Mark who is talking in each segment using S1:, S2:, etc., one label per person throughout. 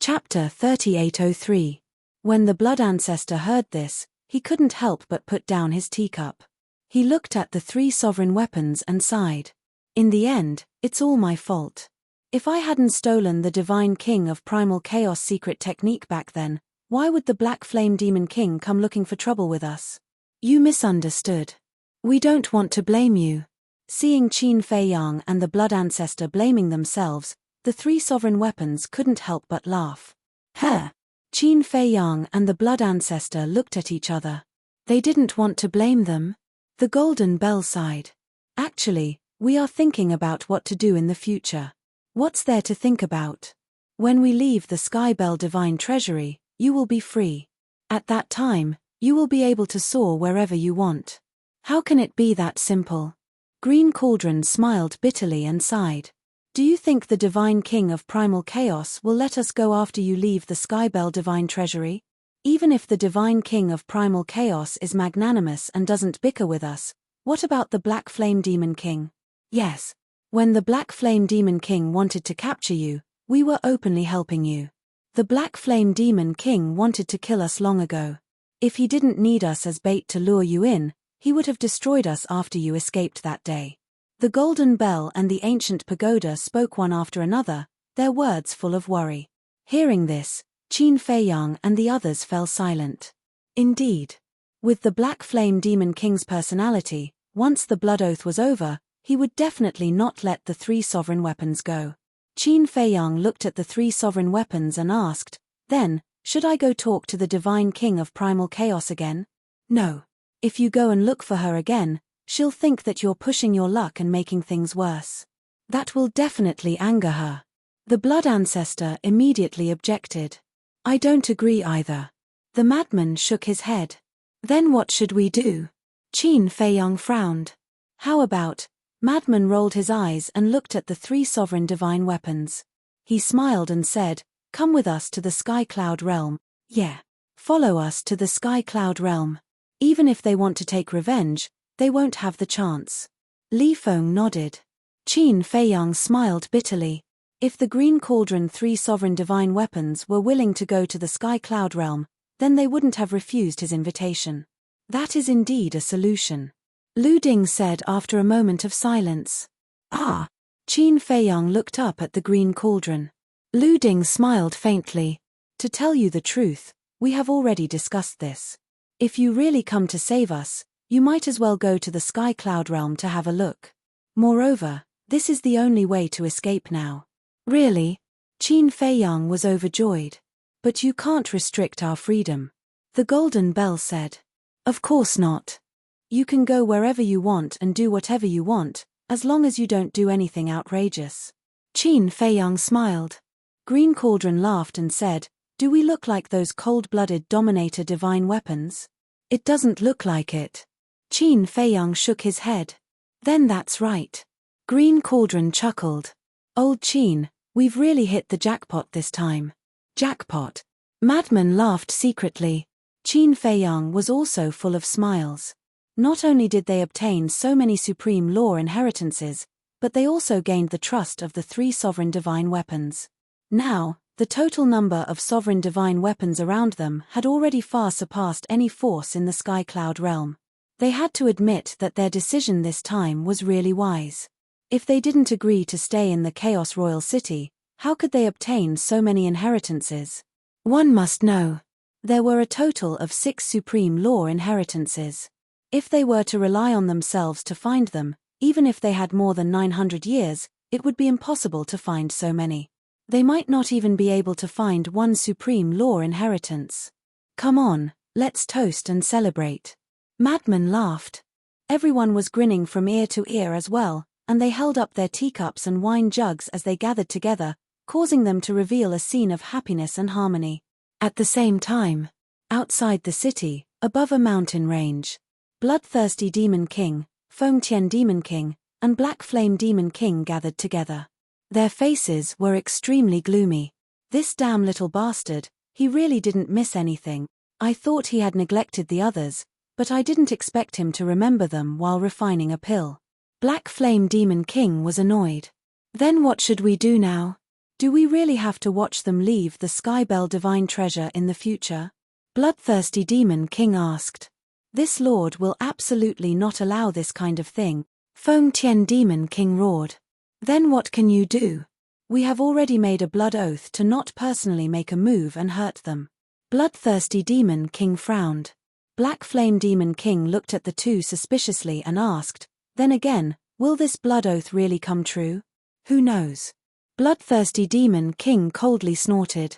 S1: Chapter 3803. When the blood ancestor heard this, he couldn't help but put down his teacup. He looked at the three sovereign weapons and sighed. In the end, it's all my fault. If I hadn't stolen the Divine King of Primal Chaos secret technique back then, why would the Black Flame Demon King come looking for trouble with us? You misunderstood. We don't want to blame you. Seeing Qin Fei Yang and the blood ancestor blaming themselves, the three sovereign weapons couldn't help but laugh. Huh! Qin Fei Yang and the blood ancestor looked at each other. They didn't want to blame them. The Golden Bell sighed. Actually, we are thinking about what to do in the future. What's there to think about? When we leave the Sky Bell Divine Treasury, you will be free. At that time, you will be able to soar wherever you want. How can it be that simple? Green Cauldron smiled bitterly and sighed. Do you think the Divine King of Primal Chaos will let us go after you leave the Skybell Divine Treasury? Even if the Divine King of Primal Chaos is magnanimous and doesn't bicker with us, what about the Black Flame Demon King? Yes. When the Black Flame Demon King wanted to capture you, we were openly helping you. The Black Flame Demon King wanted to kill us long ago. If he didn't need us as bait to lure you in, he would have destroyed us after you escaped that day. The Golden Bell and the Ancient Pagoda spoke one after another, their words full of worry. Hearing this, Qin Fei Yang and the others fell silent. Indeed. With the Black Flame Demon King's personality, once the blood oath was over, he would definitely not let the three sovereign weapons go. Qin Fei Yang looked at the three sovereign weapons and asked, then, should I go talk to the Divine King of Primal Chaos again? No. If you go and look for her again, she'll think that you're pushing your luck and making things worse. That will definitely anger her. The blood ancestor immediately objected. I don't agree either. The madman shook his head. Then what should we do? Qin Fei Yang frowned. How about? Madman rolled his eyes and looked at the three sovereign divine weapons. He smiled and said, come with us to the Sky Cloud Realm. Yeah. Follow us to the Sky Cloud Realm. Even if they want to take revenge, they won't have the chance. Li Feng nodded. Qin Fei Yang smiled bitterly. If the Green Cauldron three sovereign divine weapons were willing to go to the Sky Cloud Realm, then they wouldn't have refused his invitation. That is indeed a solution. Lu Ding said after a moment of silence. Ah! Qin Fei Yang looked up at the Green Cauldron. Lu Ding smiled faintly. To tell you the truth, we have already discussed this. If you really come to save us, you might as well go to the Sky Cloud Realm to have a look. Moreover, this is the only way to escape now. Really? Qin Fei Yang was overjoyed. But you can't restrict our freedom. The Golden Bell said. Of course not. You can go wherever you want and do whatever you want, as long as you don't do anything outrageous. Qin Fei Yang smiled. Green Cauldron laughed and said, do we look like those cold-blooded Dominator divine weapons? It doesn't look like it. Qin Fei Yang shook his head. Then that's right. Green Cauldron chuckled. Old Qin, we've really hit the jackpot this time. Jackpot. Madman laughed secretly. Qin Fei Yang was also full of smiles. Not only did they obtain so many supreme law inheritances, but they also gained the trust of the three sovereign divine weapons. Now, the total number of sovereign divine weapons around them had already far surpassed any force in the Sky Cloud Realm. They had to admit that their decision this time was really wise. If they didn't agree to stay in the Chaos Royal City, how could they obtain so many inheritances? One must know. There were a total of 6 supreme law inheritances. If they were to rely on themselves to find them, even if they had more than 900 years, it would be impossible to find so many. They might not even be able to find one supreme law inheritance. Come on, let's toast and celebrate. Madman laughed. Everyone was grinning from ear to ear as well, and they held up their teacups and wine jugs as they gathered together, causing them to reveal a scene of happiness and harmony. At the same time, outside the city, above a mountain range, Bloodthirsty Demon King, Fengtian Demon King, and Black Flame Demon King gathered together. Their faces were extremely gloomy. This damn little bastard, he really didn't miss anything. I thought he had neglected the others, but I didn't expect him to remember them while refining a pill. Black Flame Demon King was annoyed. Then what should we do now? Do we really have to watch them leave the Skybell divine treasure in the future? Bloodthirsty Demon King asked. This lord will absolutely not allow this kind of thing, Feng Tian Demon King roared. Then what can you do? We have already made a blood oath to not personally make a move and hurt them. Bloodthirsty Demon King frowned. Black Flame Demon King looked at the two suspiciously and asked, then again, will this blood oath really come true? Who knows? Bloodthirsty Demon King coldly snorted.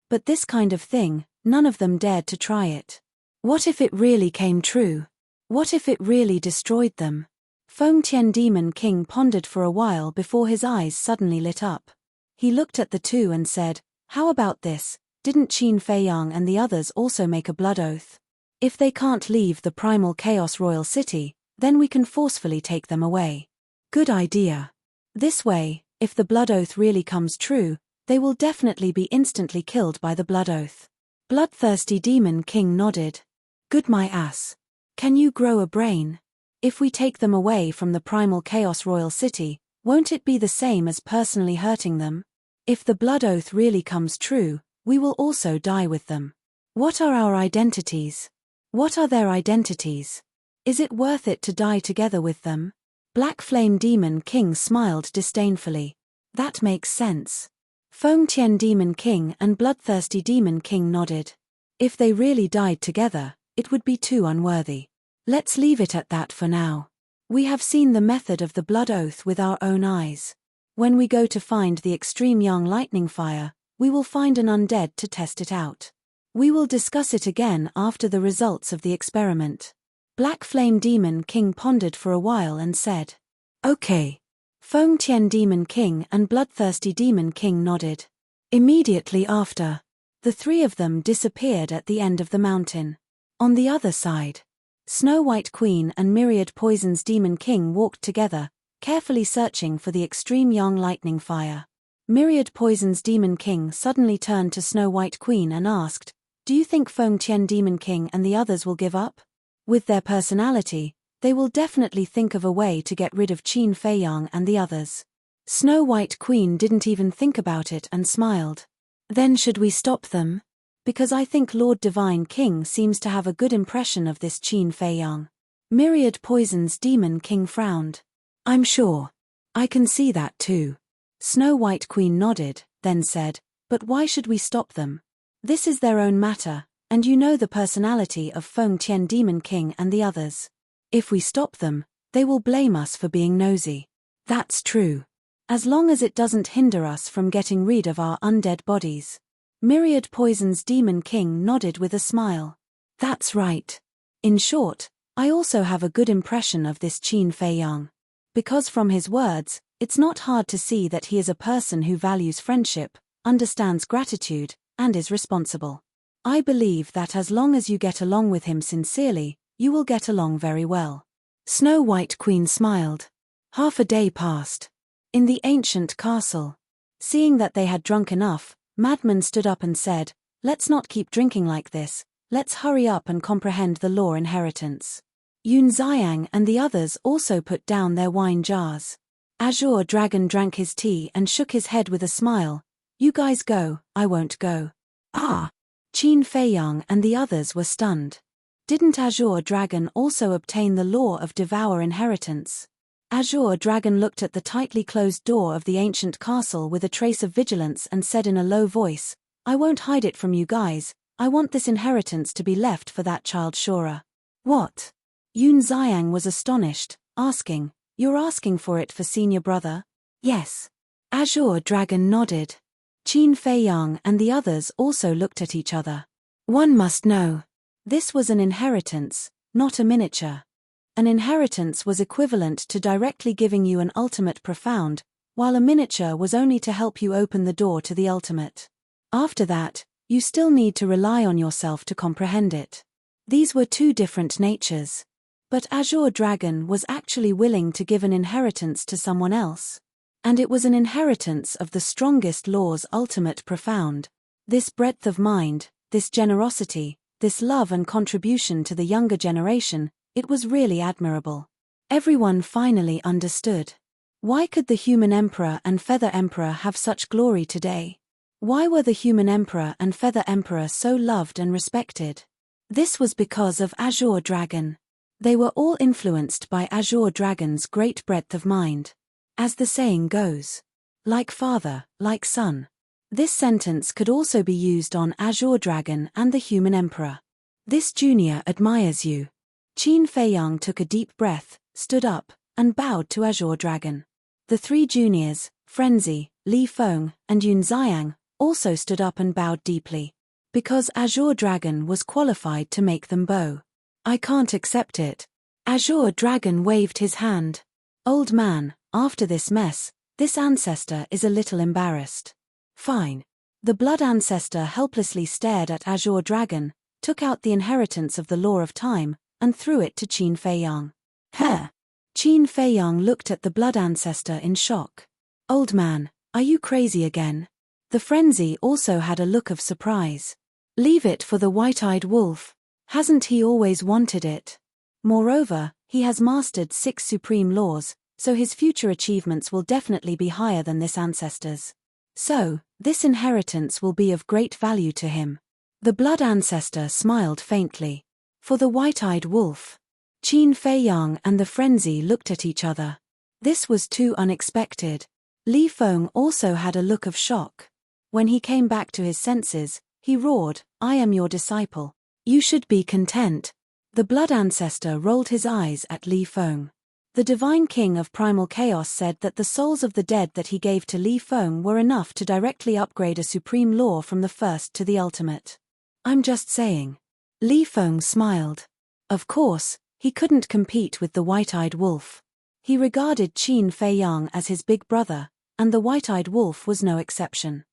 S1: But this kind of thing, none of them dared to try it. What if it really came true? What if it really destroyed them? Feng Tian Demon King pondered for a while before his eyes suddenly lit up. He looked at the two and said, how about this? Didn't Qin Fei Yang and the others also make a blood oath? If they can't leave the primal chaos royal city, then we can forcefully take them away. Good idea. This way, if the blood oath really comes true, they will definitely be instantly killed by the blood oath. Bloodthirsty Demon King nodded. Good my ass. Can you grow a brain? If we take them away from the primal chaos royal city, won't it be the same as personally hurting them? If the blood oath really comes true, we will also die with them. What are our identities? What are their identities? Is it worth it to die together with them? Black Flame Demon King smiled disdainfully. That makes sense. Feng Tian Demon King and Bloodthirsty Demon King nodded. If they really died together, it would be too unworthy. Let's leave it at that for now. We have seen the method of the blood oath with our own eyes. When we go to find the extreme young lightning fire, we will find an undead to test it out. We will discuss it again after the results of the experiment. Black Flame Demon King pondered for a while and said, okay. Feng Tian Demon King and Bloodthirsty Demon King nodded. Immediately after, the three of them disappeared at the end of the mountain. On the other side, Snow White Queen and Myriad Poison's Demon King walked together, carefully searching for the extreme young lightning fire. Myriad Poison's Demon King suddenly turned to Snow White Queen and asked, do you think Feng Tian Demon King and the others will give up? With their personality, they will definitely think of a way to get rid of Qin Fei Yang and the others. Snow White Queen didn't even think about it and smiled. Then should we stop them? Because I think Lord Divine King seems to have a good impression of this Qin Fei Yang. Myriad Poison's Demon King frowned. I'm sure. I can see that too. Snow White Queen nodded, then said, but why should we stop them? This is their own matter, and you know the personality of Feng Tian Demon King and the others. If we stop them, they will blame us for being nosy. That's true. As long as it doesn't hinder us from getting rid of our undead bodies. Myriad Poison's Demon King nodded with a smile. That's right. In short, I also have a good impression of this Qin Fei Yang. Because from his words, it's not hard to see that he is a person who values friendship, understands gratitude, and is responsible. I believe that as long as you get along with him sincerely, you will get along very well. Snow White Queen smiled. Half a day passed. In the ancient castle. Seeing that they had drunk enough, Madman stood up and said, let's not keep drinking like this, let's hurry up and comprehend the law inheritance. Yun Xiang and the others also put down their wine jars. Azure Dragon drank his tea and shook his head with a smile. You guys go, I won't go. Ah! Qin Fei Yang and the others were stunned. Didn't Azure Dragon also obtain the law of devour inheritance? Azure Dragon looked at the tightly closed door of the ancient castle with a trace of vigilance and said in a low voice, I won't hide it from you guys, I want this inheritance to be left for that child Shura. What? Yun Xiang was astonished, asking, you're asking for it for senior brother? Yes. Azure Dragon nodded. Qin Fei Yang and the others also looked at each other. One must know. This was an inheritance, not a miniature. An inheritance was equivalent to directly giving you an ultimate profound, while a miniature was only to help you open the door to the ultimate. After that, you still need to rely on yourself to comprehend it. These were two different natures. But Azure Dragon was actually willing to give an inheritance to someone else. And it was an inheritance of the strongest law's ultimate profound. This breadth of mind, this generosity, this love and contribution to the younger generation, it was really admirable. Everyone finally understood. Why could the human emperor and feather emperor have such glory today? Why were the human emperor and feather emperor so loved and respected? This was because of Azure Dragon. They were all influenced by Azure Dragon's great breadth of mind. As the saying goes, like father, like son. This sentence could also be used on Azure Dragon and the human emperor. This junior admires you. Qin Feiyang took a deep breath, stood up, and bowed to Azure Dragon. The three juniors, Frenzy, Li Feng, and Yun Xiang, also stood up and bowed deeply. Because Azure Dragon was qualified to make them bow. I can't accept it. Azure Dragon waved his hand. Old man, after this mess, this ancestor is a little embarrassed. Fine. The blood ancestor helplessly stared at Azure Dragon, took out the inheritance of the law of time, and threw it to Qin Feiyang. Heh! Qin Feiyang looked at the blood ancestor in shock. Old man, are you crazy again? The frenzy also had a look of surprise. Leave it for the white-eyed wolf. Hasn't he always wanted it? Moreover, he has mastered 6 supreme laws, so his future achievements will definitely be higher than this ancestor's. So, this inheritance will be of great value to him. The blood ancestor smiled faintly. For the white-eyed wolf. Qin Feiyang and the frenzy looked at each other. This was too unexpected. Li Feng also had a look of shock. When he came back to his senses, he roared, I am your disciple. You should be content. The blood ancestor rolled his eyes at Li Feng. The divine king of primal chaos said that the souls of the dead that he gave to Li Feng were enough to directly upgrade a supreme law from the first to the ultimate. I'm just saying. Li Feng smiled. Of course, he couldn't compete with the white-eyed wolf. He regarded Qin Feiyang as his big brother, and the white-eyed wolf was no exception.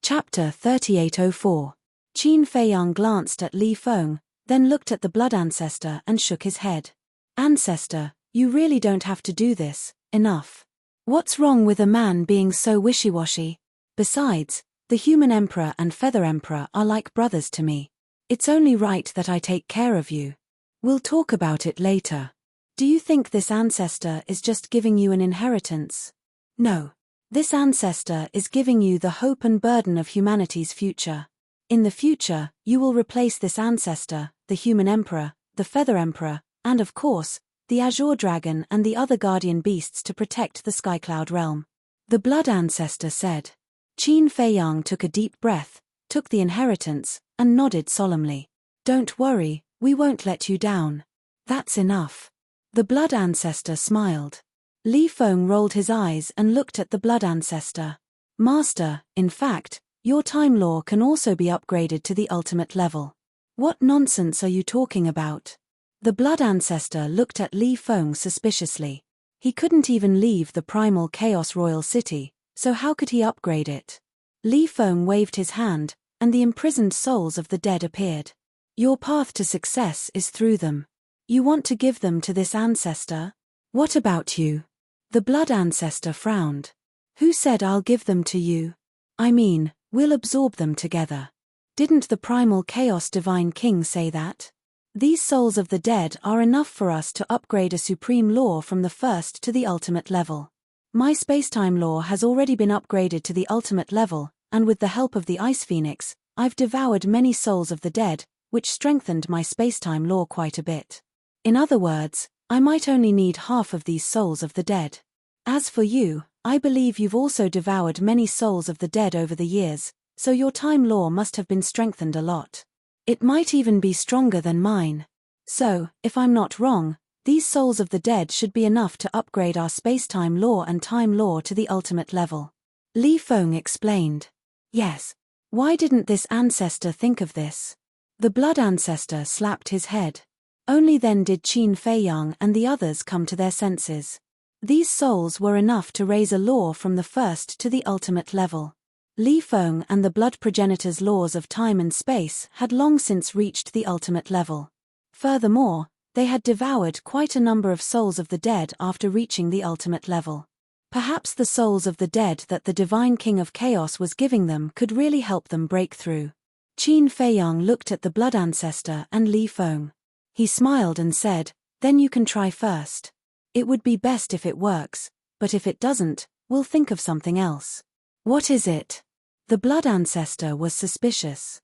S1: Chapter 3804. Qin Feiyang glanced at Li Feng, then looked at the blood ancestor and shook his head. Ancestor, you really don't have to do this, enough. What's wrong with a man being so wishy-washy? Besides, the human emperor and feather emperor are like brothers to me. It's only right that I take care of you. We'll talk about it later. Do you think this ancestor is just giving you an inheritance? No. This ancestor is giving you the hope and burden of humanity's future. In the future, you will replace this ancestor, the human emperor, the feather emperor, and of course, the Azure Dragon and the other guardian beasts to protect the Skycloud realm. The blood ancestor said. Qin Feiyang took a deep breath, took the inheritance, and nodded solemnly. Don't worry, we won't let you down. That's enough. The blood ancestor smiled. Li Feng rolled his eyes and looked at the blood ancestor. Master, in fact, your time law can also be upgraded to the ultimate level. What nonsense are you talking about? The blood ancestor looked at Li Feng suspiciously. He couldn't even leave the primal chaos royal city, so how could he upgrade it? Li Feng waved his hand, and the imprisoned souls of the dead appeared. Your path to success is through them. You want to give them to this ancestor? What about you? The blood ancestor frowned. Who said I'll give them to you? I mean, we'll absorb them together. Didn't the primal chaos divine king say that? These souls of the dead are enough for us to upgrade a supreme law from the first to the ultimate level. My spacetime law has already been upgraded to the ultimate level, and with the help of the Ice Phoenix, I've devoured many souls of the dead, which strengthened my spacetime law quite a bit. In other words, I might only need half of these souls of the dead. As for you, I believe you've also devoured many souls of the dead over the years, so your time law must have been strengthened a lot. It might even be stronger than mine. So, if I'm not wrong, these souls of the dead should be enough to upgrade our spacetime law and time law to the ultimate level. Li Feng explained. Yes. Why didn't this ancestor think of this? The blood ancestor slapped his head. Only then did Qin Feiyang and the others come to their senses. These souls were enough to raise a law from the first to the ultimate level. Li Feng and the blood progenitor's laws of time and space had long since reached the ultimate level. Furthermore, they had devoured quite a number of souls of the dead after reaching the ultimate level. Perhaps the souls of the dead that the divine king of chaos was giving them could really help them break through. Qin Feiyang looked at the blood ancestor and Li Feng. He smiled and said, then you can try first. It would be best if it works, but if it doesn't, we'll think of something else. What is it? The blood ancestor was suspicious.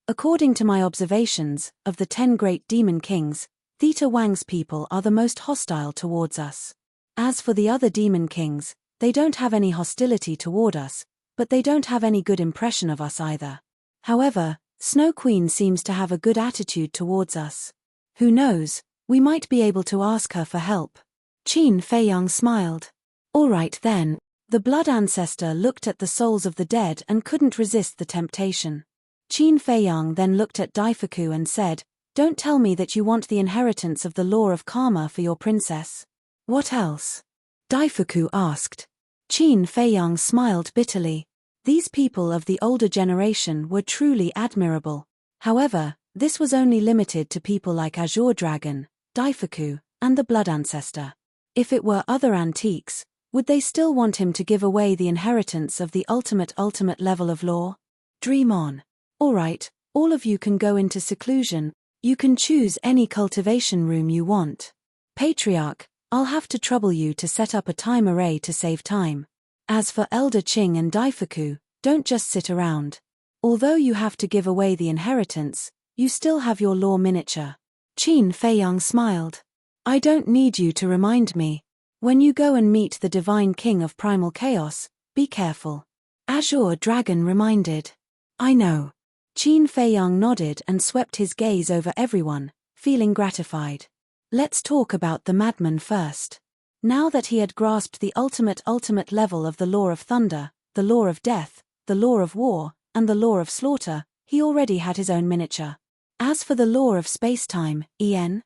S1: According to my observations, of the 10 great demon kings, Theta Wang's people are the most hostile towards us. As for the other demon kings, they don't have any hostility toward us, but they don't have any good impression of us either. However, Snow Queen seems to have a good attitude towards us. Who knows, we might be able to ask her for help. Qin Feiyang smiled. All right then. The blood ancestor looked at the souls of the dead and couldn't resist the temptation. Qin Feiyang then looked at Daifuku and said, "Don't tell me that you want the inheritance of the law of karma for your princess." "What else?" Daifuku asked. Qin Feiyang smiled bitterly. These people of the older generation were truly admirable. However, this was only limited to people like Azure Dragon, Daifuku, and the blood ancestor. If it were other antiques, would they still want him to give away the inheritance of the ultimate level of law? Dream on. Alright, all of you can go into seclusion. You can choose any cultivation room you want. Patriarch, I'll have to trouble you to set up a time array to save time. As for Elder Qing and Daifuku, don't just sit around. Although you have to give away the inheritance, you still have your law miniature. Qin Feiyang smiled. I don't need you to remind me. When you go and meet the Divine King of Primal Chaos, be careful. Azure Dragon reminded. I know. Qin Feiyang nodded and swept his gaze over everyone, feeling gratified. Let's talk about the madman first. Now that he had grasped the ultimate level of the law of thunder, the law of death, the law of war, and the law of slaughter, he already had his own miniature. As for the law of space-time, the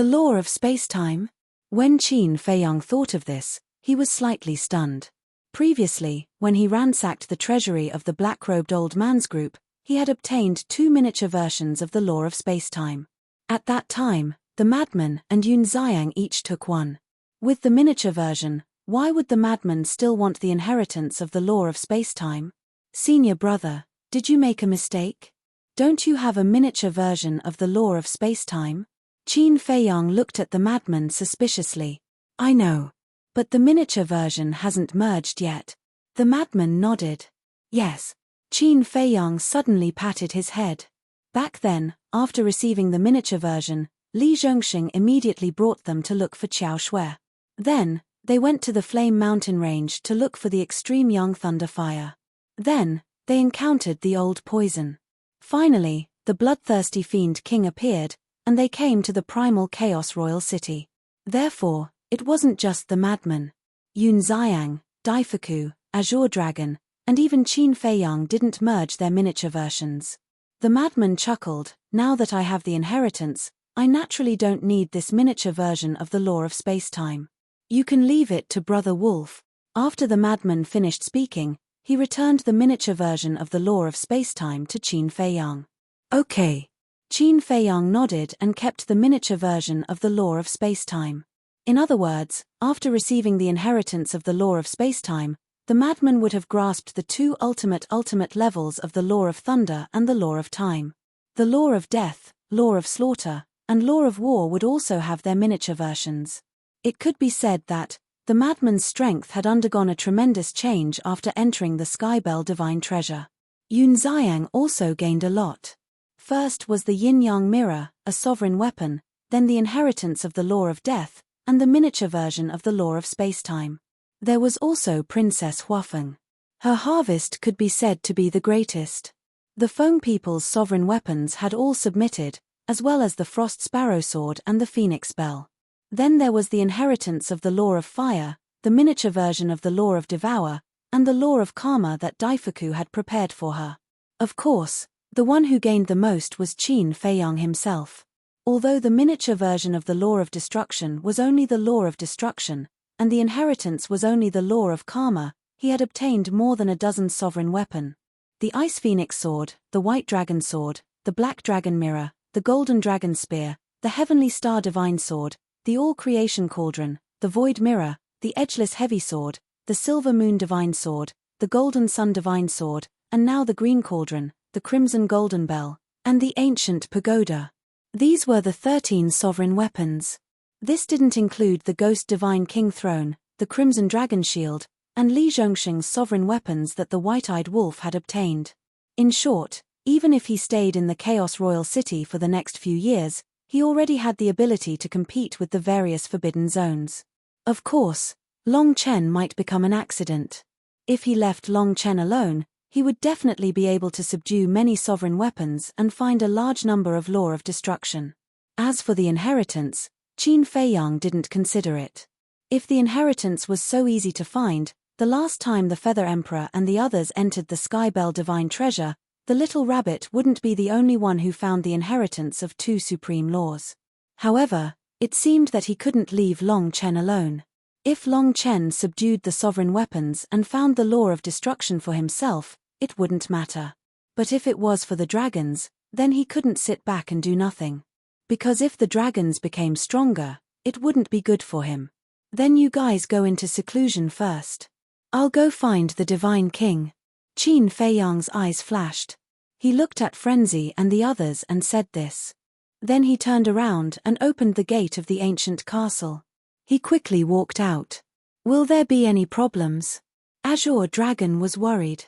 S1: law of space-time? When Qin Feiyang thought of this, he was slightly stunned. Previously, when he ransacked the treasury of the black-robed old man's group, he had obtained 2 miniature versions of the law of space-time. At that time, the madman and Yun Xiang each took one. With the miniature version, why would the madman still want the inheritance of the law of space-time? Senior brother, did you make a mistake? Don't you have a miniature version of the law of space-time? Qin Feiyang looked at the madman suspiciously. I know. But the miniature version hasn't merged yet. The madman nodded. Yes. Qin Feiyang suddenly patted his head. Back then, after receiving the miniature version, Li Zhongxing immediately brought them to look for Qiao Shui. Then, they went to the Flame Mountain Range to look for the extreme young thunder fire. Then, they encountered the old poison. Finally, the bloodthirsty fiend king appeared, and they came to the primal chaos royal city. Therefore, it wasn't just the madman. Yun Xiang, Daifuku, Azure Dragon, and even Qin Feiyang didn't merge their miniature versions. The madman chuckled, now that I have the inheritance, I naturally don't need this miniature version of the law of space-time. You can leave it to Brother Wolf. After the madman finished speaking, he returned the miniature version of the law of space-time to Qin Feiyang. Okay. Qin Feiyang nodded and kept the miniature version of the law of space-time. In other words, after receiving the inheritance of the law of space-time, the madman would have grasped the 2 ultimate levels of the law of thunder and the law of time. The law of death, law of slaughter, and law of war would also have their miniature versions. It could be said that the madman's strength had undergone a tremendous change after entering the Skybell Divine Treasure. Yun Xiang also gained a lot. First was the yin-yang mirror, a sovereign weapon, then the inheritance of the law of death, and the miniature version of the law of space-time. There was also Princess Huafeng. Her harvest could be said to be the greatest. The Feng people's sovereign weapons had all submitted, as well as the Frost Sparrow Sword and the Phoenix Bell. Then there was the inheritance of the law of fire, the miniature version of the law of devour, and the law of karma that Daifuku had prepared for her. Of course, the one who gained the most was Qin Feiyang himself. Although the miniature version of the law of destruction was only the law of destruction, and the inheritance was only the law of karma, he had obtained more than a dozen sovereign weapon. The Ice Phoenix Sword, the White Dragon Sword, the Black Dragon Mirror, the Golden Dragon Spear, the Heavenly Star Divine Sword, the All-Creation Cauldron, the Void Mirror, the Edgeless Heavy Sword, the Silver Moon Divine Sword, the Golden Sun Divine Sword, and now the Green Cauldron, the Crimson Golden Bell, and the Ancient Pagoda. These were the 13 sovereign weapons. This didn't include the Ghost Divine King Throne, the Crimson Dragon Shield, and Li Zhongxing's sovereign weapons that the White-Eyed Wolf had obtained. In short, even if he stayed in the Chaos Royal City for the next few years, he already had the ability to compete with the various forbidden zones. Of course, Long Chen might become an accident. If he left Long Chen alone, he would definitely be able to subdue many sovereign weapons and find a large number of Law of Destruction. As for the inheritance, Qin Feiyang didn't consider it. If the inheritance was so easy to find, the last time the Feather Emperor and the others entered the Skybell Divine Treasure, the little rabbit wouldn't be the only one who found the inheritance of 2 supreme laws. However, it seemed that he couldn't leave Long Chen alone. If Long Chen subdued the sovereign weapons and found the Law of Destruction for himself, it wouldn't matter. But if it was for the dragons, then he couldn't sit back and do nothing. Because if the dragons became stronger, it wouldn't be good for him. Then you guys go into seclusion first. I'll go find the Divine King. Qin Feiyang's eyes flashed. He looked at Frenzy and the others and said this. Then he turned around and opened the gate of the ancient castle. He quickly walked out. Will there be any problems? Azure Dragon was worried.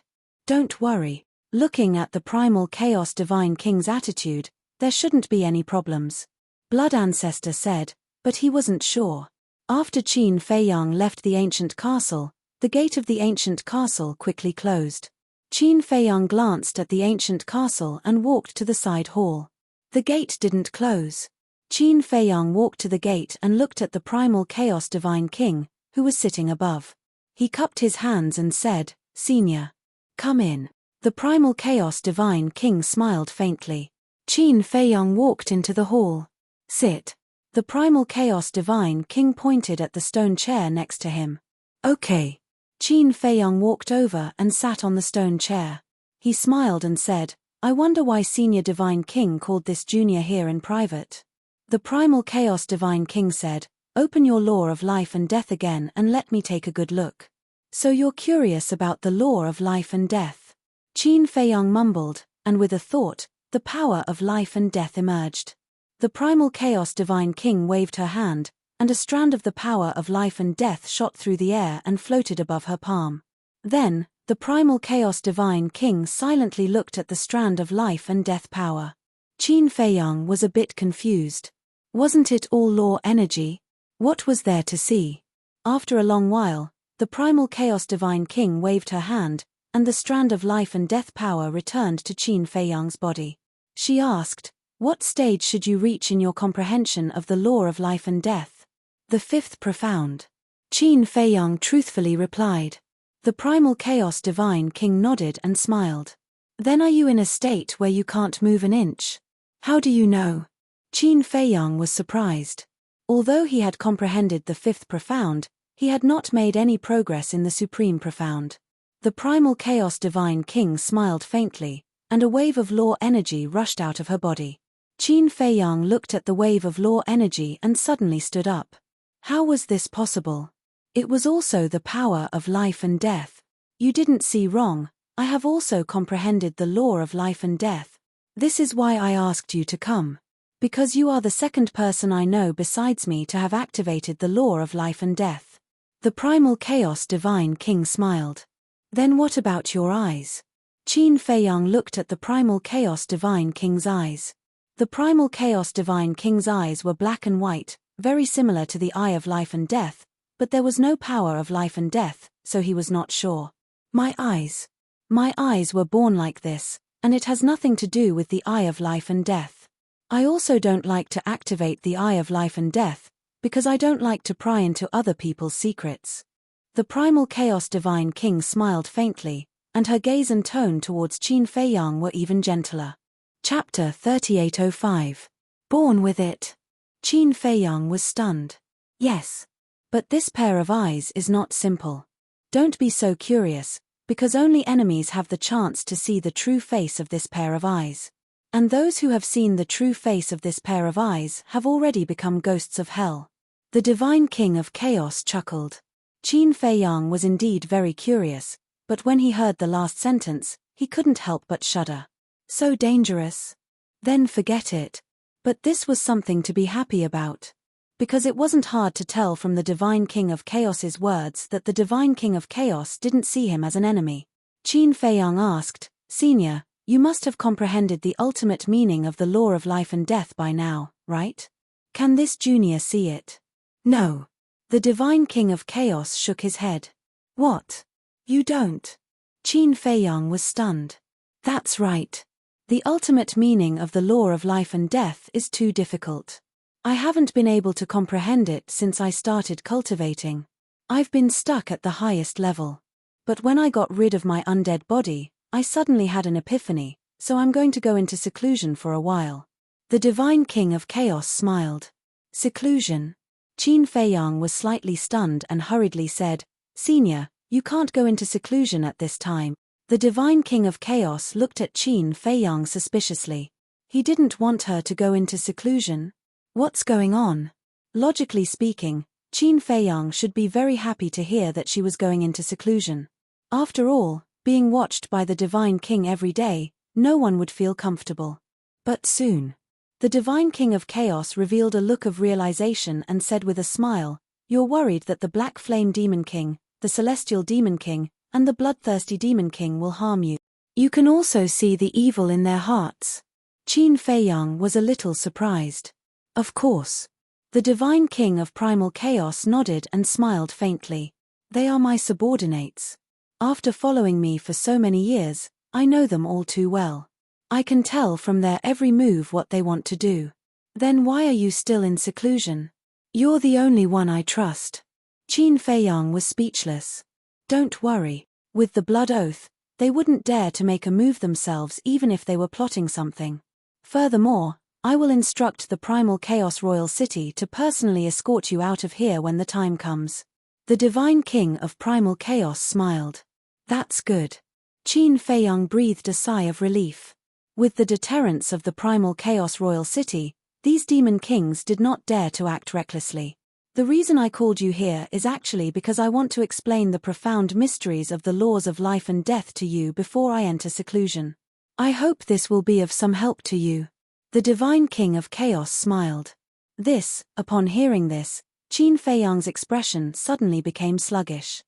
S1: Don't worry. Looking at the Primal Chaos Divine King's attitude, there shouldn't be any problems. Blood Ancestor said, but he wasn't sure. After Qin Feiyang left the ancient castle, the gate of the ancient castle quickly closed. Qin Feiyang glanced at the ancient castle and walked to the side hall. The gate didn't close. Qin Feiyang walked to the gate and looked at the Primal Chaos Divine King, who was sitting above. He cupped his hands and said, Senior. Come in. The Primal Chaos Divine King smiled faintly. Qin Feiyang walked into the hall. Sit. The Primal Chaos Divine King pointed at the stone chair next to him. Okay. Qin Feiyang walked over and sat on the stone chair. He smiled and said, I wonder why Senior Divine King called this junior here in private. The Primal Chaos Divine King said, Open your Law of Life and Death again and let me take a good look. So you're curious about the Law of Life and Death. Qin Feiyang mumbled, and with a thought, the power of life and death emerged. The Primal Chaos Divine King waved her hand, and a strand of the power of life and death shot through the air and floated above her palm. Then, the Primal Chaos Divine King silently looked at the strand of life and death power. Qin Feiyang was a bit confused. Wasn't it all law energy? What was there to see? After a long while, the Primal Chaos Divine King waved her hand, and the strand of life and death power returned to Qin Feiyang's body. She asked, What stage should you reach in your comprehension of the law of life and death? The 5th profound. Qin Feiyang truthfully replied. The Primal Chaos Divine King nodded and smiled. Then are you in a state where you can't move an inch? How do you know? Qin Feiyang was surprised. Although he had comprehended the 5th profound, he had not made any progress in the Supreme Profound. The Primal Chaos Divine King smiled faintly, and a wave of law energy rushed out of her body. Qin Feiyang looked at the wave of law energy and suddenly stood up. How was this possible? It was also the power of life and death. You didn't see wrong, I have also comprehended the law of life and death. This is why I asked you to come. Because you are the second person I know besides me to have activated the law of life and death. The Primal Chaos Divine King smiled. Then what about your eyes? Qin Feiyang looked at the Primal Chaos Divine King's eyes. The Primal Chaos Divine King's eyes were black and white, very similar to the eye of life and death, but there was no power of life and death, so he was not sure. My eyes. My eyes were born like this, and it has nothing to do with the eye of life and death. I also don't like to activate the eye of life and death, because I don't like to pry into other people's secrets. The Primal Chaos Divine King smiled faintly, and her gaze and tone towards Qin Feiyang were even gentler. Chapter 3805. Born with it. Qin Feiyang was stunned. Yes. But this pair of eyes is not simple. Don't be so curious, because only enemies have the chance to see the true face of this pair of eyes. And those who have seen the true face of this pair of eyes have already become ghosts of hell. The Divine King of Chaos chuckled. Qin Feiyang was indeed very curious, but when he heard the last sentence, he couldn't help but shudder. So dangerous? Then forget it. But this was something to be happy about. because it wasn't hard to tell from the Divine King of Chaos's words that the Divine King of Chaos didn't see him as an enemy. Qin Feiyang asked, "Senior, you must have comprehended the ultimate meaning of the law of life and death by now, right? Can this junior see it?" "No." The Divine King of Chaos shook his head. "What? You don't?" Qin Feiyang was stunned. "That's right. The ultimate meaning of the law of life and death is too difficult. I haven't been able to comprehend it since I started cultivating. I've been stuck at the highest level. But when I got rid of my undead body, I suddenly had an epiphany, so I'm going to go into seclusion for a while." The Divine King of Chaos smiled. "Seclusion?" Qin Feiyang was slightly stunned and hurriedly said, "Senior, you can't go into seclusion at this time." The Divine King of Chaos looked at Qin Feiyang suspiciously. He didn't want her to go into seclusion? What's going on? Logically speaking, Qin Feiyang should be very happy to hear that she was going into seclusion. After all, being watched by the Divine King every day, no one would feel comfortable. But soon, the Divine King of Chaos revealed a look of realization and said with a smile, "You're worried that the Black Flame Demon King, the Celestial Demon King, and the Bloodthirsty Demon King will harm you. You can also see the evil in their hearts." Qin Feiyang was a little surprised. "Of course." The Divine King of Primal Chaos nodded and smiled faintly. "They are my subordinates. After following me for so many years, I know them all too well. I can tell from their every move what they want to do." "Then why are you still in seclusion?" "You're the only one I trust." Qin Feiyang was speechless. "Don't worry. With the blood oath, they wouldn't dare to make a move themselves even if they were plotting something. Furthermore, I will instruct the Primal Chaos Royal City to personally escort you out of here when the time comes." The Divine King of Primal Chaos smiled. "That's good." Qin Feiyang breathed a sigh of relief. With the deterrence of the Primal Chaos Royal City, these demon kings did not dare to act recklessly. "The reason I called you here is actually because I want to explain the profound mysteries of the laws of life and death to you before I enter seclusion. I hope this will be of some help to you." The Divine King of Chaos smiled. Upon hearing this, Qin Feiyang's expression suddenly became sluggish.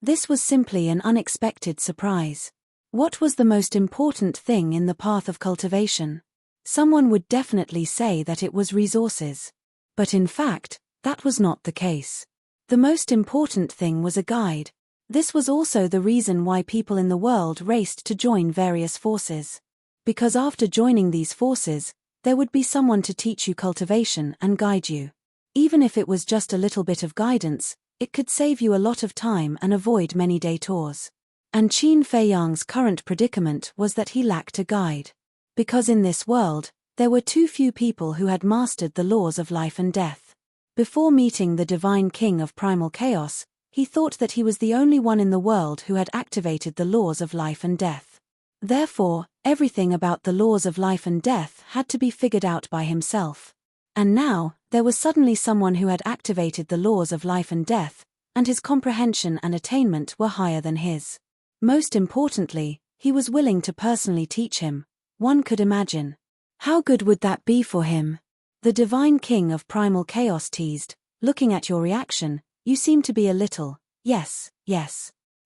S1: This was simply an unexpected surprise. What was the most important thing in the path of cultivation? Someone would definitely say that it was resources. But in fact, that was not the case. The most important thing was a guide. This was also the reason why people in the world raced to join various forces. Because after joining these forces, there would be someone to teach you cultivation and guide you. Even if it was just a little bit of guidance, it could save you a lot of time and avoid many detours. And Qin Feiyang's current predicament was that he lacked a guide. Because in this world, there were too few people who had mastered the laws of life and death. Before meeting the Divine King of Primal Chaos, he thought that he was the only one in the world who had activated the laws of life and death. Therefore, everything about the laws of life and death had to be figured out by himself. And now, there was suddenly someone who had activated the laws of life and death, and his comprehension and attainment were higher than his. Most importantly, he was willing to personally teach him. One could imagine. How good would that be for him? The Divine King of Primal Chaos teased, "Looking at your reaction, you seem to be a little, yes.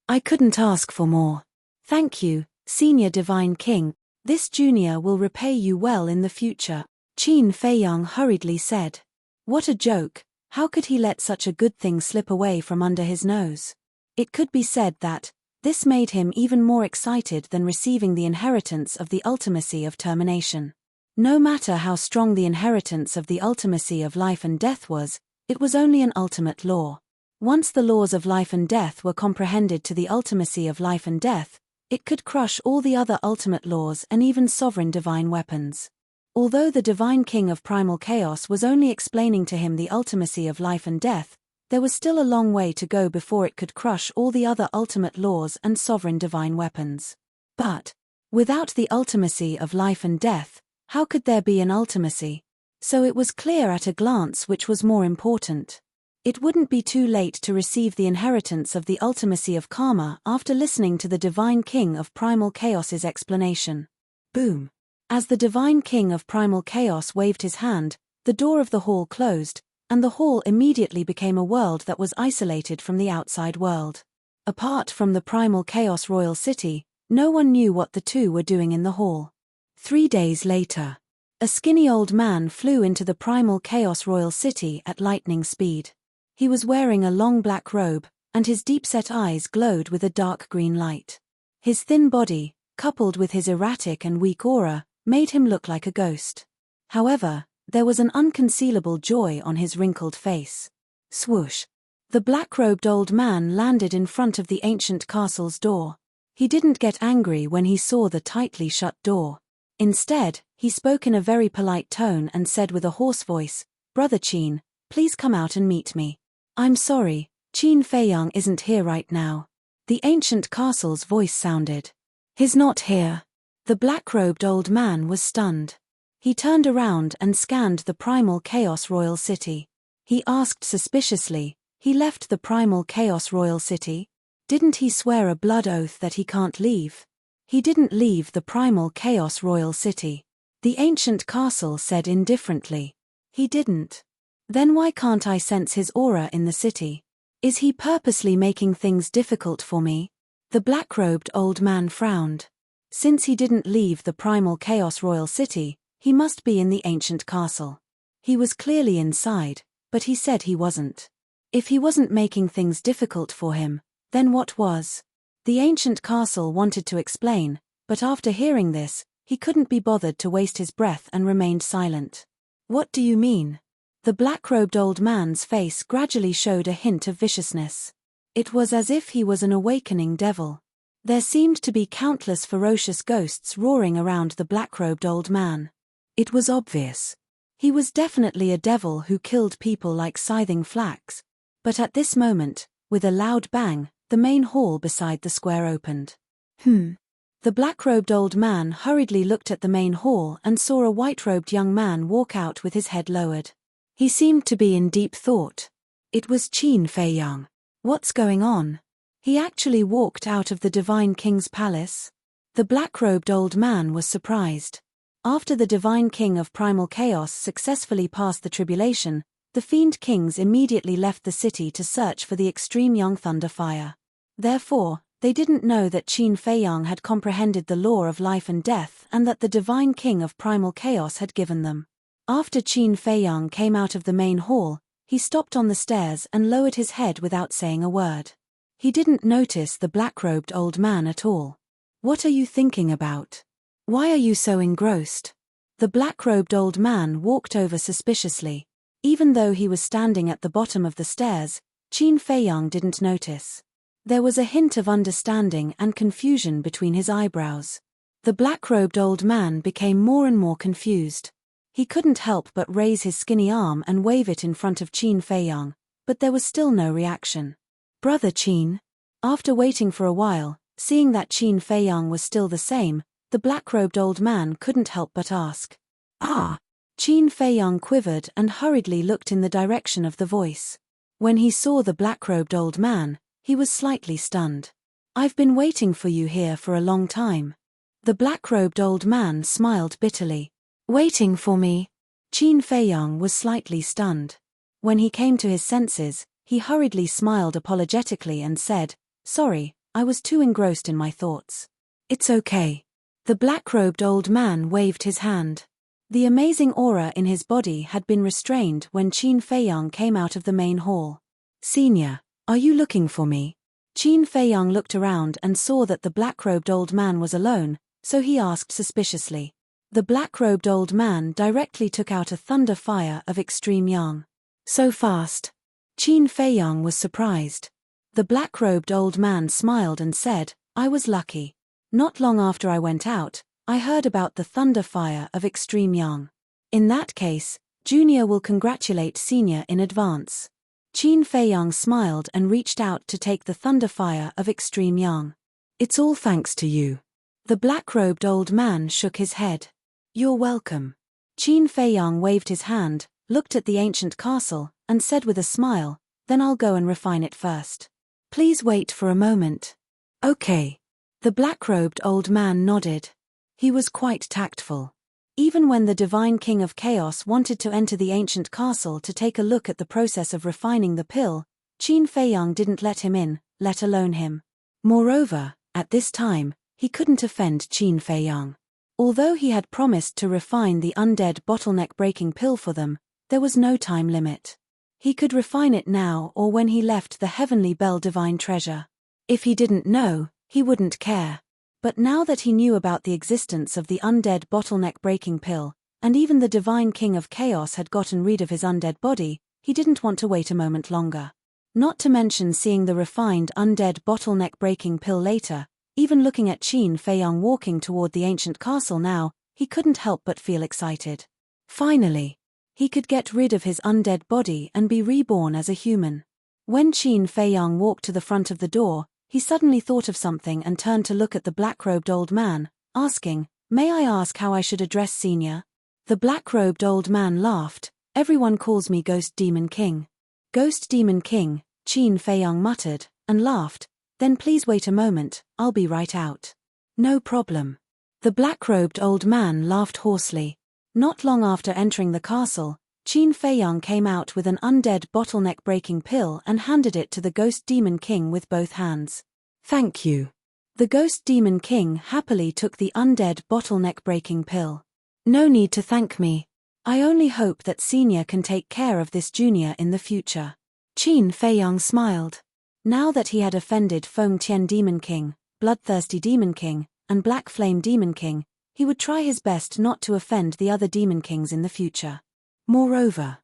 S1: I couldn't ask for more. Thank you, Senior Divine King. This junior will repay you well in the future." Qin Feiyang hurriedly said. What a joke, how could he let such a good thing slip away from under his nose? It could be said that this made him even more excited than receiving the inheritance of the ultimacy of termination. No matter how strong the inheritance of the ultimacy of life and death was, it was only an ultimate law. Once the laws of life and death were comprehended to the ultimacy of life and death, it could crush all the other ultimate laws and even sovereign divine weapons. Although the Divine King of Primal Chaos was only explaining to him the ultimacy of life and death, there was still a long way to go before it could crush all the other ultimate laws and sovereign divine weapons. But, without the ultimacy of life and death, how could there be an ultimacy? So it was clear at a glance which was more important. It wouldn't be too late to receive the inheritance of the ultimacy of karma after listening to the Divine King of Primal Chaos's explanation. Boom! As the Divine King of Primal Chaos waved his hand, the door of the hall closed, and the hall immediately became a world that was isolated from the outside world. Apart from the primal chaos royal city, no one knew what the two were doing in the hall. 3 days later, a skinny old man flew into the primal chaos royal city at lightning speed. He was wearing a long black robe, and his deep-set eyes glowed with a dark green light. His thin body, coupled with his erratic and weak aura, made him look like a ghost. However, there was an unconcealable joy on his wrinkled face. Swoosh! The black-robed old man landed in front of the ancient castle's door. He didn't get angry when he saw the tightly shut door. Instead, he spoke in a very polite tone and said with a hoarse voice, "Brother Qin, please come out and meet me. I'm sorry, Qin Feiyang isn't here right now." The ancient castle's voice sounded. "He's not here." The black-robed old man was stunned. He turned around and scanned the primal chaos royal city. He asked suspiciously, "He left the primal chaos royal city? Didn't he swear a blood oath that he can't leave?" "He didn't leave the primal chaos royal city," the ancient castle said indifferently. "He didn't. Then why can't I sense his aura in the city? Is he purposely making things difficult for me?" The black-robed old man frowned. Since he didn't leave the primal chaos royal city, he must be in the ancient castle. He was clearly inside, but he said he wasn't. If he wasn't making things difficult for him, then what was? The ancient castle wanted to explain, but after hearing this, he couldn't be bothered to waste his breath and remained silent. "What do you mean?" The black-robed old man's face gradually showed a hint of viciousness. It was as if he was an awakening devil. There seemed to be countless ferocious ghosts roaring around the black-robed old man. It was obvious. He was definitely a devil who killed people like scything flax. But at this moment, with a loud bang, the main hall beside the square opened. The black-robed old man hurriedly looked at the main hall and saw a white-robed young man walk out with his head lowered. He seemed to be in deep thought. It was Qin Feiyang. What's going on? He actually walked out of the Divine King's palace? The black-robed old man was surprised. After the Divine King of Primal Chaos successfully passed the tribulation, the Fiend Kings immediately left the city to search for the extreme young thunder fire. Therefore, they didn't know that Qin Feiyang had comprehended the law of life and death and that the Divine King of Primal Chaos had given them. After Qin Feiyang came out of the main hall, he stopped on the stairs and lowered his head without saying a word. He didn't notice the black-robed old man at all. "What are you thinking about? Why are you so engrossed?" The black-robed old man walked over suspiciously. Even though he was standing at the bottom of the stairs, Qin Feiyang didn't notice. There was a hint of understanding and confusion between his eyebrows. The black-robed old man became more and more confused. He couldn't help but raise his skinny arm and wave it in front of Qin Feiyang, but there was still no reaction. "Brother Qin?" After waiting for a while, seeing that Qin Feiyang was still the same, the black-robed old man couldn't help but ask. "Ah!" Qin Feiyang quivered and hurriedly looked in the direction of the voice. When he saw the black-robed old man, he was slightly stunned. "I've been waiting for you here for a long time." The black-robed old man smiled bitterly. "Waiting for me?" Qin Feiyang was slightly stunned. When he came to his senses, he hurriedly smiled apologetically and said, "Sorry, I was too engrossed in my thoughts." "It's okay." The black-robed old man waved his hand. The amazing aura in his body had been restrained when Qin Feiyang came out of the main hall. "Senior, are you looking for me?" Qin Feiyang looked around and saw that the black-robed old man was alone, so he asked suspiciously. The black-robed old man directly took out a thunder fire of extreme yang. "So fast?" Qin Feiyang was surprised. The black-robed old man smiled and said, "I was lucky. Not long after I went out, I heard about the thunder fire of extreme yang. In that case, Junior will congratulate Senior in advance." Qin Feiyang smiled and reached out to take the thunder fire of extreme yang. "It's all thanks to you." The black-robed old man shook his head. "You're welcome." Qin Feiyang waved his hand, looked at the ancient castle, and said with a smile, "Then I'll go and refine it first. Please wait for a moment." "Okay." The black-robed old man nodded. He was quite tactful. Even when the Divine King of Chaos wanted to enter the ancient castle to take a look at the process of refining the pill, Qin Feiyang didn't let him in, let alone him. Moreover, at this time, he couldn't offend Qin Feiyang. Although he had promised to refine the undead bottleneck-breaking pill for them, there was no time limit. He could refine it now or when he left the Heavenly Bell Divine Treasure. If he didn't know, he wouldn't care. But now that he knew about the existence of the undead bottleneck-breaking pill, and even the Divine King of Chaos had gotten rid of his undead body, he didn't want to wait a moment longer. Not to mention seeing the refined undead bottleneck-breaking pill later. Even looking at Qin Feiyang walking toward the ancient castle now, he couldn't help but feel excited. Finally, he could get rid of his undead body and be reborn as a human. When Qin Feiyang walked to the front of the door, he suddenly thought of something and turned to look at the black-robed old man, asking, "May I ask how I should address Senior?" The black-robed old man laughed. "Everyone calls me Ghost Demon King." "Ghost Demon King," Qin Feiyang muttered, and laughed. "Then please wait a moment, I'll be right out." "No problem." The black-robed old man laughed hoarsely. Not long after entering the castle, Qin Feiyang came out with an undead bottleneck-breaking pill and handed it to the Ghost Demon King with both hands. "Thank you." The Ghost Demon King happily took the undead bottleneck-breaking pill. "No need to thank me. I only hope that Senior can take care of this junior in the future." Qin Feiyang smiled. Now that he had offended Feng Tian Demon King, Bloodthirsty Demon King, and Black Flame Demon King, he would try his best not to offend the other Demon Kings in the future. Moreover,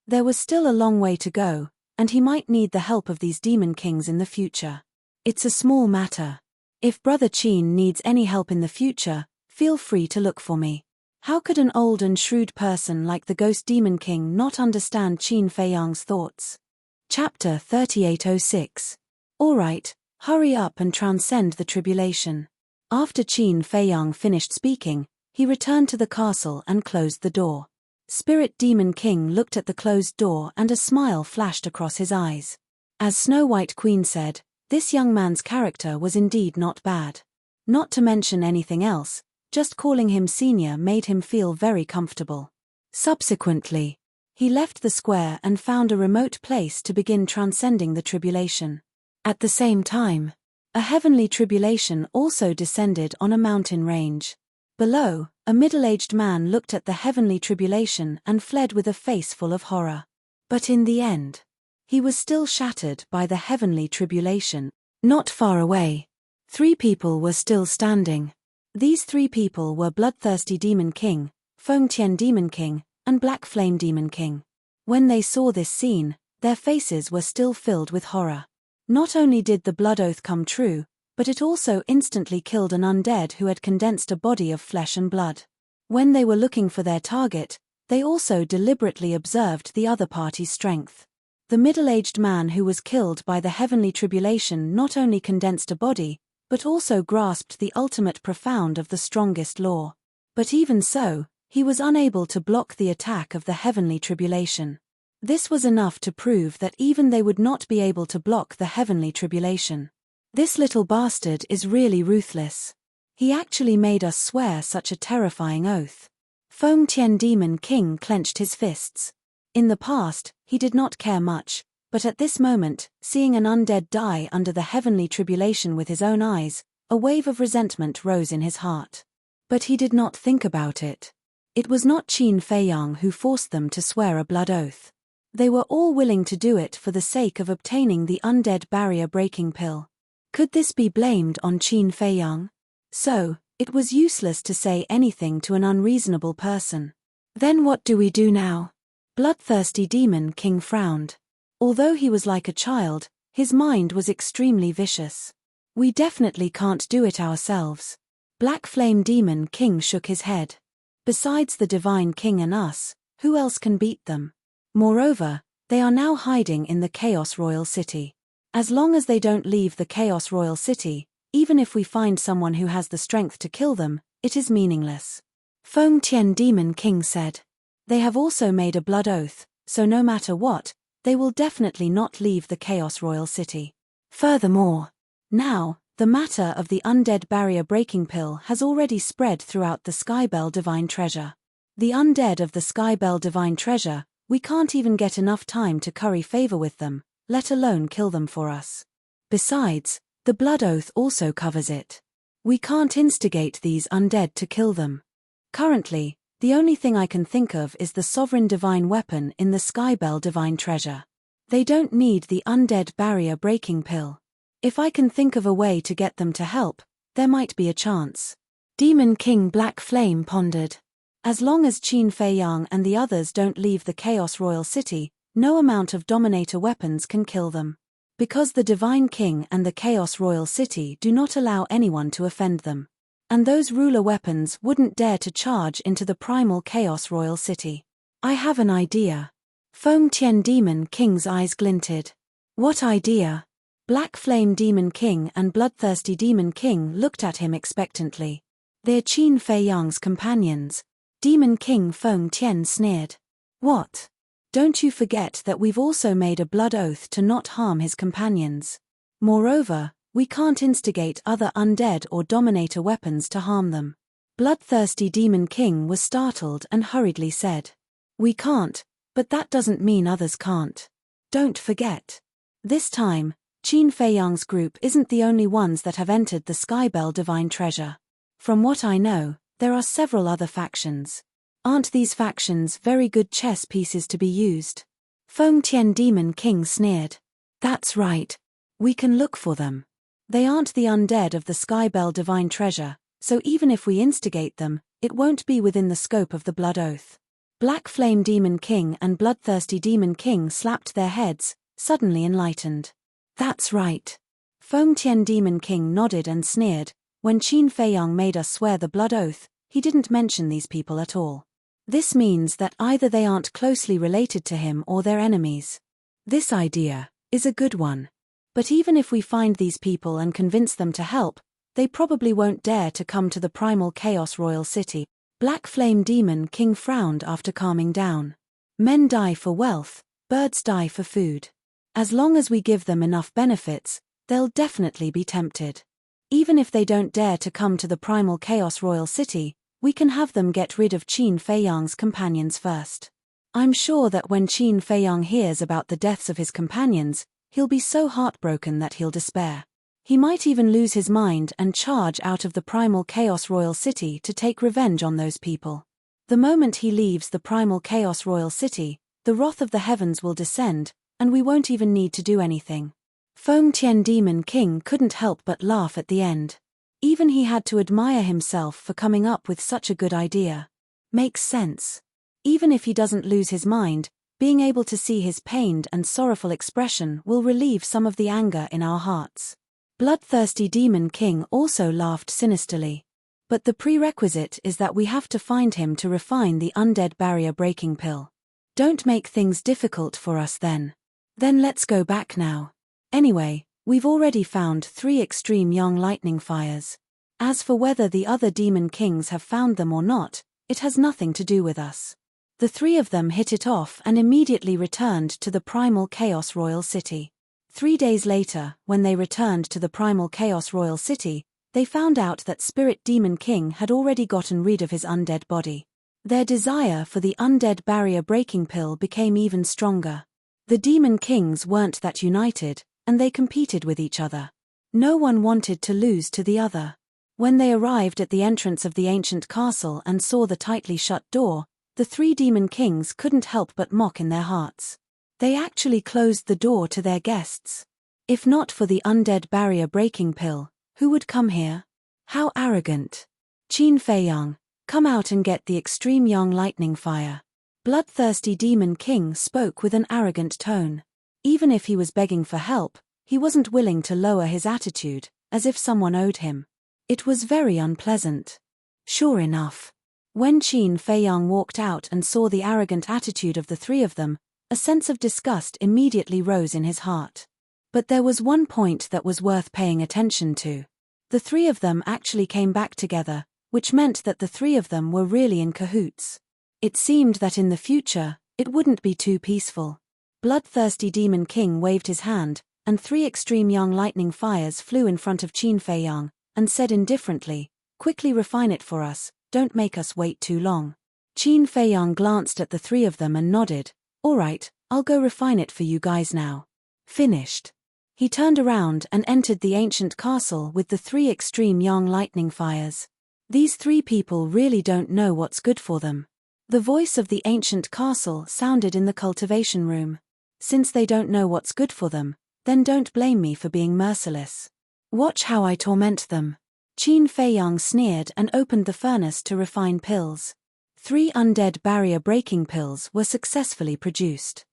S1: there was still a long way to go, and he might need the help of these Demon Kings in the future. It's a small matter. If Brother Qin needs any help in the future, feel free to look for me. How could an old and shrewd person like the Ghost Demon King not understand Qin Feiyang's thoughts? Chapter 3806. Alright, hurry up and transcend the tribulation. After Qin Feiyang finished speaking, he returned to the castle and closed the door. Spirit Demon King looked at the closed door and a smile flashed across his eyes. As Snow White Queen said, this young man's character was indeed not bad. Not to mention anything else, just calling him Senior made him feel very comfortable. Subsequently, he left the square and found a remote place to begin transcending the tribulation. At the same time, a heavenly tribulation also descended on a mountain range. Below, a middle-aged man looked at the heavenly tribulation and fled with a face full of horror. But in the end, he was still shattered by the heavenly tribulation. Not far away, 3 people were still standing. These 3 people were Bloodthirsty Demon King, Feng Tian Demon King, and Black Flame Demon King. When they saw this scene, their faces were still filled with horror. Not only did the blood oath come true, but it also instantly killed an undead who had condensed a body of flesh and blood. When they were looking for their target, they also deliberately observed the other party's strength. The middle-aged man who was killed by the heavenly tribulation not only condensed a body, but also grasped the ultimate profound of the strongest law. But even so, he was unable to block the attack of the heavenly tribulation. This was enough to prove that even they would not be able to block the heavenly tribulation. This little bastard is really ruthless. He actually made us swear such a terrifying oath. Feng Tian Demon King clenched his fists. In the past, he did not care much, but at this moment, seeing an undead die under the heavenly tribulation with his own eyes, a wave of resentment rose in his heart. But he did not think about it. It was not Qin Feiyang who forced them to swear a blood oath. They were all willing to do it for the sake of obtaining the undead barrier-breaking pill. Could this be blamed on Qin Feiyang? So, it was useless to say anything to an unreasonable person. Then what do we do now? Bloodthirsty Demon King frowned. Although he was like a child, his mind was extremely vicious. We definitely can't do it ourselves. Black Flame Demon King shook his head. Besides the Divine King and us, who else can beat them? Moreover, they are now hiding in the Chaos Royal City. As long as they don't leave the Chaos Royal City, even if we find someone who has the strength to kill them, it is meaningless. Feng Tian Demon King said. They have also made a blood oath, so no matter what, they will definitely not leave the Chaos Royal City. Furthermore, now, the matter of the undead barrier breaking pill has already spread throughout the Skybell Divine Treasure. The undead of the Skybell Divine Treasure, we can't even get enough time to curry favor with them, let alone kill them for us. Besides, the blood oath also covers it. We can't instigate these undead to kill them. Currently, the only thing I can think of is the sovereign divine weapon in the Skybell Divine Treasure. They don't need the undead barrier breaking pill. If I can think of a way to get them to help, there might be a chance. Demon King Black Flame pondered. As long as Qin Fei Yang and the others don't leave the Chaos Royal City, no amount of Dominator weapons can kill them. Because the Divine King and the Chaos Royal City do not allow anyone to offend them. And those ruler weapons wouldn't dare to charge into the primal Chaos Royal City. I have an idea. Feng Tian Demon King's eyes glinted. What idea? Black Flame Demon King and Bloodthirsty Demon King looked at him expectantly. They're Qin Fei Yang's companions. Demon King Feng Tian sneered. What? Don't you forget that we've also made a blood oath to not harm his companions. Moreover, we can't instigate other undead or Dominator weapons to harm them. Bloodthirsty Demon King was startled and hurriedly said. We can't, but that doesn't mean others can't. Don't forget. This time, Qin Fei Yang's group isn't the only ones that have entered the Skybell Divine Treasure. From what I know, there are several other factions. Aren't these factions very good chess pieces to be used? Feng Tian Demon King sneered. That's right. We can look for them. They aren't the undead of the Skybell Divine Treasure, so even if we instigate them, it won't be within the scope of the blood oath. Black Flame Demon King and Bloodthirsty Demon King slapped their heads, suddenly enlightened. That's right. Feng Tian Demon King nodded and sneered. When Qin Fei Yang made us swear the blood oath, he didn't mention these people at all. This means that either they aren't closely related to him or they're enemies. This idea is a good one. But even if we find these people and convince them to help, they probably won't dare to come to the primal Chaos Royal City. Black Flame Demon King frowned after calming down. Men die for wealth, birds die for food. As long as we give them enough benefits, they'll definitely be tempted. Even if they don't dare to come to the primal Chaos Royal City, we can have them get rid of Qin Fei Yang's companions first. I'm sure that when Qin Fei Yang hears about the deaths of his companions, he'll be so heartbroken that he'll despair. He might even lose his mind and charge out of the primal Chaos Royal City to take revenge on those people. The moment he leaves the primal Chaos Royal City, the wrath of the heavens will descend, and we won't even need to do anything. Feng Tian Demon King couldn't help but laugh at the end. Even he had to admire himself for coming up with such a good idea. Makes sense. Even if he doesn't lose his mind, being able to see his pained and sorrowful expression will relieve some of the anger in our hearts. Bloodthirsty Demon King also laughed sinisterly. But the prerequisite is that we have to find him to refine the undead barrier breaking pill. Don't make things difficult for us then. Then let's go back now. Anyway, we've already found 3 extreme young lightning fires. As for whether the other demon kings have found them or not, it has nothing to do with us. The 3 of them hit it off and immediately returned to the primal Chaos Royal City. 3 days later, when they returned to the primal Chaos Royal City, they found out that Spirit Demon King had already gotten rid of his undead body. Their desire for the undead barrier breaking pill became even stronger. The demon kings weren't that united, and they competed with each other. No one wanted to lose to the other. When they arrived at the entrance of the ancient castle and saw the tightly shut door, the 3 demon kings couldn't help but mock in their hearts. They actually closed the door to their guests. If not for the undead barrier breaking pill, who would come here? How arrogant. Qin Fei Yang, come out and get the extreme young lightning fire. Bloodthirsty Demon King spoke with an arrogant tone. Even if he was begging for help, he wasn't willing to lower his attitude, as if someone owed him. It was very unpleasant. Sure enough. When Qin Fei Yang walked out and saw the arrogant attitude of the 3 of them, a sense of disgust immediately rose in his heart. But there was one point that was worth paying attention to. The 3 of them actually came back together, which meant that the 3 of them were really in cahoots. It seemed that in the future, it wouldn't be too peaceful. Bloodthirsty Demon King waved his hand, and 3 extreme young lightning fires flew in front of Qin Fei Yang, and said indifferently, "Quickly refine it for us, don't make us wait too long." Qin Feiyang glanced at the three of them and nodded. All right, I'll go refine it for you guys now. Finished. He turned around and entered the ancient castle with the three extreme yang lightning fires. These three people really don't know what's good for them. The voice of the ancient castle sounded in the cultivation room. Since they don't know what's good for them, then don't blame me for being merciless. Watch how I torment them. Qin Feiyang sneered and opened the furnace to refine pills. 3 undead barrier-breaking pills were successfully produced.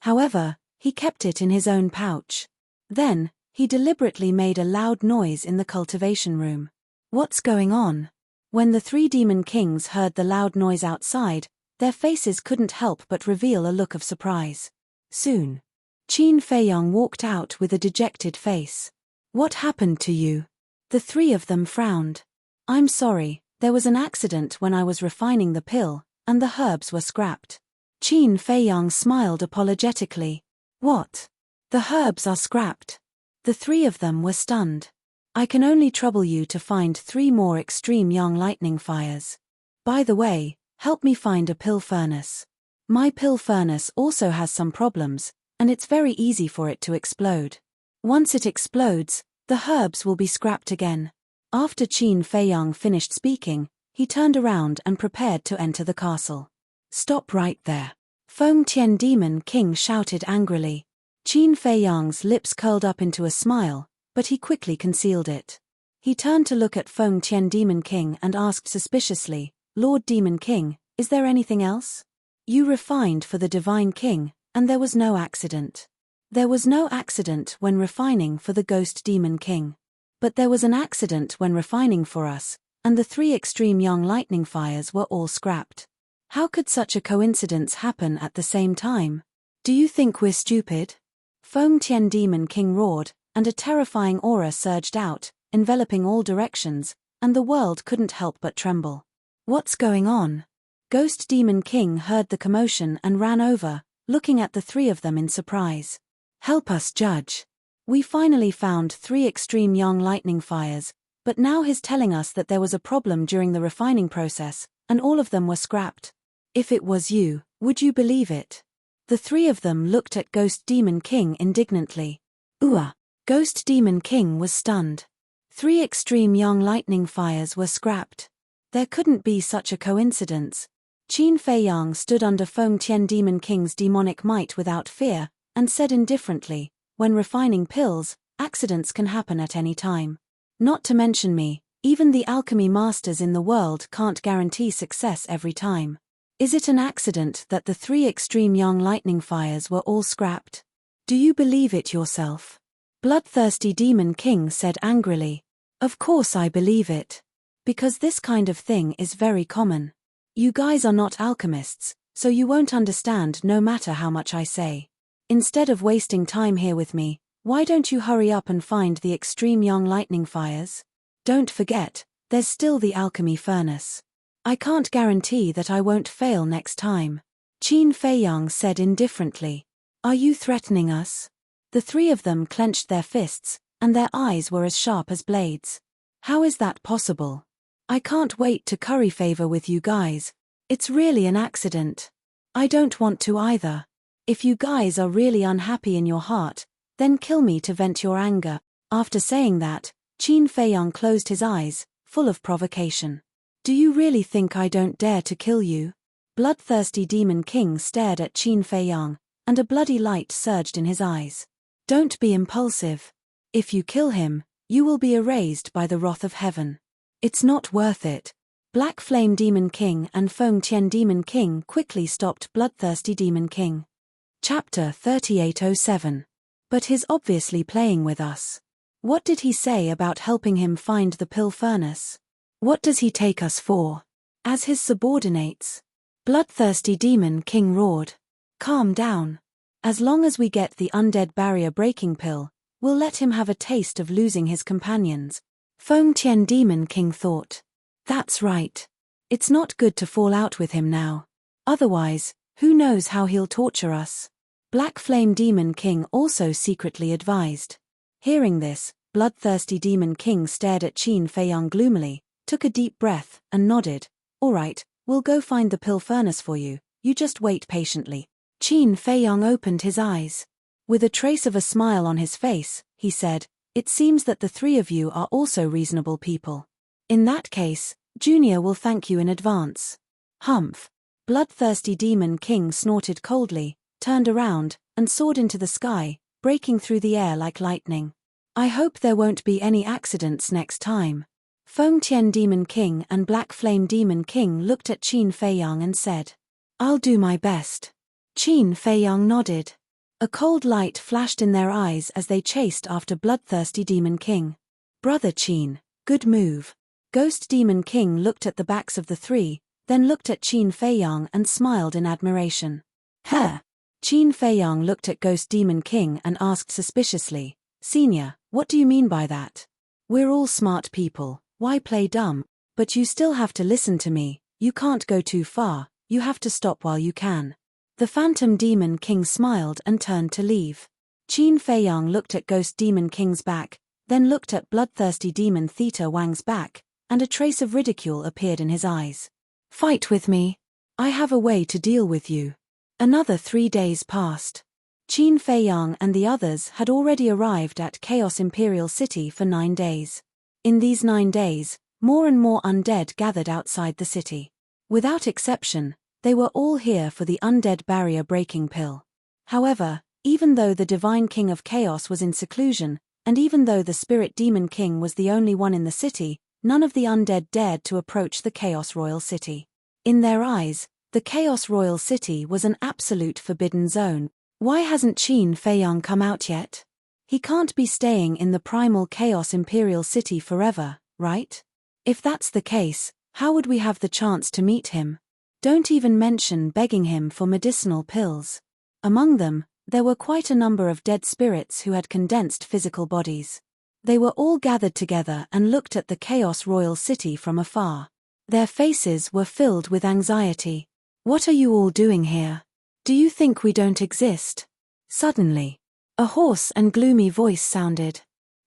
S1: However, he kept it in his own pouch. Then, he deliberately made a loud noise in the cultivation room. What's going on? When the 3 demon kings heard the loud noise outside, their faces couldn't help but reveal a look of surprise. Soon, Qin Feiyang walked out with a dejected face. What happened to you? The 3 of them frowned. I'm sorry, there was an accident when I was refining the pill, and the herbs were scrapped. Qin Feiyang smiled apologetically. What? The herbs are scrapped. The 3 of them were stunned. I can only trouble you to find 3 more extreme yang lightning fires. By the way, help me find a pill furnace. My pill furnace also has some problems, and it's very easy for it to explode. Once it explodes, the herbs will be scrapped again. After Qin Feiyang finished speaking, he turned around and prepared to enter the castle. Stop right there. Feng Tian Demon King shouted angrily. Qin Feiyang's lips curled up into a smile, but he quickly concealed it. He turned to look at Feng Tian Demon King and asked suspiciously, Lord Demon King, is there anything else? You refined for the Divine King, and there was no accident. There was no accident when refining for the Ghost Demon King. But there was an accident when refining for us, and the 3 extreme yang lightning fires were all scrapped. How could such a coincidence happen at the same time? Do you think we're stupid? Feng Tian Demon King roared, and a terrifying aura surged out, enveloping all directions, and the world couldn't help but tremble. What's going on? Ghost Demon King heard the commotion and ran over, looking at the 3 of them in surprise. Help us judge. We finally found 3 extreme yang lightning fires, but now he's telling us that there was a problem during the refining process, and all of them were scrapped. If it was you, would you believe it? The 3 of them looked at Ghost Demon King indignantly. Ghost Demon King was stunned. 3 extreme yang lightning fires were scrapped. There couldn't be such a coincidence. Qin Feiyang stood under Feng Tian Demon King's demonic might without fear, and said indifferently, when refining pills, accidents can happen at any time. Not to mention me, even the alchemy masters in the world can't guarantee success every time. Is it an accident that the 3 extreme yang lightning fires were all scrapped? Do you believe it yourself? Bloodthirsty Demon King said angrily. Of course I believe it. Because this kind of thing is very common. You guys are not alchemists, so you won't understand no matter how much I say. Instead of wasting time here with me, why don't you hurry up and find the extreme yang lightning fires? Don't forget, there's still the alchemy furnace. I can't guarantee that I won't fail next time. Qin Feiyang said indifferently. Are you threatening us? The 3 of them clenched their fists, and their eyes were as sharp as blades. How is that possible? I can't wait to curry favor with you guys. It's really an accident. I don't want to either. If you guys are really unhappy in your heart, then kill me to vent your anger. After saying that, Qin Feiyang closed his eyes, full of provocation. Do you really think I don't dare to kill you? Bloodthirsty Demon King stared at Qin Feiyang, and a bloody light surged in his eyes. Don't be impulsive. If you kill him, you will be erased by the wrath of heaven. It's not worth it. Black Flame Demon King and Feng Tian Demon King quickly stopped Bloodthirsty Demon King. Chapter 3807. But he's obviously playing with us. What did he say about helping him find the pill furnace? What does he take us for? As his subordinates? Bloodthirsty Demon King roared. Calm down. As long as we get the undead barrier breaking pill, we'll let him have a taste of losing his companions. Feng Tian Demon King thought. That's right. It's not good to fall out with him now. Otherwise, who knows how he'll torture us. Black Flame Demon King also secretly advised. Hearing this, Bloodthirsty Demon King stared at Qin Feiyang gloomily, took a deep breath, and nodded. All right, we'll We'll go find the pill furnace for you, you just wait patiently. Qin Feiyang opened his eyes. With a trace of a smile on his face, he said, "It seems that the three of you are also reasonable people. In that case, Junior will thank you in advance." Humph. Bloodthirsty Demon King snorted coldly, turned around, and soared into the sky, breaking through the air like lightning. "I hope there won't be any accidents next time." Fengtian Demon King and Black Flame Demon King looked at Qin Feiyang and said, "I'll do my best." Qin Feiyang nodded. A cold light flashed in their eyes as they chased after Bloodthirsty Demon King. "Brother Qin, good move." Ghost Demon King looked at the backs of the three, then looked at Qin Feiyang and smiled in admiration. "Huh." Qin Feiyang looked at Ghost Demon King and asked suspiciously, "Senior, what do you mean by that? We're all smart people, why play dumb? But you still have to listen to me, you can't go too far, you have to stop while you can." The Phantom Demon King smiled and turned to leave. Qin Feiyang looked at Ghost Demon King's back, then looked at Bloodthirsty Demon Theta Wang's back, and a trace of ridicule appeared in his eyes. "Fight with me. I have a way to deal with you." Another 3 days passed. Qin Feiyang and the others had already arrived at Chaos Imperial City for 9 days. In these 9 days, more and more undead gathered outside the city. Without exception, they were all here for the undead barrier breaking pill. However, even though the Divine King of Chaos was in seclusion, and even though the Spirit Demon King was the only one in the city, none of the undead dared to approach the Chaos Royal City. In their eyes, the Chaos Royal City was an absolute forbidden zone. Why hasn't Qin Feiyang come out yet? He can't be staying in the primal Chaos Imperial City forever, right? If that's the case, how would we have the chance to meet him? Don't even mention begging him for medicinal pills. Among them, there were quite a number of dead spirits who had condensed physical bodies. They were all gathered together and looked at the Chaos Royal City from afar. Their faces were filled with anxiety. "What are you all doing here? Do you think we don't exist?" Suddenly, a hoarse and gloomy voice sounded.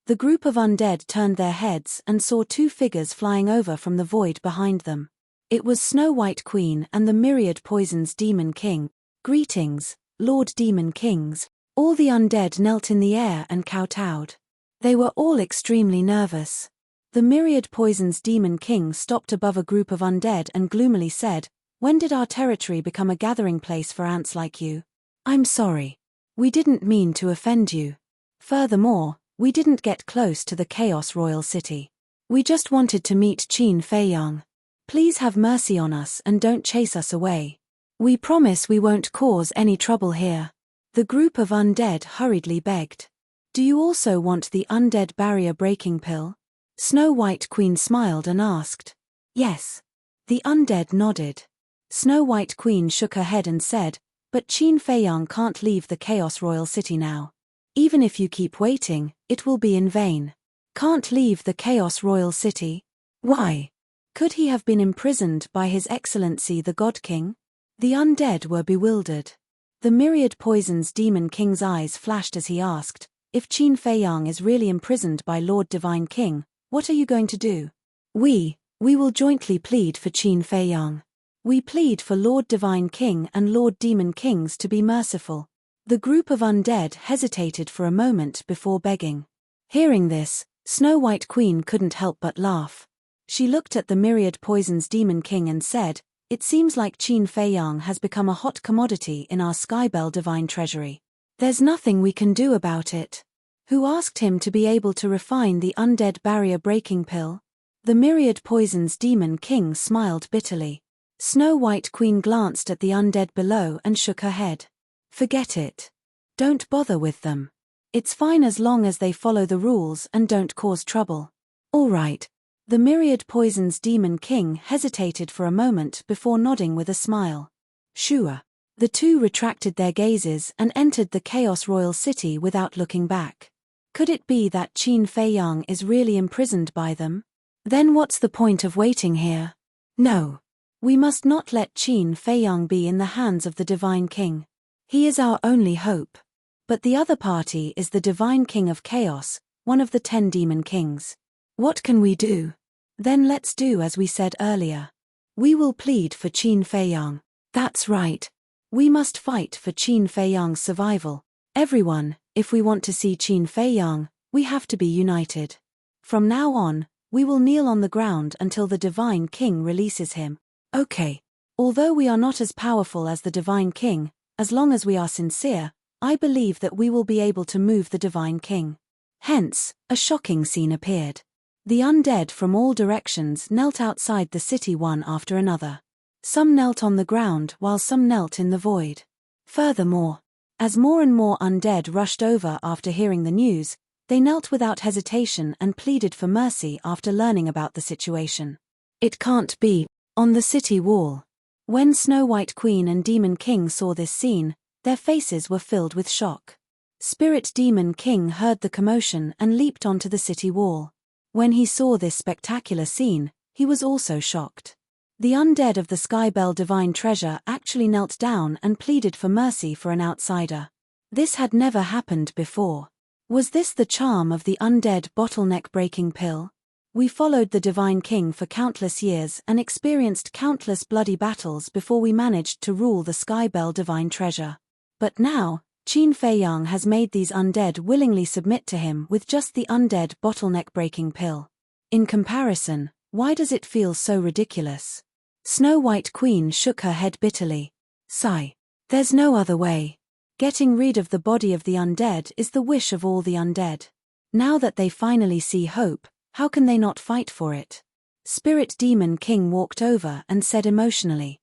S1: The group of undead turned their heads and saw 2 figures flying over from the void behind them. It was Snow White Queen and the Myriad Poisons Demon King. "Greetings, Lord Demon Kings." All the undead knelt in the air and kowtowed. They were all extremely nervous. The Myriad Poisons Demon King stopped above a group of undead and gloomily said, "When did our territory become a gathering place for ants like you? I'm sorry. We didn't mean to offend you. Furthermore, we didn't get close to the Chaos Royal City. We just wanted to meet Qin Feiyang. Please have mercy on us and don't chase us away. We promise we won't cause any trouble here." The group of undead hurriedly begged. "Do you also want the undead barrier breaking pill?" Snow White Queen smiled and asked. "Yes." The undead nodded. Snow White Queen shook her head and said, "But Qin Feiyang can't leave the Chaos Royal City now. Even if you keep waiting, it will be in vain." "Can't leave the Chaos Royal City? Why? Could he have been imprisoned by His Excellency the God King?" The undead were bewildered. The Myriad Poisons Demon King's eyes flashed as he asked, "If Qin Feiyang is really imprisoned by Lord Divine King, what are you going to do?" We will jointly plead for Qin Feiyang. We plead for Lord Divine King and Lord Demon Kings to be merciful." The group of undead hesitated for a moment before begging. Hearing this, Snow White Queen couldn't help but laugh. She looked at the Myriad Poisons Demon King and said, "It seems like Qin Feiyang has become a hot commodity in our Skybell Divine Treasury. There's nothing we can do about it. Who asked him to be able to refine the undead barrier breaking pill?" The Myriad Poisons Demon King smiled bitterly. Snow White Queen glanced at the undead below and shook her head. "Forget it. Don't bother with them. It's fine as long as they follow the rules and don't cause trouble." "All right." The Myriad Poisons Demon King hesitated for a moment before nodding with a smile. "Sure." The two retracted their gazes and entered the Chaos Royal City without looking back. Could it be that Qin Feiyang is really imprisoned by them? Then what's the point of waiting here? No. We must not let Qin Feiyang be in the hands of the Divine King. He is our only hope. But the other party is the Divine King of Chaos, one of the 10 Demon Kings. What can we do? Then let's do as we said earlier. We will plead for Qin Feiyang. That's right. We must fight for Qin Feiyang's survival. Everyone, if we want to see Qin Feiyang, we have to be united. From now on, we will kneel on the ground until the Divine King releases him. Okay. Although we are not as powerful as the Divine King, as long as we are sincere, I believe that we will be able to move the Divine King. Hence, a shocking scene appeared. The undead from all directions knelt outside the city one after another. Some knelt on the ground while some knelt in the void. Furthermore, as more and more undead rushed over after hearing the news, they knelt without hesitation and pleaded for mercy after learning about the situation. It can't be. On the city wall. When Snow White Queen and Demon King saw this scene, their faces were filled with shock. Spirit Demon King heard the commotion and leaped onto the city wall. When he saw this spectacular scene, he was also shocked. The undead of the Skybell Divine Treasure actually knelt down and pleaded for mercy for an outsider. This had never happened before. Was this the charm of the undead bottleneck-breaking pill? We followed the Divine King for countless years and experienced countless bloody battles before we managed to rule the Skybell Divine Treasure. But now, Qin Feiyang has made these undead willingly submit to him with just the undead bottleneck-breaking pill. In comparison, why does it feel so ridiculous? Snow White Queen shook her head bitterly. Sigh. There's no other way. Getting rid of the body of the undead is the wish of all the undead. Now that they finally see hope, how can they not fight for it? Spirit Demon King walked over and said emotionally.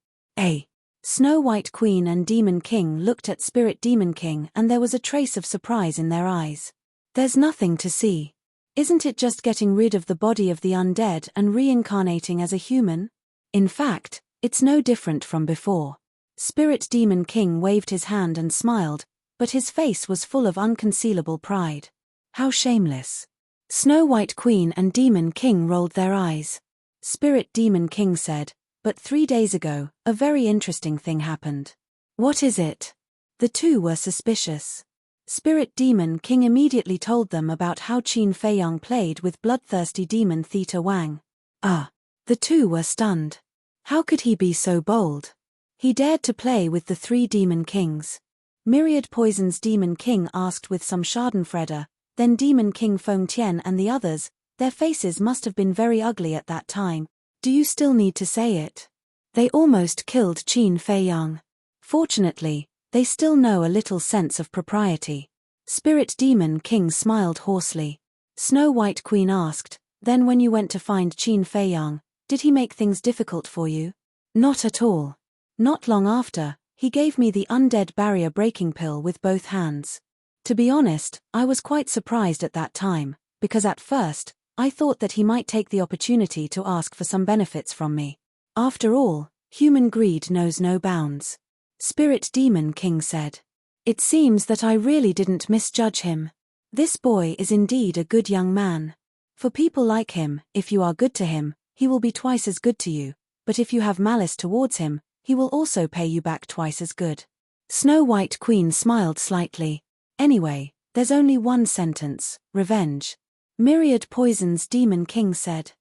S1: Snow White Queen and Demon King looked at Spirit Demon King and there was a trace of surprise in their eyes. There's nothing to see. Isn't it just getting rid of the body of the undead and reincarnating as a human? In fact, it's no different from before. Spirit Demon King waved his hand and smiled, but his face was full of unconcealable pride. How shameless. Snow White Queen and Demon King rolled their eyes. Spirit Demon King said, but 3 days ago, a very interesting thing happened. What is it? The two were suspicious. Spirit Demon King immediately told them about how Qin Feiyang played with bloodthirsty demon Theta Wang. The two were stunned. How could he be so bold? He dared to play with the 3 Demon Kings. Myriad Poison's Demon King asked with some schadenfreude, then Demon King Feng Tian and the others, their faces must have been very ugly at that time. Do you still need to say it? They almost killed Qin Feiyang. Fortunately, they still know a little sense of propriety. Spirit Demon King smiled hoarsely. Snow White Queen asked, then when you went to find Qin Feiyang, did he make things difficult for you? Not at all. Not long after, he gave me the undead barrier breaking pill with both hands. To be honest, I was quite surprised at that time, because at first, I thought that he might take the opportunity to ask for some benefits from me. After all, human greed knows no bounds. Spirit Demon King said. It seems that I really didn't misjudge him. This boy is indeed a good young man. For people like him, if you are good to him, he will be twice as good to you, but if you have malice towards him, he will also pay you back twice as good. Snow White Queen smiled slightly. Anyway, there's only one sentence, revenge. Myriad Poison's Demon King said.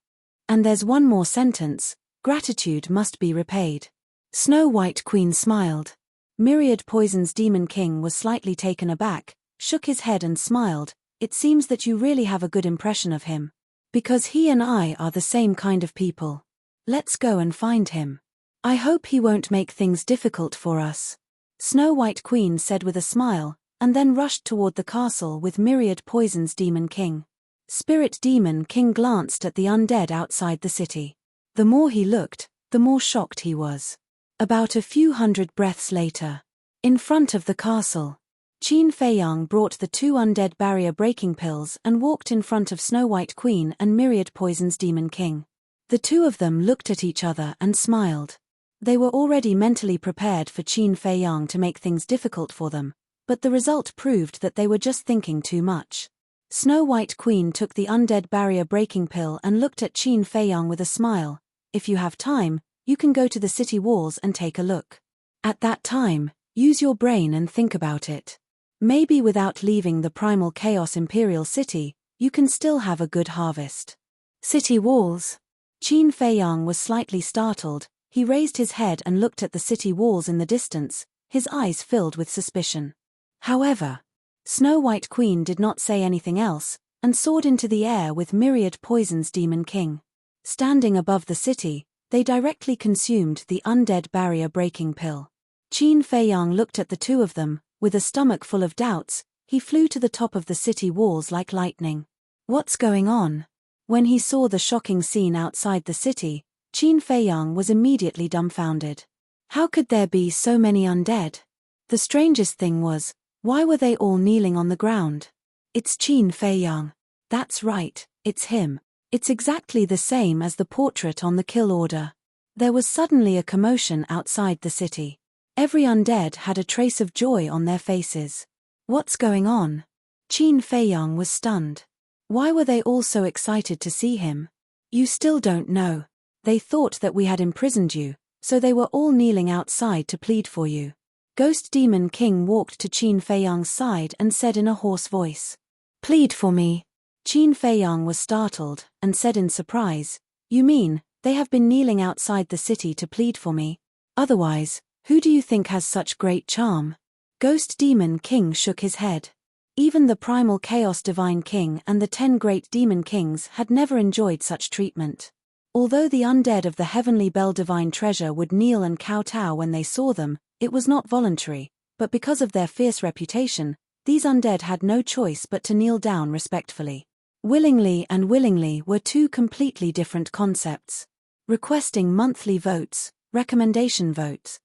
S1: And there's one more sentence, gratitude must be repaid. Snow White Queen smiled. Myriad Poison's Demon King was slightly taken aback, shook his head and smiled. It seems that you really have a good impression of him. Because he and I are the same kind of people. Let's go and find him. I hope he won't make things difficult for us. Snow White Queen said with a smile, and then rushed toward the castle with Myriad Poison's Demon King. Spirit Demon King glanced at the undead outside the city. The more he looked, the more shocked he was. About a few hundred breaths later, in front of the castle, Qin Feiyang brought the 2 undead barrier-breaking pills and walked in front of Snow White Queen and Myriad Poison's Demon King. The two of them looked at each other and smiled. They were already mentally prepared for Qin Feiyang to make things difficult for them, but the result proved that they were just thinking too much. Snow White Queen took the undead barrier-breaking pill and looked at Qin Feiyang with a smile. If you have time, you can go to the city walls and take a look. At that time, use your brain and think about it. Maybe without leaving the primal chaos Imperial City, you can still have a good harvest. City walls. Qin Feiyang was slightly startled, He raised his head and looked at the city walls in the distance, his eyes filled with suspicion. However, Snow White Queen did not say anything else, and soared into the air with Myriad Poison's Demon King. Standing above the city, they directly consumed the undead barrier-breaking pill. Qin Feiyang looked at the two of them, with a stomach full of doubts. He flew to the top of the city walls like lightning. What's going on? When he saw the shocking scene outside the city, Qin Feiyang was immediately dumbfounded. How could there be so many undead? The strangest thing was, why were they all kneeling on the ground? It's Qin Feiyang. That's right, it's him. It's exactly the same as the portrait on the kill order. There was suddenly a commotion outside the city. Every undead had a trace of joy on their faces. What's going on? Qin Feiyang was stunned. Why were they all so excited to see him? You still don't know. They thought that we had imprisoned you, so they were all kneeling outside to plead for you. Ghost Demon King walked to Qin Feiyang's side and said in a hoarse voice. Plead for me. Qin Feiyang was startled, and said in surprise, You mean, they have been kneeling outside the city to plead for me? Otherwise, who do you think has such great charm? Ghost Demon King shook his head. Even the Primal Chaos Divine King and the 10 Great Demon Kings had never enjoyed such treatment. Although the undead of the Heavenly Bell Divine Treasure would kneel and kowtow when they saw them, it was not voluntary, but because of their fierce reputation, these undead had no choice but to kneel down respectfully. Willingly and willingly were two completely different concepts. Requesting monthly votes, recommendation votes.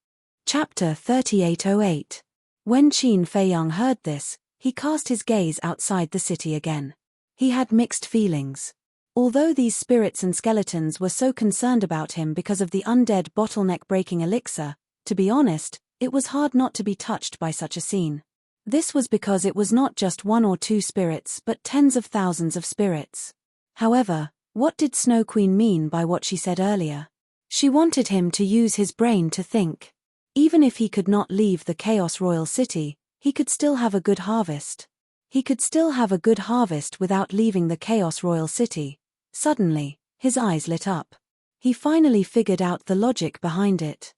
S1: Chapter 3808. When Qin Feiyang heard this, he cast his gaze outside the city again. He had mixed feelings. Although these spirits and skeletons were so concerned about him because of the undead bottleneck-breaking elixir, to be honest, it was hard not to be touched by such a scene. This was because it was not just one or two spirits but tens of thousands of spirits. However, what did Snow Queen mean by what she said earlier? She wanted him to use his brain to think. Even if he could not leave the Chaos Royal City, he could still have a good harvest. He could still have a good harvest without leaving the Chaos Royal City. Suddenly, his eyes lit up. He finally figured out the logic behind it.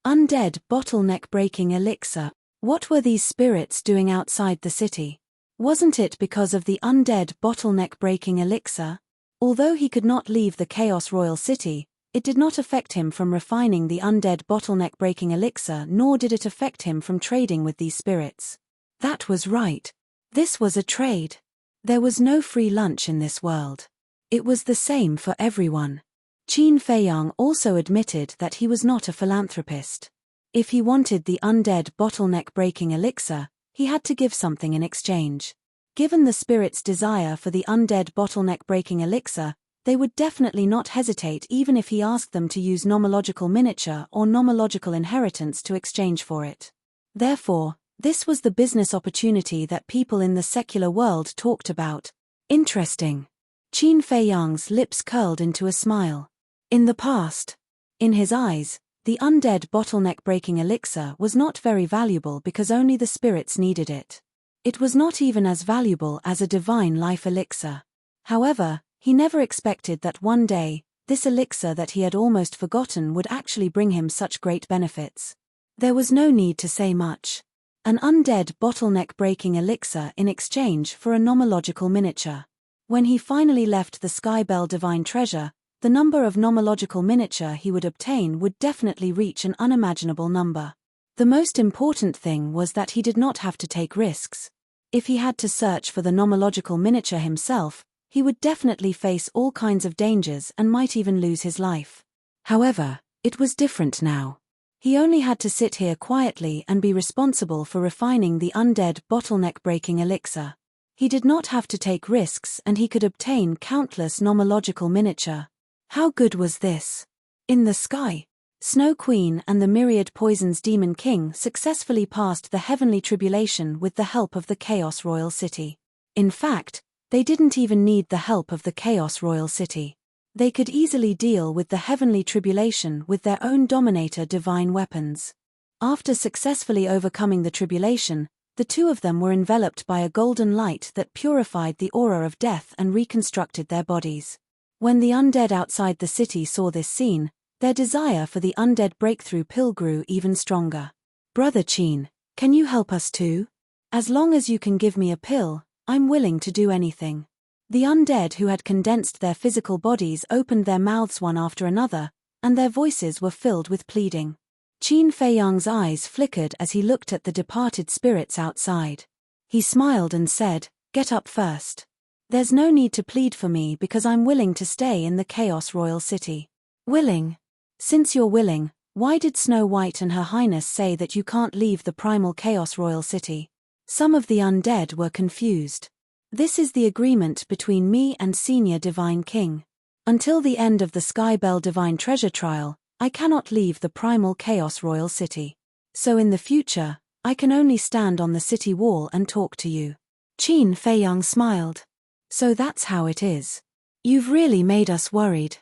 S1: Undead bottleneck-breaking elixir. What were these spirits doing outside the city? Wasn't it because of the undead bottleneck-breaking elixir? Although he could not leave the Chaos Royal City, it did not affect him from refining the undead bottleneck-breaking elixir, nor did it affect him from trading with these spirits. That was right. This was a trade. There was no free lunch in this world. It was the same for everyone. Qin Feiyang also admitted that he was not a philanthropist. If he wanted the undead bottleneck-breaking elixir, he had to give something in exchange. Given the spirit's desire for the undead bottleneck-breaking elixir, they would definitely not hesitate even if he asked them to use nomological miniature or nomological inheritance to exchange for it. Therefore, this was the business opportunity that people in the secular world talked about. Interesting. Qin Feiyang's lips curled into a smile. In the past, in his eyes, the undead bottleneck-breaking elixir was not very valuable because only the spirits needed it. It was not even as valuable as a divine life elixir. However, he never expected that one day, this elixir that he had almost forgotten would actually bring him such great benefits. There was no need to say much. An undead bottleneck-breaking elixir in exchange for a nomological miniature. When he finally left the Skybell Divine Treasure, the number of nomological miniature he would obtain would definitely reach an unimaginable number. The most important thing was that he did not have to take risks. If he had to search for the nomological miniature himself, he would definitely face all kinds of dangers and might even lose his life. However, it was different now. He only had to sit here quietly and be responsible for refining the undead bottleneck-breaking elixir. He did not have to take risks and he could obtain countless nomological miniature. How good was this? In the sky, Snow Queen and the Myriad Poison's Demon King successfully passed the heavenly tribulation with the help of the Chaos Royal City. In fact, they didn't even need the help of the Chaos Royal City. They could easily deal with the heavenly tribulation with their own Dominator divine weapons. After successfully overcoming the tribulation, the two of them were enveloped by a golden light that purified the aura of death and reconstructed their bodies. When the undead outside the city saw this scene, Their desire for the undead breakthrough pill grew even stronger. Brother Qin, can you help us too? As long as you can give me a pill, I'm willing to do anything. The undead who had condensed their physical bodies opened their mouths one after another, and their voices were filled with pleading. Qin Feiyang's eyes flickered as he looked at the departed spirits outside. He smiled and said, "Get up first. There's no need to plead for me because I'm willing to stay in the Chaos Royal City." Willing? Since you're willing, why did Snow White and Her Highness say that you can't leave the primal Chaos Royal City? Some of the undead were confused. This is the agreement between me and Senior Divine King. Until the end of the Skybell Divine Treasure Trial, I cannot leave the primal Chaos Royal City. So in the future, I can only stand on the city wall and talk to you. Qin Feiyang smiled. So that's how it is. You've really made us worried.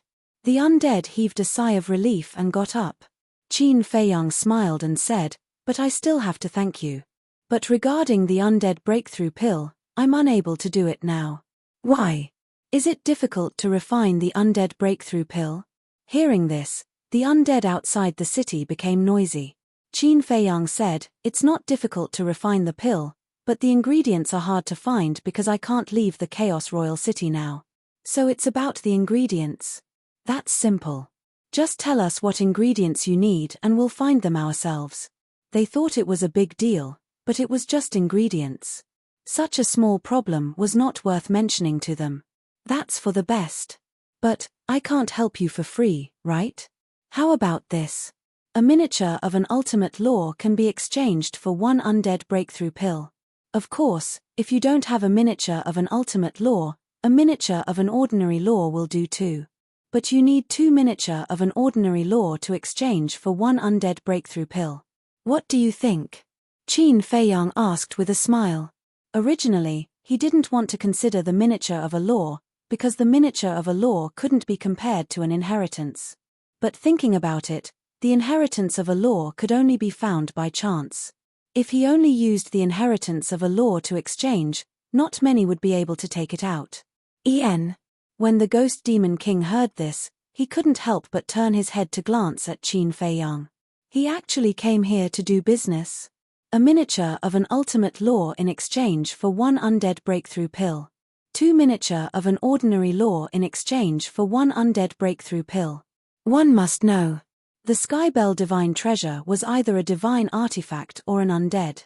S1: The undead heaved a sigh of relief and got up. Qin Feiyang smiled and said, "But I still have to thank you. But regarding the undead breakthrough pill, I'm unable to do it now." Why? Is it difficult to refine the undead breakthrough pill? Hearing this, the undead outside the city became noisy. Qin Feiyang said, "It's not difficult to refine the pill, but the ingredients are hard to find because I can't leave the Chaos Royal City now. So it's about the ingredients. That's simple. Just tell us what ingredients you need and we'll find them ourselves." They thought it was a big deal, but it was just ingredients. Such a small problem was not worth mentioning to them. That's for the best. But, I can't help you for free, right? How about this? A miniature of an ultimate law can be exchanged for one undead breakthrough pill. Of course, if you don't have a miniature of an ultimate law, a miniature of an ordinary law will do too. But you need 2 miniature of an ordinary law to exchange for one undead breakthrough pill. What do you think? Qin Feiyang asked with a smile. Originally, he didn't want to consider the miniature of a law, because the miniature of a law couldn't be compared to an inheritance. But thinking about it, the inheritance of a law could only be found by chance. If he only used the inheritance of a law to exchange, not many would be able to take it out. When the Ghost Demon King heard this, he couldn't help but turn his head to glance at Qin Feiyang. He actually came here to do business. A miniature of an ultimate law in exchange for one undead breakthrough pill. 2 miniature of an ordinary law in exchange for one undead breakthrough pill. One must know. The Skybell Divine Treasure was either a divine artifact or an undead.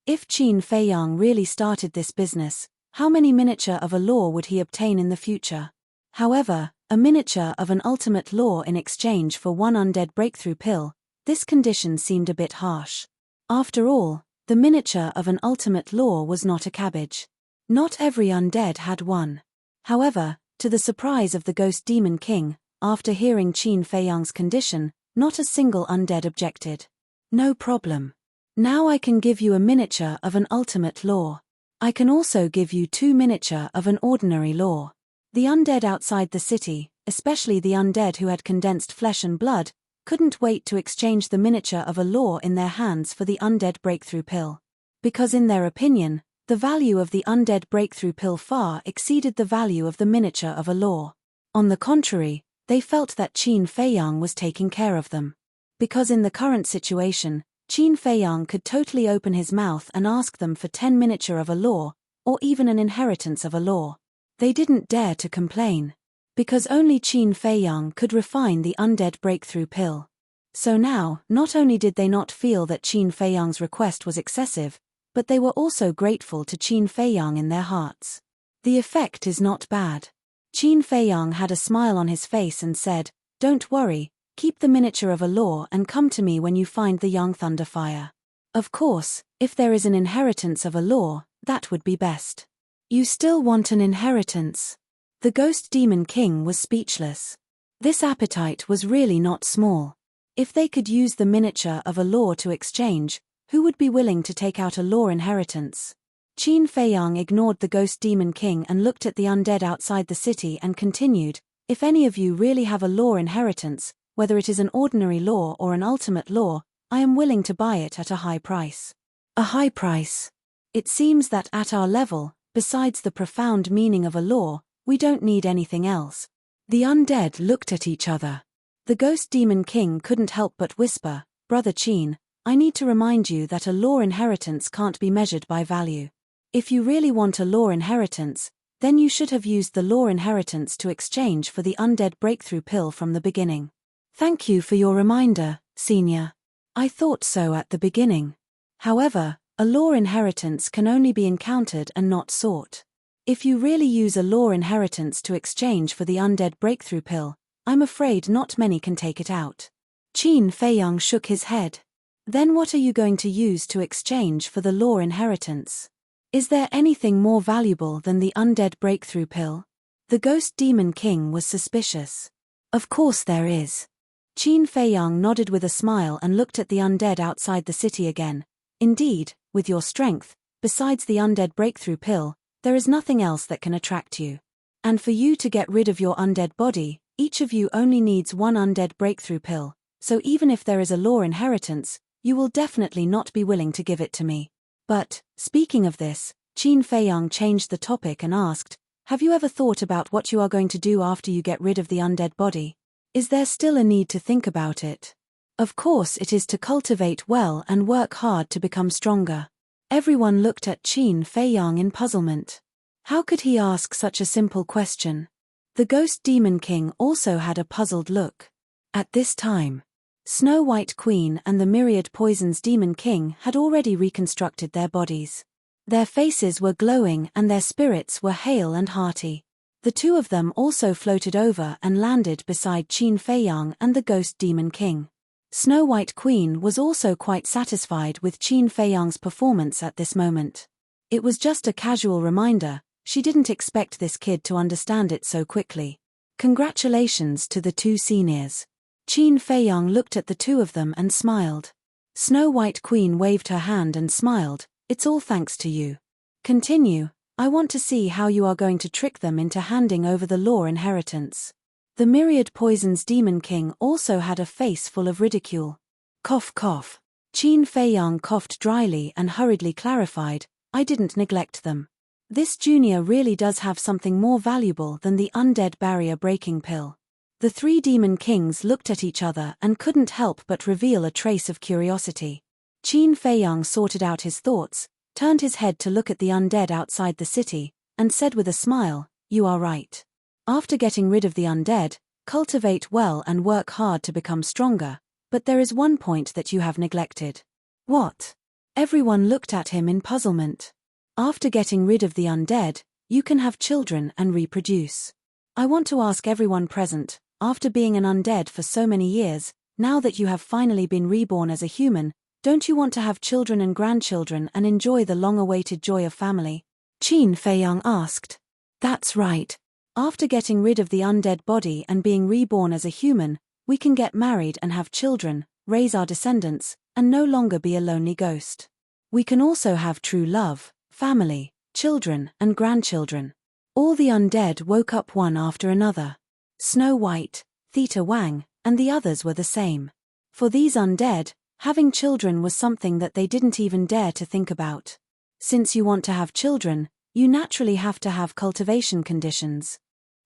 S1: If Qin Feiyang really started this business, how many miniature of a law would he obtain in the future? However, a miniature of an ultimate law in exchange for one undead breakthrough pill, this condition seemed a bit harsh. After all, the miniature of an ultimate law was not a cabbage. Not every undead had one. However, to the surprise of the Ghost Demon King, after hearing Qin Feiyang's condition, not a single undead objected. No problem. Now I can give you a miniature of an ultimate law. I can also give you 2 miniature of an ordinary law. The undead outside the city, especially the undead who had condensed flesh and blood, couldn't wait to exchange the miniature of a law in their hands for the undead breakthrough pill. Because in their opinion, the value of the undead breakthrough pill far exceeded the value of the miniature of a law. On the contrary, they felt that Qin Feiyang was taking care of them. Because in the current situation, Qin Feiyang could totally open his mouth and ask them for 10 miniature of a law, or even an inheritance of a law. They didn't dare to complain. Because only Qin Feiyang could refine the undead breakthrough pill. So now, not only did they not feel that Qin Feiyang's request was excessive, but they were also grateful to Qin Feiyang in their hearts. The effect is not bad. Qin Feiyang had a smile on his face and said, "Don't worry, keep the miniature of a law and come to me when you find the young Thunderfire. Of course, if there is an inheritance of a law, that would be best." You still want an inheritance? The Ghost Demon King was speechless. This appetite was really not small. If they could use the miniature of a law to exchange, who would be willing to take out a law inheritance? Qin Feiyang ignored the Ghost Demon King and looked at the undead outside the city and continued, "If any of you really have a law inheritance, whether it is an ordinary law or an ultimate law, I am willing to buy it at a high price." A high price. It seems that at our level, besides the profound meaning of a law, we don't need anything else. The undead looked at each other. The Ghost Demon King couldn't help but whisper, "Brother Qin, I need to remind you that a law inheritance can't be measured by value. If you really want a law inheritance, then you should have used the law inheritance to exchange for the undead breakthrough pill from the beginning." "Thank you for your reminder, Senior. I thought so at the beginning. However, a law inheritance can only be encountered and not sought. If you really use a law inheritance to exchange for the undead breakthrough pill, I'm afraid not many can take it out." Qin Feiyang shook his head. "Then what are you going to use to exchange for the law inheritance? Is there anything more valuable than the undead breakthrough pill?" The Ghost Demon King was suspicious. "Of course there is." Qin Feiyang nodded with a smile and looked at the undead outside the city again. "Indeed, with your strength, besides the undead breakthrough pill, there is nothing else that can attract you. And for you to get rid of your undead body, each of you only needs one undead breakthrough pill, so even if there is a law inheritance, you will definitely not be willing to give it to me. But, speaking of this," Qin Feiyang changed the topic and asked, "Have you ever thought about what you are going to do after you get rid of the undead body? Is there still a need to think about it?" "Of course it is to cultivate well and work hard to become stronger." Everyone looked at Qin Feiyang in puzzlement. How could he ask such a simple question? The Ghost Demon King also had a puzzled look. At this time, Snow White Queen and the Myriad Poisons Demon King had already reconstructed their bodies. Their faces were glowing and their spirits were hale and hearty. The two of them also floated over and landed beside Qin Feiyang and the Ghost Demon King. Snow White Queen was also quite satisfied with Qin Feiyang's performance at this moment. It was just a casual reminder, she didn't expect this kid to understand it so quickly. Congratulations to the two seniors. Qin Feiyang looked at the two of them and smiled. Snow White Queen waved her hand and smiled, "It's all thanks to you. Continue, I want to see how you are going to trick them into handing over the law inheritance." The Myriad Poisons Demon King also had a face full of ridicule. Cough cough. Qin Feiyang coughed dryly and hurriedly clarified, "I didn't neglect them. This junior really does have something more valuable than the undead barrier-breaking pill." The three demon kings looked at each other and couldn't help but reveal a trace of curiosity. Qin Feiyang sorted out his thoughts, turned his head to look at the undead outside the city, and said with a smile, "You are right. After getting rid of the undead, cultivate well and work hard to become stronger, but there is one point that you have neglected." "What?" Everyone looked at him in puzzlement. "After getting rid of the undead, you can have children and reproduce. I want to ask everyone present, after being an undead for so many years, now that you have finally been reborn as a human, don't you want to have children and grandchildren and enjoy the long-awaited joy of family?" Qin Feiyang asked. "That's right. After getting rid of the undead body and being reborn as a human, we can get married and have children, raise our descendants, and no longer be a lonely ghost. We can also have true love, family, children, and grandchildren." All the undead woke up one after another. Snow White, Theta Wang, and the others were the same. For these undead, having children was something that they didn't even dare to think about. Since you want to have children, you naturally have to have cultivation conditions.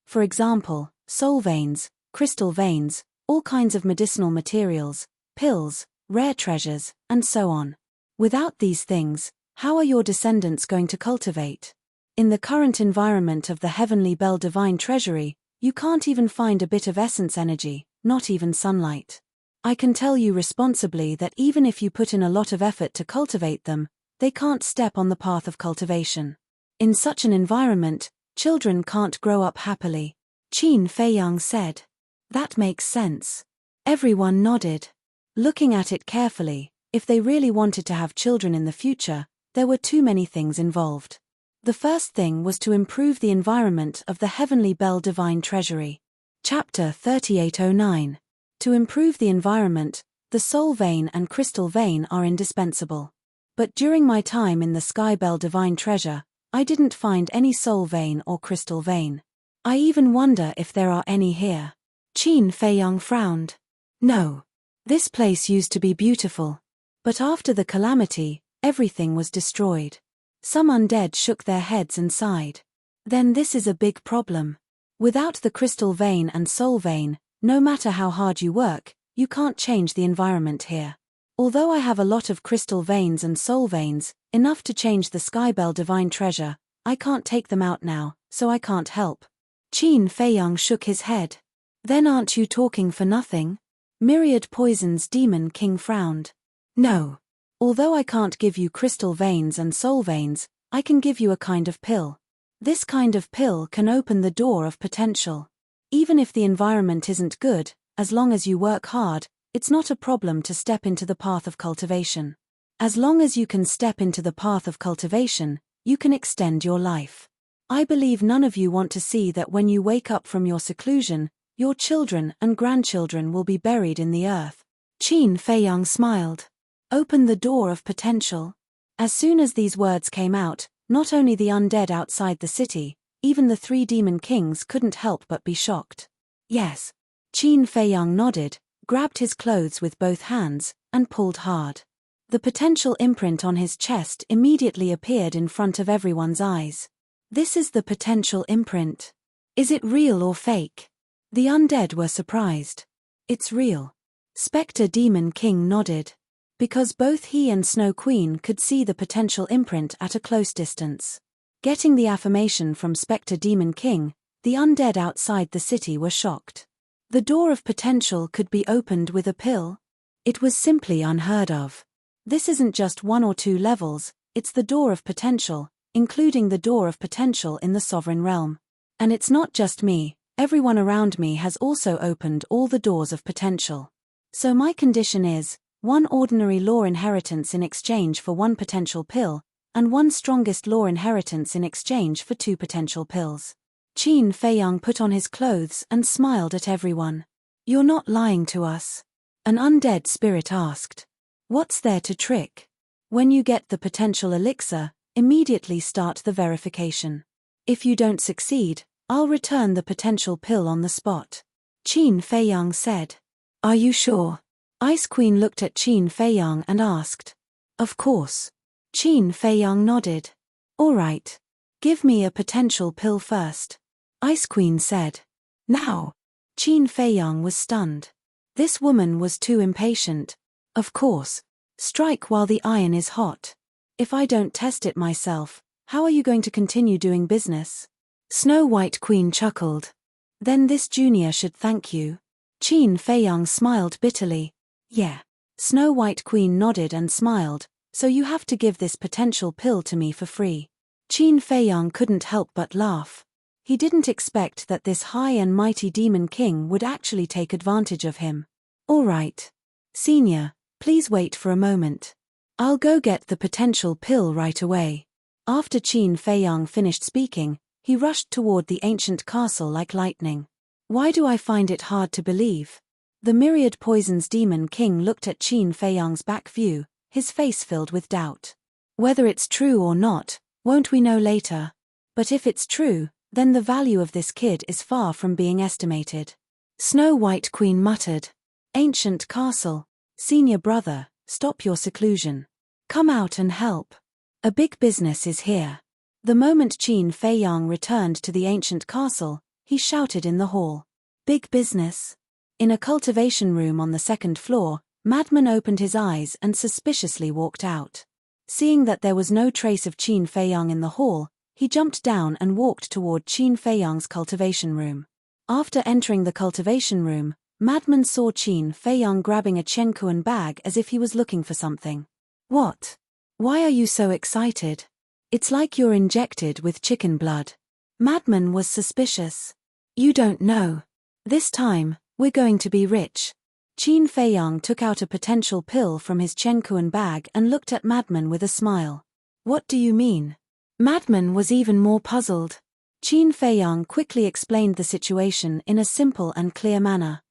S1: For example, soul veins, crystal veins, all kinds of medicinal materials, pills, rare treasures, and so on. Without these things, how are your descendants going to cultivate? In the current environment of the Heavenly Bell Divine Treasury, you can't even find a bit of essence energy, not even sunlight. I can tell you responsibly that even if you put in a lot of effort to cultivate them, they can't step on the path of cultivation. In such an environment, children can't grow up happily. Qin Feiyang said. That makes sense. Everyone nodded. Looking at it carefully, if they really wanted to have children in the future, there were too many things involved. The first thing was to improve the environment of the Heavenly Bell Divine Treasury. Chapter 3809. To improve the environment, the Soul Vein and Crystal Vein are indispensable. But during my time in the Sky Bell Divine Treasure, I didn't find any Soul Vein or Crystal Vein. I even wonder if there are any here. Qin Feiyang frowned. No. This place used to be beautiful. But after the calamity, everything was destroyed. Some undead shook their heads and sighed. Then this is a big problem. Without the Crystal Vein and Soul Vein, No matter how hard you work, you can't change the environment here. Although I have a lot of crystal veins and soul veins, enough to change the Skybell divine treasure, I can't take them out now, so I can't help. Qin Feiyang shook his head. Then aren't you talking for nothing? Myriad Poison's Demon King frowned. No. Although I can't give you crystal veins and soul veins, I can give you a kind of pill. This kind of pill can open the door of potential. Even if the environment isn't good, as long as you work hard, it's not a problem to step into the path of cultivation. As long as you can step into the path of cultivation, you can extend your life. I believe none of you want to see that when you wake up from your seclusion, your children and grandchildren will be buried in the earth. Qin Feiyang smiled. Open the door of potential. As soon as these words came out, not only the undead outside the city, even the 3 demon kings couldn't help but be shocked. Yes. Qin Feiyang nodded, grabbed his clothes with both hands, and pulled hard. The potential imprint on his chest immediately appeared in front of everyone's eyes. This is the potential imprint. Is it real or fake? The undead were surprised. It's real. Spectre Demon King nodded. Because both he and Snow Queen could see the potential imprint at a close distance. Getting the affirmation from Spectre Demon King, the undead outside the city were shocked. The door of potential could be opened with a pill? It was simply unheard of. This isn't just 1 or 2 levels, it's the door of potential, including the door of potential in the sovereign realm. And it's not just me, everyone around me has also opened all the doors of potential. So my condition is, 1 ordinary law inheritance in exchange for 1 potential pill, and 1 strongest law inheritance in exchange for 2 potential pills. Qin Feiyang put on his clothes and smiled at everyone. You're not lying to us? An undead spirit asked. What's there to trick? When you get the potential elixir, immediately start the verification. If you don't succeed, I'll return the potential pill on the spot. Qin Feiyang said. Are you sure? Ice Queen looked at Qin Feiyang and asked. Of course. Qin Feiyang nodded. All right. Give me a potential pill first. Ice Queen said. Now. Qin Feiyang was stunned. This woman was too impatient. Of course. Strike while the iron is hot. If I don't test it myself, how are you going to continue doing business? Snow White Queen chuckled. Then this junior should thank you. Qin Feiyang smiled bitterly. Yeah. Snow White Queen nodded and smiled, so you have to give this potential pill to me for free. Qin Feiyang couldn't help but laugh. He didn't expect that this high and mighty demon king would actually take advantage of him. All right. Senior, please wait for a moment. I'll go get the potential pill right away. After Qin Feiyang finished speaking, he rushed toward the ancient castle like lightning. Why do I find it hard to believe? The Myriad Poison's Demon King looked at Qin Feiyang's back view, his face filled with doubt. Whether it's true or not, won't we know later? But if it's true, then the value of this kid is far from being estimated. Snow White Queen muttered. Ancient castle. Senior brother, stop your seclusion. Come out and help. A big business is here. The moment Qin Feiyang returned to the ancient castle, he shouted in the hall. Big business? In a cultivation room on the 2nd floor, Madman opened his eyes and suspiciously walked out. Seeing that there was no trace of Qin Feiyang in the hall, he jumped down and walked toward Qin Feiyang's cultivation room. After entering the cultivation room, Madman saw Qin Feiyang grabbing a Chenkuan bag as if he was looking for something. What? Why are you so excited? It's like you're injected with chicken blood. Madman was suspicious. You don't know. This time, we're going to be rich. Qin Feiyang took out a potential pill from his Chenkuan bag and looked at Madman with a smile. What do you mean? Madman was even more puzzled. Qin Feiyang quickly explained the situation in a simple and clear manner.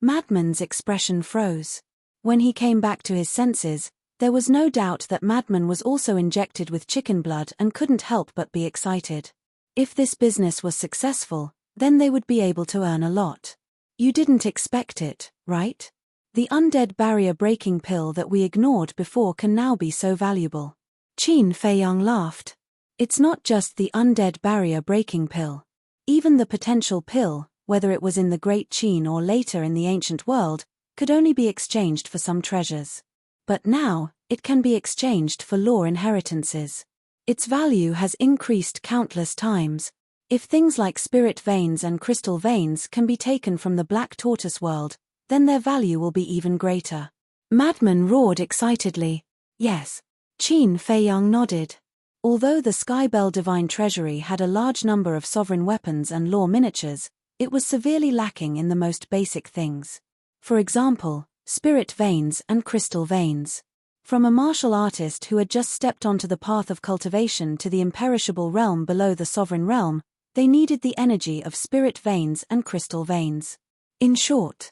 S1: Madman's expression froze. When he came back to his senses, there was no doubt that Madman was also injected with chicken blood and couldn't help but be excited. If this business was successful, then they would be able to earn a lot. You didn't expect it, right? The undead barrier-breaking pill that we ignored before can now be so valuable. Qin Feiyang laughed. It's not just the undead barrier-breaking pill. Even the potential pill, whether it was in the Great Qin or later in the ancient world, could only be exchanged for some treasures. But now, it can be exchanged for lore inheritances. Its value has increased countless times. If things like spirit veins and crystal veins can be taken from the Black Tortoise world, then their value will be even greater. Madman roared excitedly. Yes. Qin Feiyang nodded. Although the Skybell Divine Treasury had a large number of sovereign weapons and lore miniatures, it was severely lacking in the most basic things. For example, spirit veins and crystal veins. From a martial artist who had just stepped onto the path of cultivation to the imperishable realm below the sovereign realm, they needed the energy of spirit veins and crystal veins. In short,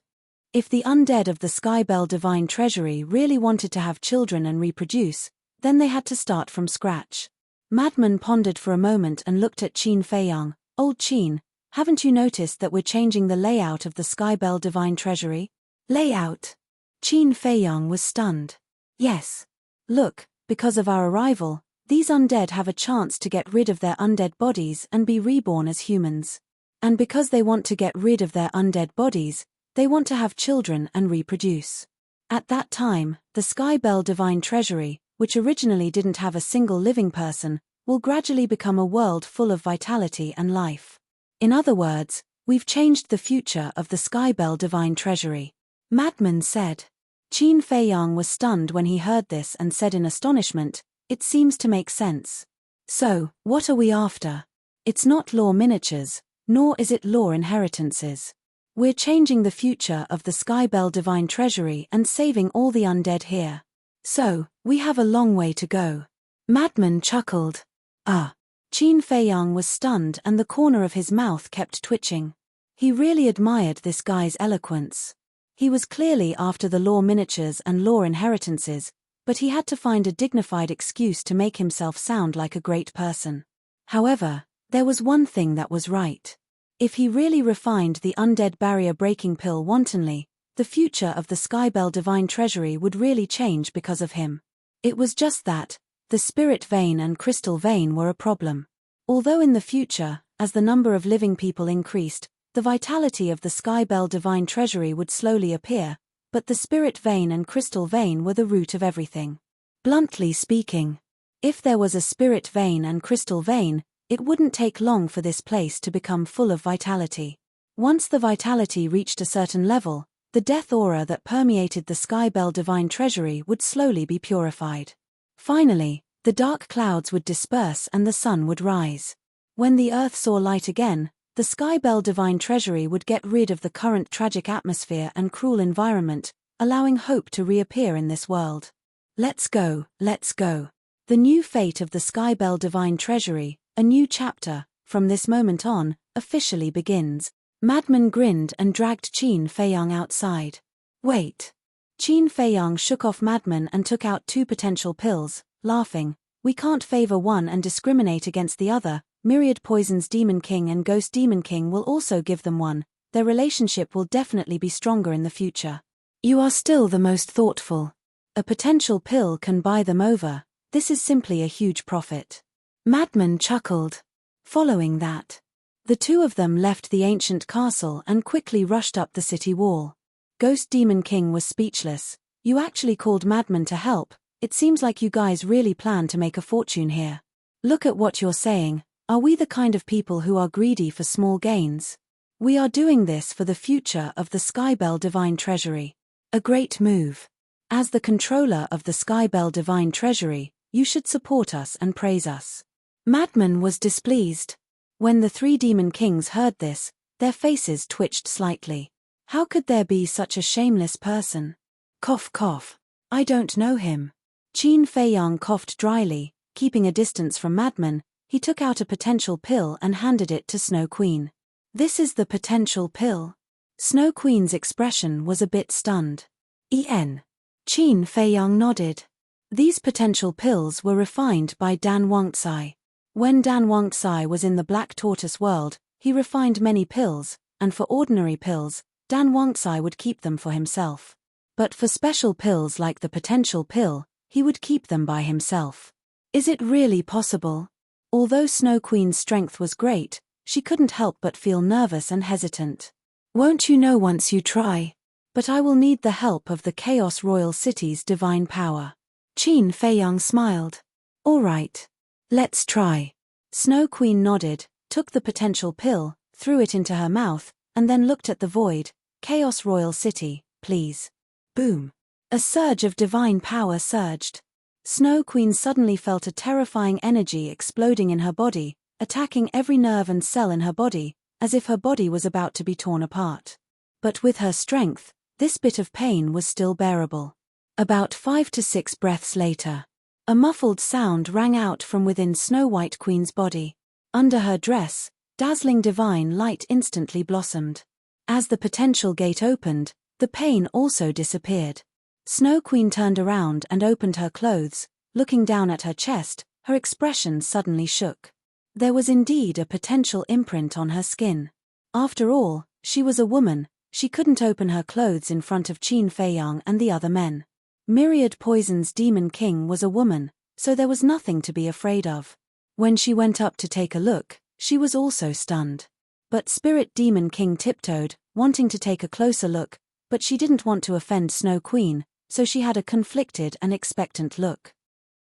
S1: if the undead of the Skybell Divine Treasury really wanted to have children and reproduce, then they had to start from scratch. Madman pondered for a moment and looked at Qin Feiyang. Old Qin, haven't you noticed that we're changing the layout of the Skybell Divine Treasury? Layout? Qin Feiyang was stunned. Yes. Look, because of our arrival, these undead have a chance to get rid of their undead bodies and be reborn as humans. And because they want to get rid of their undead bodies, they want to have children and reproduce. At that time, the Skybell Divine Treasury, which originally didn't have a single living person, will gradually become a world full of vitality and life. In other words, we've changed the future of the Skybell Divine Treasury. Madman said. Qin Feiyang was stunned when he heard this and said in astonishment, it seems to make sense. So, what are we after? It's not lore miniatures, nor is it lore inheritances. We're changing the future of the Skybell Divine Treasury and saving all the undead here. So, we have a long way to go. Madman chuckled. Qin Feiyang was stunned and the corner of his mouth kept twitching. He really admired this guy's eloquence. He was clearly after the lore miniatures and lore inheritances, but he had to find a dignified excuse to make himself sound like a great person. However, there was one thing that was right. If he really refined the undead barrier-breaking pill wantonly, the future of the Skybell Divine Treasury would really change because of him. It was just that, the spirit vein and crystal vein were a problem. Although in the future, as the number of living people increased, the vitality of the Skybell Divine Treasury would slowly appear, but the spirit vein and crystal vein were the root of everything. Bluntly speaking, if there was a spirit vein and crystal vein, it wouldn't take long for this place to become full of vitality. Once the vitality reached a certain level, the death aura that permeated the Skybell Divine Treasury would slowly be purified. Finally, the dark clouds would disperse and the sun would rise. When the earth saw light again, the Skybell Divine Treasury would get rid of the current tragic atmosphere and cruel environment, allowing hope to reappear in this world. Let's go, let's go. The new fate of the Skybell Divine Treasury, a new chapter, from this moment on, officially begins. Madman grinned and dragged Qin Feiyang outside. Wait. Qin Feiyang shook off Madman and took out 2 potential pills, laughing. We can't favor one and discriminate against the other. Myriad Poison's Demon King and Ghost Demon King will also give them one. Their relationship will definitely be stronger in the future. You are still the most thoughtful. A potential pill can buy them over. This is simply a huge profit. Madman chuckled. Following that, the two of them left the ancient castle and quickly rushed up the city wall. Ghost Demon King was speechless. You actually called Madman to help. It seems like you guys really plan to make a fortune here. Look at what you're saying. Are we the kind of people who are greedy for small gains? We are doing this for the future of the Skybell Divine Treasury. A great move. As the controller of the Skybell Divine Treasury, you should support us and praise us. Madman was displeased. When the 3 Demon Kings heard this, their faces twitched slightly. How could there be such a shameless person? Cough cough. I don't know him. Qin Feiyang coughed dryly, keeping a distance from Madman. He took out a potential pill and handed it to Snow Queen. This is the potential pill. Snow Queen's expression was a bit stunned. Qin Feiyang nodded. These potential pills were refined by Dan Wangtsai. When Dan Wangtsai was in the Black Tortoise world, he refined many pills, and for ordinary pills, Dan Wangtsai would keep them for himself. But for special pills like the potential pill, he would keep them by himself. Is it really possible? Although Snow Queen's strength was great, she couldn't help but feel nervous and hesitant. Won't you know once you try? But I will need the help of the Chaos Royal City's divine power. Qin Feiyang smiled. All right. Let's try. Snow Queen nodded, took the potential pill, threw it into her mouth, and then looked at the void. Chaos Royal City, please. Boom. A surge of divine power surged. Snow Queen suddenly felt a terrifying energy exploding in her body, attacking every nerve and cell in her body, as if her body was about to be torn apart. But with her strength, this bit of pain was still bearable. About 5 to 6 breaths later, a muffled sound rang out from within Snow White Queen's body. Under her dress, dazzling divine light instantly blossomed. As the potential gate opened, the pain also disappeared. Snow Queen turned around and opened her clothes, looking down at her chest, her expression suddenly shook. There was indeed a potential imprint on her skin. After all, she was a woman, she couldn't open her clothes in front of Qin Feiyang and the other men. Myriad Poison's Demon King was a woman, so there was nothing to be afraid of. When she went up to take a look, she was also stunned. But Spirit Demon King tiptoed, wanting to take a closer look, but she didn't want to offend Snow Queen, so she had a conflicted and expectant look.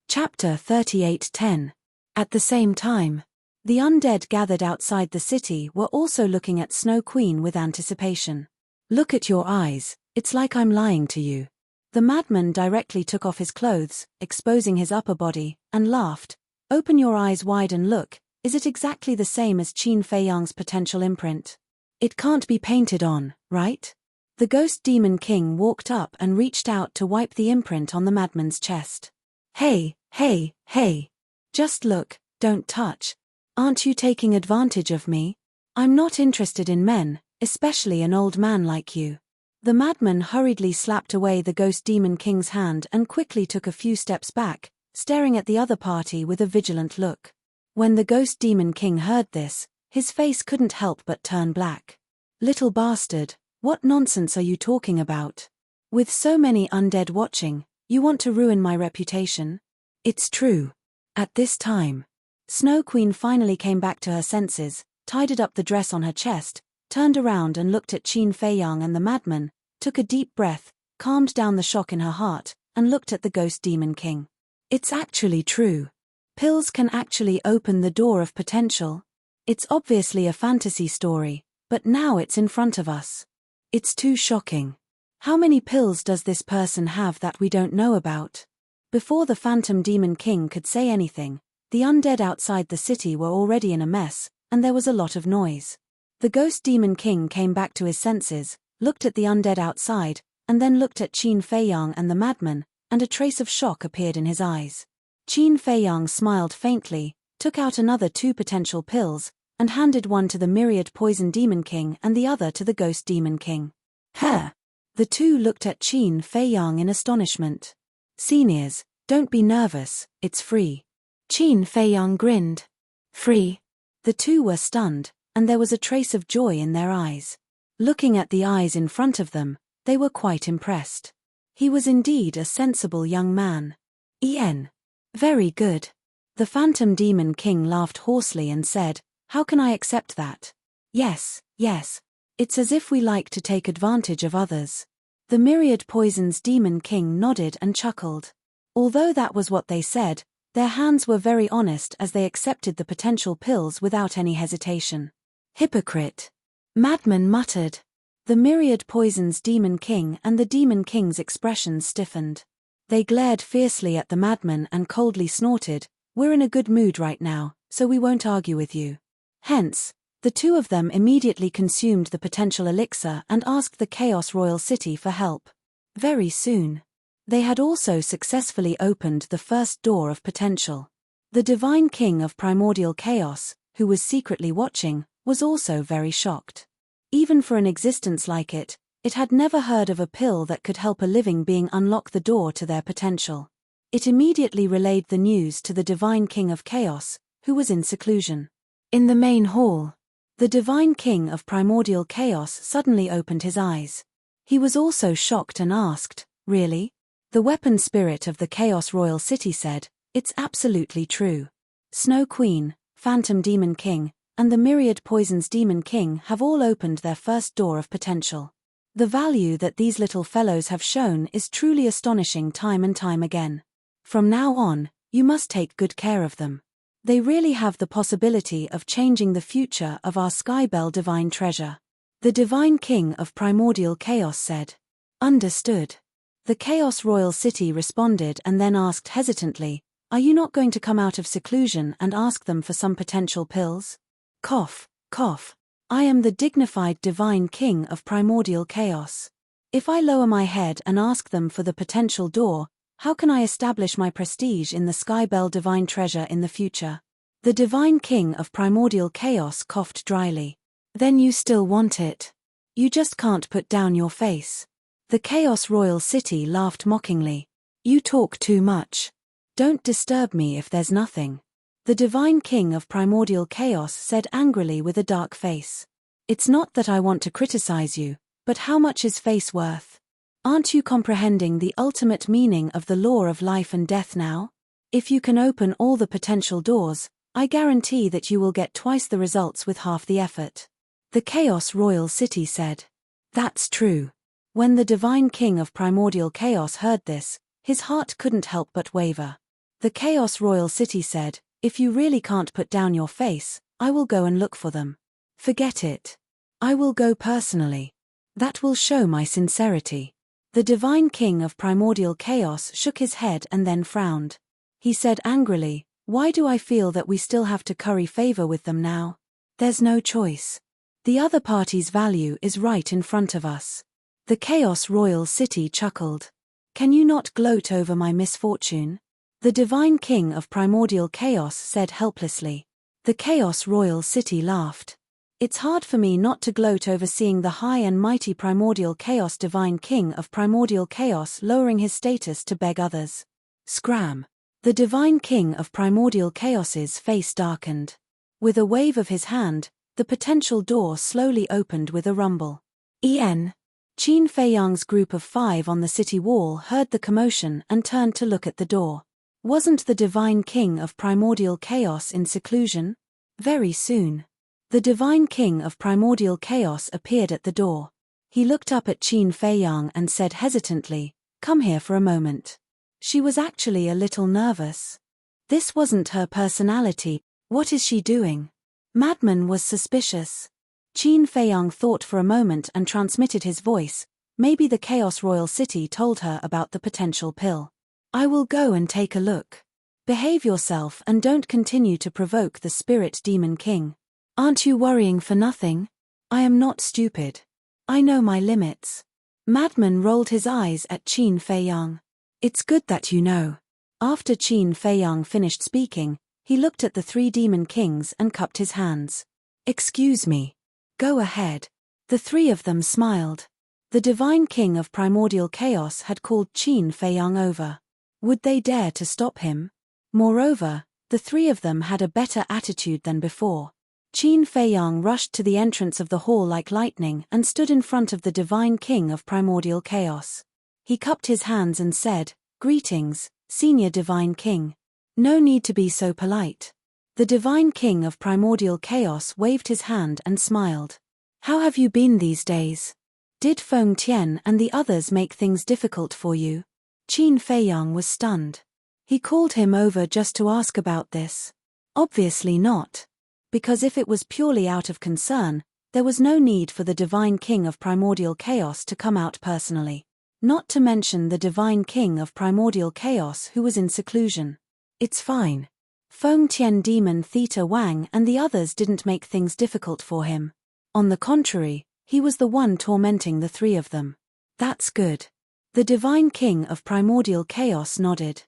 S1: Chapter 38:10. At the same time, the undead gathered outside the city were also looking at Snow Queen with anticipation. Look at your eyes, it's like I'm lying to you. The madman directly took off his clothes, exposing his upper body, and laughed. Open your eyes wide and look, is it exactly the same as Qin Feiyang's potential imprint? It can't be painted on, right? The Ghost Demon King walked up and reached out to wipe the imprint on the madman's chest. Hey, hey, hey. Just look, don't touch. Aren't you taking advantage of me? I'm not interested in men, especially an old man like you. The madman hurriedly slapped away the Ghost Demon King's hand and quickly took a few steps back, staring at the other party with a vigilant look. When the Ghost Demon King heard this, his face couldn't help but turn black. Little bastard, what nonsense are you talking about? With so many undead watching, you want to ruin my reputation? It's true. At this time, Snow Queen finally came back to her senses, tidied up the dress on her chest, turned around and looked at Qin Feiyang and the madman, took a deep breath, calmed down the shock in her heart, and looked at the Ghost Demon King. It's actually true. Pills can actually open the door of potential. It's obviously a fantasy story, but now it's in front of us. It's too shocking. How many pills does this person have that we don't know about? Before the Phantom Demon King could say anything, the undead outside the city were already in a mess, and there was a lot of noise. The Ghost Demon King came back to his senses, looked at the undead outside, and then looked at Qin Feiyang and the madman, and a trace of shock appeared in his eyes. Qin Feiyang smiled faintly, took out another 2 potential pills, and handed one to the Myriad Poison Demon King and the other to the Ghost Demon King. Huh! The two looked at Qin Feiyang in astonishment. Seniors, don't be nervous, it's free. Qin Feiyang grinned. Free? The two were stunned, and there was a trace of joy in their eyes. Looking at the eyes in front of them, they were quite impressed. He was indeed a sensible young man. En. Very good. The Phantom Demon King laughed hoarsely and said, How can I accept that? Yes, yes. It's as if we like to take advantage of others. The Myriad Poison's Demon King nodded and chuckled. Although that was what they said, their hands were very honest as they accepted the potential pills without any hesitation. Hypocrite. Madman muttered. The Myriad Poison's Demon King and the Demon King's expressions stiffened. They glared fiercely at the madman and coldly snorted, We're in a good mood right now, so we won't argue with you. Hence, the two of them immediately consumed the potential elixir and asked the Chaos Royal City for help. Very soon, they had also successfully opened the first door of potential. The Divine King of Primordial Chaos, who was secretly watching, was also very shocked. Even for an existence like it had never heard of a pill that could help a living being unlock the door to their potential. It immediately relayed the news to the Divine King of Chaos, who was in seclusion. In the main hall, the Divine King of Primordial Chaos suddenly opened his eyes. He was also shocked and asked, Really? The weapon spirit of the Chaos Royal City said, It's absolutely true. Snow Queen, Phantom Demon King, and the myriad poisons Demon King have all opened their first door of potential. The value that these little fellows have shown is truly astonishing time and time again. From now on, you must take good care of them. They really have the possibility of changing the future of our Skybell divine treasure. The Divine King of Primordial Chaos said. Understood. The Chaos Royal City responded and then asked hesitantly, are you not going to come out of seclusion and ask them for some potential pills? Cough, cough. I am the dignified Divine King of Primordial Chaos. If I lower my head and ask them for the potential door, how can I establish my prestige in the Skybell divine treasure in the future? The Divine King of Primordial Chaos coughed dryly. Then you still want it. You just can't put down your face. The Chaos Royal City laughed mockingly. You talk too much. Don't disturb me if there's nothing. The Divine King of Primordial Chaos said angrily with a dark face. It's not that I want to criticize you, but how much is face worth? Aren't you comprehending the ultimate meaning of the law of life and death now? If you can open all the potential doors, I guarantee that you will get twice the results with half the effort. The Chaos Royal City said. That's true. When the Divine King of Primordial Chaos heard this, his heart couldn't help but waver. The Chaos Royal City said, if you really can't put down your face, I will go and look for them. Forget it. I will go personally. That will show my sincerity. The Divine King of Primordial Chaos shook his head and then frowned. He said angrily, why do I feel that we still have to curry favor with them now? There's no choice. The other party's value is right in front of us. The Chaos Royal City chuckled. Can you not gloat over my misfortune? The Divine King of Primordial Chaos said helplessly. The Chaos Royal City laughed. It's hard for me not to gloat over seeing the high and mighty Primordial Chaos Divine King of Primordial Chaos lowering his status to beg others. Scram. The Divine King of Primordial Chaos's face darkened. With a wave of his hand, the potential door slowly opened with a rumble. Qin Feiyang's group of 5 on the city wall heard the commotion and turned to look at the door. Wasn't the Divine King of Primordial Chaos in seclusion? Very soon. The Divine King of Primordial Chaos appeared at the door. He looked up at Qin Feiyang and said hesitantly, come here for a moment. She was actually a little nervous. This wasn't her personality. What is she doing? Madman was suspicious. Qin Feiyang thought for a moment and transmitted his voice. Maybe the Chaos Royal City told her about the potential pill. I will go and take a look. Behave yourself and don't continue to provoke the Spirit Demon King. Aren't you worrying for nothing? I am not stupid. I know my limits. Madman rolled his eyes at Qin Feiyang. It's good that you know. After Qin Feiyang finished speaking, he looked at the 3 Demon Kings and cupped his hands. Excuse me. Go ahead. The 3 of them smiled. The Divine King of Primordial Chaos had called Qin Feiyang over. Would they dare to stop him? Moreover, the 3 of them had a better attitude than before. Qin Feiyang rushed to the entrance of the hall like lightning and stood in front of the Divine King of Primordial Chaos. He cupped his hands and said, Greetings, Senior Divine King. No need to be so polite. The Divine King of Primordial Chaos waved his hand and smiled. How have you been these days? Did Feng Tian and the others make things difficult for you? Qin Feiyang was stunned. He called him over just to ask about this. Obviously not. Because if it was purely out of concern, there was no need for the Divine King of Primordial Chaos to come out personally. Not to mention the Divine King of Primordial Chaos who was in seclusion. It's fine. Feng Tian Demon Theta Wang and the others didn't make things difficult for him. On the contrary, he was the one tormenting the 3 of them. That's good. The Divine King of Primordial Chaos nodded.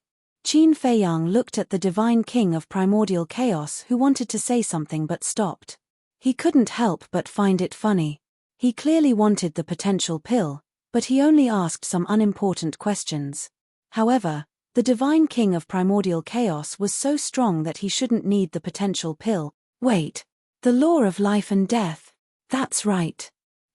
S1: Qin Feiyang looked at the Divine King of Primordial Chaos who wanted to say something but stopped. He couldn't help but find it funny. He clearly wanted the potential pill, but he only asked some unimportant questions. However, the Divine King of Primordial Chaos was so strong that he shouldn't need the potential pill. Wait. The law of life and death. That's right.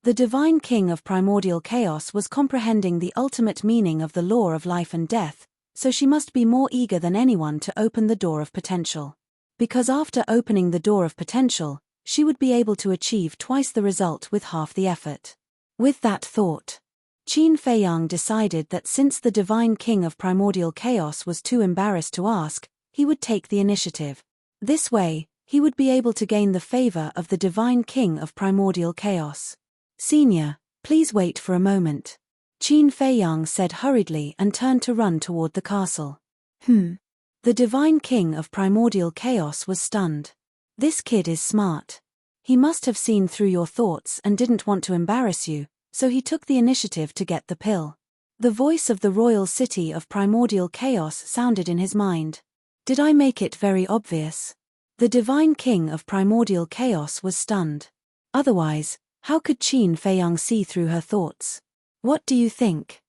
S1: The Divine King of Primordial Chaos was comprehending the ultimate meaning of the law of life and death, so she must be more eager than anyone to open the door of potential. Because after opening the door of potential, she would be able to achieve twice the result with half the effort. With that thought, Qin Feiyang decided that since the Divine King of Primordial Chaos was too embarrassed to ask, he would take the initiative. This way, he would be able to gain the favor of the Divine King of Primordial Chaos. "Senior, please wait for a moment," Qin Feiyang said hurriedly and turned to run toward the castle. The Divine King of Primordial Chaos was stunned. "This kid is smart. He must have seen through your thoughts and didn't want to embarrass you, so he took the initiative to get the pill." The voice of the royal city of Primordial Chaos sounded in his mind. "Did I make it very obvious?" The Divine King of Primordial Chaos was stunned. Otherwise, how could Qin Feiyang see through her thoughts? "What do you think?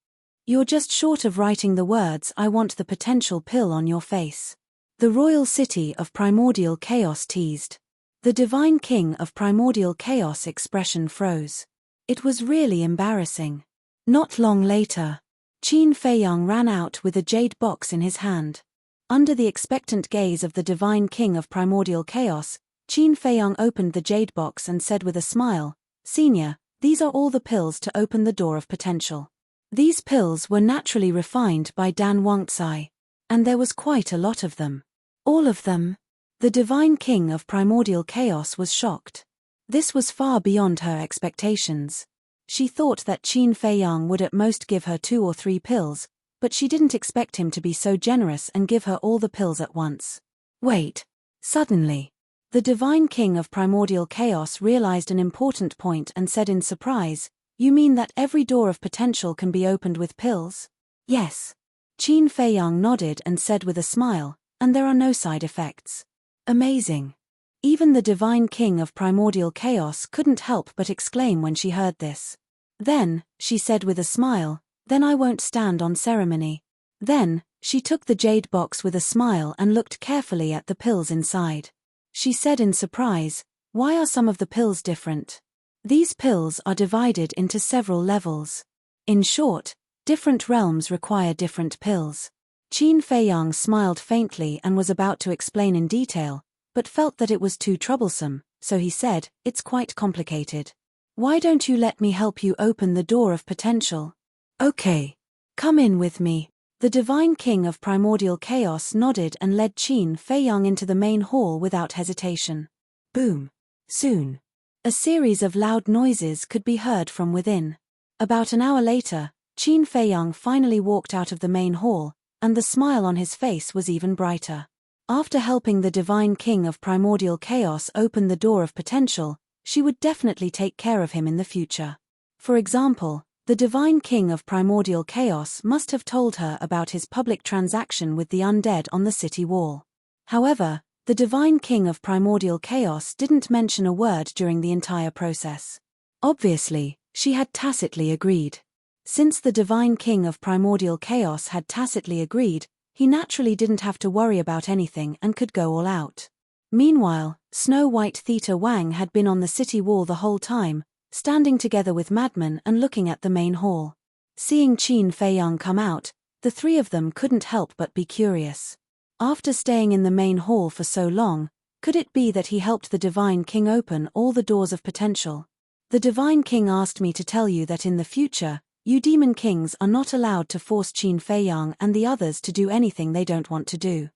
S1: You're just short of writing the words 'I want the potential pill' on your face." The royal city of Primordial Chaos teased. The Divine King of Primordial Chaos expression froze. It was really embarrassing. Not long later, Qin Feiyang ran out with a jade box in his hand. Under the expectant gaze of the Divine King of Primordial Chaos, Qin Feiyang opened the jade box and said with a smile, "Senior, these are all the pills to open the door of potential." These pills were naturally refined by Dan Wangtsai, and there was quite a lot of them. All of them? The Divine King of Primordial Chaos was shocked. This was far beyond her expectations. She thought that Qin Feiyang would at most give her 2 or 3 pills, but she didn't expect him to be so generous and give her all the pills at once. Wait. Suddenly, the Divine King of Primordial Chaos realized an important point and said in surprise, "You mean that every door of potential can be opened with pills?" "Yes." Qin Feiyang nodded and said with a smile, "And there are no side effects." Amazing. Even the Divine King of Primordial Chaos couldn't help but exclaim when she heard this. "Then," she said with a smile, "then I won't stand on ceremony." Then, she took the jade box with a smile and looked carefully at the pills inside. She said in surprise, "Why are some of the pills different?" "These pills are divided into several levels. In short, different realms require different pills." Qin Feiyang smiled faintly and was about to explain in detail, but felt that it was too troublesome, so he said, "It's quite complicated. Why don't you let me help you open the door of potential?" "Okay. Come in with me." The Divine King of Primordial Chaos nodded and led Qin Feiyang into the main hall without hesitation. Boom. Soon, a series of loud noises could be heard from within. About an hour later, Qin Feiyang finally walked out of the main hall, and the smile on his face was even brighter. After helping the Divine King of Primordial Chaos open the door of potential, she would definitely take care of him in the future. For example, the Divine King of Primordial Chaos must have told her about his public transaction with the undead on the city wall. However, the Divine King of Primordial Chaos didn't mention a word during the entire process. Obviously, she had tacitly agreed. Since the Divine King of Primordial Chaos had tacitly agreed, he naturally didn't have to worry about anything and could go all out. Meanwhile, Snow White Theta Wang had been on the city wall the whole time, standing together with Madman and looking at the main hall. Seeing Qin Feiyang come out, the three of them couldn't help but be curious. After staying in the main hall for so long, could it be that he helped the Divine King open all the doors of potential? "The Divine King asked me to tell you that in the future, you Demon Kings are not allowed to force Qin Feiyang and the others to do anything they don't want to do."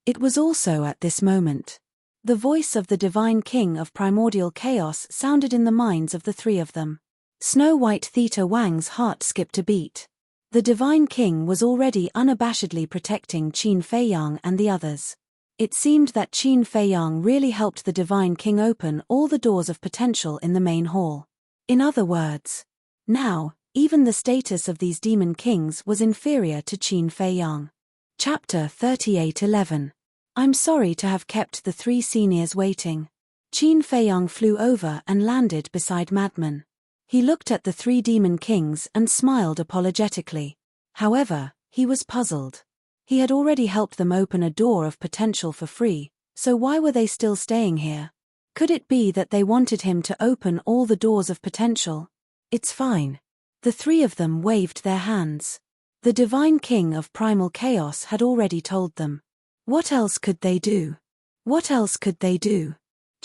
S1: It was also at this moment. The voice of the Divine King of Primordial Chaos sounded in the minds of the three of them. Snow White Theta Wang's heart skipped a beat. The Divine King was already unabashedly protecting Qin Feiyang and the others. It seemed that Qin Feiyang really helped the Divine King open all the doors of potential in the main hall. In other words, now, even the status of these Demon Kings was inferior to Qin Feiyang. Chapter 38:11. I'm sorry to have kept the three seniors waiting. Qin Feiyang flew over and landed beside Madman. He looked at the three Demon Kings and smiled apologetically. However, he was puzzled. He had already helped them open a door of potential for free, so why were they still staying here? Could it be that they wanted him to open all the doors of potential? It's fine. The three of them waved their hands. The Divine King of Primal Chaos had already told them. What else could they do? What else could they do?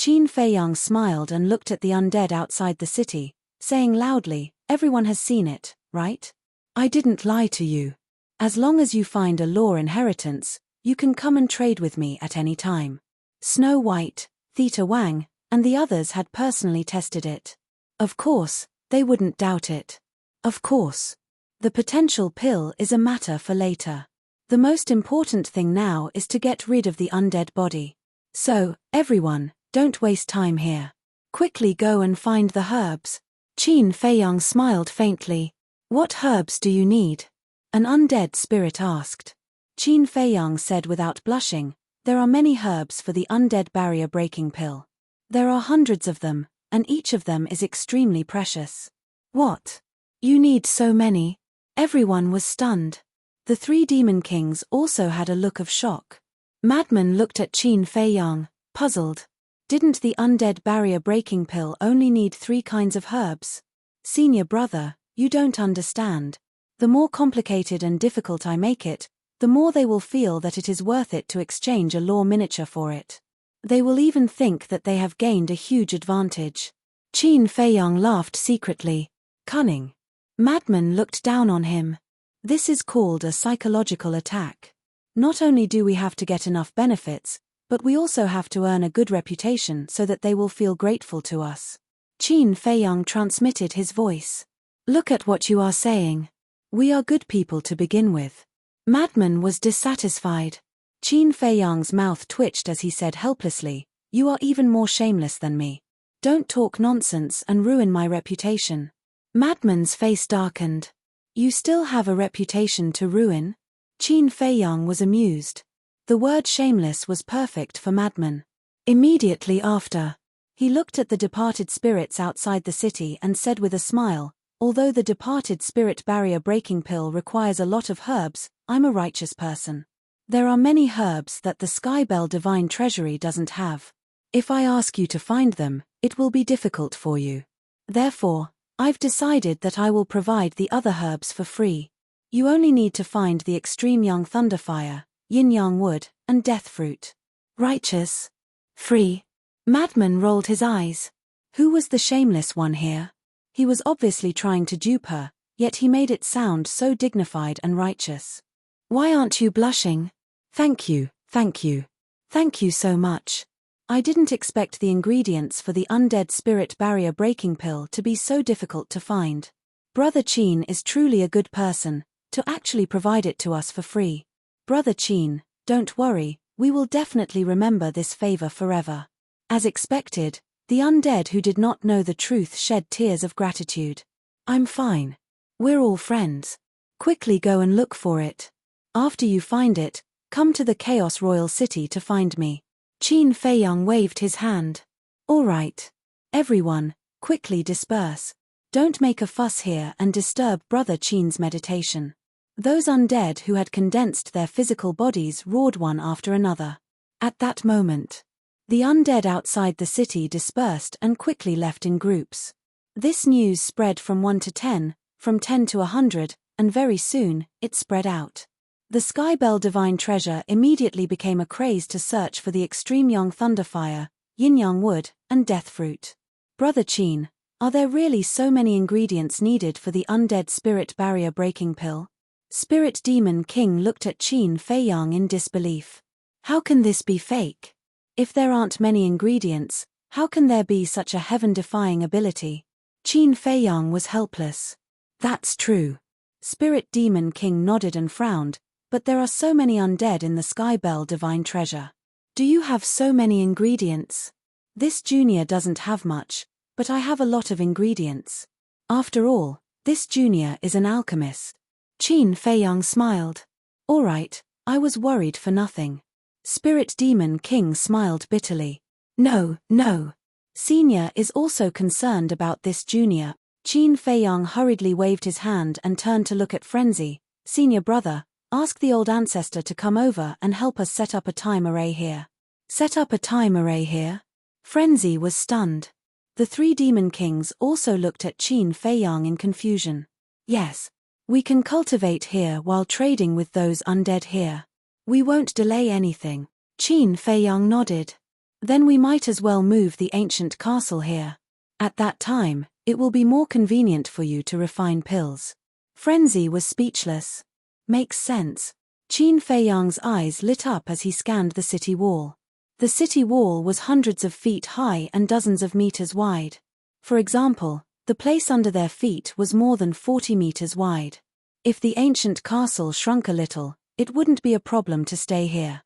S1: Qin Feiyang smiled and looked at the undead outside the city, saying loudly, "Everyone has seen it, right? I didn't lie to you. As long as you find a law inheritance, you can come and trade with me at any time." Snow White, Theta Wang, and the others had personally tested it. Of course, they wouldn't doubt it. Of course. The potential pill is a matter for later. The most important thing now is to get rid of the undead body. So, everyone, don't waste time here. Quickly go and find the herbs. Qin Feiyang smiled faintly. What herbs do you need? An undead spirit asked. Qin Feiyang said without blushing, "There are many herbs for the undead barrier breaking pill. There are hundreds of them, and each of them is extremely precious." What? You need so many? Everyone was stunned. The three demon kings also had a look of shock. Madman looked at Qin Feiyang, puzzled. Didn't the undead barrier breaking pill only need 3 kinds of herbs? Senior brother, you don't understand. The more complicated and difficult I make it, the more they will feel that it is worth it to exchange a law miniature for it. They will even think that they have gained a huge advantage. Qin Feiyang laughed secretly. Cunning. Madman looked down on him. This is called a psychological attack. Not only do we have to get enough benefits, but we also have to earn a good reputation so that they will feel grateful to us. Qin Feiyang transmitted his voice. Look at what you are saying. We are good people to begin with. Madman was dissatisfied. Qin Feiyang's mouth twitched as he said helplessly, "You are even more shameless than me. Don't talk nonsense and ruin my reputation." Madman's face darkened. You still have a reputation to ruin? Qin Feiyang was amused. The word shameless was perfect for Madman. Immediately after, he looked at the departed spirits outside the city and said with a smile, "Although the departed spirit barrier breaking pill requires a lot of herbs, I'm a righteous person. There are many herbs that the Skybell Divine Treasury doesn't have. If I ask you to find them, it will be difficult for you. Therefore, I've decided that I will provide the other herbs for free. You only need to find the extreme young thunderfire, yin-yang wood, and death fruit." Righteous? Free? Madman rolled his eyes. Who was the shameless one here? He was obviously trying to dupe her, yet he made it sound so dignified and righteous. Why aren't you blushing? Thank you, thank you. Thank you so much. I didn't expect the ingredients for the undead spirit barrier breaking pill to be so difficult to find. Brother Qin is truly a good person, to actually provide it to us for free. Brother Qin, don't worry, we will definitely remember this favor forever. As expected, the undead who did not know the truth shed tears of gratitude. I'm fine. We're all friends. Quickly go and look for it. After you find it, come to the Chaos Royal City to find me. Qin Feiyang waved his hand. All right. Everyone, quickly disperse. Don't make a fuss here and disturb Brother Qin's meditation. Those undead who had condensed their physical bodies roared one after another. At that moment, the undead outside the city dispersed and quickly left in groups. This news spread from 1 to 10, from 10 to 100, and very soon, it spread out. The Skybell Divine Treasure immediately became a craze to search for the extreme young thunderfire, yin-yang wood, and death fruit. Brother Qin, are there really so many ingredients needed for the undead spirit barrier breaking pill? Spirit Demon King looked at Qin Feiyang in disbelief. How can this be fake? If there aren't many ingredients, how can there be such a heaven-defying ability? Qin Feiyang was helpless. That's true. Spirit Demon King nodded and frowned, but there are so many undead in the Skybell Divine Treasure. Do you have so many ingredients? This junior doesn't have much, but I have a lot of ingredients. After all, this junior is an alchemist. Qin Feiyang smiled. All right, I was worried for nothing. Spirit Demon King smiled bitterly. No, no. Senior is also concerned about this junior. Qin Feiyang hurriedly waved his hand and turned to look at Frenzy. Senior brother, ask the old ancestor to come over and help us set up a time array here. Set up a time array here? Frenzy was stunned. The 3 demon kings also looked at Qin Feiyang in confusion. Yes. We can cultivate here while trading with those undead here. We won't delay anything. Qin Feiyang nodded. Then we might as well move the ancient castle here. At that time, it will be more convenient for you to refine pills. Frenzy was speechless. Makes sense. Qin Feiyang's eyes lit up as he scanned the city wall. The city wall was hundreds of feet high and dozens of meters wide. For example, the place under their feet was more than 40 meters wide. If the ancient castle shrunk a little, it wouldn't be a problem to stay here.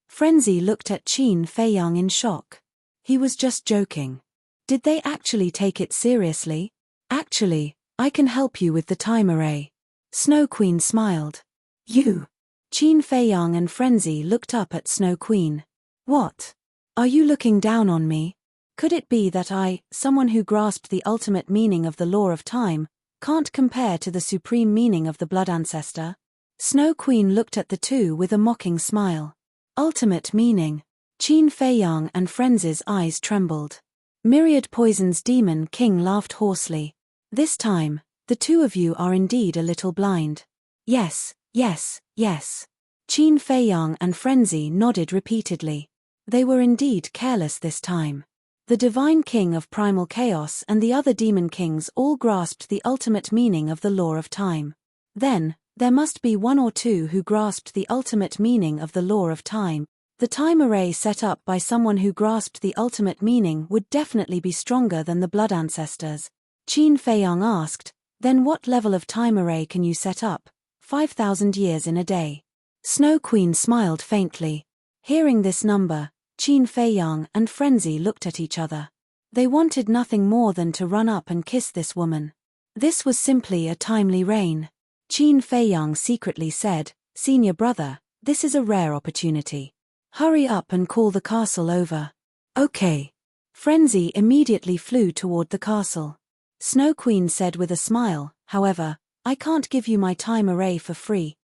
S1: Frenzy looked at Qin Feiyang in shock. He was just joking. Did they actually take it seriously? Actually, I can help you with the time array. Snow Queen smiled. You? Qin Feiyang and Frenzy looked up at Snow Queen. What? Are you looking down on me? Could it be that I, someone who grasped the ultimate meaning of the law of time, can't compare to the supreme meaning of the blood ancestor? Snow Queen looked at the two with a mocking smile. Ultimate meaning. Qin Feiyang and Frenzy's eyes trembled. Myriad Poison's Demon King laughed hoarsely. This time, the two of you are indeed a little blind. Yes, yes, yes. Qin Feiyang and Frenzy nodded repeatedly. They were indeed careless this time. The Divine King of Primal Chaos and the other Demon Kings all grasped the ultimate meaning of the law of time. Then, there must be one or two who grasped the ultimate meaning of the law of time. The time array set up by someone who grasped the ultimate meaning would definitely be stronger than the blood ancestors. Qin Feiyang asked, then what level of time array can you set up? 5,000 years in a day. Snow Queen smiled faintly. Hearing this number, Qin Feiyang and Frenzy looked at each other. They wanted nothing more than to run up and kiss this woman. This was simply a timely reign. Qin Feiyang secretly said, Senior brother, this is a rare opportunity. Hurry up and call the castle over. Okay. Frenzy immediately flew toward the castle. Snow Queen said with a smile, however, I can't give you my time array for free.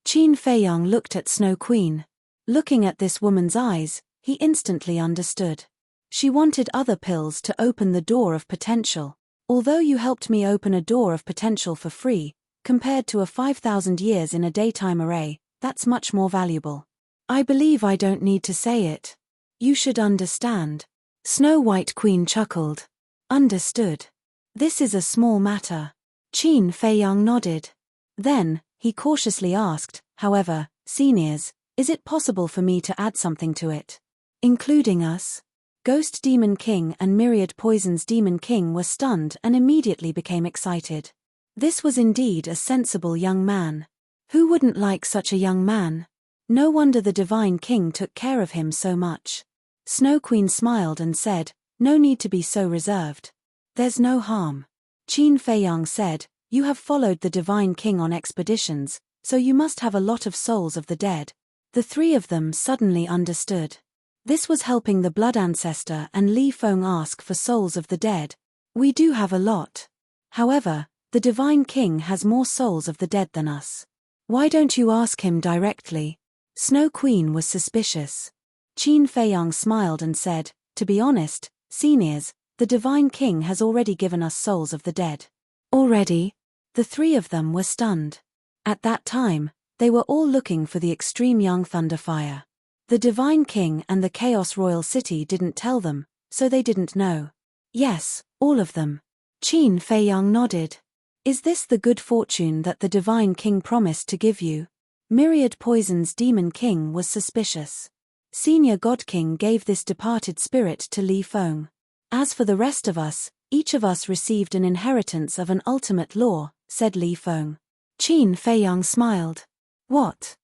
S1: Qin Feiyang looked at Snow Queen. Looking at this woman's eyes, he instantly understood. She wanted other pills to open the door of potential. Although you helped me open a door of potential for free, compared to a 5,000 years in a daytime array, that's much more valuable. I believe I don't need to say it. You should understand. Snow White Queen chuckled. Understood. This is a small matter. Qin Feiyang nodded. Then, he cautiously asked, however, seniors, is it possible for me to add something to it? Including us? Ghost Demon King and Myriad Poison's Demon King were stunned and immediately became excited. This was indeed a sensible young man. Who wouldn't like such a young man? No wonder the Divine King took care of him so much. Snow Queen smiled and said, no need to be so reserved. There's no harm. Qin Feiyang said, you have followed the Divine King on expeditions, so you must have a lot of souls of the dead. The three of them suddenly understood. This was helping the blood ancestor and Li Feng ask for souls of the dead. We do have a lot. However, the Divine King has more souls of the dead than us. Why don't you ask him directly? Snow Queen was suspicious. Qin Feiyang smiled and said, to be honest, seniors, the Divine King has already given us souls of the dead. Already? The three of them were stunned. At that time, they were all looking for the extreme young Thunderfire. The Divine King and the Chaos Royal City didn't tell them, so they didn't know. Yes, all of them. Qin Feiyang nodded. Is this the good fortune that the Divine King promised to give you? Myriad Poison's Demon King was suspicious. Senior God King gave this departed spirit to Li Feng. As for the rest of us, each of us received an inheritance of an ultimate law, said Li Feng. Qin Feiyang smiled. What?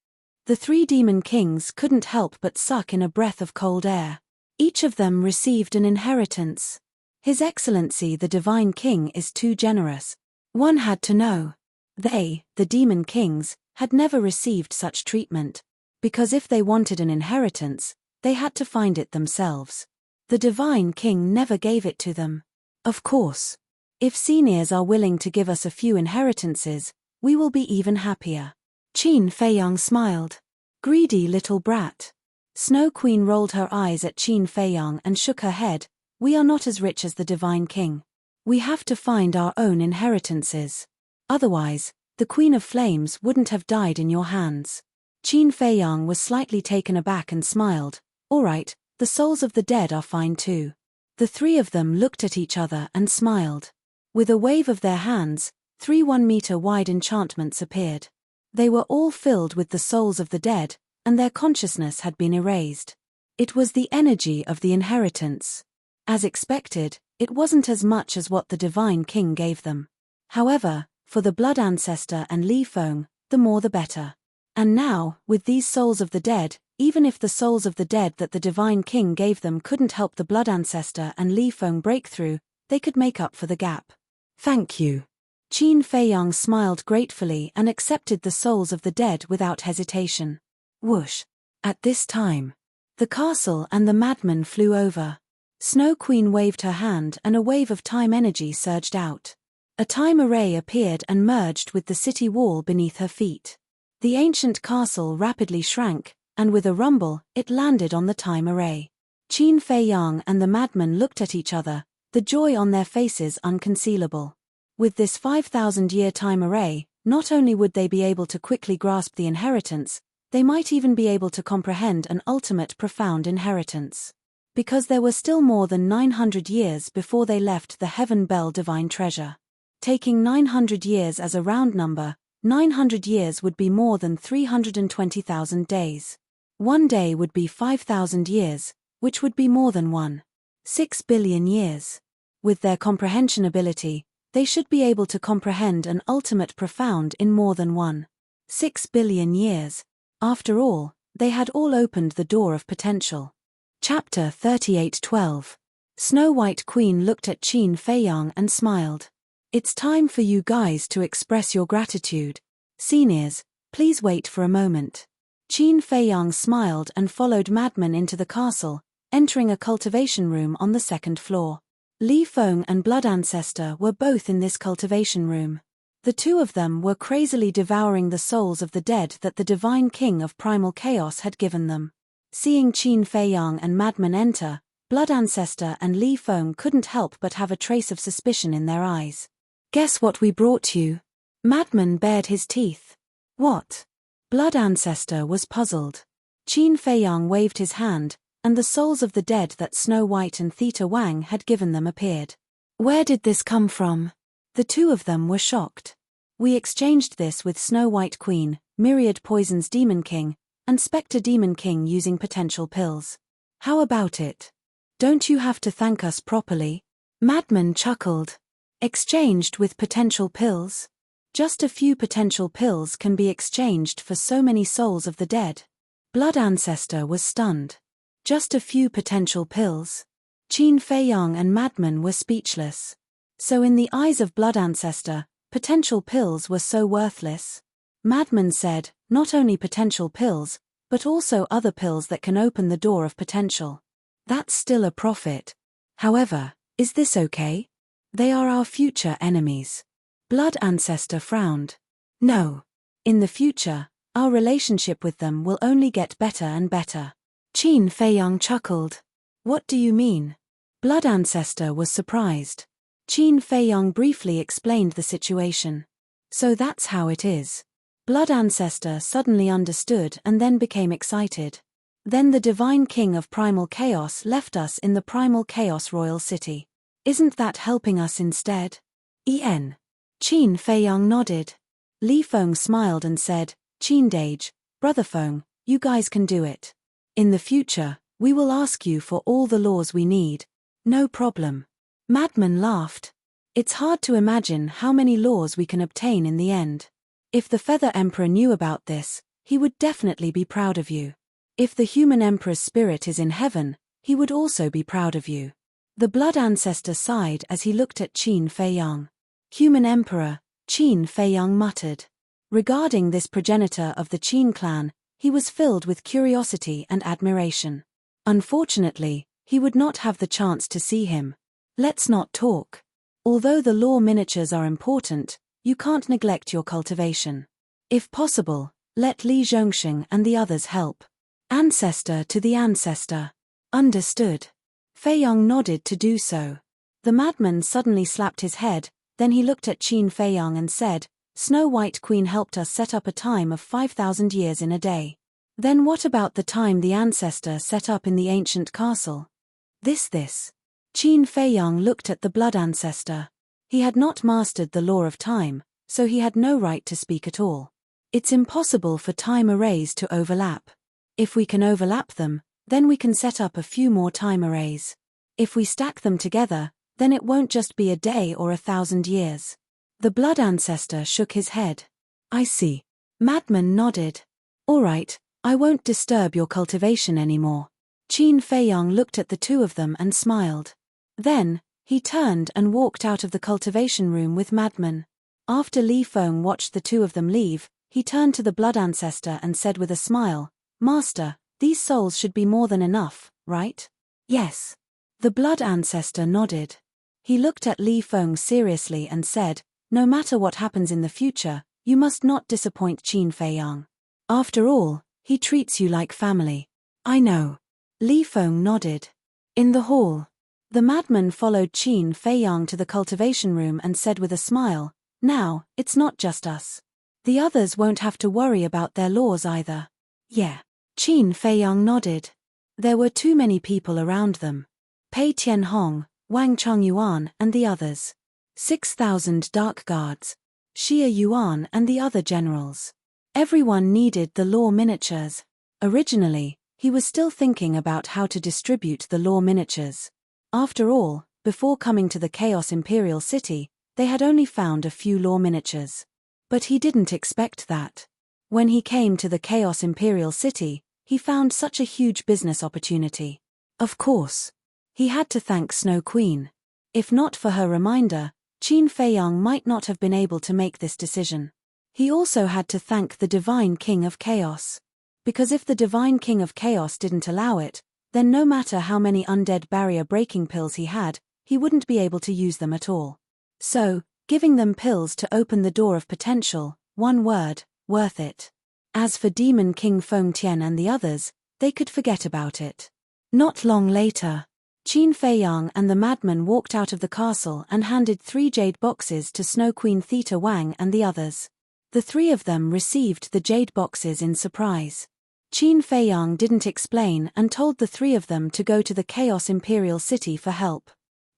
S1: The three Demon Kings couldn't help but suck in a breath of cold air. Each of them received an inheritance. His Excellency the Divine King is too generous. One had to know. They, the Demon Kings, had never received such treatment, because if they wanted an inheritance, they had to find it themselves. The Divine King never gave it to them. Of course. If seniors are willing to give us a few inheritances, we will be even happier. Qin Feiyang smiled. Greedy little brat. Snow Queen rolled her eyes at Qin Feiyang and shook her head. We are not as rich as the Divine King. We have to find our own inheritances. Otherwise, the Queen of Flames wouldn't have died in your hands. Qin Feiyang was slightly taken aback and smiled. All right, The souls of the dead are fine too. The three of them looked at each other and smiled. With a wave of their hands, 3 1-meter-wide enchantments appeared. They were all filled with the souls of the dead, and their consciousness had been erased. It was the energy of the inheritance. As expected, it wasn't as much as what the Divine King gave them. However, for the Blood Ancestor and Li Feng, the more the better. And now, with these souls of the dead, even if the souls of the dead that the Divine King gave them couldn't help the Blood Ancestor and Li Feng break through, they could make up for the gap. Thank you. Qin Feiyang smiled gratefully and accepted the souls of the dead without hesitation. Whoosh! At this time, the castle and the madman flew over. Snow Queen waved her hand and a wave of time energy surged out. A time array appeared and merged with the city wall beneath her feet. The ancient castle rapidly shrank, and with a rumble, it landed on the time array. Qin Feiyang and the madman looked at each other, the joy on their faces unconcealable. With this 5,000-year time array, not only would they be able to quickly grasp the inheritance, they might even be able to comprehend an ultimate profound inheritance. Because there were still more than 900 years before they left the Heaven Bell Divine Treasure. Taking 900 years as a round number, 900 years would be more than 320,000 days. One day would be 5,000 years, which would be more than 6 billion years. With their comprehension ability, they should be able to comprehend an ultimate profound in more than 6 billion years. After all, they had all opened the door of potential. Chapter 38:12. Snow White Queen looked at Qin Feiyang and smiled. It's time for you guys to express your gratitude. Seniors, please wait for a moment. Qin Feiyang smiled and followed Madman into the castle, entering a cultivation room on the second floor. Li Feng and Blood Ancestor were both in this cultivation room. The two of them were crazily devouring the souls of the dead that the Divine King of Primal Chaos had given them. Seeing Qin Feiyang and Madman enter, Blood Ancestor and Li Feng couldn't help but have a trace of suspicion in their eyes. Guess what we brought you? Madman bared his teeth. What? Blood Ancestor was puzzled. Qin Feiyang waved his hand, and the souls of the dead that Snow White and Theta Wang had given them appeared. Where did this come from? The two of them were shocked. We exchanged this with Snow White Queen, Myriad Poison's Demon King, and Spectre Demon King using potential pills. How about it? Don't you have to thank us properly? Madman chuckled. Exchanged with potential pills? Just a few potential pills can be exchanged for so many souls of the dead. Blood Ancestor was stunned. Just a few potential pills? Qin Feiyang and Madman were speechless. So in the eyes of Blood Ancestor, potential pills were so worthless? Madman said, not only potential pills, but also other pills that can open the door of potential. That's still a profit. However, is this okay? They are our future enemies. Blood Ancestor frowned. No. In the future, our relationship with them will only get better and better. Qin Feiyang chuckled. What do you mean? Blood Ancestor was surprised. Qin Feiyang briefly explained the situation. So that's how it is. Blood Ancestor suddenly understood and then became excited. Then the Divine King of Primal Chaos left us in the Primal Chaos Royal City. Isn't that helping us instead? Qin Feiyang nodded. Li Feng smiled and said, Qin Dage, Brother Feng, you guys can do it. In the future, we will ask you for all the laws we need. No problem. Madman laughed. It's hard to imagine how many laws we can obtain in the end. If the Feather Emperor knew about this, he would definitely be proud of you. If the human emperor's spirit is in heaven, he would also be proud of you. The Blood Ancestor sighed as he looked at Qin Feiyang. Human emperor, Qin Feiyang muttered. Regarding this progenitor of the Qin clan, he was filled with curiosity and admiration. Unfortunately, he would not have the chance to see him. Let's not talk. Although the law miniatures are important, you can't neglect your cultivation. If possible, let Li Zhongxing and the others help. Ancestor to the ancestor. Understood. Feiyang nodded to do so. The madman suddenly slapped his head, then he looked at Qin Feiyang and said, Snow White Queen helped us set up a time of 5,000 years in a day. Then what about the time the ancestor set up in the ancient castle? This. Qin Feiyang looked at the blood ancestor. He had not mastered the law of time, so he had no right to speak at all. It's impossible for time arrays to overlap. If we can overlap them, then we can set up a few more time arrays. If we stack them together, then it won't just be a day or 1,000 years. The blood ancestor shook his head. I see. Madman nodded. All right, I won't disturb your cultivation anymore. Qin Feiyang looked at the two of them and smiled. Then, he turned and walked out of the cultivation room with Madman. After Li Feng watched the two of them leave, he turned to the blood ancestor and said with a smile, Master, these souls should be more than enough, right? Yes. The blood ancestor nodded. He looked at Li Feng seriously and said, no matter what happens in the future, you must not disappoint Qin Feiyang. After all, he treats you like family. I know. Li Feng nodded. In the hall, the madman followed Qin Feiyang to the cultivation room and said with a smile, now, it's not just us. The others won't have to worry about their laws either. Yeah. Qin Feiyang nodded. There were too many people around them. Pei Tianhong, Wang Chongyuan and the others. 6,000 dark guards. Xia Yuan and the other generals. Everyone needed the law miniatures. Originally, he was still thinking about how to distribute the law miniatures. After all, before coming to the Chaos Imperial City, they had only found a few law miniatures. But he didn't expect that. When he came to the Chaos Imperial City, he found such a huge business opportunity. Of course. He had to thank Snow Queen. If not for her reminder, Qin Feiyang might not have been able to make this decision. He also had to thank the Divine King of Chaos. Because if the Divine King of Chaos didn't allow it, then no matter how many undead barrier-breaking pills he had, he wouldn't be able to use them at all. So, giving them pills to open the door of potential, one word, worth it. As for Demon King Feng Tian and the others, they could forget about it. Not long later, Qin Feiyang and the madman walked out of the castle and handed 3 jade boxes to Snow Queen Theta Wang and the others. The 3 of them received the jade boxes in surprise. Qin Feiyang didn't explain and told the 3 of them to go to the Chaos Imperial City for help.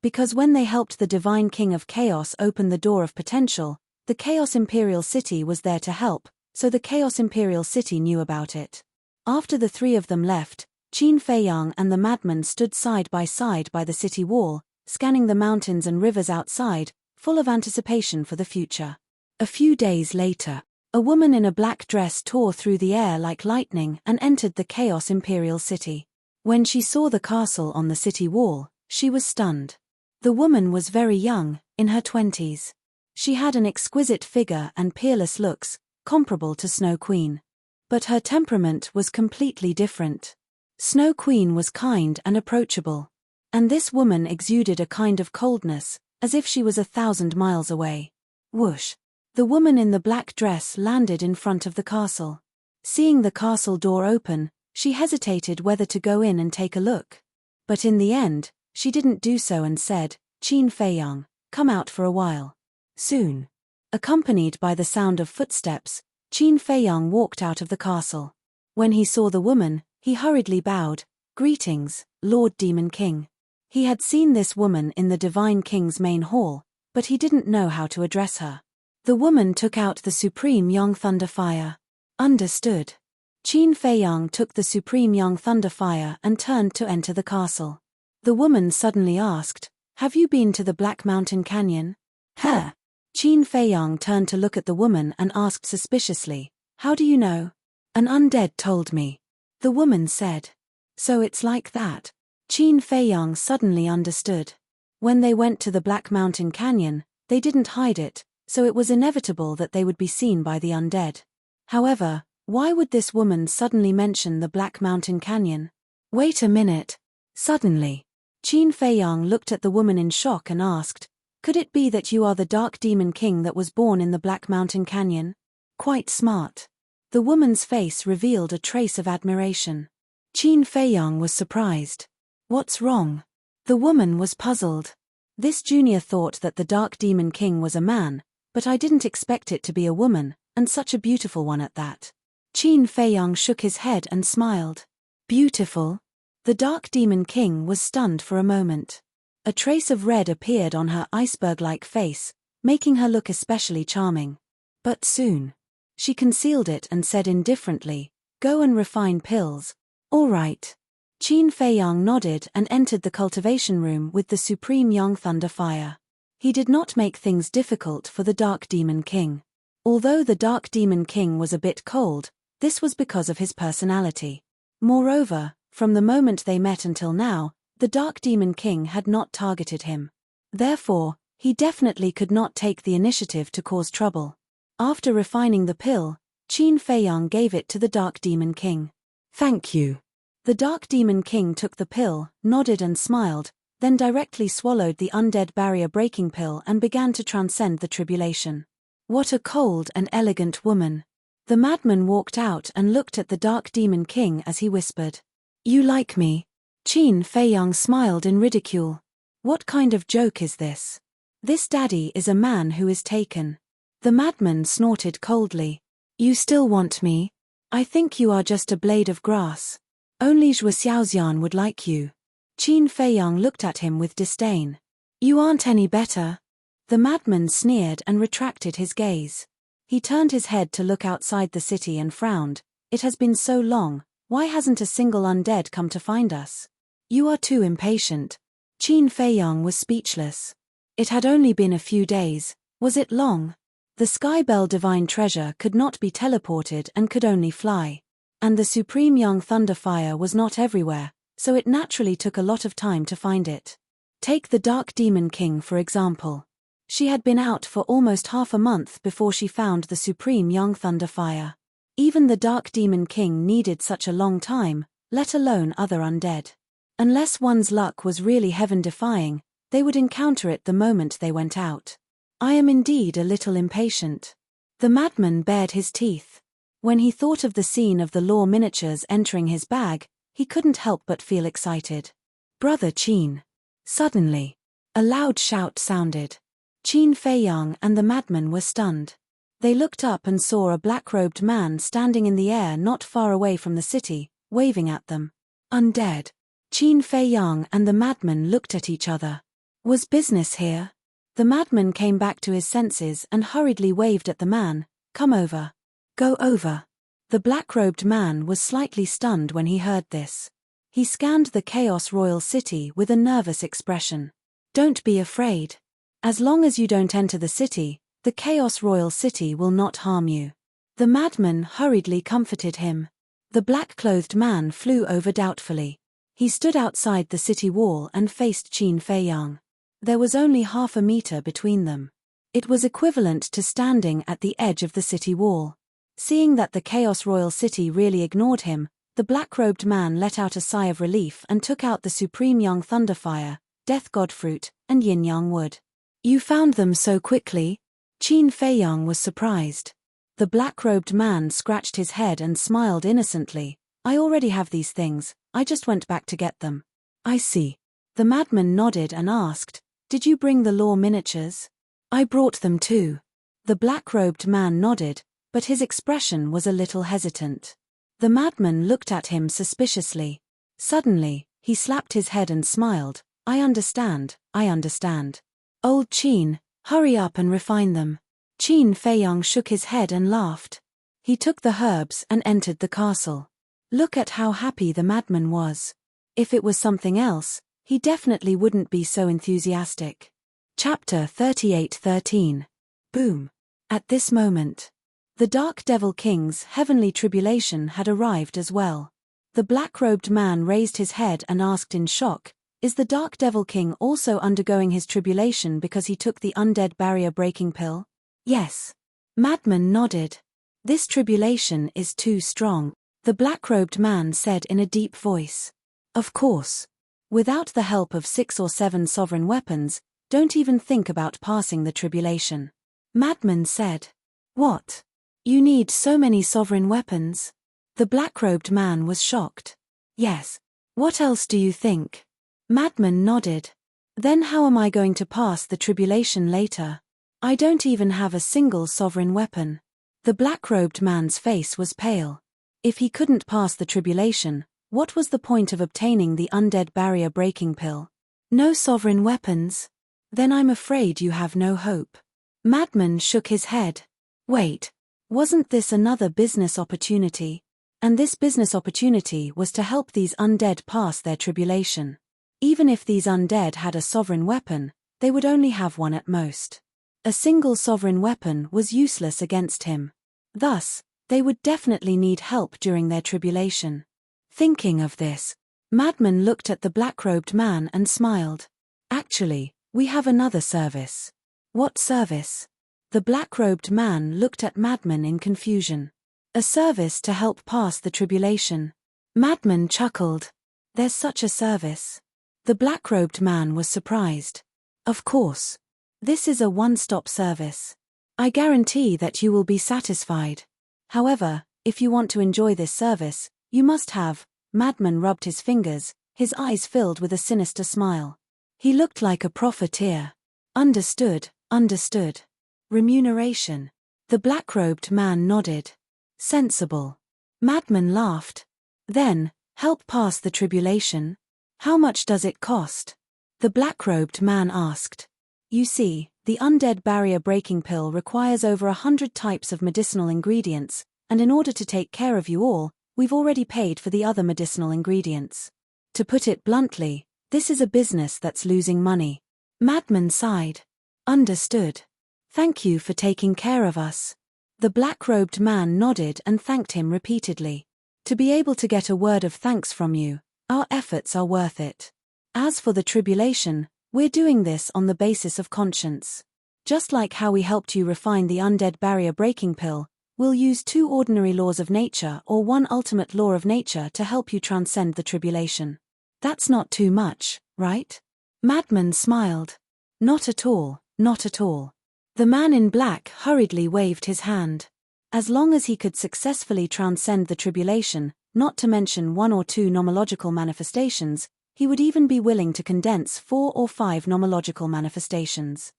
S1: Because when they helped the Divine King of Chaos open the door of potential, the Chaos Imperial City was there to help, so the Chaos Imperial City knew about it. After the 3 of them left, Qin Feiyang and the madman stood side by the city wall, scanning the mountains and rivers outside, full of anticipation for the future. A few days later, a woman in a black dress tore through the air like lightning and entered the Chaos Imperial City. When she saw the castle on the city wall, she was stunned. The woman was very young, in her 20s. She had an exquisite figure and peerless looks, comparable to Snow Queen. But her temperament was completely different. Snow Queen was kind and approachable. And this woman exuded a kind of coldness, as if she was 1,000 miles away. Whoosh! The woman in the black dress landed in front of the castle. Seeing the castle door open, she hesitated whether to go in and take a look. But in the end, she didn't do so and said, Qin Feiyang, come out for a while. Soon. Accompanied by the sound of footsteps, Qin Feiyang walked out of the castle. When he saw the woman, he hurriedly bowed, Greetings, Lord Demon King. He had seen this woman in the Divine King's main hall, but he didn't know how to address her. The woman took out the Supreme Young Thunder Fire. Understood. Qin Feiyang took the Supreme Young Thunder Fire and turned to enter the castle. The woman suddenly asked, Have you been to the Black Mountain Canyon? Huh? Qin Feiyang turned to look at the woman and asked suspiciously, How do you know? An undead told me. The woman said. So it's like that. Qin Feiyang suddenly understood. When they went to the Black Mountain Canyon, they didn't hide it, so it was inevitable that they would be seen by the undead. However, why would this woman suddenly mention the Black Mountain Canyon? Wait a minute. Suddenly, Qin Feiyang looked at the woman in shock and asked, Could it be that you are the Dark Demon King that was born in the Black Mountain Canyon? Quite smart. The woman's face revealed a trace of admiration. Qin Feiyang was surprised. What's wrong? The woman was puzzled. This junior thought that the Dark Demon King was a man, but I didn't expect it to be a woman, and such a beautiful one at that. Qin Feiyang shook his head and smiled. Beautiful. The Dark Demon King was stunned for a moment. A trace of red appeared on her iceberg-like face, making her look especially charming. But soon, she concealed it and said indifferently, "Go and refine pills." "All right." Qin Feiyang nodded and entered the cultivation room with the supreme young thunder fire. He did not make things difficult for the Dark Demon King. Although the Dark Demon King was a bit cold, this was because of his personality. Moreover, from the moment they met until now, the Dark Demon King had not targeted him. Therefore, he definitely could not take the initiative to cause trouble. After refining the pill, Qin Feiyang gave it to the Dark Demon King. "Thank you." The Dark Demon King took the pill, nodded and smiled, then directly swallowed the undead barrier-breaking pill and began to transcend the tribulation. What a cold and elegant woman. The madman walked out and looked at the Dark Demon King as he whispered, "You like me?" Qin Feiyang smiled in ridicule. What kind of joke is this? This daddy is a man who is taken. The madman snorted coldly. "You still want me? I think you are just a blade of grass. Only Zhou Xiaoxian would like you." Qin Feiyang looked at him with disdain. "You aren't any better." The madman sneered and retracted his gaze. He turned his head to look outside the city and frowned. "It has been so long, why hasn't a single undead come to find us?" "You are too impatient." Qin Feiyang was speechless. It had only been a few days. Was it long? The Skybell divine treasure could not be teleported and could only fly. And the supreme young thunder fire was not everywhere, so it naturally took a lot of time to find it. Take the Dark Demon King for example. She had been out for almost half a month before she found the supreme young thunder fire. Even the Dark Demon King needed such a long time, let alone other undead. Unless one's luck was really heaven-defying, they would encounter it the moment they went out. I am indeed a little impatient. The madman bared his teeth. When he thought of the scene of the law miniatures entering his bag, he couldn't help but feel excited. "Brother Qin." Suddenly, a loud shout sounded. Qin Feiyang and the madman were stunned. They looked up and saw a black-robed man standing in the air not far away from the city, waving at them. Undead. Qin Feiyang and the madman looked at each other. Was business here? The madman came back to his senses and hurriedly waved at the man. "Come over." "Go over." The black-robed man was slightly stunned when he heard this. He scanned the Chaos Royal City with a nervous expression. "Don't be afraid. As long as you don't enter the city, the Chaos Royal City will not harm you." The madman hurriedly comforted him. The black-clothed man flew over doubtfully. He stood outside the city wall and faced Qin Feiyang. There was only half a meter between them. It was equivalent to standing at the edge of the city wall. Seeing that the Chaos Royal City really ignored him, the black-robed man let out a sigh of relief and took out the supreme young thunderfire, death god fruit, and yin-yang wood. "You found them so quickly?" Qin Feiyang was surprised. The black-robed man scratched his head and smiled innocently. "I already have these things, I just went back to get them." "I see." The madman nodded and asked, "Did you bring the law miniatures?" "I brought them too." The black-robed man nodded, but his expression was a little hesitant. The madman looked at him suspiciously. Suddenly, he slapped his head and smiled. I understand. Old Qin, hurry up and refine them." Qin Feiyang shook his head and laughed. He took the herbs and entered the castle. Look at how happy the madman was. If it was something else, he definitely wouldn't be so enthusiastic. Chapter 38:13. Boom. At this moment, the Dark Devil King's heavenly tribulation had arrived as well. The black-robed man raised his head and asked in shock, "Is the Dark Devil King also undergoing his tribulation because he took the undead barrier-breaking pill?" "Yes." Madman nodded. "This tribulation is too strong," the black-robed man said in a deep voice. "Of course. Without the help of 6 or 7 sovereign weapons, don't even think about passing the tribulation." Madman said. "What? You need so many sovereign weapons?" The black-robed man was shocked. "Yes. What else do you think?" Madman nodded. "Then how am I going to pass the tribulation later? I don't even have a single sovereign weapon." The black-robed man's face was pale. If he couldn't pass the tribulation, what was the point of obtaining the undead barrier-breaking pill? No sovereign weapons? Then I'm afraid you have no hope. Madman shook his head. Wait, wasn't this another business opportunity? And this business opportunity was to help these undead pass their tribulation. Even if these undead had a sovereign weapon, they would only have one at most. A single sovereign weapon was useless against him. Thus, they would definitely need help during their tribulation. Thinking of this, Madman looked at the black-robed man and smiled. Actually, we have another service. What service? The black-robed man looked at Madman in confusion. A service to help pass the tribulation. Madman chuckled. There's such a service. The black-robed man was surprised. Of course. This is a one-stop service. I guarantee that you will be satisfied. However, if you want to enjoy this service, you must have. Madman rubbed his fingers, his eyes filled with a sinister smile. He looked like a profiteer. Understood, understood. Remuneration. The black-robed man nodded. Sensible. Madman laughed. Then, help pass the tribulation? How much does it cost? The black-robed man asked. You see, the undead barrier-breaking pill requires over 100 types of medicinal ingredients, and in order to take care of you all, we've already paid for the other medicinal ingredients. To put it bluntly, this is a business that's losing money. Madman sighed. Understood. Thank you for taking care of us. The black-robed man nodded and thanked him repeatedly. To be able to get a word of thanks from you, our efforts are worth it. As for the tribulation, we're doing this on the basis of conscience. Just like how we helped you refine the undead barrier-breaking pill, we'll use 2 ordinary laws of nature or 1 ultimate law of nature to help you transcend the tribulation. That's not too much, right? Madman smiled. Not at all, not at all. The man in black hurriedly waved his hand. As long as he could successfully transcend the tribulation, not to mention 1 or 2 nomological manifestations, he would even be willing to condense 4 or 5 nomological manifestations.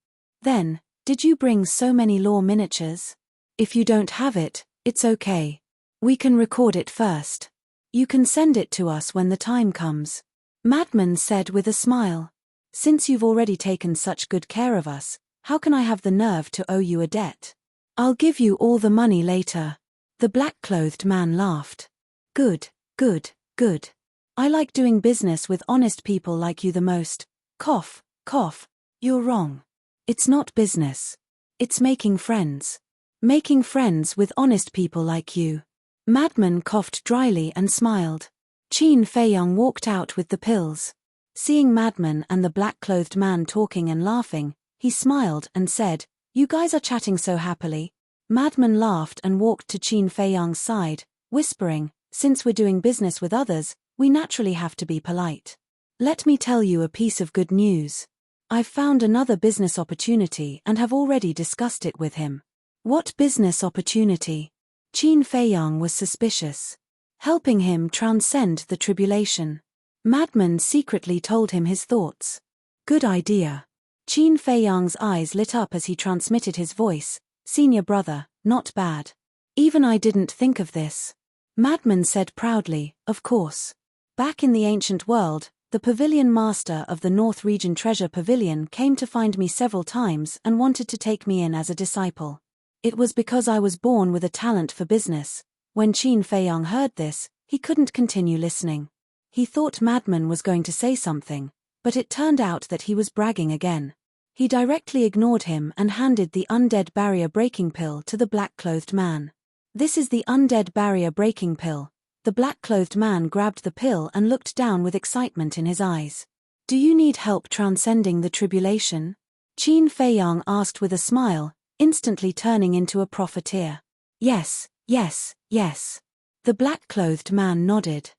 S1: Then, did you bring so many law miniatures? If you don't have it, it's okay. We can record it first. You can send it to us when the time comes. Madman said with a smile. Since you've already taken such good care of us, how can I have the nerve to owe you a debt? I'll give you all the money later. The black-clothed man laughed. Good, good, good. I like doing business with honest people like you the most. Cough, cough. You're wrong. It's not business. It's making friends. Making friends with honest people like you. Madman coughed dryly and smiled. Qin Feiyang walked out with the pills. Seeing Madman and the black-clothed man talking and laughing, he smiled and said, You guys are chatting so happily. Madman laughed and walked to Qin Feiyang's side, whispering, Since we're doing business with others, we naturally have to be polite. Let me tell you a piece of good news. I've found another business opportunity and have already discussed it with him. What business opportunity? Qin Feiyang was suspicious. Helping him transcend the tribulation. Madman secretly told him his thoughts. Good idea. Qin Feiyang's eyes lit up as he transmitted his voice. Senior brother, not bad. Even I didn't think of this. Madman said proudly, Of course. Back in the ancient world, the pavilion master of the North Region Treasure Pavilion came to find me several times and wanted to take me in as a disciple. It was because I was born with a talent for business. When Qin Feiyang heard this, he couldn't continue listening. He thought Madman was going to say something, but it turned out that he was bragging again. He directly ignored him and handed the undead barrier-breaking pill to the black-clothed man. This is the undead barrier-breaking pill. The black-clothed man grabbed the pill and looked down with excitement in his eyes. Do you need help transcending the tribulation? Qin Feiyang asked with a smile, instantly turning into a profiteer. Yes, yes, yes. The black-clothed man nodded.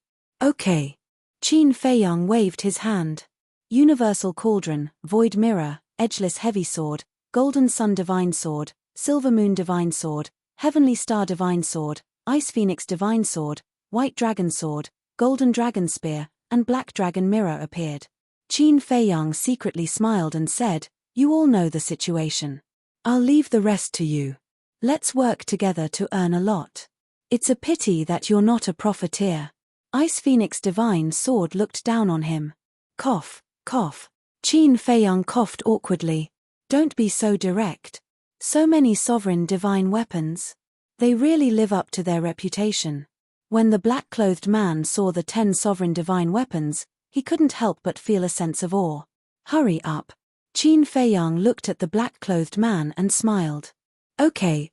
S1: Okay. Qin Feiyang waved his hand. Universal Cauldron, Void Mirror, Edgeless Heavy Sword, Golden Sun Divine Sword, Silver Moon Divine Sword, Heavenly Star Divine Sword, Ice Phoenix Divine Sword, White Dragon Sword, Golden Dragon Spear, and Black Dragon Mirror appeared. Qin Feiyang secretly smiled and said, You all know the situation. I'll leave the rest to you. Let's work together to earn a lot. It's a pity that you're not a profiteer. Ice Phoenix Divine Sword looked down on him. Cough, cough. Qin Feiyang coughed awkwardly. Don't be so direct. So many sovereign divine weapons. They really live up to their reputation. When the black-clothed man saw the 10 sovereign divine weapons, he couldn't help but feel a sense of awe. Hurry up. Qin Feiyang looked at the black-clothed man and smiled. Okay.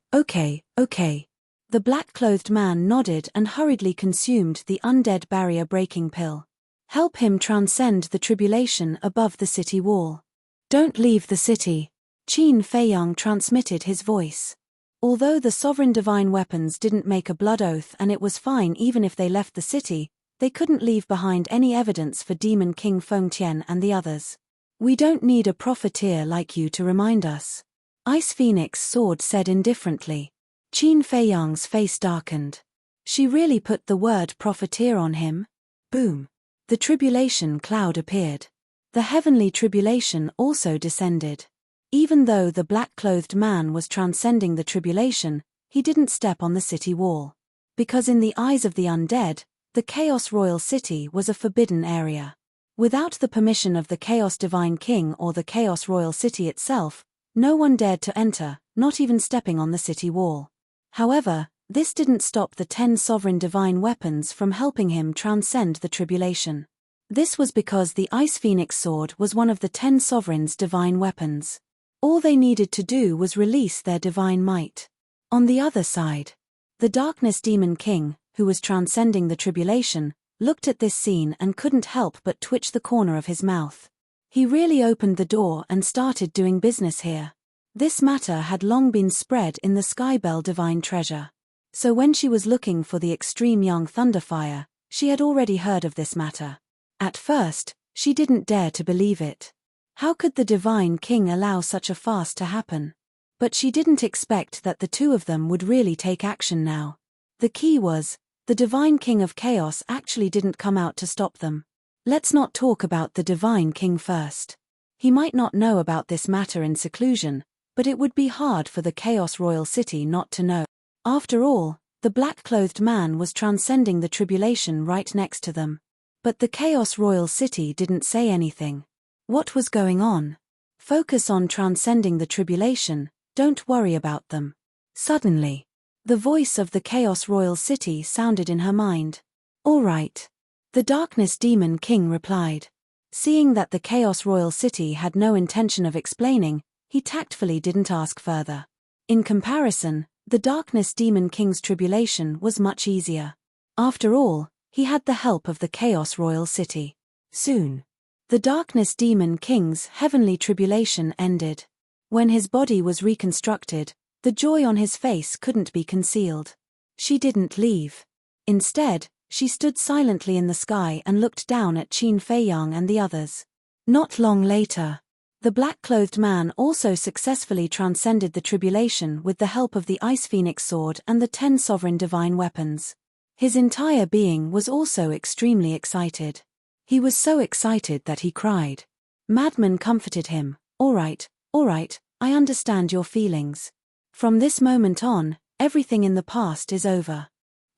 S1: The black-clothed man nodded and hurriedly consumed the undead barrier-breaking pill. Help him transcend the tribulation above the city wall. Don't leave the city. Qin Feiyang transmitted his voice. Although the sovereign divine weapons didn't make a blood oath and it was fine even if they left the city, they couldn't leave behind any evidence for Demon King Fengtian and the others. We don't need a profiteer like you to remind us. Ice Phoenix Sword said indifferently. Qin Feiyang's face darkened. She really put the word profiteer on him? Boom. The tribulation cloud appeared. The heavenly tribulation also descended. Even though the black-clothed man was transcending the tribulation, he didn't step on the city wall. Because in the eyes of the undead, the Chaos Royal City was a forbidden area. Without the permission of the Chaos Divine King or the Chaos Royal City itself, no one dared to enter, not even stepping on the city wall. However, this didn't stop the 10 sovereign divine weapons from helping him transcend the tribulation. This was because the Ice Phoenix Sword was one of the 10 sovereigns' divine weapons. All they needed to do was release their divine might. On the other side, the Darkness Demon King, who was transcending the tribulation, looked at this scene and couldn't help but twitch the corner of his mouth. He really opened the door and started doing business here. This matter had long been spread in the Skybell Divine Treasure. So when she was looking for the extreme young Thunderfire, she had already heard of this matter. At first, she didn't dare to believe it. How could the Divine King allow such a farce to happen? But she didn't expect that the two of them would really take action now. The key was, the Divine King of Chaos actually didn't come out to stop them. Let's not talk about the Divine King first. He might not know about this matter in seclusion, but it would be hard for the Chaos Royal City not to know. After all, the black-clothed man was transcending the tribulation right next to them. But the Chaos Royal City didn't say anything. What was going on? Focus on transcending the tribulation, don't worry about them. Suddenly, the voice of the Chaos Royal City sounded in her mind. All right. The Darkness Demon King replied. Seeing that the Chaos Royal City had no intention of explaining, he tactfully didn't ask further. In comparison, the Darkness Demon King's tribulation was much easier. After all, he had the help of the Chaos Royal City. Soon, the Darkness Demon King's heavenly tribulation ended. When his body was reconstructed, the joy on his face couldn't be concealed. She didn't leave. Instead, she stood silently in the sky and looked down at Qin Feiyang and the others. Not long later, the black-clothed man also successfully transcended the tribulation with the help of the Ice Phoenix Sword and the 10 sovereign divine weapons. His entire being was also extremely excited. He was so excited that he cried. Madman comforted him. All right, I understand your feelings. From this moment on, everything in the past is over.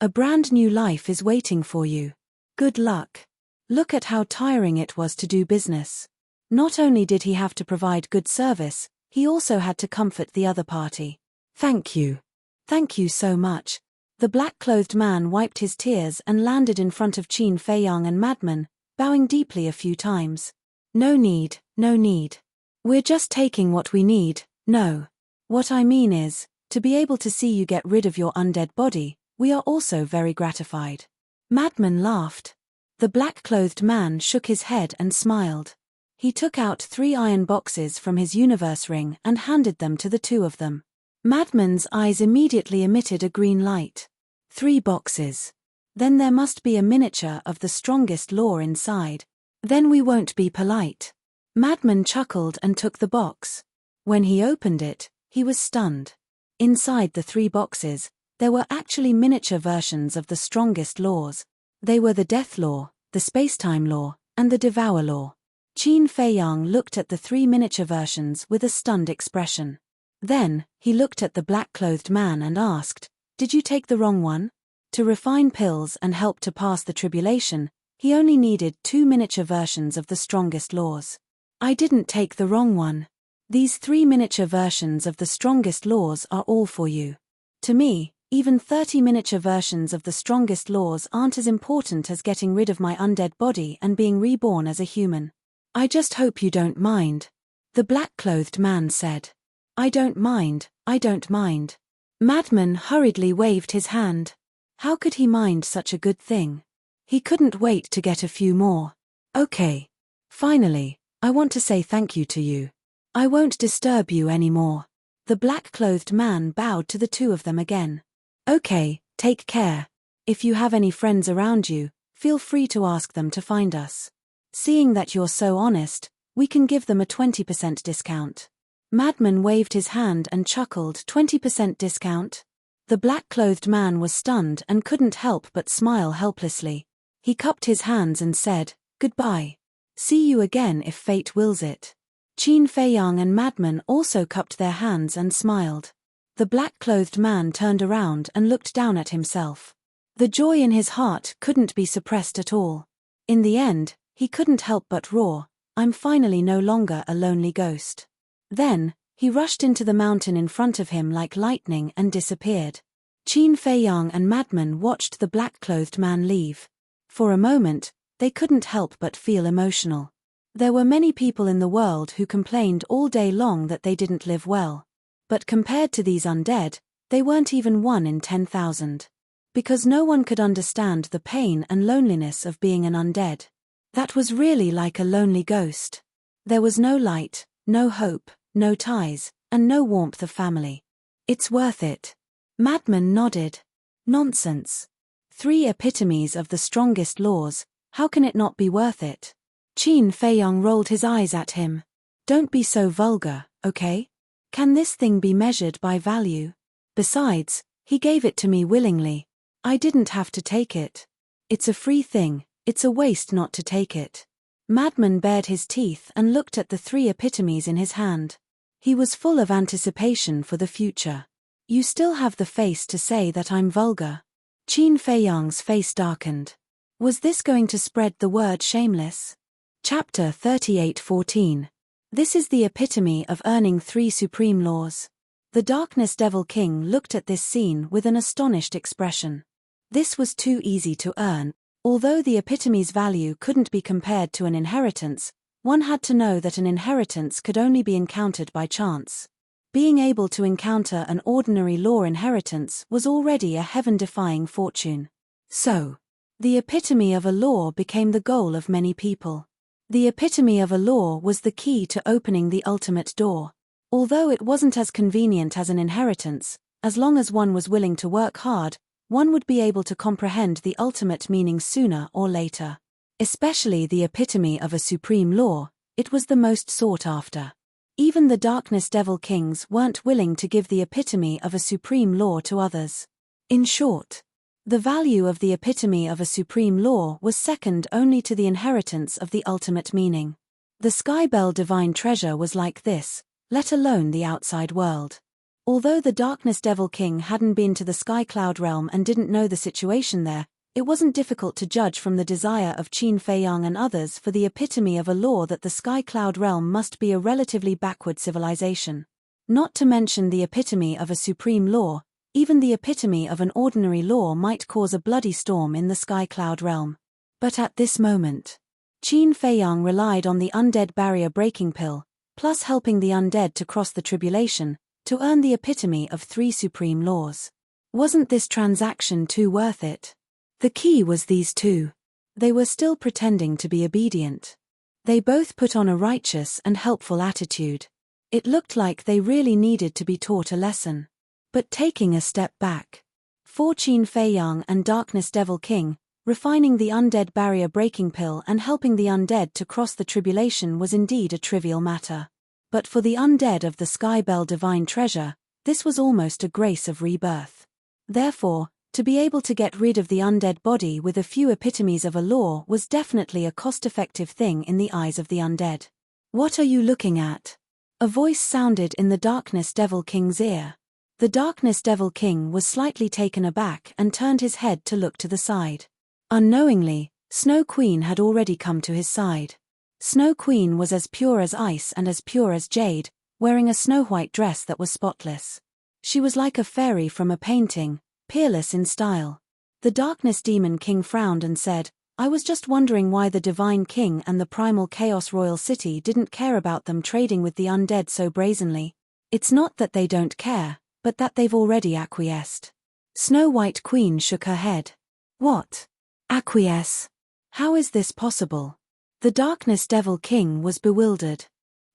S1: A brand new life is waiting for you. Good luck. Look at how tiring it was to do business. Not only did he have to provide good service, he also had to comfort the other party. Thank you. Thank you so much. The black-clothed man wiped his tears and landed in front of Qin Feiyang and Madman, bowing deeply a few times. No need. We're just taking what we need. No. What I mean is, to be able to see you get rid of your undead body, we are also very gratified. Madman laughed. The black-clothed man shook his head and smiled. He took out 3 iron boxes from his universe ring and handed them to the two of them. Madman's eyes immediately emitted a green light. 3 boxes. Then there must be a miniature of the strongest law inside. Then we won't be polite. Madman chuckled and took the box. When he opened it, he was stunned. Inside the 3 boxes, there were actually miniature versions of the strongest laws. They were the Death Law, the Spacetime Law, and the Devour Law. Qin Feiyang looked at the 3 miniature versions with a stunned expression. Then, he looked at the black-clothed man and asked, "Did you take the wrong one?" To refine pills and help to pass the tribulation, he only needed 2 miniature versions of the strongest laws. I didn't take the wrong one. These 3 miniature versions of the strongest laws are all for you. To me, even 30 miniature versions of the strongest laws aren't as important as getting rid of my undead body and being reborn as a human. I just hope you don't mind. The black-clothed man said. I don't mind, I don't mind. Madman hurriedly waved his hand. How could he mind such a good thing? He couldn't wait to get a few more. Okay. Finally, I want to say thank you to you. I won't disturb you anymore. The black-clothed man bowed to the two of them again. Okay, take care. If you have any friends around you, feel free to ask them to find us. Seeing that you're so honest, we can give them a 20% discount. Madman waved his hand and chuckled. 20% discount? The black-clothed man was stunned and couldn't help but smile helplessly. He cupped his hands and said, Goodbye. See you again if fate wills it. Qin Feiyang and Madman also cupped their hands and smiled. The black-clothed man turned around and looked down at himself. The joy in his heart couldn't be suppressed at all. In the end, he couldn't help but roar, I'm finally no longer a lonely ghost. Then, he rushed into the mountain in front of him like lightning and disappeared. Qin Feiyang and Madman watched the black-clothed man leave. For a moment, they couldn't help but feel emotional. There were many people in the world who complained all day long that they didn't live well. But compared to these undead, they weren't even 1 in 10,000. Because no one could understand the pain and loneliness of being an undead. That was really like a lonely ghost. There was no light, no hope, no ties, and no warmth of family. It's worth it. Madman nodded. Nonsense. 3 epitomes of the strongest laws, how can it not be worth it? Qin Feiyang rolled his eyes at him. Don't be so vulgar, okay? Can this thing be measured by value? Besides, he gave it to me willingly. I didn't have to take it. It's a free thing, it's a waste not to take it. Madman bared his teeth and looked at the 3 epitomes in his hand. He was full of anticipation for the future. You still have the face to say that I'm vulgar. Qin Feiyang's face darkened. Was this going to spread the word shameless? Chapter 38:14. This is the epitome of earning 3 supreme laws. The Darkness Devil King looked at this scene with an astonished expression. This was too easy to earn. Although the epitome's value couldn't be compared to an inheritance, one had to know that an inheritance could only be encountered by chance. Being able to encounter an ordinary law inheritance was already a heaven-defying fortune. So, the epitome of a law became the goal of many people. The epitome of a law was the key to opening the ultimate door. Although it wasn't as convenient as an inheritance, as long as one was willing to work hard, one would be able to comprehend the ultimate meaning sooner or later. Especially the epitome of a supreme law, it was the most sought after. Even the Darkness Devil Kings weren't willing to give the epitome of a supreme law to others. In short, the value of the epitome of a supreme law was second only to the inheritance of the ultimate meaning. The Skybell Divine Treasure was like this, let alone the outside world. Although the Darkness Devil King hadn't been to the Sky Cloud realm and didn't know the situation there, it wasn't difficult to judge from the desire of Qin Feiyang and others for the epitome of a law that the Sky Cloud realm must be a relatively backward civilization. Not to mention the epitome of a supreme law, even the epitome of an ordinary law might cause a bloody storm in the Sky Cloud realm. But at this moment, Qin Feiyang relied on the undead barrier breaking pill, plus helping the undead to cross the tribulation, to earn the epitome of 3 supreme laws. Wasn't this transaction too worth it? The key was these two. They were still pretending to be obedient. They both put on a righteous and helpful attitude. It looked like they really needed to be taught a lesson. But taking a step back, for Qin Feiyang and Darkness Devil King, refining the undead barrier breaking pill and helping the undead to cross the tribulation was indeed a trivial matter. But for the undead of the Skybell Divine Treasure, this was almost a grace of rebirth. Therefore, to be able to get rid of the undead body with a few epitomes of a law was definitely a cost-effective thing in the eyes of the undead. What are you looking at? A voice sounded in the Darkness Devil King's ear. The Darkness Devil King was slightly taken aback and turned his head to look to the side. Unknowingly, Snow Queen had already come to his side. Snow Queen was as pure as ice and as pure as jade, wearing a snow-white dress that was spotless. She was like a fairy from a painting, peerless in style. The Darkness Demon King frowned and said, "I was just wondering why the Divine King and the Primal Chaos Royal City didn't care about them trading with the undead so brazenly. It's not that they don't care, but that they've already acquiesced." Snow White Queen shook her head. "What? Acquiesce? How is this possible?" The Darkness Devil King was bewildered.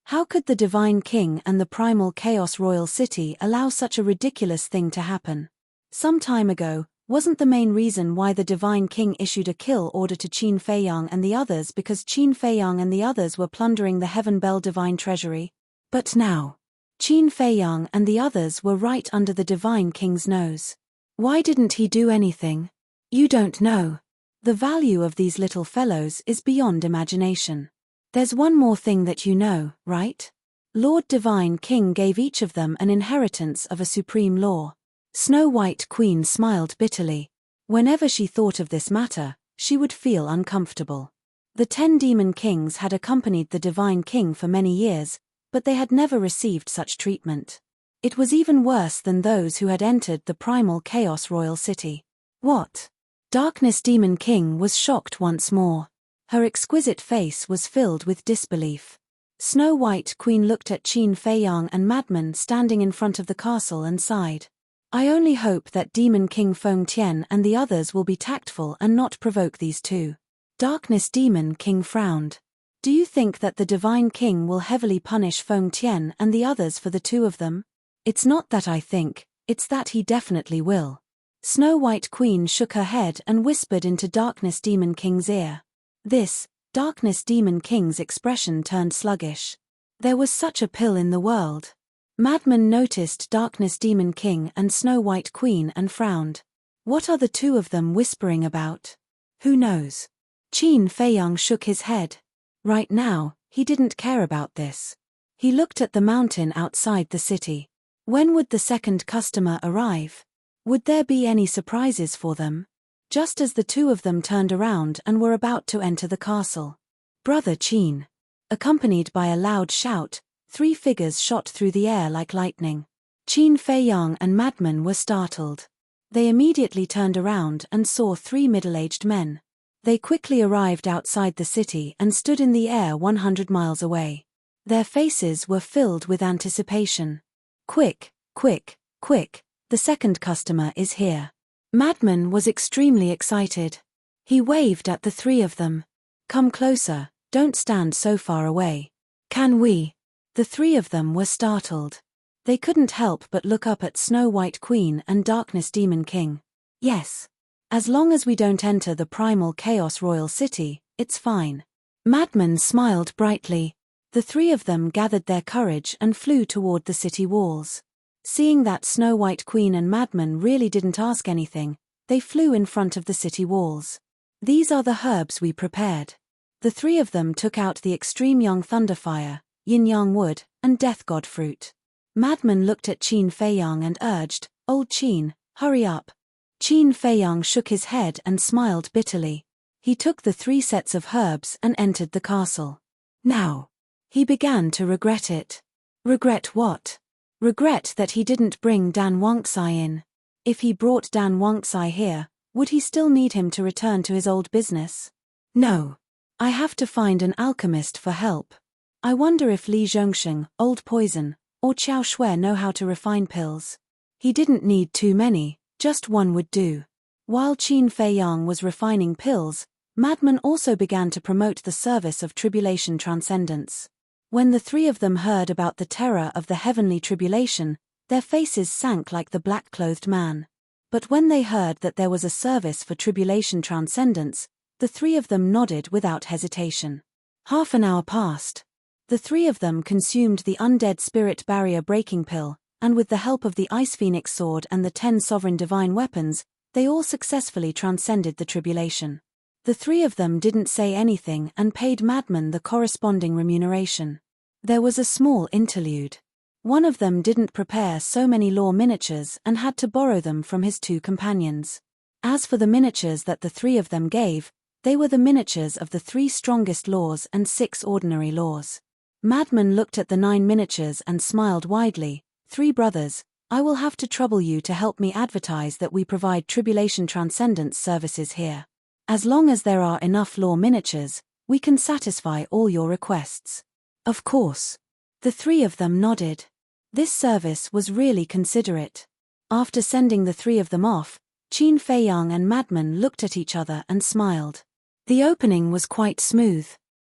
S1: How could the Divine King and the Primal Chaos Royal City allow such a ridiculous thing to happen? Some time ago, wasn't the main reason why the Divine King issued a kill order to Qin Feiyang and the others because Qin Feiyang and the others were plundering the Heaven Bell Divine Treasury? But now, Qin Feiyang and the others were right under the Divine King's nose. Why didn't he do anything? You don't know. The value of these little fellows is beyond imagination. There's one more thing that you know, right? Lord Divine King gave each of them an inheritance of a supreme law. Snow White Queen smiled bitterly. Whenever she thought of this matter, she would feel uncomfortable. The 10 Demon Kings had accompanied the Divine King for many years, but they had never received such treatment. It was even worse than those who had entered the Primal Chaos Royal City. What? Darkness Demon King was shocked once more. Her exquisite face was filled with disbelief. Snow White Queen looked at Qin Feiyang and Madman standing in front of the castle and sighed. "I only hope that Demon King Feng Tian and the others will be tactful and not provoke these two." Darkness Demon King frowned. "Do you think that the Divine King will heavily punish Feng Tian and the others for the two of them?" "It's not that I think, it's that he definitely will." Snow White Queen shook her head and whispered into Darkness Demon King's ear. This, Darkness Demon King's expression turned sluggish. There was such a pill in the world. Madman noticed Darkness Demon King and Snow White Queen and frowned. What are the two of them whispering about? Who knows? Qin Feiyang shook his head. Right now, he didn't care about this. He looked at the mountain outside the city. When would the second customer arrive? Would there be any surprises for them? Just as the two of them turned around and were about to enter the castle. "Brother Qin." Accompanied by a loud shout, 3 figures shot through the air like lightning. Qin Feiyang and Madman were startled. They immediately turned around and saw 3 middle-aged men. They quickly arrived outside the city and stood in the air 100 miles away. Their faces were filled with anticipation. "Quick, quick, quick, the second customer is here." Madman was extremely excited. He waved at the 3 of them. "Come closer, don't stand so far away." "Can we?" The 3 of them were startled. They couldn't help but look up at Snow White Queen and Darkness Demon King. "Yes. As long as we don't enter the Primal Chaos Royal City, it's fine." Madman smiled brightly. The 3 of them gathered their courage and flew toward the city walls. Seeing that Snow White Queen and Madman really didn't ask anything, they flew in front of the city walls. "These are the herbs we prepared." The 3 of them took out the extreme young thunderfire, yin-yang wood, and death god fruit. Madman looked at Qin Feiyang and urged, "Old Qin, hurry up." Qin Feiyang shook his head and smiled bitterly. He took the 3 sets of herbs and entered the castle. Now, he began to regret it. Regret what? Regret that he didn't bring Dan Wangxai in. If he brought Dan Wangxai here, would he still need him to return to his old business? No. I have to find an alchemist for help. I wonder if Li Zhongsheng, Old Poison, or Qiao Shui know how to refine pills. He didn't need too many, just 1 would do. While Qin Feiyang was refining pills, Madman also began to promote the service of tribulation transcendence. When the 3 of them heard about the terror of the heavenly tribulation, their faces sank like the black-clothed man. But when they heard that there was a service for tribulation transcendence, the 3 of them nodded without hesitation. Half an hour passed. The 3 of them consumed the undead spirit barrier breaking pill, and with the help of the Ice Phoenix sword and the 10 sovereign divine weapons, they all successfully transcended the tribulation. The 3 of them didn't say anything and paid Madman the corresponding remuneration. There was a small interlude. One of them didn't prepare so many law miniatures and had to borrow them from his 2 companions. As for the miniatures that the 3 of them gave, they were the miniatures of the 3 strongest laws and 6 ordinary laws. Madman looked at the 9 miniatures and smiled widely. 3 brothers, I will have to trouble you to help me advertise that we provide tribulation transcendence services here. As long as there are enough law miniatures, we can satisfy all your requests. Of course. The 3 of them nodded. This service was really considerate. After sending the 3 of them off, Qin Feiyang and Madman looked at each other and smiled. The opening was quite smooth.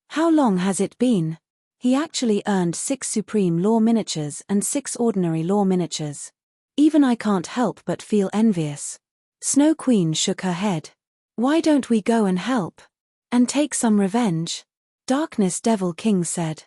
S1: How long has it been? He actually earned 6 supreme law miniatures and 6 ordinary law miniatures. Even I can't help but feel envious. Snow Queen shook her head. Why don't we go and help? And take some revenge? Darkness Devil King said.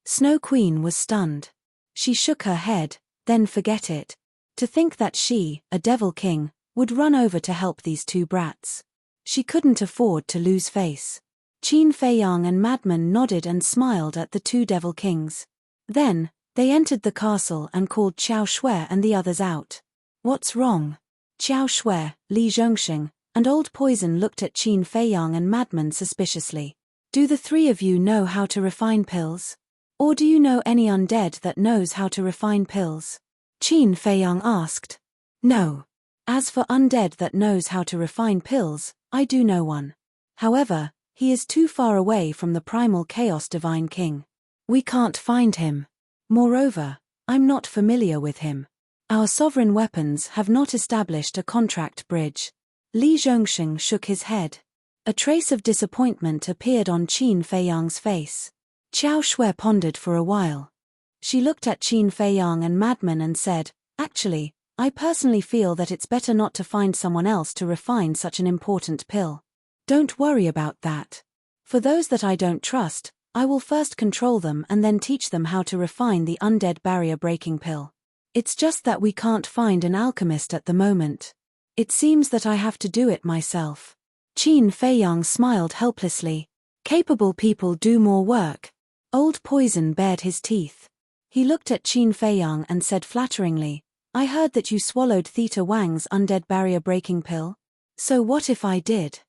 S1: Snow Queen was stunned. She shook her head, then forget it. To think that she, a Devil King, would run over to help these 2 brats. She couldn't afford to lose face. Qin Feiyang and Madman nodded and smiled at the 2 Devil Kings. Then, they entered the castle and called Xiao Shui and the others out. What's wrong? Xiao Shui, Li Zhongxing, and Old Poison looked at Qin Feiyang and Madman suspiciously. Do the 3 of you know how to refine pills? Or do you know any undead that knows how to refine pills? Qin Feiyang asked. No. As for undead that knows how to refine pills, I do know one. However, he is too far away from the primal chaos divine king. We can't find him. Moreover, I'm not familiar with him. Our sovereign weapons have not established a contract bridge. Li Zhongxing shook his head. A trace of disappointment appeared on Qin Feiyang's face. Xiao Shui pondered for a while. She looked at Qin Feiyang and Madman and said, Actually, I personally feel that it's better not to find someone else to refine such an important pill. Don't worry about that. For those that I don't trust, I will first control them and then teach them how to refine the undead barrier-breaking pill. It's just that we can't find an alchemist at the moment. It seems that I have to do it myself. Qin Feiyang smiled helplessly. Capable people do more work. Old Poison bared his teeth. He looked at Qin Feiyang and said flatteringly, I heard that you swallowed Theta Wang's undead barrier-breaking pill. So what if I did?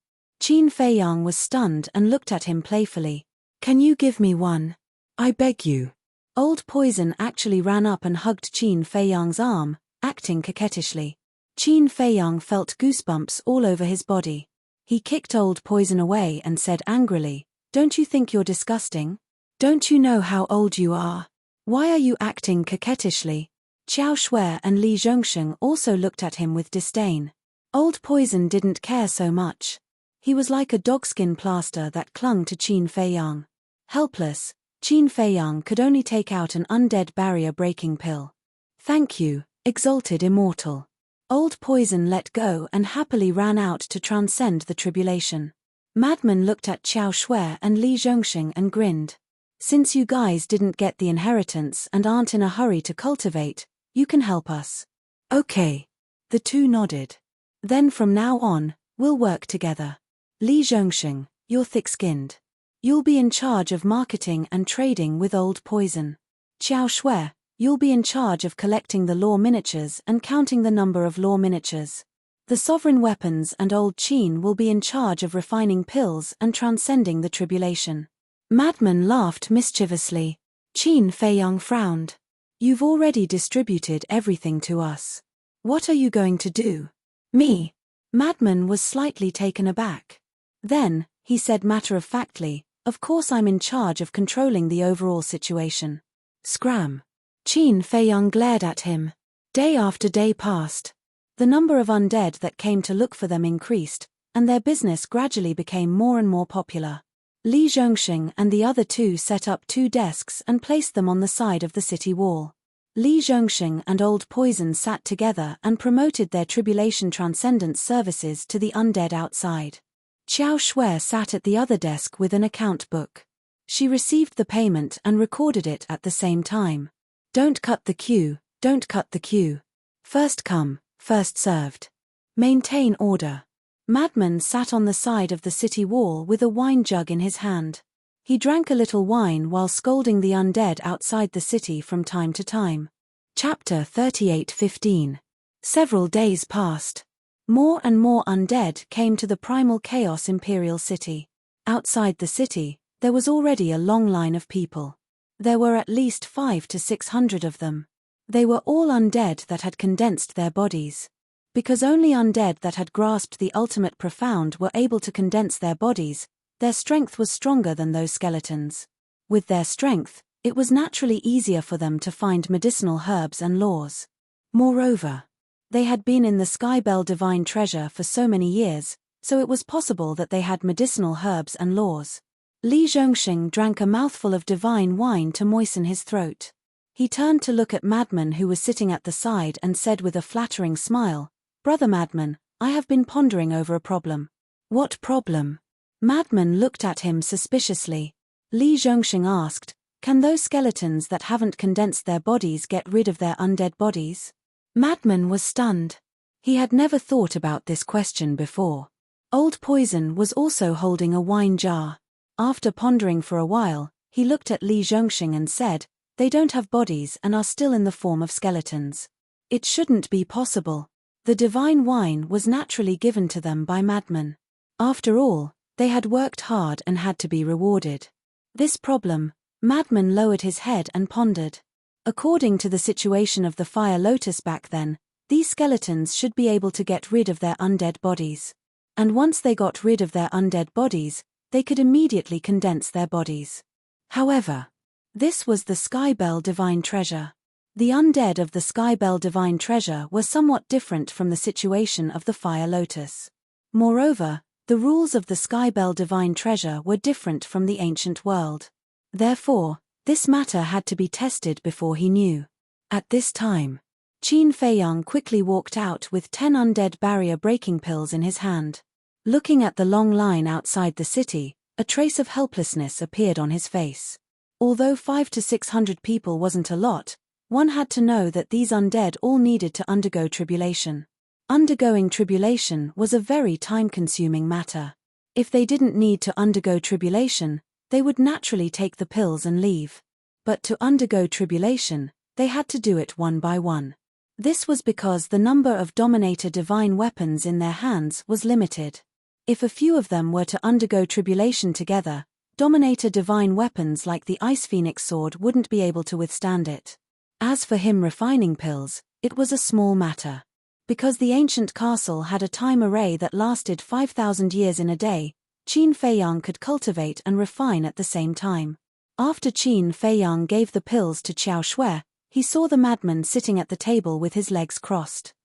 S1: Qin Feiyang was stunned and looked at him playfully. Can you give me one? I beg you. Old Poison actually ran up and hugged Qin Feiyang's arm, acting coquettishly. Qin Feiyang felt goosebumps all over his body. He kicked Old Poison away and said angrily, Don't you think you're disgusting? Don't you know how old you are? Why are you acting coquettishly? Xiao Shui and Li Zhongxing also looked at him with disdain. Old Poison didn't care so much. He was like a dogskin plaster that clung to Qin Feiyang. Helpless, Qin Feiyang could only take out an undead barrier-breaking pill. Thank you, exalted immortal. Old Poison let go and happily ran out to transcend the tribulation. Madman looked at Xiao Shui and Li Zhongxing and grinned. Since you guys didn't get the inheritance and aren't in a hurry to cultivate, you can help us. Okay. The 2 nodded. Then from now on, we'll work together. Li Zhongxing, you're thick-skinned. You'll be in charge of marketing and trading with Old Poison. Xiao Shui, you'll be in charge of collecting the law miniatures and counting the number of law miniatures. The sovereign weapons and Old Qin will be in charge of refining pills and transcending the tribulation. Madman laughed mischievously. Qin Feiyang frowned. You've already distributed everything to us. What are you going to do? Me? Madman was slightly taken aback. Then, he said matter-of-factly, of course I'm in charge of controlling the overall situation. Scram. Qin Feiyang glared at him. Day after day passed. The number of undead that came to look for them increased, and their business gradually became more and more popular. Li Zhongxing and the other 2 set up 2 desks and placed them on the side of the city wall. Li Zhongxing and Old Poison sat together and promoted their tribulation transcendence services to the undead outside. Xiao Shui sat at the other desk with an account book. She received the payment and recorded it at the same time. Don't cut the queue, don't cut the queue. First come, first served. Maintain order. Madman sat on the side of the city wall with a wine jug in his hand. He drank a little wine while scolding the undead outside the city from time to time. Chapter 38:15. Several days passed. More and more undead came to the Primal Chaos Imperial City. Outside the city, there was already a long line of people. There were at least 500 to 600 of them. They were all undead that had condensed their bodies. Because only undead that had grasped the ultimate profound were able to condense their bodies, their strength was stronger than those skeletons. With their strength, it was naturally easier for them to find medicinal herbs and laws. Moreover, they had been in the Skybell Divine Treasure for so many years, so it was possible that they had medicinal herbs and laws. Li Zhongxing drank a mouthful of divine wine to moisten his throat. He turned to look at Madman, who was sitting at the side, and said with a flattering smile, "Brother Madman, I have been pondering over a problem." "What problem?" Madman looked at him suspiciously. Li Zhongxing asked, "Can those skeletons that haven't condensed their bodies get rid of their undead bodies?" Madman was stunned. He had never thought about this question before. Old Poison was also holding a wine jar. After pondering for a while, he looked at Li Zhongxing and said, "They don't have bodies and are still in the form of skeletons. It shouldn't be possible." The divine wine was naturally given to them by Madman. After all, they had worked hard and had to be rewarded. This problem, Madman lowered his head and pondered. According to the situation of the Fire Lotus back then, these skeletons should be able to get rid of their undead bodies. And once they got rid of their undead bodies, they could immediately condense their bodies. However, this was the Skybell Divine Treasure. The undead of the Skybell Divine Treasure were somewhat different from the situation of the Fire Lotus. Moreover, the rules of the Skybell Divine Treasure were different from the ancient world. Therefore, this matter had to be tested before he knew. At this time, Qin Feiyang quickly walked out with 10 undead barrier-breaking pills in his hand. Looking at the long line outside the city, a trace of helplessness appeared on his face. Although 500 to 600 people wasn't a lot, one had to know that these undead all needed to undergo tribulation. Undergoing tribulation was a very time-consuming matter. If they didn't need to undergo tribulation, they would naturally take the pills and leave. But to undergo tribulation, they had to do it one by one. This was because the number of Dominator divine weapons in their hands was limited. If a few of them were to undergo tribulation together, Dominator divine weapons like the Ice Phoenix sword wouldn't be able to withstand it. As for him refining pills, it was a small matter. Because the ancient castle had a time array that lasted 5,000 years in a day, Qin Feiyang could cultivate and refine at the same time. After Qin Feiyang gave the pills to Qiao Shui, he saw the madman sitting at the table with his legs crossed.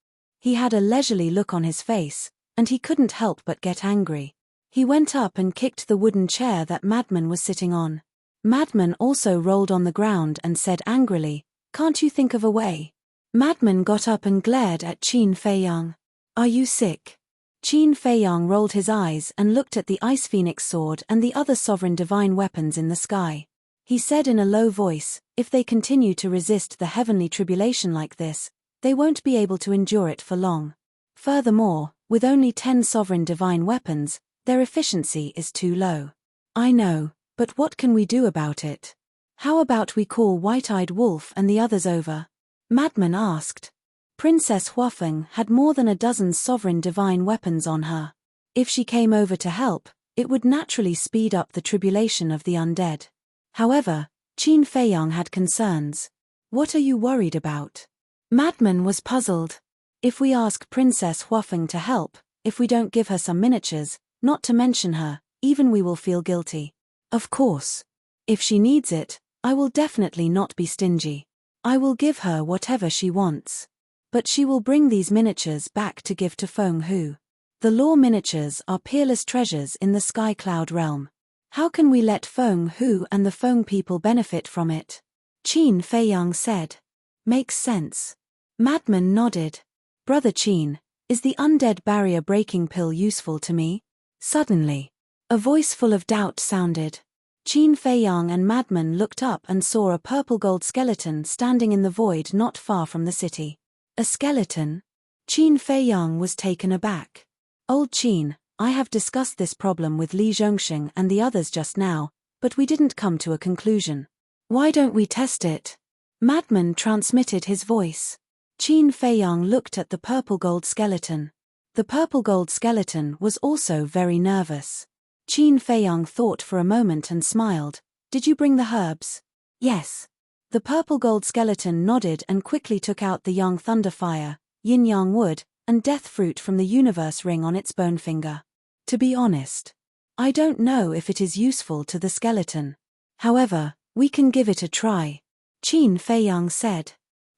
S1: He had a leisurely look on his face, and he couldn't help but get angry. He went up and kicked the wooden chair that Madman was sitting on. Madman also rolled on the ground and said angrily, "Can't you think of a way?" Madman got up and glared at Qin Feiyang. "Are you sick?" Qin Feiyang rolled his eyes and looked at the Ice Phoenix sword and the other sovereign divine weapons in the sky. He said in a low voice, "If they continue to resist the heavenly tribulation like this, they won't be able to endure it for long. Furthermore, with only 10 sovereign divine weapons, their efficiency is too low." "I know, but what can we do about it? How about we call White-Eyed Wolf and the others over?" Madman asked. Princess Huafeng had more than a dozen sovereign divine weapons on her. If she came over to help, it would naturally speed up the tribulation of the undead. However, Qin Feiyang had concerns. "What are you worried about?" Madman was puzzled. "If we ask Princess Huafeng to help, if we don't give her some miniatures, not to mention her, even we will feel guilty. Of course. If she needs it, I will definitely not be stingy. I will give her whatever she wants. But she will bring these miniatures back to give to Feng Hu. The law miniatures are peerless treasures in the Sky Cloud realm. How can we let Feng Hu and the Feng people benefit from it?" Qin Feiyang said. "Makes sense." Madman nodded. "Brother Qin, is the undead barrier-breaking pill useful to me?" Suddenly, a voice full of doubt sounded. Qin Feiyang and Madman looked up and saw a purple-gold skeleton standing in the void not far from the city. A skeleton? Qin Feiyang was taken aback. "Old Qin, I have discussed this problem with Li Zhongxing and the others just now, but we didn't come to a conclusion. Why don't we test it? Madman transmitted his voice. Qin Feiyang looked at the purple gold skeleton. The purple gold skeleton was also very nervous. Qin Feiyang thought for a moment and smiled. Did you bring the herbs? Yes. The purple gold skeleton nodded and quickly took out the Yang Thunder Fire, Yin Yang Wood, and Death Fruit from the universe ring on its bone finger. To be honest, I don't know if it is useful to the skeleton. However, we can give it a try. Qin Feiyang said.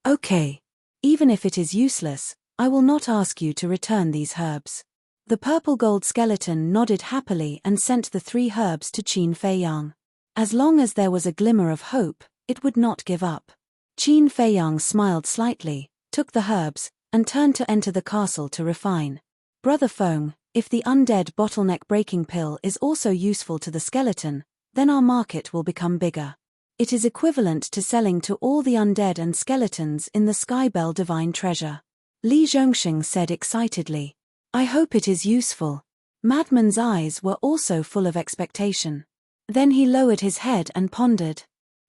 S1: Okay. Even if it is useless, I will not ask you to return these herbs. The purple gold skeleton nodded happily and sent the 3 herbs to Qin Feiyang. As long as there was a glimmer of hope, it would not give up. Qin Feiyang smiled slightly, took the herbs, and turned to enter the castle to refine. Brother Feng, if the undead bottleneck breaking pill is also useful to the skeleton, then our market will become bigger. It is equivalent to selling to all the undead and skeletons in the Skybell Divine Treasure. Li Zhongxing said excitedly. I hope it is useful. Madman's eyes were also full of expectation. Then he lowered his head and pondered.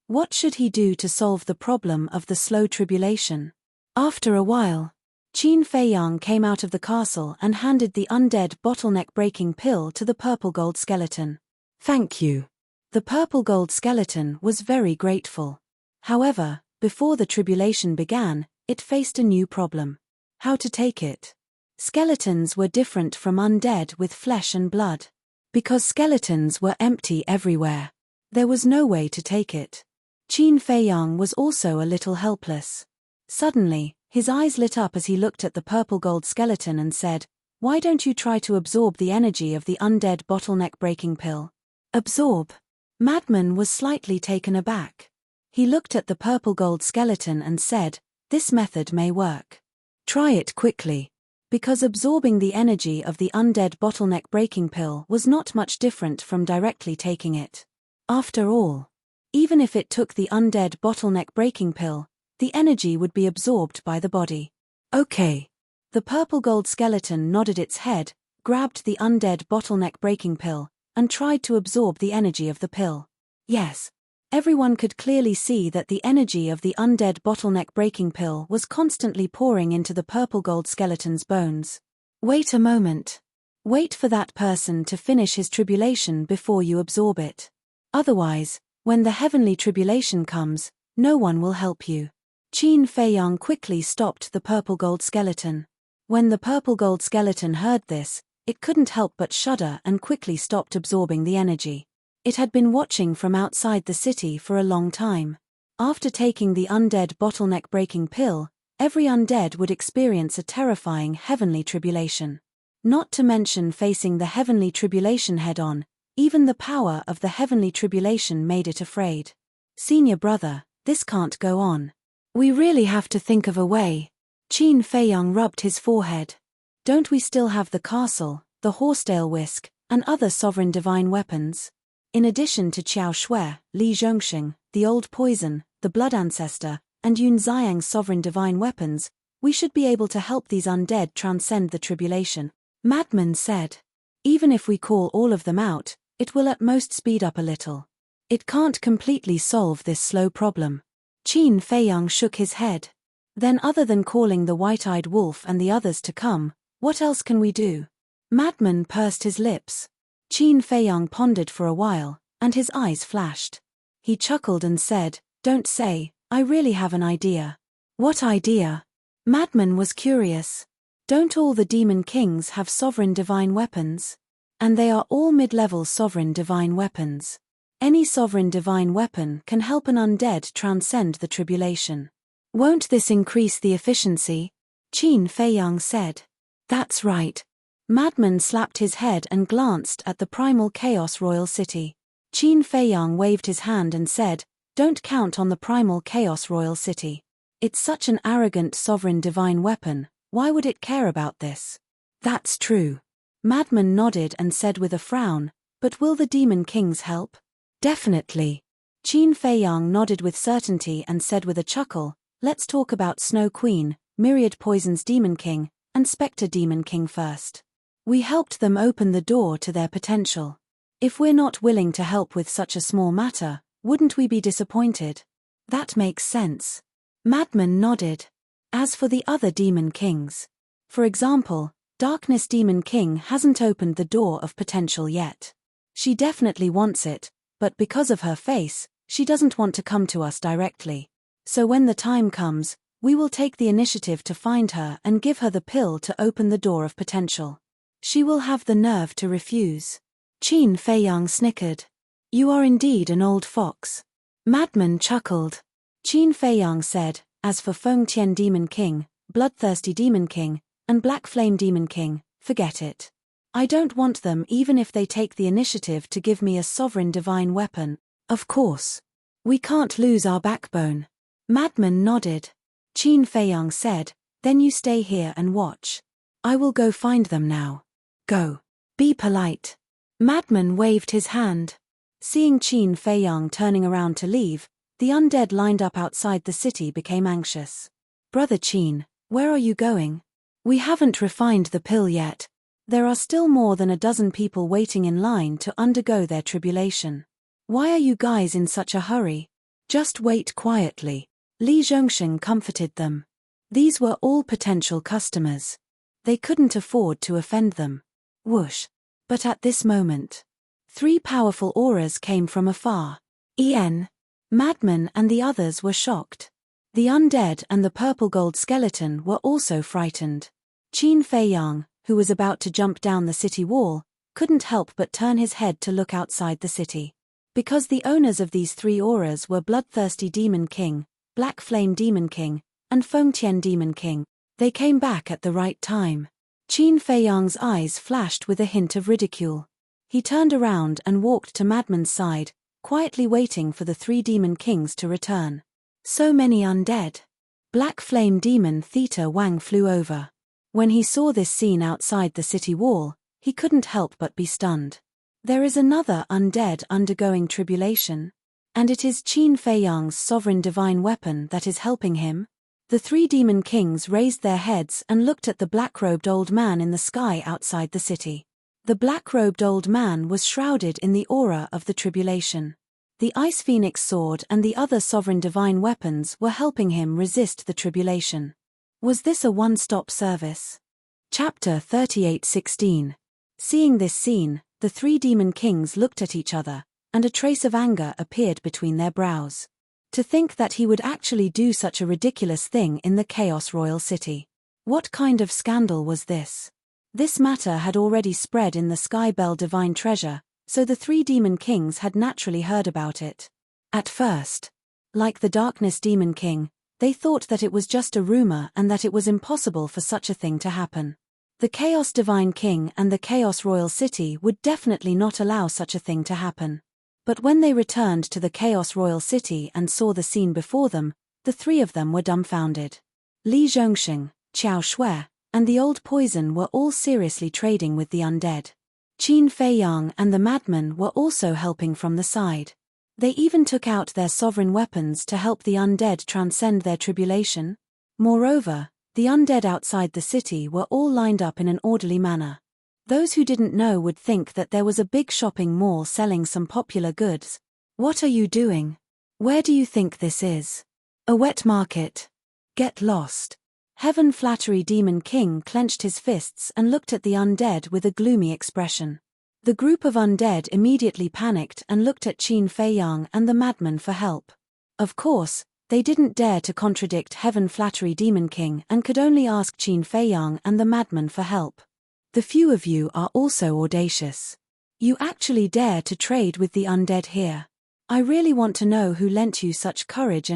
S1: What should he do to solve the problem of the slow tribulation? After a while, Qin Feiyang came out of the castle and handed the undead bottleneck breaking pill to the purple gold skeleton. Thank you. The purple gold skeleton was very grateful. However, before the tribulation began, it faced a new problem. How to take it? Skeletons were different from undead with flesh and blood. Because skeletons were empty everywhere, there was no way to take it. Qin Feiyang was also a little helpless. Suddenly, his eyes lit up as he looked at the purple gold skeleton and said, Why don't you try to absorb the energy of the undead bottleneck breaking pill? Absorb? Madman was slightly taken aback. He looked at the purple gold skeleton and said, This method may work. Try it quickly. Because absorbing the energy of the undead bottleneck breaking pill was not much different from directly taking it. After all, even if it took the undead bottleneck breaking pill, the energy would be absorbed by the body. Okay. The purple gold skeleton nodded its head, grabbed the undead bottleneck breaking pill, and tried to absorb the energy of the pill. Yes. Everyone could clearly see that the energy of the undead bottleneck breaking pill was constantly pouring into the purple gold skeleton's bones. Wait a moment. Wait for that person to finish his tribulation before you absorb it. Otherwise, when the heavenly tribulation comes, no one will help you. Qin Feiyang quickly stopped the purple gold skeleton. When the purple gold skeleton heard this, it couldn't help but shudder and quickly stopped absorbing the energy. It had been watching from outside the city for a long time. After taking the undead bottleneck breaking pill, every undead would experience a terrifying heavenly tribulation. Not to mention facing the heavenly tribulation head-on, even the power of the heavenly tribulation made it afraid. Senior brother, this can't go on. We really have to think of a way. Qin Feiyang rubbed his forehead. Don't we still have the castle, the horsetail whisk, and other sovereign divine weapons? In addition to Qiao Shui, Li Zhongxing, the old poison, the blood ancestor, and Yun Xiang's sovereign divine weapons, we should be able to help these undead transcend the tribulation. Madman said. Even if we call all of them out, it will at most speed up a little. It can't completely solve this slow problem. Qin Feiyang shook his head. Then other than calling the white-eyed wolf and the others to come, what else can we do? Madman pursed his lips. Qin Feiyang pondered for a while, and his eyes flashed. He chuckled and said, Don't say, I really have an idea. What idea? Madman was curious. Don't all the demon kings have sovereign divine weapons? And they are all mid-level sovereign divine weapons. Any sovereign divine weapon can help an undead transcend the tribulation. Won't this increase the efficiency? Qin Feiyang said. That's right. Madman slapped his head and glanced at the primal chaos royal city. Qin Feiyang waved his hand and said, Don't count on the primal chaos royal city. It's such an arrogant sovereign divine weapon, why would it care about this? That's true. Madman nodded and said with a frown, But will the demon kings help? Definitely. Qin Feiyang nodded with certainty and said with a chuckle, Let's talk about Snow Queen, Myriad Poison's Demon King, and Spectre Demon King first. We helped them open the door to their potential. If we're not willing to help with such a small matter, wouldn't we be disappointed? That makes sense. Madman nodded. As for the other demon kings, for example, Darkness Demon King hasn't opened the door of potential yet. She definitely wants it, but because of her face, she doesn't want to come to us directly. So when the time comes, we will take the initiative to find her and give her the pill to open the door of potential. She will have the nerve to refuse. Qin Feiyang snickered. You are indeed an old fox. Madman chuckled. Qin Feiyang said, as for Feng Tian Demon King, Bloodthirsty Demon King, and Black Flame Demon King, forget it. I don't want them even if they take the initiative to give me a sovereign divine weapon. Of course. We can't lose our backbone. Madman nodded. Qin Feiyang said, then you stay here and watch. I will go find them now. Go. Be polite. Madman waved his hand. Seeing Qin Feiyang turning around to leave, the undead lined up outside the city became anxious. Brother Qin, where are you going? We haven't refined the pill yet. There are still more than a dozen people waiting in line to undergo their tribulation. Why are you guys in such a hurry? Just wait quietly. Li Zhongsheng comforted them. These were all potential customers. They couldn't afford to offend them. Whoosh. But at this moment, 3 powerful auras came from afar. Madman and the others were shocked. The undead and the purple gold skeleton were also frightened. Qin Feiyang, who was about to jump down the city wall, couldn't help but turn his head to look outside the city. Because the owners of these 3 auras were Bloodthirsty Demon King, Black Flame Demon King, and Feng Tian Demon King, they came back at the right time. Qin Feiyang's eyes flashed with a hint of ridicule. He turned around and walked to Madman's side, quietly waiting for the 3 demon kings to return. So many undead. Black Flame Demon Theta Wang flew over. When he saw this scene outside the city wall, he couldn't help but be stunned. There is another undead undergoing tribulation, and it is Qin Feiyang's sovereign divine weapon that is helping him. The 3 demon kings raised their heads and looked at the black-robed old man in the sky outside the city. The black-robed old man was shrouded in the aura of the tribulation. The Ice Phoenix sword and the other sovereign divine weapons were helping him resist the tribulation. Was this a one-stop service? Chapter 38:16. Seeing this scene, the 3 demon kings looked at each other, and a trace of anger appeared between their brows. To think that he would actually do such a ridiculous thing in the Chaos Royal City. What kind of scandal was this? This matter had already spread in the Sky Bell Divine Treasure, so the 3 demon kings had naturally heard about it. At first, like the Darkness Demon King, they thought that it was just a rumor and that it was impossible for such a thing to happen. The Chaos Divine King and the Chaos Royal City would definitely not allow such a thing to happen. But when they returned to the Chaos Royal City and saw the scene before them, the 3 of them were dumbfounded. Li Zhongsheng, Qiao Shui, and the Old Poison were all seriously trading with the undead. Qin Feiyang and the Madman were also helping from the side. They even took out their sovereign weapons to help the undead transcend their tribulation. Moreover, the undead outside the city were all lined up in an orderly manner. Those who didn't know would think that there was a big shopping mall selling some popular goods. What are you doing? Where do you think this is? A wet market. Get lost. Heaven Flattery Demon King clenched his fists and looked at the undead with a gloomy expression. The group of undead immediately panicked and looked at Qin Feiyang and the Madman for help. Of course, they didn't dare to contradict Heaven Flattery Demon King and could only ask Qin Feiyang and the Madman for help. The few of you are also audacious. You actually dare to trade with the undead here. I really want to know who lent you such courage.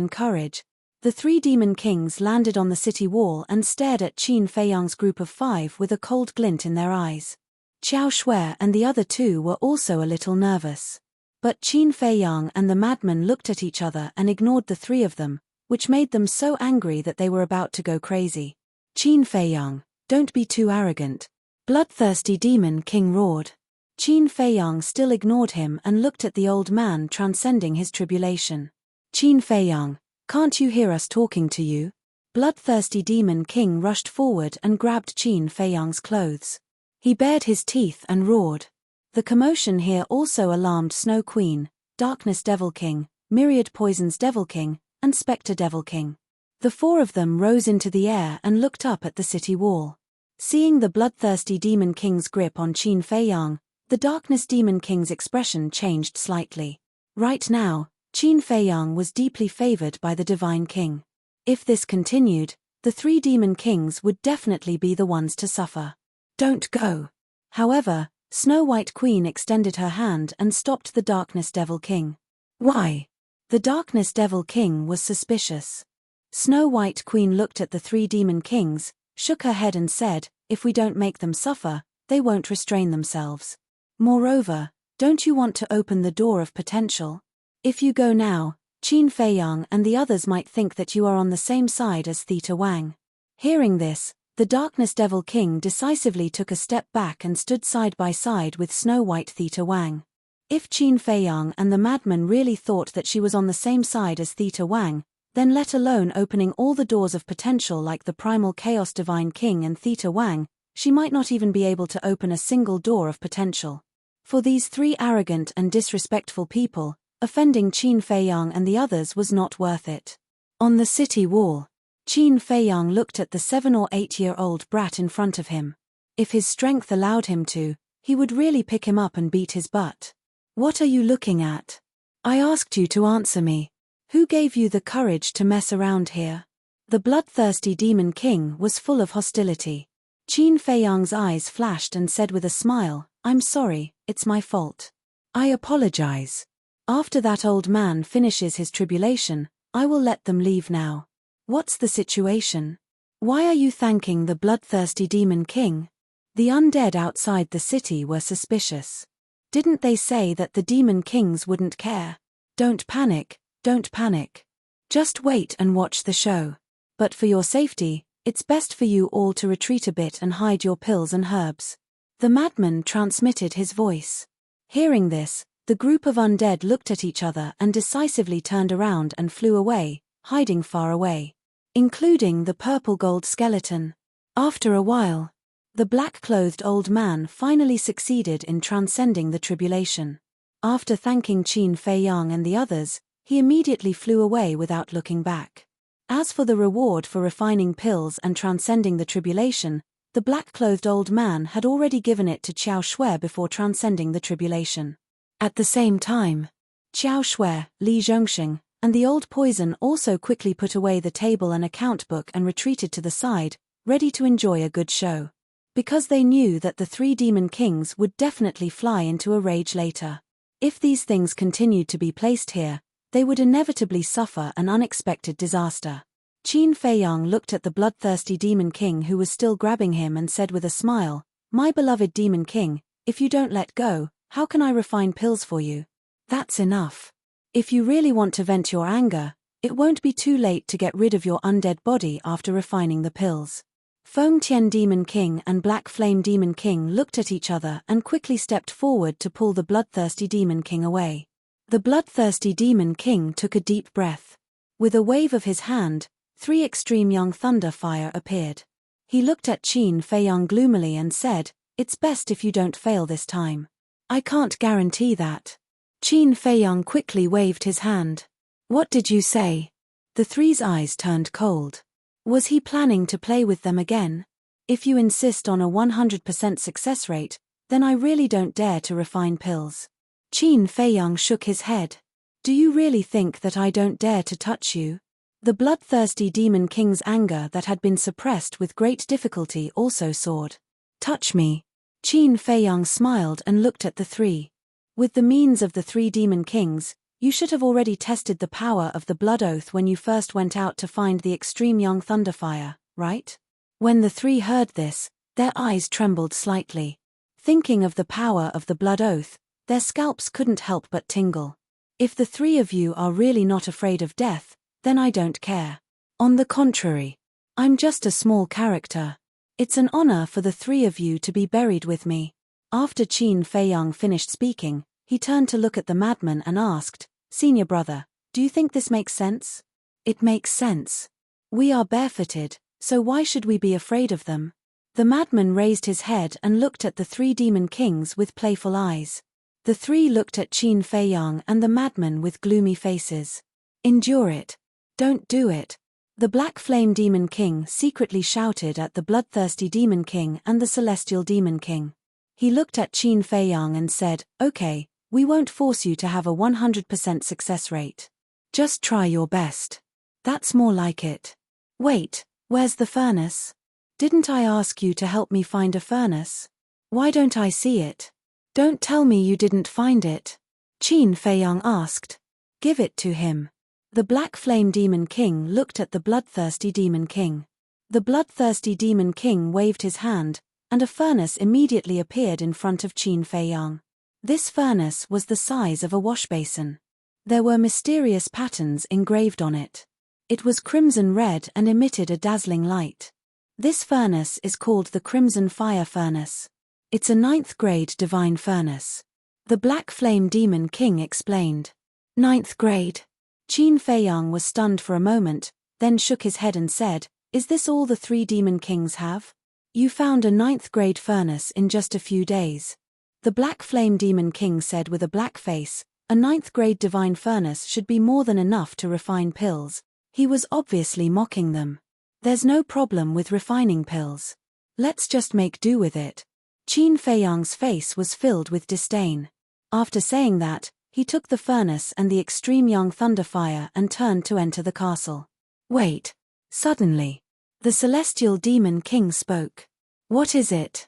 S1: The 3 demon kings landed on the city wall and stared at Qin Feiyang's group of 5 with a cold glint in their eyes. Qiao Shui and the other 2 were also a little nervous. But Qin Feiyang and the Madman looked at each other and ignored the 3 of them, which made them so angry that they were about to go crazy. Qin Feiyang, don't be too arrogant. Bloodthirsty Demon King roared. Qin Feiyang still ignored him and looked at the old man transcending his tribulation. Qin Feiyang, can't you hear us talking to you? Bloodthirsty Demon King rushed forward and grabbed Qin Feiyang's clothes. He bared his teeth and roared. The commotion here also alarmed Snow Queen, Darkness Devil King, Myriad Poisons Devil King, and Spectre Devil King. The four of them rose into the air and looked up at the city wall. Seeing the bloodthirsty Demon King's grip on Qin Fei Yang, the Darkness Demon King's expression changed slightly. Right now, Qin Fei Yang was deeply favored by the Divine King. If this continued, the three Demon Kings would definitely be the ones to suffer. Don't go. However, Snow White Queen extended her hand and stopped the Darkness Devil King. Why? The Darkness Devil King was suspicious. Snow White Queen looked at the three Demon Kings, shook her head and said, if we don't make them suffer, they won't restrain themselves. Moreover, don't you want to open the door of potential? If you go now, Qin Fei Yang and the others might think that you are on the same side as Theta Wang. Hearing this, the Darkness Devil King decisively took a step back and stood side by side with Snow White Theta Wang. If Qin Fei Yang and the madman really thought that she was on the same side as Theta Wang, then let alone opening all the doors of potential like the Primal Chaos Divine King and Theta Wang, she might not even be able to open a single door of potential. For these three arrogant and disrespectful people, offending Qin Fei Yang and the others was not worth it. On the city wall, Qin Fei Yang looked at the 7 or 8-year-old brat in front of him. If his strength allowed him to, he would really pick him up and beat his butt. What are you looking at? I asked you to answer me. Who gave you the courage to mess around here? The bloodthirsty Demon King was full of hostility. Qin Fei Yang's eyes flashed and said with a smile, I'm sorry, it's my fault. I apologize. After that old man finishes his tribulation, I will let them leave now. What's the situation? Why are you thanking the bloodthirsty Demon King? The undead outside the city were suspicious. Didn't they say that the Demon Kings wouldn't care? Don't panic, don't panic. Just wait and watch the show. But for your safety, it's best for you all to retreat a bit and hide your pills and herbs. The madman transmitted his voice. Hearing this, the group of undead looked at each other and decisively turned around and flew away, hiding far away. Including the purple-gold skeleton. After a while, the black-clothed old man finally succeeded in transcending the tribulation. After thanking Qin Fei Yang and the others, he immediately flew away without looking back. As for the reward for refining pills and transcending the tribulation, the black-clothed old man had already given it to Qiao Shui before transcending the tribulation. At the same time, Qiao Shui, Li Zhongxing, and the old poison also quickly put away the table and account book and retreated to the side, ready to enjoy a good show. Because they knew that the three Demon Kings would definitely fly into a rage later. If these things continued to be placed here, they would inevitably suffer an unexpected disaster. Qin Fei Yang looked at the bloodthirsty Demon King who was still grabbing him and said with a smile, My beloved Demon King, if you don't let go, how can I refine pills for you? That's enough. If you really want to vent your anger, it won't be too late to get rid of your undead body after refining the pills. Feng Tian Demon King and Black Flame Demon King looked at each other and quickly stepped forward to pull the bloodthirsty Demon King away. The bloodthirsty Demon King took a deep breath. With a wave of his hand, 3 extreme young thunder fire appeared. He looked at Qin Fei Yang gloomily and said, It's best if you don't fail this time. I can't guarantee that. Qin Fei Yang quickly waved his hand. What did you say? The three's eyes turned cold. Was he planning to play with them again? If you insist on a 100% success rate, then I really don't dare to refine pills. Qin Fei Yang shook his head. Do you really think that I don't dare to touch you? The bloodthirsty Demon King's anger that had been suppressed with great difficulty also soared. Touch me. Qin Fei Yang smiled and looked at the three. With the means of the 3 Demon Kings, you should have already tested the power of the Blood Oath when you first went out to find the extreme young Thunderfire, right? When the 3 heard this, their eyes trembled slightly. Thinking of the power of the Blood Oath, their scalps couldn't help but tingle. If the 3 of you are really not afraid of death, then I don't care. On the contrary, I'm just a small character. It's an honor for the 3 of you to be buried with me. After Qin Fei Yang finished speaking, he turned to look at the madman and asked, Senior brother, do you think this makes sense? It makes sense. We are barefooted, so why should we be afraid of them? The madman raised his head and looked at the three demon kings with playful eyes. The three looked at Qin Fei Yang and the madman with gloomy faces. Endure it. Don't do it. The Black Flame Demon King secretly shouted at the Bloodthirsty Demon King and the Celestial Demon King. He looked at Qin Fei Yang and said, "Okay, we won't force you to have a 100% success rate. Just try your best. That's more like it. Wait, where's the furnace? Didn't I ask you to help me find a furnace? Why don't I see it? Don't tell me you didn't find it." Qin Fei Yang asked. "Give it to him." The Black Flame Demon King looked at the Bloodthirsty Demon King. The Bloodthirsty Demon King waved his hand, and a furnace immediately appeared in front of Qin Fei Yang. This furnace was the size of a washbasin. There were mysterious patterns engraved on it. It was crimson red and emitted a dazzling light. This furnace is called the Crimson Fire Furnace. It's a 9th grade divine furnace. The Black Flame Demon King explained. 9th grade. Qin Fei Yang was stunned for a moment, then shook his head and said, "Is this all the three demon kings have? You found a 9th grade furnace in just a few days." The Black Flame Demon King said with a black face, "A 9th grade divine furnace should be more than enough to refine pills." He was obviously mocking them. "There's no problem with refining pills. Let's just make do with it." Qin Fei Yang's face was filled with disdain. After saying that, he took the furnace and the extreme young thunder fire and turned to enter the castle. Wait. Suddenly, the Celestial Demon King spoke. "What is it?"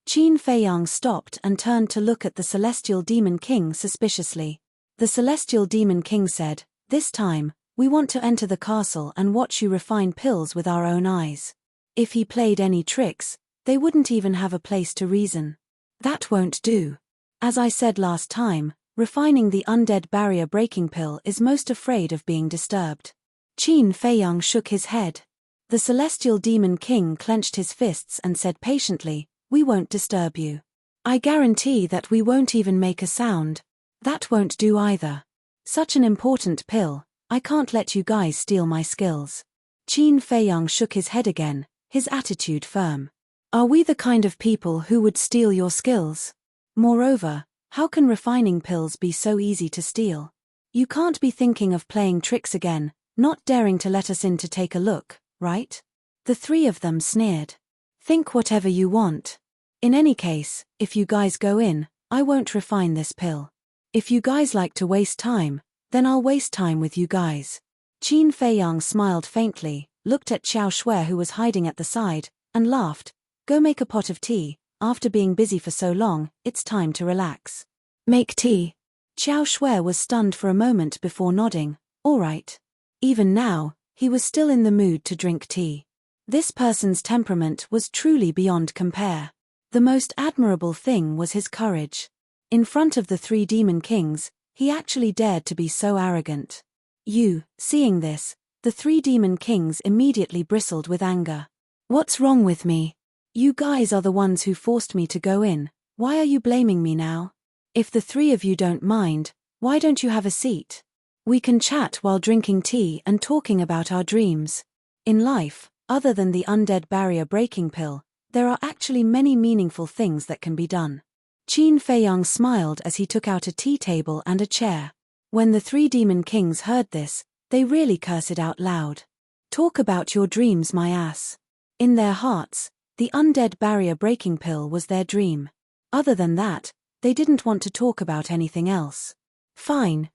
S1: Qin Fei Yang stopped and turned to look at the Celestial Demon King suspiciously. The Celestial Demon King said, "This time, we want to enter the castle and watch you refine pills with our own eyes. If he played any tricks, they wouldn't even have a place to reason. That won't do. As I said last time, refining the undead barrier breaking pill is most afraid of being disturbed." Qin Fei Yang shook his head. The Celestial Demon King clenched his fists and said patiently, "We won't disturb you. I guarantee that we won't even make a sound." "That won't do either. Such an important pill, I can't let you guys steal my skills." Qin Fei Yang shook his head again, his attitude firm. "Are we the kind of people who would steal your skills? Moreover, how can refining pills be so easy to steal? You can't be thinking of playing tricks again, not daring to let us in to take a look, right?" The three of them sneered. "Think whatever you want. In any case, if you guys go in, I won't refine this pill. If you guys like to waste time, then I'll waste time with you guys." Qin Fei Yang smiled faintly, looked at Xiao Shui who was hiding at the side, and laughed. "Go make a pot of tea. After being busy for so long, it's time to relax." "Make tea?" Xiao Shui was stunned for a moment before nodding. "All right." Even now, he was still in the mood to drink tea. This person's temperament was truly beyond compare. The most admirable thing was his courage. In front of the three demon kings, he actually dared to be so arrogant. Seeing this, the three demon kings immediately bristled with anger. "What's wrong with me? You guys are the ones who forced me to go in. Why are you blaming me now? If the three of you don't mind, why don't you have a seat? We can chat while drinking tea and talking about our dreams. In life, other than the undead barrier breaking pill, there are actually many meaningful things that can be done." Qin Fei Yang smiled as he took out a tea table and a chair. When the three demon kings heard this, they really cursed out loud. "Talk about your dreams, my ass." In their hearts, the undead barrier breaking pill was their dream. Other than that, they didn't want to talk about anything else. Fine.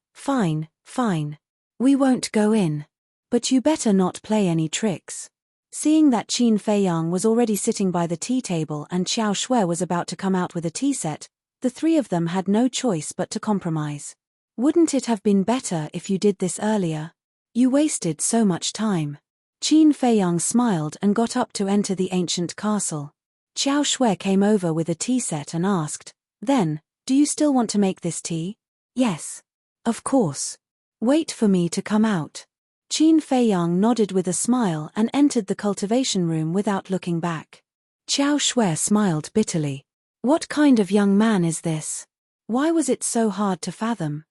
S1: We won't go in. But you better not play any tricks." Seeing that Qin Fei Yang was already sitting by the tea table and Xiao Shui was about to come out with a tea set, the three of them had no choice but to compromise. "Wouldn't it have been better if you did this earlier? You wasted so much time." Qin Fei Yang smiled and got up to enter the ancient castle. Xiao Shui came over with a tea set and asked, "Then, do you still want to make this tea?" "Yes. Of course. Wait for me to come out." Qin Fei Yang nodded with a smile and entered the cultivation room without looking back. Xiao Shui smiled bitterly. What kind of young man is this? Why was it so hard to fathom?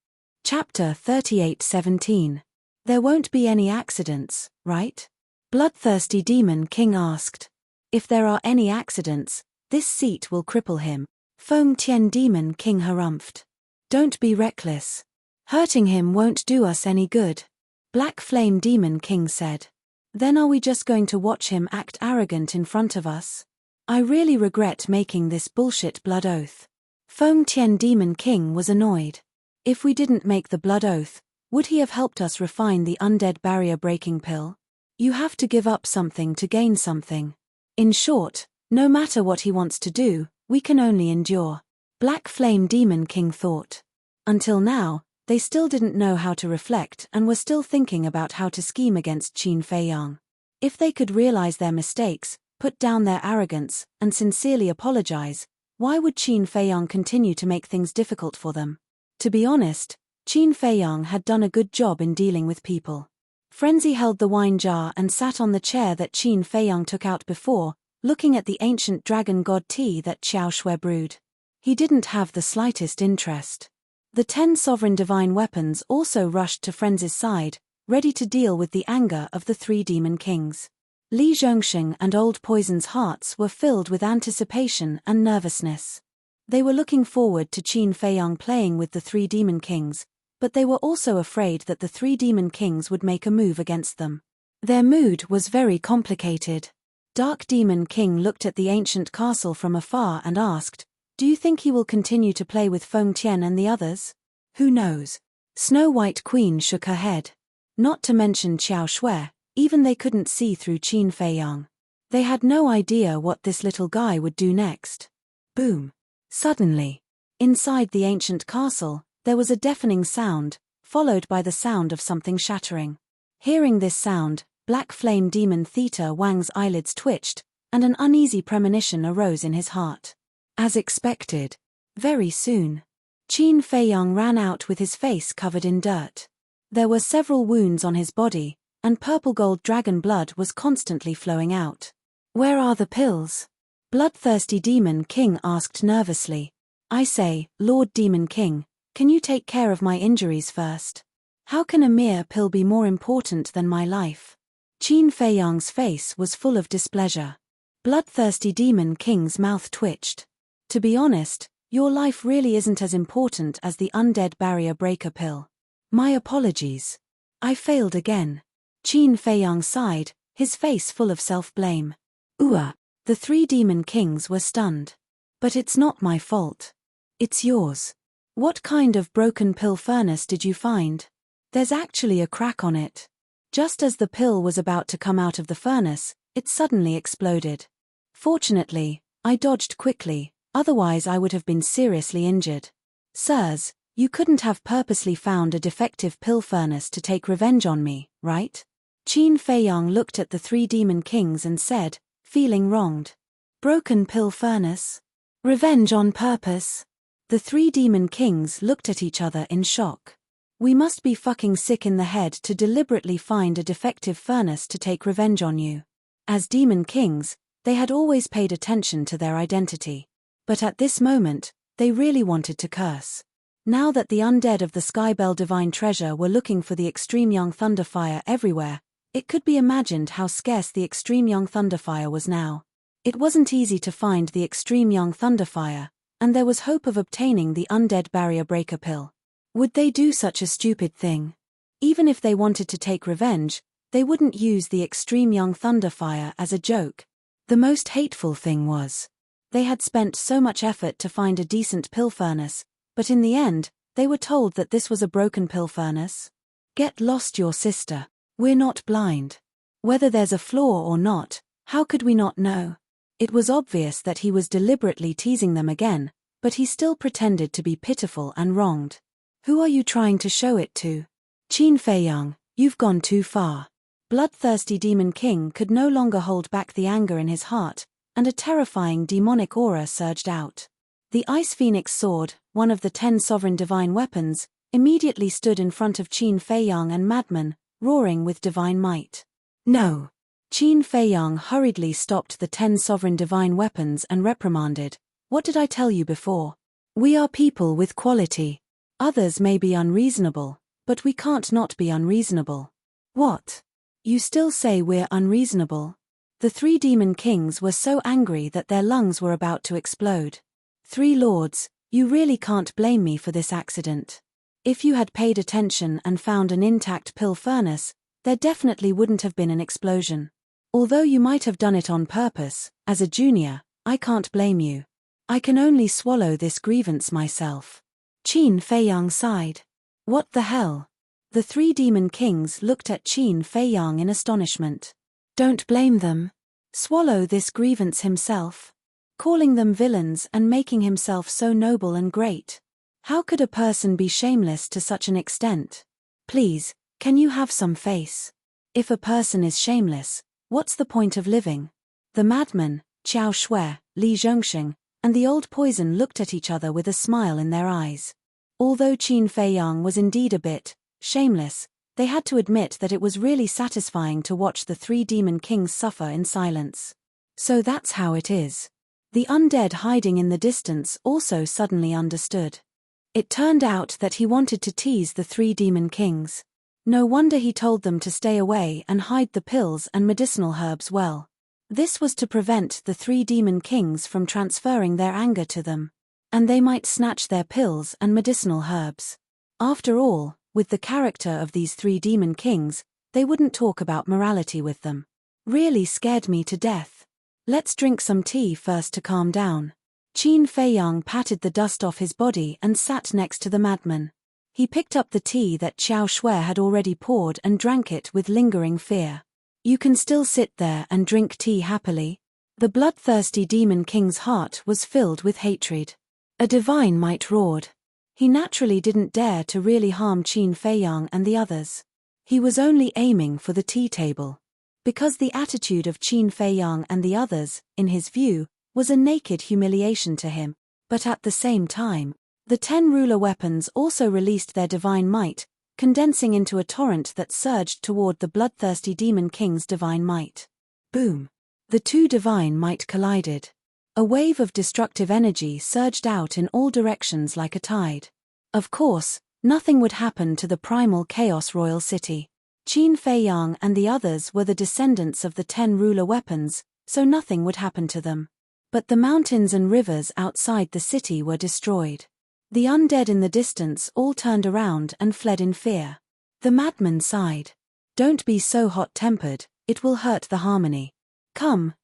S1: Chapter 38:17. There won't be any accidents, right? Bloodthirsty Demon King asked. If there are any accidents, this seat will cripple him. Feng Tian Demon King harumphed. Don't be reckless. Hurting him won't do us any good. Black Flame Demon King said. Then are we just going to watch him act arrogant in front of us? I really regret making this bullshit blood oath. Feng Tian Demon King was annoyed. If we didn't make the blood oath, would he have helped us refine the undead barrier breaking pill? You have to give up something to gain something. In short, no matter what he wants to do, we can only endure. Black Flame Demon King thought. Until now, they still didn't know how to reflect and were still thinking about how to scheme against Qin Feiyang. If they could realize their mistakes, put down their arrogance, and sincerely apologize, why would Qin Feiyang continue to make things difficult for them? To be honest, Qin Feiyang had done a good job in dealing with people. Frenzy held the wine jar and sat on the chair that Qin Feiyang took out before, looking at the ancient dragon god tea that Xiao Shui brewed. He didn't have the slightest interest. The 10 sovereign divine weapons also rushed to Frenzy's side, ready to deal with the anger of the 3 demon kings. Li Zhongsheng and Old Poison's hearts were filled with anticipation and nervousness. They were looking forward to Qin Feiyang playing with the 3 demon kings, but they were also afraid that the 3 demon kings would make a move against them. Their mood was very complicated. Dark Demon King looked at the ancient castle from afar and asked, "Do you think he will continue to play with Feng Tian and the others?" "Who knows?" Snow White Queen shook her head. Not to mention Xiao Shui, even they couldn't see through Qin Feiyang. They had no idea what this little guy would do next. Boom. Suddenly, inside the ancient castle, there was a deafening sound, followed by the sound of something shattering. Hearing this sound, Black Flame Demon Theta Wang's eyelids twitched, and an uneasy premonition arose in his heart. As expected, very soon, Qin Feiyang ran out with his face covered in dirt. There were several wounds on his body, and purple-gold dragon blood was constantly flowing out. "Where are the pills?" Bloodthirsty Demon King asked nervously. "I say, Lord Demon King, can you take care of my injuries first? How can a mere pill be more important than my life?" Qin Feiyang's face was full of displeasure. Bloodthirsty Demon King's mouth twitched. "To be honest, your life really isn't as important as the undead barrier breaker pill. My apologies. I failed again." Qin Feiyang sighed, his face full of self-blame. The 3 demon kings were stunned. "But it's not my fault. It's yours. What kind of broken pill furnace did you find? There's actually a crack on it." Just as the pill was about to come out of the furnace, it suddenly exploded. "Fortunately, I dodged quickly, otherwise I would have been seriously injured." "Sirs, you couldn't have purposely found a defective pill furnace to take revenge on me, right?" Qin Feiyang looked at the 3 demon kings and said, feeling wronged. "Broken pill furnace? Revenge on purpose?" The 3 demon kings looked at each other in shock. "We must be fucking sick in the head to deliberately find a defective furnace to take revenge on you." As demon kings, they had always paid attention to their identity. But at this moment, they really wanted to curse. Now that the undead of the Skybell Divine Treasure were looking for the Extreme Young Thunderfire everywhere, it could be imagined how scarce the Extreme Young Thunderfire was now. It wasn't easy to find the Extreme Young Thunderfire, and there was hope of obtaining the undead barrier breaker pill. Would they do such a stupid thing? Even if they wanted to take revenge, they wouldn't use the Extreme Young Thunderfire as a joke. The most hateful thing was, they had spent so much effort to find a decent pill furnace, but in the end, they were told that this was a broken pill furnace. "Get lost, your sister. We're not blind. Whether there's a flaw or not, how could we not know?" It was obvious that he was deliberately teasing them again, but he still pretended to be pitiful and wronged. "Who are you trying to show it to?" "Qin Feiyang, you've gone too far." Bloodthirsty Demon King could no longer hold back the anger in his heart, and a terrifying demonic aura surged out. The Ice Phoenix sword, one of the 10 sovereign divine weapons, immediately stood in front of Qin Feiyang and Madman, roaring with divine might. "No!" Qin Feiyang hurriedly stopped the 10 sovereign divine weapons and reprimanded, "What did I tell you before? We are people with quality. Others may be unreasonable, but we can't not be unreasonable." "What? You still say we're unreasonable?" The 3 demon kings were so angry that their lungs were about to explode. 3 lords, you really can't blame me for this accident. If you had paid attention and found an intact pill furnace, there definitely wouldn't have been an explosion. Although you might have done it on purpose, as a junior, I can't blame you. I can only swallow this grievance myself. Qin Feiyang sighed. What the hell? The 3 demon kings looked at Qin Feiyang in astonishment. Don't blame them. Swallow this grievance himself. Calling them villains and making himself so noble and great. How could a person be shameless to such an extent? Please, can you have some face? If a person is shameless, what's the point of living? The madman, Qiao Shui, Li Zhongxing, and the old poison looked at each other with a smile in their eyes. Although Qin Feiyang was indeed a bit shameless, they had to admit that it was really satisfying to watch the 3 demon kings suffer in silence. So that's how it is. The undead hiding in the distance also suddenly understood. It turned out that he wanted to tease the 3 demon kings. No wonder he told them to stay away and hide the pills and medicinal herbs well. This was to prevent the 3 demon kings from transferring their anger to them. And they might snatch their pills and medicinal herbs. After all, with the character of these 3 demon kings, they wouldn't talk about morality with them. Really scared me to death. Let's drink some tea first to calm down. Qin Feiyang patted the dust off his body and sat next to the madman. He picked up the tea that Qiao Shui had already poured and drank it with lingering fear. You can still sit there and drink tea happily. The bloodthirsty demon king's heart was filled with hatred. A divine might roared. He naturally didn't dare to really harm Qin Feiyang and the others. He was only aiming for the tea table. Because the attitude of Qin Feiyang and the others, in his view, was a naked humiliation to him, but at the same time, the 10 ruler weapons also released their divine might, condensing into a torrent that surged toward the bloodthirsty demon king's divine might. Boom! The 2 divine might collided. A wave of destructive energy surged out in all directions like a tide. Of course, nothing would happen to the primal chaos royal city. Qin Feiyang and the others were the descendants of the 10 ruler weapons, so nothing would happen to them. But the mountains and rivers outside the city were destroyed. The undead in the distance all turned around and fled in fear. The madman sighed. Don't be so hot-tempered, it will hurt the harmony. Come,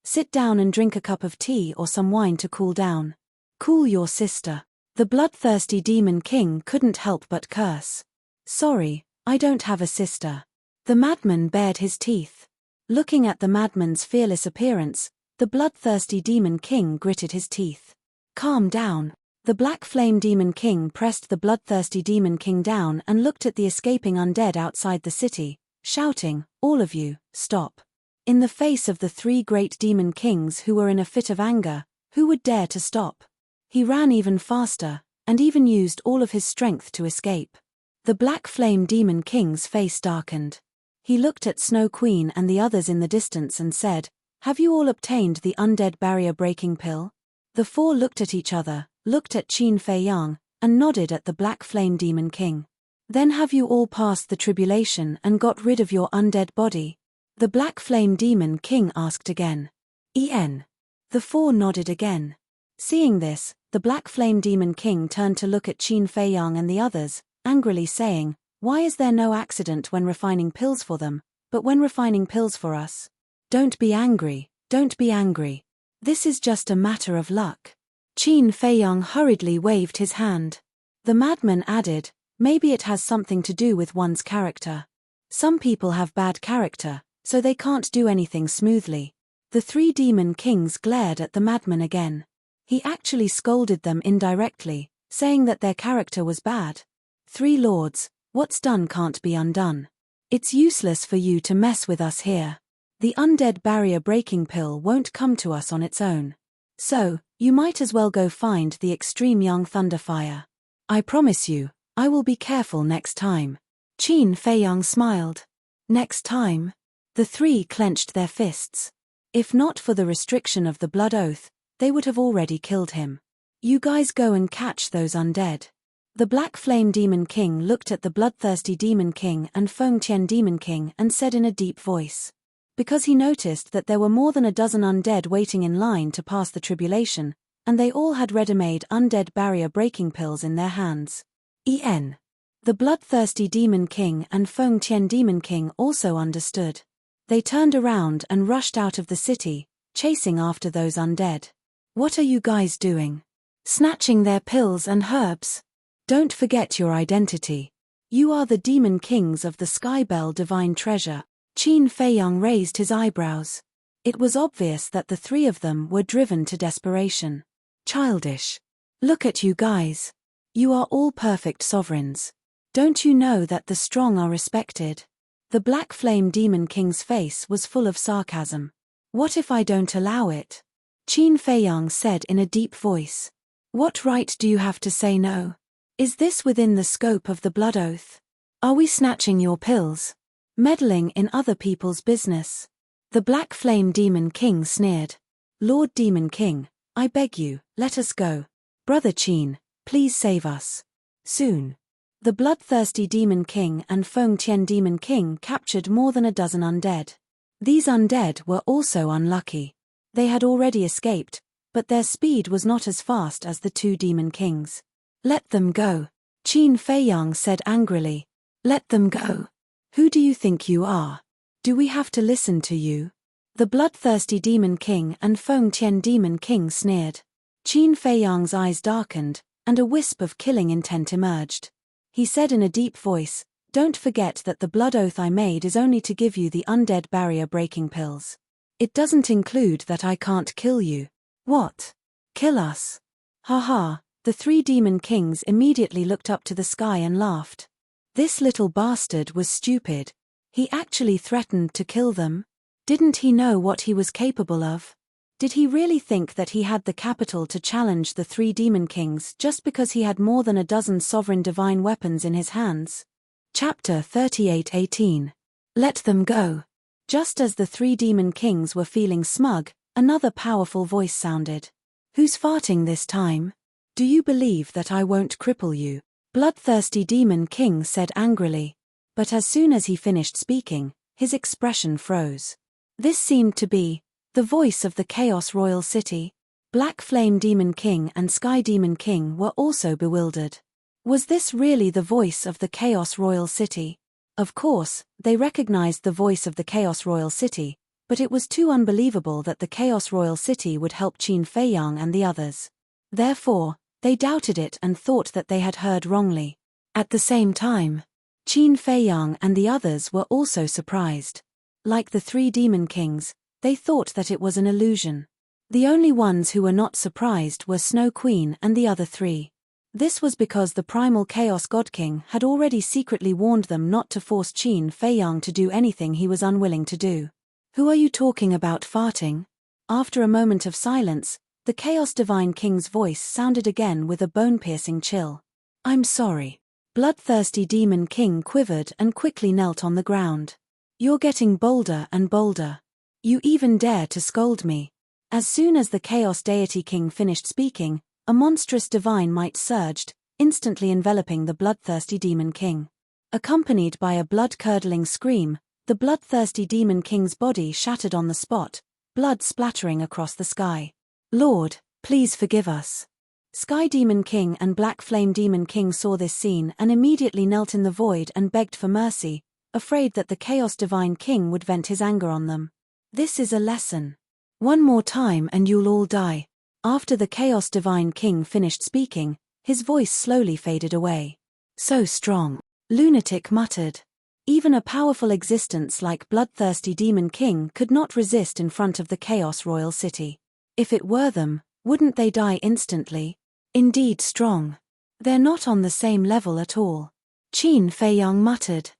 S1: sit down and drink a cup of tea or some wine to cool down. Cool your sister. The bloodthirsty demon king couldn't help but curse. Sorry, I don't have a sister. The madman bared his teeth. Looking at the madman's fearless appearance, the bloodthirsty demon king gritted his teeth. Calm down. The black flame demon king pressed the bloodthirsty demon king down and looked at the escaping undead outside the city, shouting, all of you, stop. In the face of the 3 great demon kings who were in a fit of anger, who would dare to stop? He ran even faster, and even used all of his strength to escape. The black flame demon king's face darkened. He looked at Snow Queen and the others in the distance and said, have you all obtained the undead barrier-breaking pill? The 4 looked at each other, looked at Qin Feiyang, and nodded at the black flame demon king. Then have you all passed the tribulation and got rid of your undead body? The black flame demon king asked again. The 4 nodded again. Seeing this, the black flame demon king turned to look at Qin Feiyang and the others, angrily saying, why is there no accident when refining pills for them, but when refining pills for us? Don't be angry, don't be angry. This is just a matter of luck. Qin Feiyang hurriedly waved his hand. The madman added, maybe it has something to do with one's character. Some people have bad character, so they can't do anything smoothly. The 3 demon kings glared at the madman again. He actually scolded them indirectly, saying that their character was bad. 3 lords, what's done can't be undone. It's useless for you to mess with us here. The undead barrier-breaking pill won't come to us on its own. So, you might as well go find the extreme young Thunderfire. I promise you, I will be careful next time. Qin Feiyang smiled. Next time? The 3 clenched their fists. If not for the restriction of the blood oath, they would have already killed him. You guys go and catch those undead. The Black Flame Demon King looked at the Bloodthirsty Demon King and Feng Tian Demon King and said in a deep voice. because he noticed that there were more than a dozen undead waiting in line to pass the tribulation, and they all had ready-made undead barrier-breaking pills in their hands. The bloodthirsty Demon King and Feng Tian Demon King also understood. They turned around and rushed out of the city, chasing after those undead. What are you guys doing? Snatching their pills and herbs? Don't forget your identity. You are the Demon Kings of the Skybell Divine Treasure. Qin Feiyang raised his eyebrows. It was obvious that the three of them were driven to desperation. Childish. Look at you guys. You are all perfect sovereigns. Don't you know that the strong are respected? The Black Flame Demon King's face was full of sarcasm. What if I don't allow it? Qin Feiyang said in a deep voice. What right do you have to say no? Is this within the scope of the blood oath? Are we snatching your pills? Meddling in other people's business? The Black Flame Demon King sneered. Lord Demon King, I beg you, let us go. Brother Qin, please save us. Soon. The bloodthirsty Demon King and Feng Tian Demon King captured more than a dozen undead. These undead were also unlucky. They had already escaped, but their speed was not as fast as the two Demon Kings. Let them go. Qin Feiyang said angrily. Let them go. Who do you think you are? Do we have to listen to you? The bloodthirsty Demon King and Feng Tian Demon King sneered. Qin Feiyang's eyes darkened, and a wisp of killing intent emerged. He said in a deep voice, Don't forget that the blood oath I made is only to give you the undead barrier-breaking pills. It doesn't include that I can't kill you. What? Kill us? Ha. The three Demon Kings immediately looked up to the sky and laughed. This little bastard was stupid. He actually threatened to kill them? Didn't he know what he was capable of? Did he really think that he had the capital to challenge the three Demon Kings just because he had more than a dozen sovereign divine weapons in his hands? Chapter 38:18. Let them go. Just as the three Demon Kings were feeling smug, another powerful voice sounded. Who's farting this time? Do you believe that I won't cripple you? Bloodthirsty Demon King said angrily. But as soon as he finished speaking, his expression froze. This seemed to be the voice of the Chaos Royal City. Black Flame Demon King and Sky Demon King were also bewildered. Was this really the voice of the Chaos Royal City? Of course, they recognized the voice of the Chaos Royal City, but it was too unbelievable that the Chaos Royal City would help Qin Feiyang and the others. Therefore, they doubted it and thought that they had heard wrongly. At the same time, Qin Feiyang and the others were also surprised. Like the three Demon Kings, they thought that it was an illusion. The only ones who were not surprised were Snow Queen and the other three. This was because the primal Chaos God King had already secretly warned them not to force Qin Feiyang to do anything he was unwilling to do. Who are you talking about farting? After a moment of silence, the Chaos Divine King's voice sounded again with a bone-piercing chill. I'm sorry. Bloodthirsty Demon King quivered and quickly knelt on the ground. You're getting bolder and bolder. You even dare to scold me. As soon as the Chaos Deity King finished speaking, a monstrous divine might surged, instantly enveloping the bloodthirsty Demon King. Accompanied by a blood-curdling scream, the bloodthirsty Demon King's body shattered on the spot, blood splattering across the sky. Lord, please forgive us. Sky Demon King and Black Flame Demon King saw this scene and immediately knelt in the void and begged for mercy, afraid that the Chaos Divine King would vent his anger on them. This is a lesson. One more time and you'll all die. After the Chaos Divine King finished speaking, his voice slowly faded away. So strong. Lunatic muttered. Even a powerful existence like Bloodthirsty Demon King could not resist in front of the Chaos Royal City. If it were them, wouldn't they die instantly? Indeed strong. They're not on the same level at all. Qin Feiyang muttered.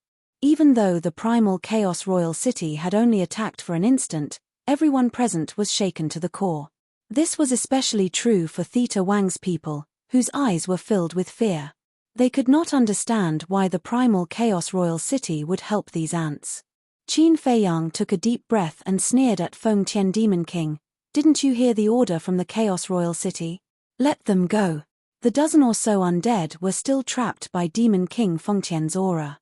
S1: Even though the primal Chaos Royal City had only attacked for an instant, everyone present was shaken to the core. This was especially true for Theta Wang's people, whose eyes were filled with fear. They could not understand why the primal Chaos Royal City would help these ants. Qin Feiyang took a deep breath and sneered at Feng Tian Demon King. Didn't you hear the order from the Chaos Royal City? Let them go. The dozen or so undead were still trapped by Demon King Feng Tian's aura.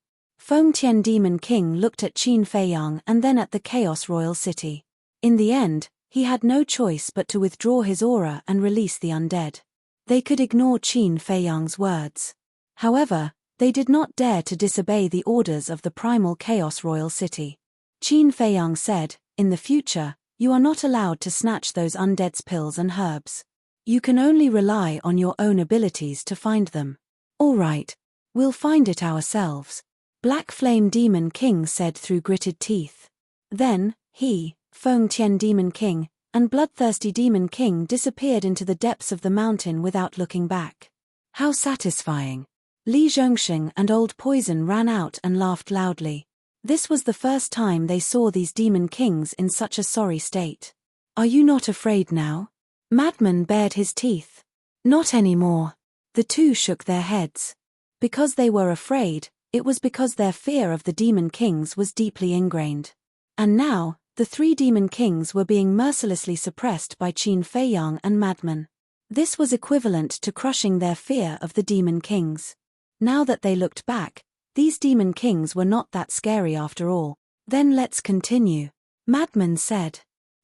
S1: Feng Tian Demon King looked at Qin Feiyang and then at the Chaos Royal City. In the end, he had no choice but to withdraw his aura and release the undead. They could ignore Qin Feiyang's words. However, they did not dare to disobey the orders of the primal Chaos Royal City. Qin Feiyang said, "In the future, you are not allowed to snatch those undead's pills and herbs. You can only rely on your own abilities to find them." "All right, we'll find it ourselves," Black Flame Demon King said through gritted teeth. Then, he, Feng Tian Demon King, and Bloodthirsty Demon King disappeared into the depths of the mountain without looking back. How satisfying. Li Zhongxing and Old Poison ran out and laughed loudly. This was the first time they saw these demon kings in such a sorry state. "Are you not afraid now?" Madman bared his teeth. "Not anymore." The two shook their heads. Because they were afraid, it was because their fear of the demon kings was deeply ingrained. And now, the three demon kings were being mercilessly suppressed by Qin Feiyang and Madman. This was equivalent to crushing their fear of the demon kings. Now that they looked back, these demon kings were not that scary after all. "Then let's continue," Madman said.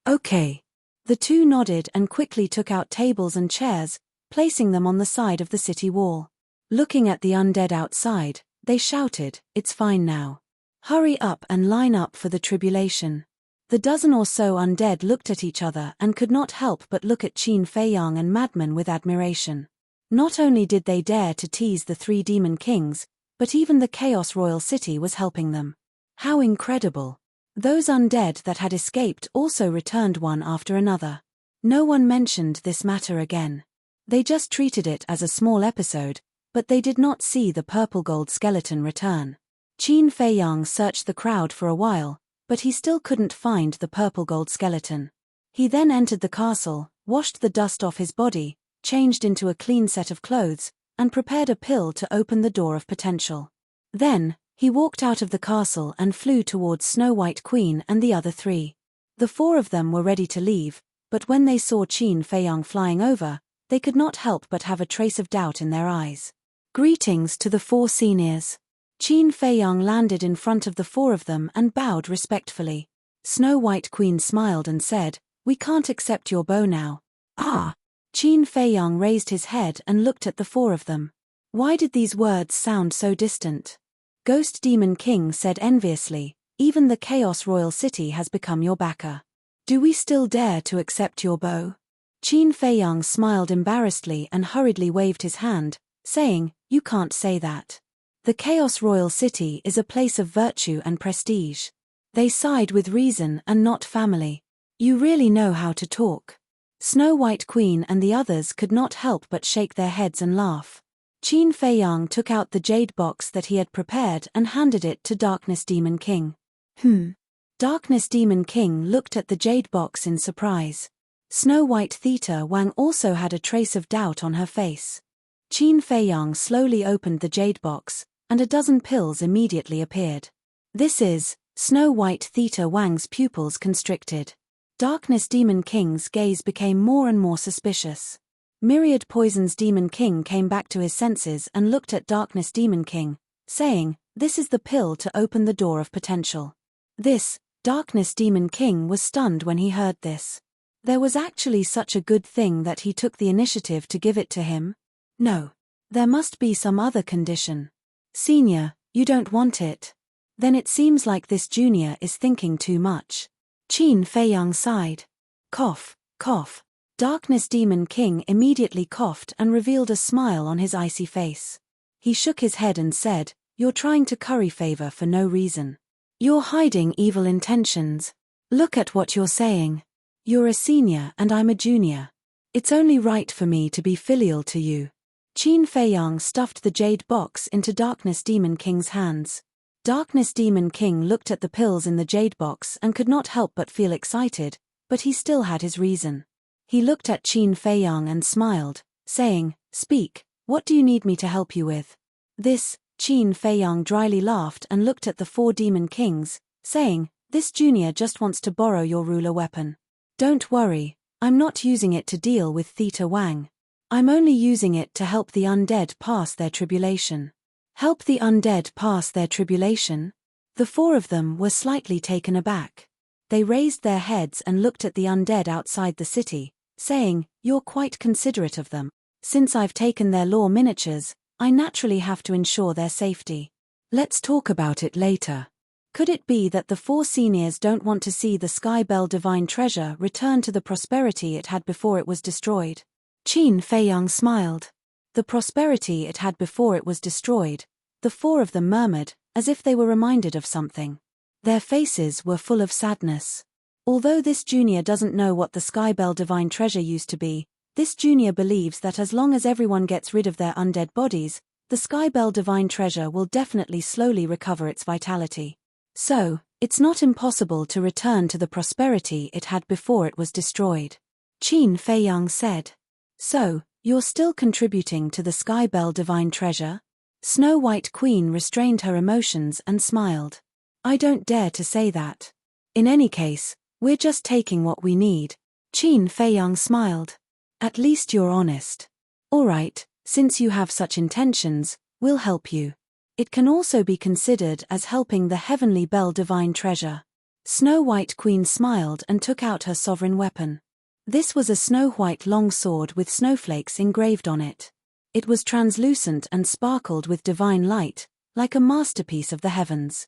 S1: "Okay." The two nodded and quickly took out tables and chairs, placing them on the side of the city wall. Looking at the undead outside, they shouted, "It's fine now. Hurry up and line up for the tribulation." The dozen or so undead looked at each other and could not help but look at Qin Feiyang and Madman with admiration. Not only did they dare to tease the three demon kings, but even the Chaos Royal City was helping them. How incredible. Those undead that had escaped also returned one after another. No one mentioned this matter again. They just treated it as a small episode, but they did not see the purple gold skeleton return. Qin Feiyang searched the crowd for a while, but he still couldn't find the purple gold skeleton. He then entered the castle, washed the dust off his body, changed into a clean set of clothes, and prepared a pill to open the door of potential. Then, he walked out of the castle and flew towards Snow White Queen and the other three. The four of them were ready to leave, but when they saw Qin Feiyang flying over, they could not help but have a trace of doubt in their eyes. "Greetings to the four seniors." Qin Feiyang landed in front of the four of them and bowed respectfully. Snow White Queen smiled and said, "We can't accept your bow now." "Ah!" Qin Feiyang raised his head and looked at the four of them. Why did these words sound so distant? Ghost Demon King said enviously, "Even the Chaos Royal City has become your backer. Do we still dare to accept your bow?" Qin Feiyang smiled embarrassedly and hurriedly waved his hand, saying, "You can't say that. The Chaos Royal City is a place of virtue and prestige. They side with reason and not family. You really know how to talk." Snow White Queen and the others could not help but shake their heads and laugh. Qin Feiyang took out the jade box that he had prepared and handed it to Darkness Demon King. Darkness Demon King looked at the jade box in surprise. Snow White Theta Wang also had a trace of doubt on her face. Qin Feiyang slowly opened the jade box, and a dozen pills immediately appeared. "This is..." Snow White Theta Wang's pupils constricted. Darkness Demon King's gaze became more and more suspicious. Myriad Poison's Demon King came back to his senses and looked at Darkness Demon King, saying, "This is the pill to open the door of potential." Darkness Demon King was stunned when he heard this. There was actually such a good thing that he took the initiative to give it to him? No. There must be some other condition. "Senior, you don't want it? Then it seems like this junior is thinking too much." Qin Feiyang sighed. Cough, cough. Darkness Demon King immediately coughed and revealed a smile on his icy face. He shook his head and said, "You're trying to curry favor for no reason. You're hiding evil intentions. Look at what you're saying. You're a senior and I'm a junior. It's only right for me to be filial to you." Qin Feiyang stuffed the jade box into Darkness Demon King's hands. Darkness Demon King looked at the pills in the jade box and could not help but feel excited, but he still had his reason. He looked at Qin Feiyang and smiled, saying, "Speak, what do you need me to help you with?" Qin Feiyang dryly laughed and looked at the four demon kings, saying, "This junior just wants to borrow your ruler weapon. Don't worry, I'm not using it to deal with Theta Wang. I'm only using it to help the undead pass their tribulation." Help the undead pass their tribulation? The four of them were slightly taken aback. They raised their heads and looked at the undead outside the city, saying, "You're quite considerate of them. Since I've taken their law miniatures, I naturally have to ensure their safety. Let's talk about it later." Could it be that the four seniors don't want to see the Sky Bell divine treasure return to the prosperity it had before it was destroyed? Qin Feiyang smiled. The prosperity it had before it was destroyed, the four of them murmured, as if they were reminded of something. Their faces were full of sadness. Although this junior doesn't know what the Sky Bell divine treasure used to be, this junior believes that as long as everyone gets rid of their undead bodies, the Sky Bell divine treasure will definitely slowly recover its vitality. So, it's not impossible to return to the prosperity it had before it was destroyed. Qin Feiyang said. So, you're still contributing to the Sky Bell divine treasure? Snow White Queen restrained her emotions and smiled. I don't dare to say that. In any case, we're just taking what we need. Qin Feiyang smiled. At least you're honest. All right, since you have such intentions, we'll help you. It can also be considered as helping the Heavenly Bell divine treasure. Snow White Queen smiled and took out her sovereign weapon. This was a snow-white long sword with snowflakes engraved on it. It was translucent and sparkled with divine light, like a masterpiece of the heavens.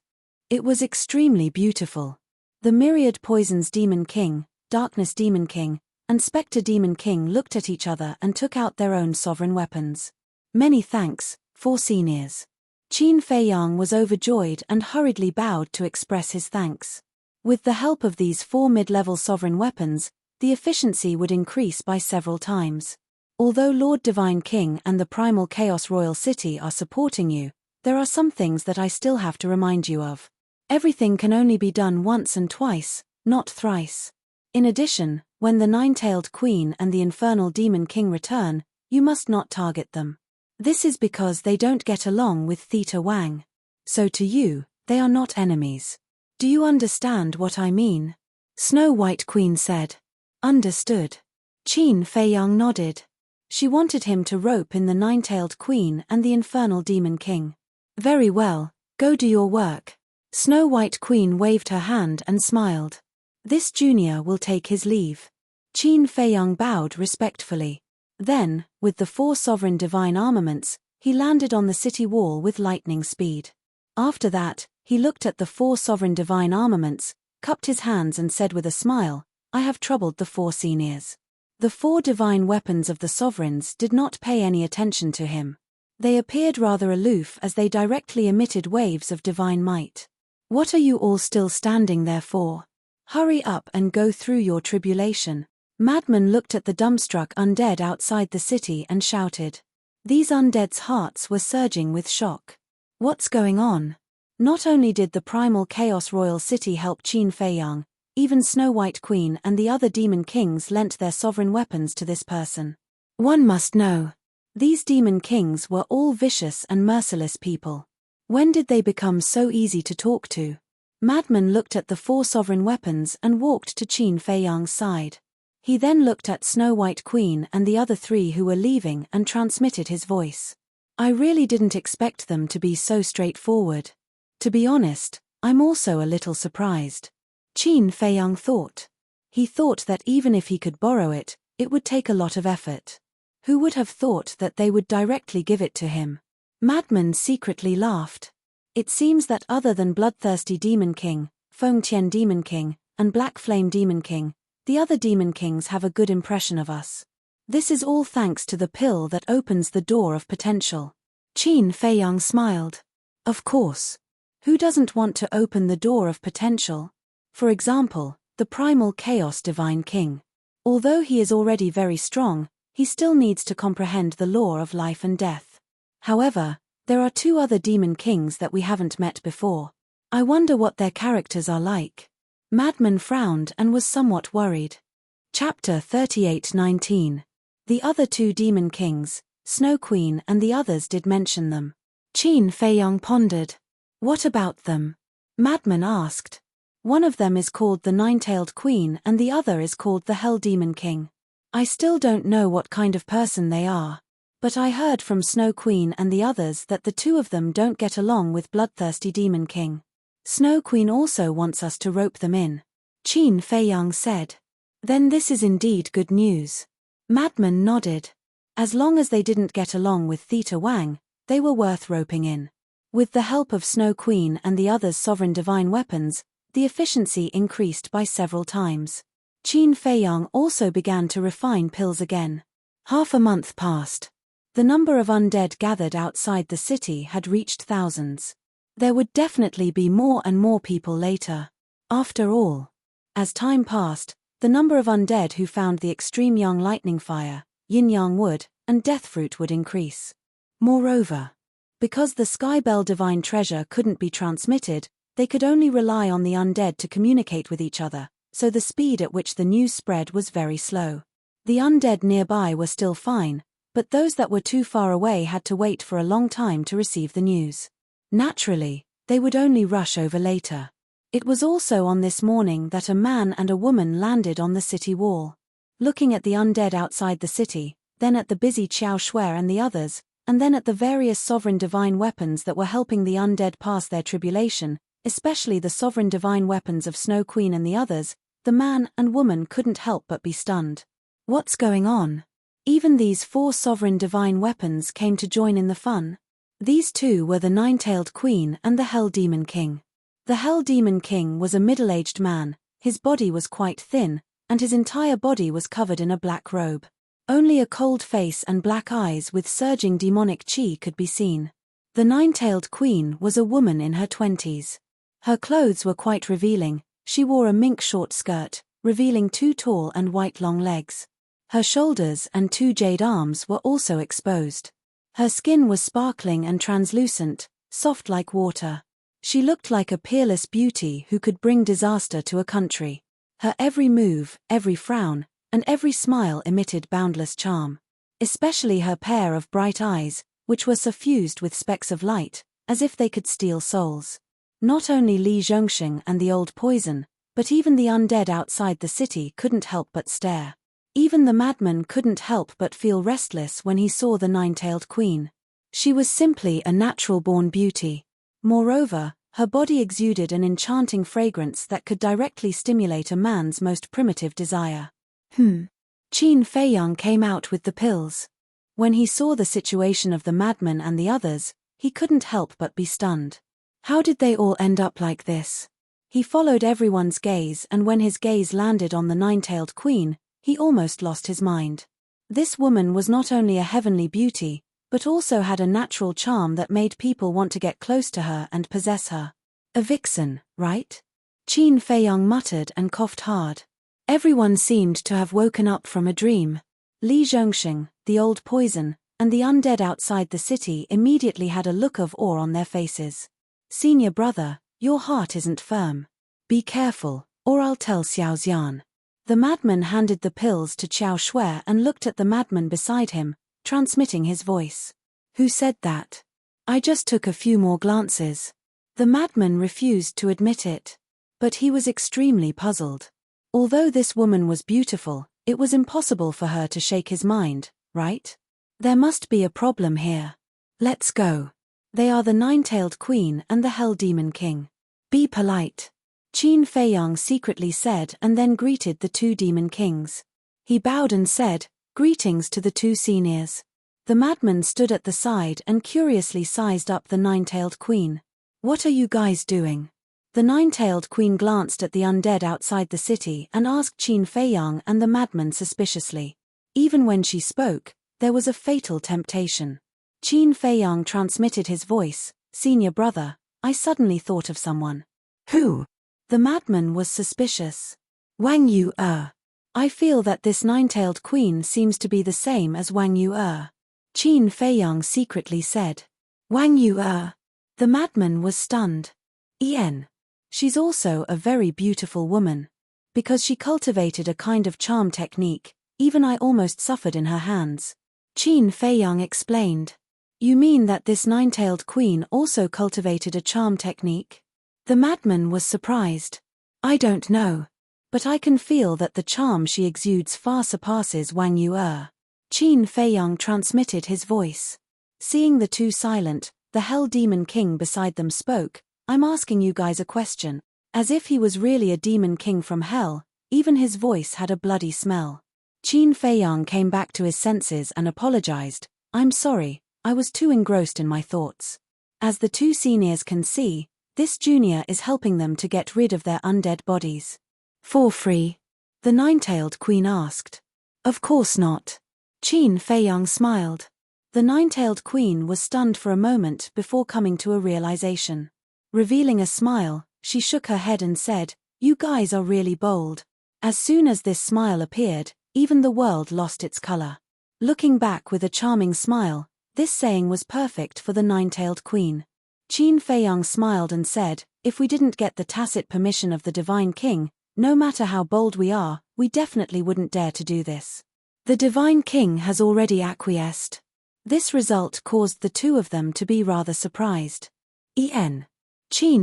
S1: It was extremely beautiful. The myriad Poisons Demon King, Darkness Demon King, and Spectre Demon King looked at each other and took out their own sovereign weapons. Many thanks, four seniors. Qin Feiyang was overjoyed and hurriedly bowed to express his thanks. With the help of these four mid-level sovereign weapons, the efficiency would increase by several times. Although Lord Divine King and the Primal Chaos Royal City are supporting you, there are some things that I still have to remind you of. Everything can only be done once and twice, not thrice. In addition, when the Nine-Tailed Queen and the Infernal Demon King return, you must not target them. This is because they don't get along with Theta Wang. So to you, they are not enemies. Do you understand what I mean? Snow White Queen said. Understood. Qin Feiyang nodded. She wanted him to rope in the Nine-Tailed Queen and the Infernal Demon King. Very well, go do your work. Snow White Queen waved her hand and smiled. This junior will take his leave. Qin Feiyang bowed respectfully. Then, with the four sovereign divine armaments, he landed on the city wall with lightning speed. After that, he looked at the four sovereign divine armaments, cupped his hands and said with a smile, I have troubled the four seniors. The four divine weapons of the sovereigns did not pay any attention to him. They appeared rather aloof as they directly emitted waves of divine might. What are you all still standing there for? Hurry up and go through your tribulation. Madman looked at the dumbstruck undead outside the city and shouted. These undead's hearts were surging with shock. What's going on? Not only did the Primal Chaos Royal City help Qin Feiyang, even Snow White Queen and the other demon kings lent their sovereign weapons to this person. One must know. These demon kings were all vicious and merciless people. When did they become so easy to talk to? Madman looked at the four sovereign weapons and walked to Qin Feiyang's side. He then looked at Snow White Queen and the other three who were leaving and transmitted his voice. I really didn't expect them to be so straightforward. To be honest, I'm also a little surprised. Qin Feiyang thought. He thought that even if he could borrow it, it would take a lot of effort. Who would have thought that they would directly give it to him? Madman secretly laughed. It seems that other than Bloodthirsty Demon King, Fengtian Demon King, and Black Flame Demon King, the other demon kings have a good impression of us. This is all thanks to the pill that opens the door of potential. Qin Feiyang smiled. Of course. Who doesn't want to open the door of potential? For example, the Primal Chaos Divine King. Although he is already very strong, he still needs to comprehend the law of life and death. However, there are two other demon kings that we haven't met before. I wonder what their characters are like. Madman frowned and was somewhat worried. Chapter 38:19. The other two demon kings, Snow Queen and the others did mention them. Qin Feiyang pondered. What about them? Madman asked. One of them is called the Nine-Tailed Queen and the other is called the Hell Demon King. I still don't know what kind of person they are. But I heard from Snow Queen and the others that the two of them don't get along with Bloodthirsty Demon King. Snow Queen also wants us to rope them in. Qin Feiyang said. Then this is indeed good news. Madman nodded. As long as they didn't get along with Theta Wang, they were worth roping in. With the help of Snow Queen and the others' sovereign divine weapons, the efficiency increased by several times. Qin Feiyang also began to refine pills again. Half a month passed. The number of undead gathered outside the city had reached thousands. There would definitely be more and more people later. After all, as time passed, the number of undead who found the extreme yang lightning fire, yin-yang wood, and death fruit would increase. Moreover, because the Skybell divine treasure couldn't be transmitted, they could only rely on the undead to communicate with each other, so the speed at which the news spread was very slow. The undead nearby were still fine, but those that were too far away had to wait for a long time to receive the news. Naturally, they would only rush over later. It was also on this morning that a man and a woman landed on the city wall. Looking at the undead outside the city, then at the busy Qiao Shuai and the others, and then at the various sovereign divine weapons that were helping the undead pass their tribulation, especially the sovereign divine weapons of Snow Queen and the others, the man and woman couldn't help but be stunned. What's going on? Even these 4 sovereign divine weapons came to join in the fun. These two were the Nine-Tailed Queen and the Hell Demon King. The Hell Demon King was a middle-aged man, his body was quite thin, and his entire body was covered in a black robe. Only a cold face and black eyes with surging demonic chi could be seen. The Nine-Tailed Queen was a woman in her 20s. Her clothes were quite revealing. She wore a mink short skirt, revealing 2 tall and white long legs. Her shoulders and 2 jade arms were also exposed. Her skin was sparkling and translucent, soft like water. She looked like a peerless beauty who could bring disaster to a country. Her every move, every frown, and every smile emitted boundless charm. Especially her pair of bright eyes, which were suffused with specks of light, as if they could steal souls. Not only Li Zhongxing and the old poison, but even the undead outside the city couldn't help but stare. Even the madman couldn't help but feel restless when he saw the Nine-Tailed Queen. She was simply a natural-born beauty. Moreover, her body exuded an enchanting fragrance that could directly stimulate a man's most primitive desire. Qin Feiyang came out with the pills. When he saw the situation of the madman and the others, he couldn't help but be stunned. How did they all end up like this? He followed everyone's gaze, and when his gaze landed on the Nine-Tailed Queen, he almost lost his mind. This woman was not only a heavenly beauty, but also had a natural charm that made people want to get close to her and possess her. A vixen, right? Qin Feiyang muttered and coughed hard. Everyone seemed to have woken up from a dream. Li Zhongxing, the old poison, and the undead outside the city immediately had a look of awe on their faces. Senior brother, your heart isn't firm. Be careful, or I'll tell Xiao Xian. The madman handed the pills to Qiao Shuai and looked at the madman beside him, transmitting his voice. Who said that? I just took a few more glances. The madman refused to admit it. But he was extremely puzzled. Although this woman was beautiful, it was impossible for her to shake his mind, right? There must be a problem here. Let's go. They are the Nine-Tailed Queen and the Hell Demon King. Be polite. Qin Feiyang secretly said and then greeted the 2 demon kings. He bowed and said, "Greetings to the 2 seniors." The madman stood at the side and curiously sized up the Nine-Tailed Queen. What are you guys doing? The Nine-Tailed Queen glanced at the undead outside the city and asked Qin Feiyang and the madman suspiciously. Even when she spoke, there was a fatal temptation. Qin Feiyang transmitted his voice, "Senior brother, I suddenly thought of someone." Who? The madman was suspicious. Wang Yu. I feel that this Nine-Tailed Queen seems to be the same as Wang Yu. Qin Feiyang secretly said. Wang Yu. The madman was stunned. She's also a very beautiful woman. Because she cultivated a kind of charm technique, even I almost suffered in her hands. Qin Feiyang explained. You mean that this Nine-Tailed Queen also cultivated a charm technique? The madman was surprised. I don't know. But I can feel that the charm she exudes far surpasses Wang Yu. Qin Feiyang transmitted his voice. Seeing the two silent, the Hell Demon King beside them spoke, "I'm asking you guys a question." As if he was really a demon king from hell, even his voice had a bloody smell. Qin Feiyang came back to his senses and apologized. "I'm sorry, I was too engrossed in my thoughts. As the two seniors can see, this junior is helping them to get rid of their undead bodies." "For free?" the nine-tailed queen asked. "Of course not." Qin Feiyang smiled. The nine-tailed queen was stunned for a moment before coming to a realization. Revealing a smile, she shook her head and said, "You guys are really bold." As soon as this smile appeared, even the world lost its color. Looking back with a charming smile, this saying was perfect for the nine-tailed queen. Qin Feiyang smiled and said, "If we didn't get the tacit permission of the Divine King, no matter how bold we are, we definitely wouldn't dare to do this. The Divine King has already acquiesced." This result caused the two of them to be rather surprised. Qin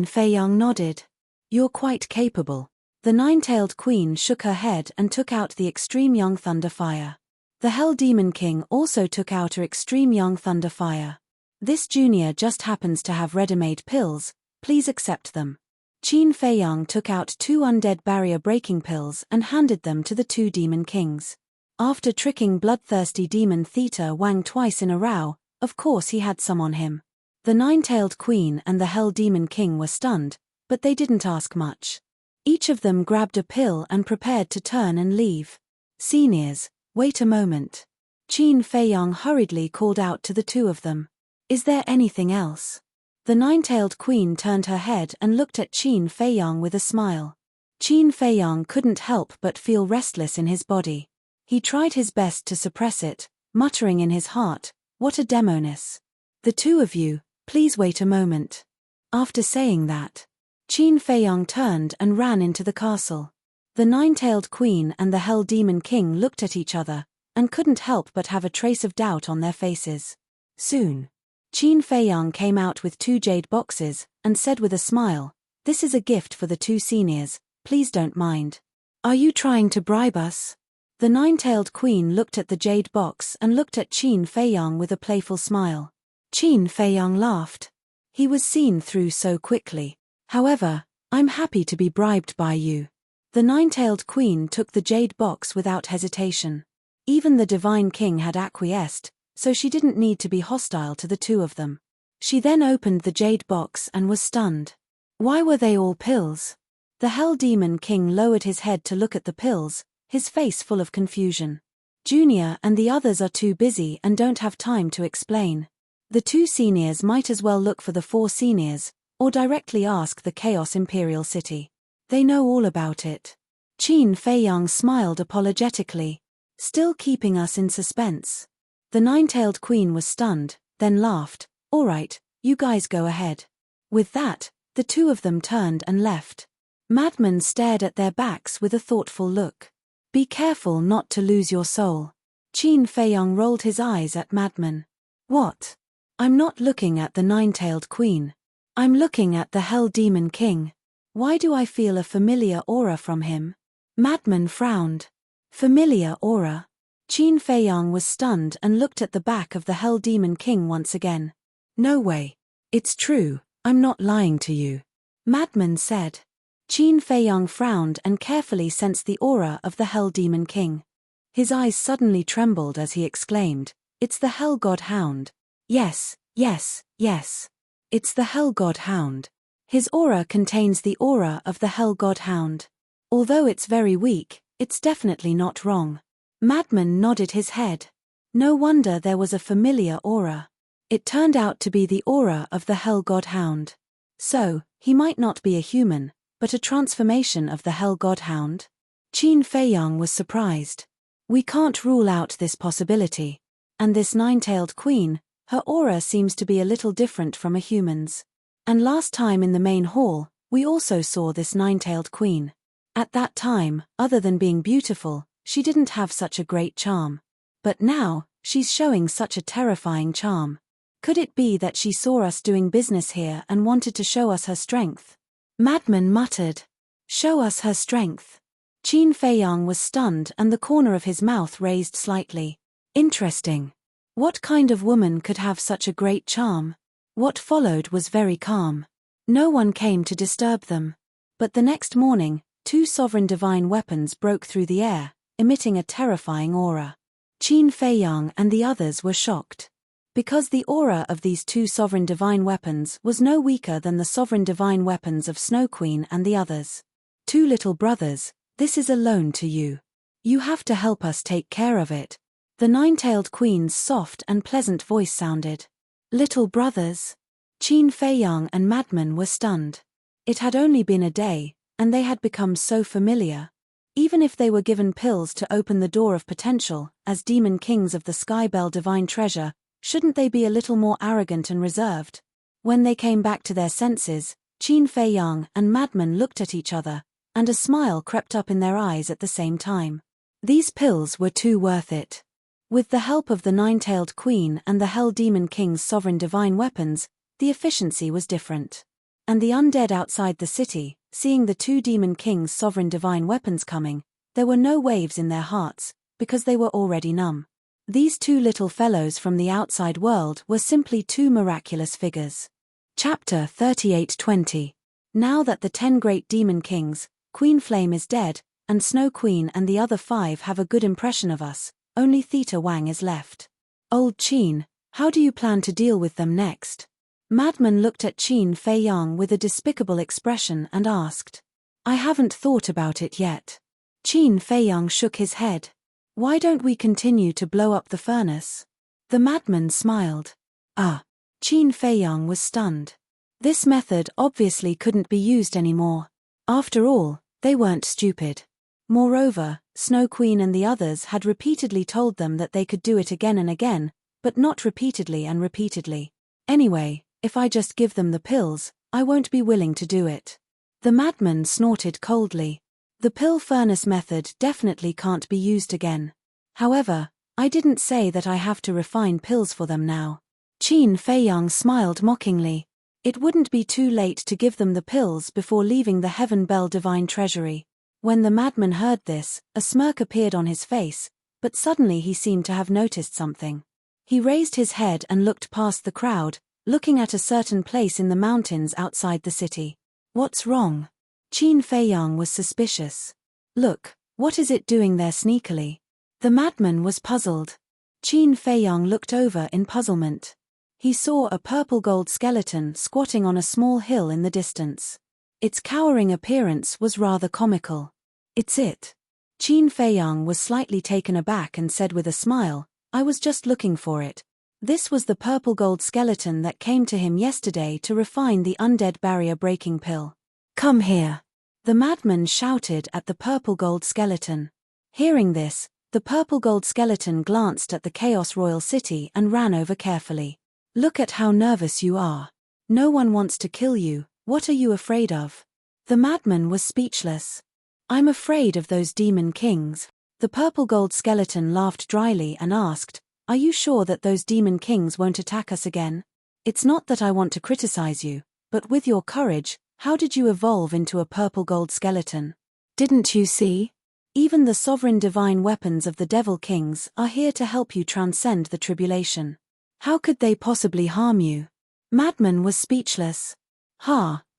S1: Feiyang nodded. "You're quite capable." The nine-tailed queen shook her head and took out the extreme young thunder fire. The Hell Demon King also took out her extreme young thunder fire. "This junior just happens to have ready-made pills, please accept them." Qin Feiyang took out 2 undead barrier-breaking pills and handed them to the 2 demon kings. After tricking bloodthirsty demon Theta Wang twice in a row, of course he had some on him. The nine-tailed queen and the Hell Demon King were stunned, but they didn't ask much. Each of them grabbed a pill and prepared to turn and leave. "Seniors, wait a moment." Qin Feiyang hurriedly called out to the two of them. "Is there anything else?" The nine-tailed queen turned her head and looked at Qin Feiyang with a smile. Qin Feiyang couldn't help but feel restless in his body. He tried his best to suppress it, muttering in his heart, "What a demoness. The two of you, please wait a moment." After saying that, Qin Feiyang turned and ran into the castle. The nine-tailed queen and the Hell Demon King looked at each other, and couldn't help but have a trace of doubt on their faces. Soon, Qin Feiyang came out with 2 jade boxes, and said with a smile, "This is a gift for the 2 seniors, please don't mind." "Are you trying to bribe us?" The nine-tailed queen looked at the jade box and looked at Qin Feiyang with a playful smile. Qin Feiyang laughed. He was seen through so quickly. "However, I'm happy to be bribed by you." The nine-tailed queen took the jade box without hesitation. Even the Divine King had acquiesced, so she didn't need to be hostile to the two of them. She then opened the jade box and was stunned. Why were they all pills? The Hell Demon King lowered his head to look at the pills, his face full of confusion. Junior and the others are too busy and don't have time to explain. The 2 seniors might as well look for the 4 seniors, or directly ask the Chaos Imperial City. They know all about it. Qin Feiyang smiled apologetically. "Still keeping us in suspense." The nine-tailed queen was stunned, then laughed. "All right, you guys go ahead." With that, the two of them turned and left. Madmen stared at their backs with a thoughtful look. "Be careful not to lose your soul." Qin Feiyang rolled his eyes at Madmen. "What? I'm not looking at the nine-tailed queen. I'm looking at the Hell Demon King. Why do I feel a familiar aura from him?" Madmen frowned. Familiar aura? Qin Feiyang was stunned and looked at the back of the Hell Demon King once again. "No way. It's true, I'm not lying to you," Madmen said. Qin Feiyang frowned and carefully sensed the aura of the Hell Demon King. His eyes suddenly trembled as he exclaimed, "It's the Hell God Hound. Yes, yes, yes. It's the Hell God Hound. His aura contains the aura of the Hell God Hound. Although it's very weak, it's definitely not wrong." Madman nodded his head. No wonder there was a familiar aura. It turned out to be the aura of the Hell God Hound. So, he might not be a human, but a transformation of the Hell God Hound? Qin Feiyang was surprised. "We can't rule out this possibility. And this nine-tailed queen, her aura seems to be a little different from a human's. And last time in the main hall, we also saw this nine-tailed queen. At that time, other than being beautiful, she didn't have such a great charm. But now, she's showing such a terrifying charm. Could it be that she saw us doing business here and wanted to show us her strength?" Madman muttered. "Show us her strength." Qin Feiyang was stunned and the corner of his mouth raised slightly. Interesting. What kind of woman could have such a great charm? What followed was very calm. No one came to disturb them. But the next morning, 2 sovereign divine weapons broke through the air, emitting a terrifying aura. Qin Feiyang and the others were shocked. Because the aura of these 2 sovereign divine weapons was no weaker than the sovereign divine weapons of Snow Queen and the others. 2 little brothers, this is a loan to you. You have to help us take care of it. The 9-tailed queen's soft and pleasant voice sounded. Little brothers? Qin Feiyang and Madman were stunned. It had only been a day, and they had become so familiar. Even if they were given pills to open the door of potential, as demon kings of the Sky Bell divine treasure, shouldn't they be a little more arrogant and reserved? When they came back to their senses, Qin Feiyang and Madman looked at each other, and a smile crept up in their eyes at the same time. These pills were too worth it. With the help of the 9-tailed queen and the Hell Demon King's sovereign divine weapons, the efficiency was different. And the undead outside the city, seeing the 2 demon kings' sovereign divine weapons coming, there were no waves in their hearts, because they were already numb. These 2 little fellows from the outside world were simply 2 miraculous figures. Chapter 38:20. Now that the 10 great demon kings, Queen Flame is dead, and Snow Queen and the other 5 have a good impression of us, only Theta Wang is left. Old Qin, how do you plan to deal with them next? Madman looked at Qin Feiyang with a despicable expression and asked. I haven't thought about it yet. Qin Feiyang shook his head. Why don't we continue to blow up the furnace? The madman smiled. Qin Feiyang was stunned. This method obviously couldn't be used anymore. After all, they weren't stupid. Moreover, Snow Queen and the others had repeatedly told them that they could do it again and again, but not repeatedly and repeatedly. Anyway, if I just give them the pills, I won't be willing to do it. The madman snorted coldly. The pill furnace method definitely can't be used again. However, I didn't say that I have to refine pills for them now. Qin Feiyang smiled mockingly. It wouldn't be too late to give them the pills before leaving the Heaven Bell Divine Treasury. When the madman heard this, a smirk appeared on his face, but suddenly he seemed to have noticed something. He raised his head and looked past the crowd, looking at a certain place in the mountains outside the city. What's wrong? Qin Feiyang was suspicious. Look, what is it doing there sneakily? The madman was puzzled. Qin Feiyang looked over in puzzlement. He saw a purple gold skeleton squatting on a small hill in the distance. Its cowering appearance was rather comical. It's it. Qin Feiyang was slightly taken aback and said with a smile, I was just looking for it. This was the purple gold skeleton that came to him yesterday to refine the undead barrier breaking pill. Come here. The madman shouted at the purple gold skeleton. Hearing this, the purple gold skeleton glanced at the Chaos Royal City and ran over carefully. Look at how nervous you are. No one wants to kill you, what are you afraid of? The madman was speechless. I'm afraid of those demon kings. The purple gold skeleton laughed dryly and asked, Are you sure that those demon kings won't attack us again? It's not that I want to criticize you, but with your courage, how did you evolve into a purple gold skeleton? Didn't you see? Even the sovereign divine weapons of the devil kings are here to help you transcend the tribulation. How could they possibly harm you? Madman was speechless.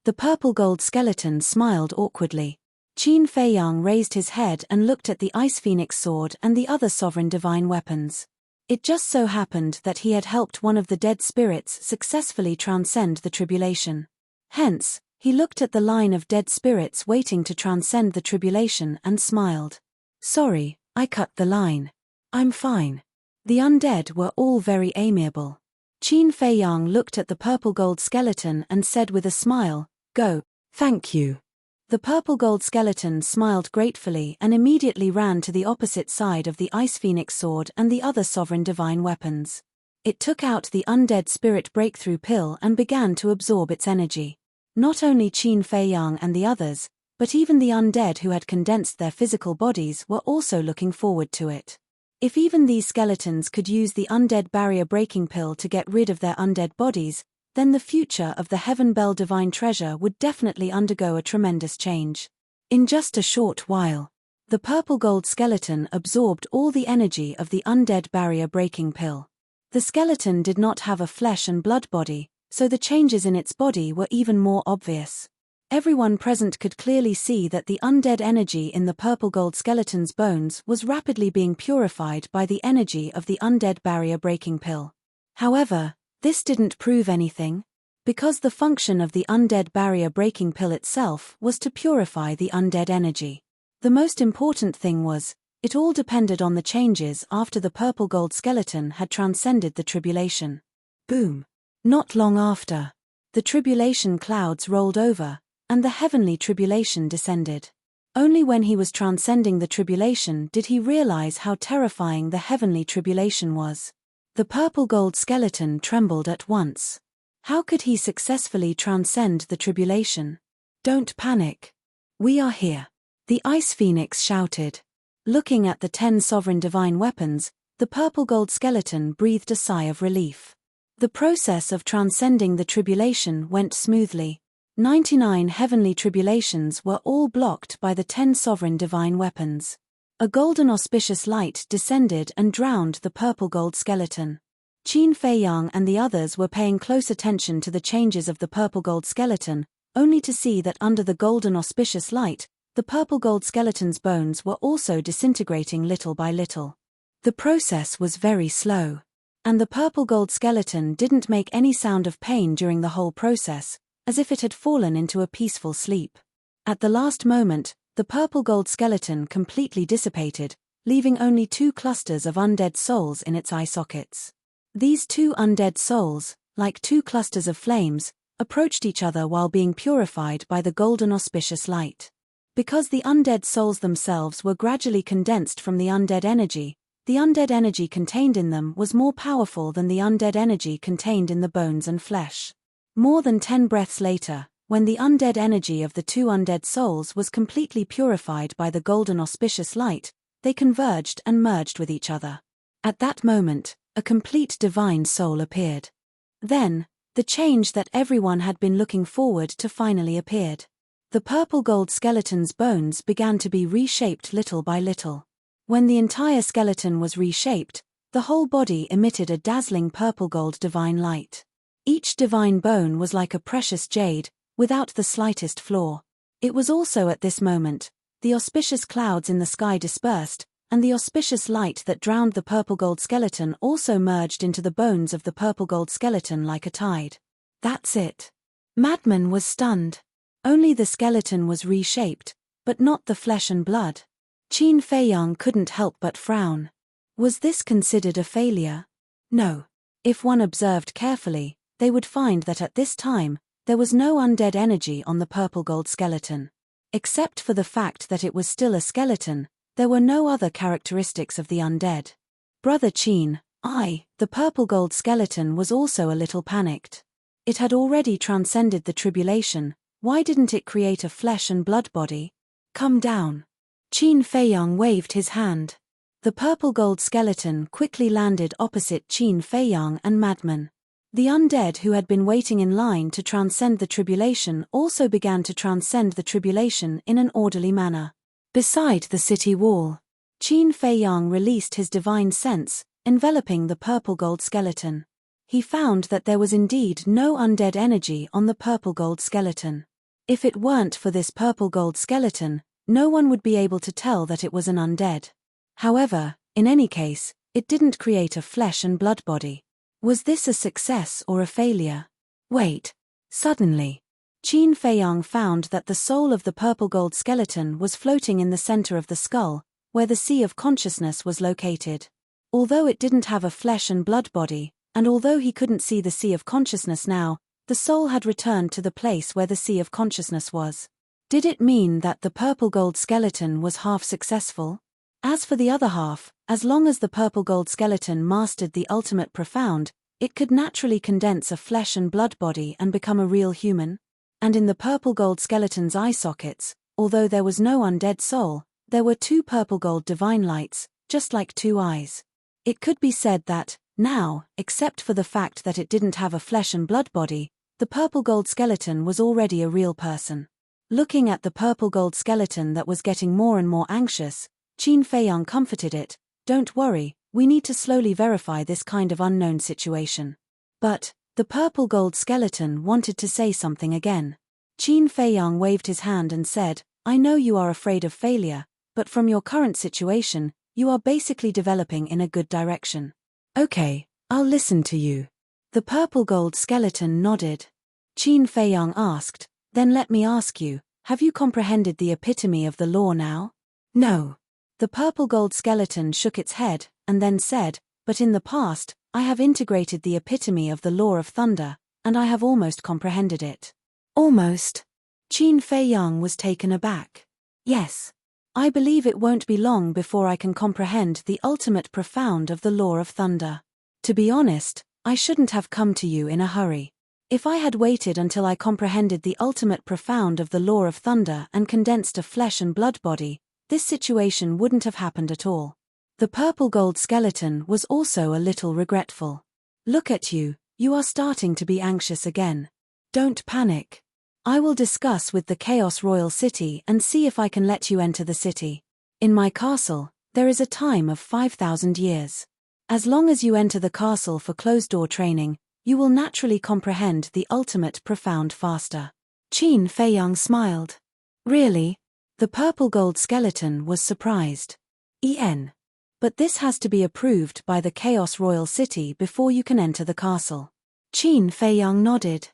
S1: The purple gold skeleton smiled awkwardly. Qin Feiyang raised his head and looked at the Ice Phoenix sword and the other sovereign divine weapons. It just so happened that he had helped one of the dead spirits successfully transcend the tribulation. Hence, he looked at the line of dead spirits waiting to transcend the tribulation and smiled. Sorry, I cut the line. I'm fine. The undead were all very amiable. Qin Feiyang looked at the purple gold skeleton and said with a smile, Go, thank you. The purple gold skeleton smiled gratefully and immediately ran to the opposite side of the Ice Phoenix sword and the other sovereign divine weapons. It took out the undead spirit breakthrough pill and began to absorb its energy. Not only Qin Feiyang and the others, but even the undead who had condensed their physical bodies were also looking forward to it. If even these skeletons could use the undead barrier breaking pill to get rid of their undead bodies, then the future of the Heaven Bell Divine Treasure would definitely undergo a tremendous change. In just a short while, The purple gold skeleton absorbed all the energy of the undead barrier-breaking pill. The skeleton did not have a flesh and blood body, so the changes in its body were even more obvious. Everyone present could clearly see that the undead energy in the purple gold skeleton's bones was rapidly being purified by the energy of the undead barrier-breaking pill. However, this didn't prove anything, because the function of the undead barrier-breaking pill itself was to purify the undead energy. The most important thing was, it all depended on the changes after the purple gold skeleton had transcended the tribulation. Boom! Not long after, the tribulation clouds rolled over, and the heavenly tribulation descended. Only when he was transcending the tribulation did he realize how terrifying the heavenly tribulation was. The purple gold skeleton trembled at once. How could he successfully transcend the tribulation? Don't panic. We are here. The Ice Phoenix shouted. Looking at the 10 sovereign divine weapons, the purple gold skeleton breathed a sigh of relief. The process of transcending the tribulation went smoothly. 99 heavenly tribulations were all blocked by the 10 sovereign divine weapons. A golden auspicious light descended and drowned the purple gold skeleton. Qin Feiyang and the others were paying close attention to the changes of the purple gold skeleton, only to see that under the golden auspicious light, the purple gold skeleton's bones were also disintegrating little by little. The process was very slow. And the purple gold skeleton didn't make any sound of pain during the whole process, as if it had fallen into a peaceful sleep. At the last moment, the purple gold skeleton completely dissipated, leaving only 2 clusters of undead souls in its eye sockets. These 2 undead souls, like 2 clusters of flames, approached each other while being purified by the golden auspicious light. Because the undead souls themselves were gradually condensed from the undead energy contained in them was more powerful than the undead energy contained in the bones and flesh. More than 10 breaths later, when the undead energy of the 2 undead souls was completely purified by the golden auspicious light, they converged and merged with each other. At that moment, a complete divine soul appeared. Then, the change that everyone had been looking forward to finally appeared. The purple gold skeleton's bones began to be reshaped little by little. When the entire skeleton was reshaped, the whole body emitted a dazzling purple gold divine light. Each divine bone was like a precious jade, without the slightest flaw. It was also at this moment, the auspicious clouds in the sky dispersed, and the auspicious light that drowned the purple gold skeleton also merged into the bones of the purple gold skeleton like a tide. That's it. Madman was stunned. Only the skeleton was reshaped, but not the flesh and blood. Qin Feiyang couldn't help but frown. Was this considered a failure? No. If one observed carefully, they would find that at this time, there was no undead energy on the purple gold skeleton. Except for the fact that it was still a skeleton, there were no other characteristics of the undead. Brother Qin, the purple gold skeleton was also a little panicked. It had already transcended the tribulation. Why didn't it create a flesh and blood body? Come down. Qin Feiyang waved his hand. The purple gold skeleton quickly landed opposite Qin Feiyang and Madman. The undead who had been waiting in line to transcend the tribulation also began to transcend the tribulation in an orderly manner. Beside the city wall, Qin Feiyang released his divine sense, enveloping the purple gold skeleton. He found that there was indeed no undead energy on the purple gold skeleton. If it weren't for this purple gold skeleton, no one would be able to tell that it was an undead. However, in any case, it didn't create a flesh and blood body. Was this a success or a failure? Wait. Suddenly, Qin Feiyang found that the soul of the purple gold skeleton was floating in the center of the skull, where the sea of consciousness was located. Although it didn't have a flesh and blood body, and although he couldn't see the sea of consciousness now, the soul had returned to the place where the sea of consciousness was. Did it mean that the purple gold skeleton was half successful? As for the other half, as long as the purple gold skeleton mastered the ultimate profound, it could naturally condense a flesh and blood body and become a real human. And in the purple gold skeleton's eye sockets, although there was no undead soul, there were 2 purple gold divine lights, just like 2 eyes. It could be said that, now, except for the fact that it didn't have a flesh and blood body, the purple gold skeleton was already a real person. Looking at the purple gold skeleton that was getting more and more anxious, Qin Feiyang comforted it. Don't worry, we need to slowly verify this kind of unknown situation. But the purple gold skeleton wanted to say something again. Qin Feiyang waved his hand and said, I know you are afraid of failure, but from your current situation, you are basically developing in a good direction. Okay, I'll listen to you. The purple gold skeleton nodded. Qin Feiyang asked, then let me ask you, have you comprehended the epitome of the law now? No. The purple gold skeleton shook its head, and then said, but in the past, I have integrated the epitome of the law of thunder, and I have almost comprehended it. Almost? Qin Feiyang was taken aback. Yes. I believe it won't be long before I can comprehend the ultimate profound of the law of thunder. To be honest, I shouldn't have come to you in a hurry. If I had waited until I comprehended the ultimate profound of the law of thunder and condensed a flesh and blood body, this situation wouldn't have happened at all. The purple gold skeleton was also a little regretful. Look at you, you are starting to be anxious again. Don't panic. I will discuss with the Chaos Royal City and see if I can let you enter the city. In my castle, there is a time of 5,000 years. As long as you enter the castle for closed-door training, you will naturally comprehend the ultimate profound faster. Qin Feiyang smiled. Really? The purple gold skeleton was surprised. But this has to be approved by the Chaos Royal City before you can enter the castle. Qin Feiyang nodded.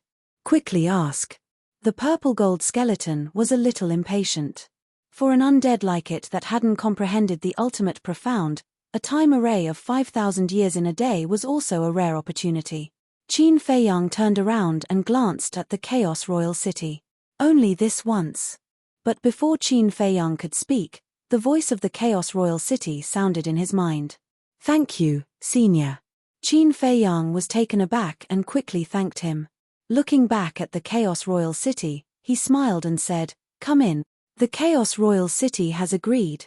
S1: Quickly ask. The purple gold skeleton was a little impatient. For an undead like it that hadn't comprehended the ultimate profound, a time array of 5,000 years in a day was also a rare opportunity. Qin Feiyang turned around and glanced at the Chaos Royal City. Only this once. But before Qin Feiyang could speak, the voice of the Chaos Royal City sounded in his mind. Thank you, Senior. Qin Feiyang was taken aback and quickly thanked him. Looking back at the Chaos Royal City, he smiled and said, Come in. The Chaos Royal City has agreed.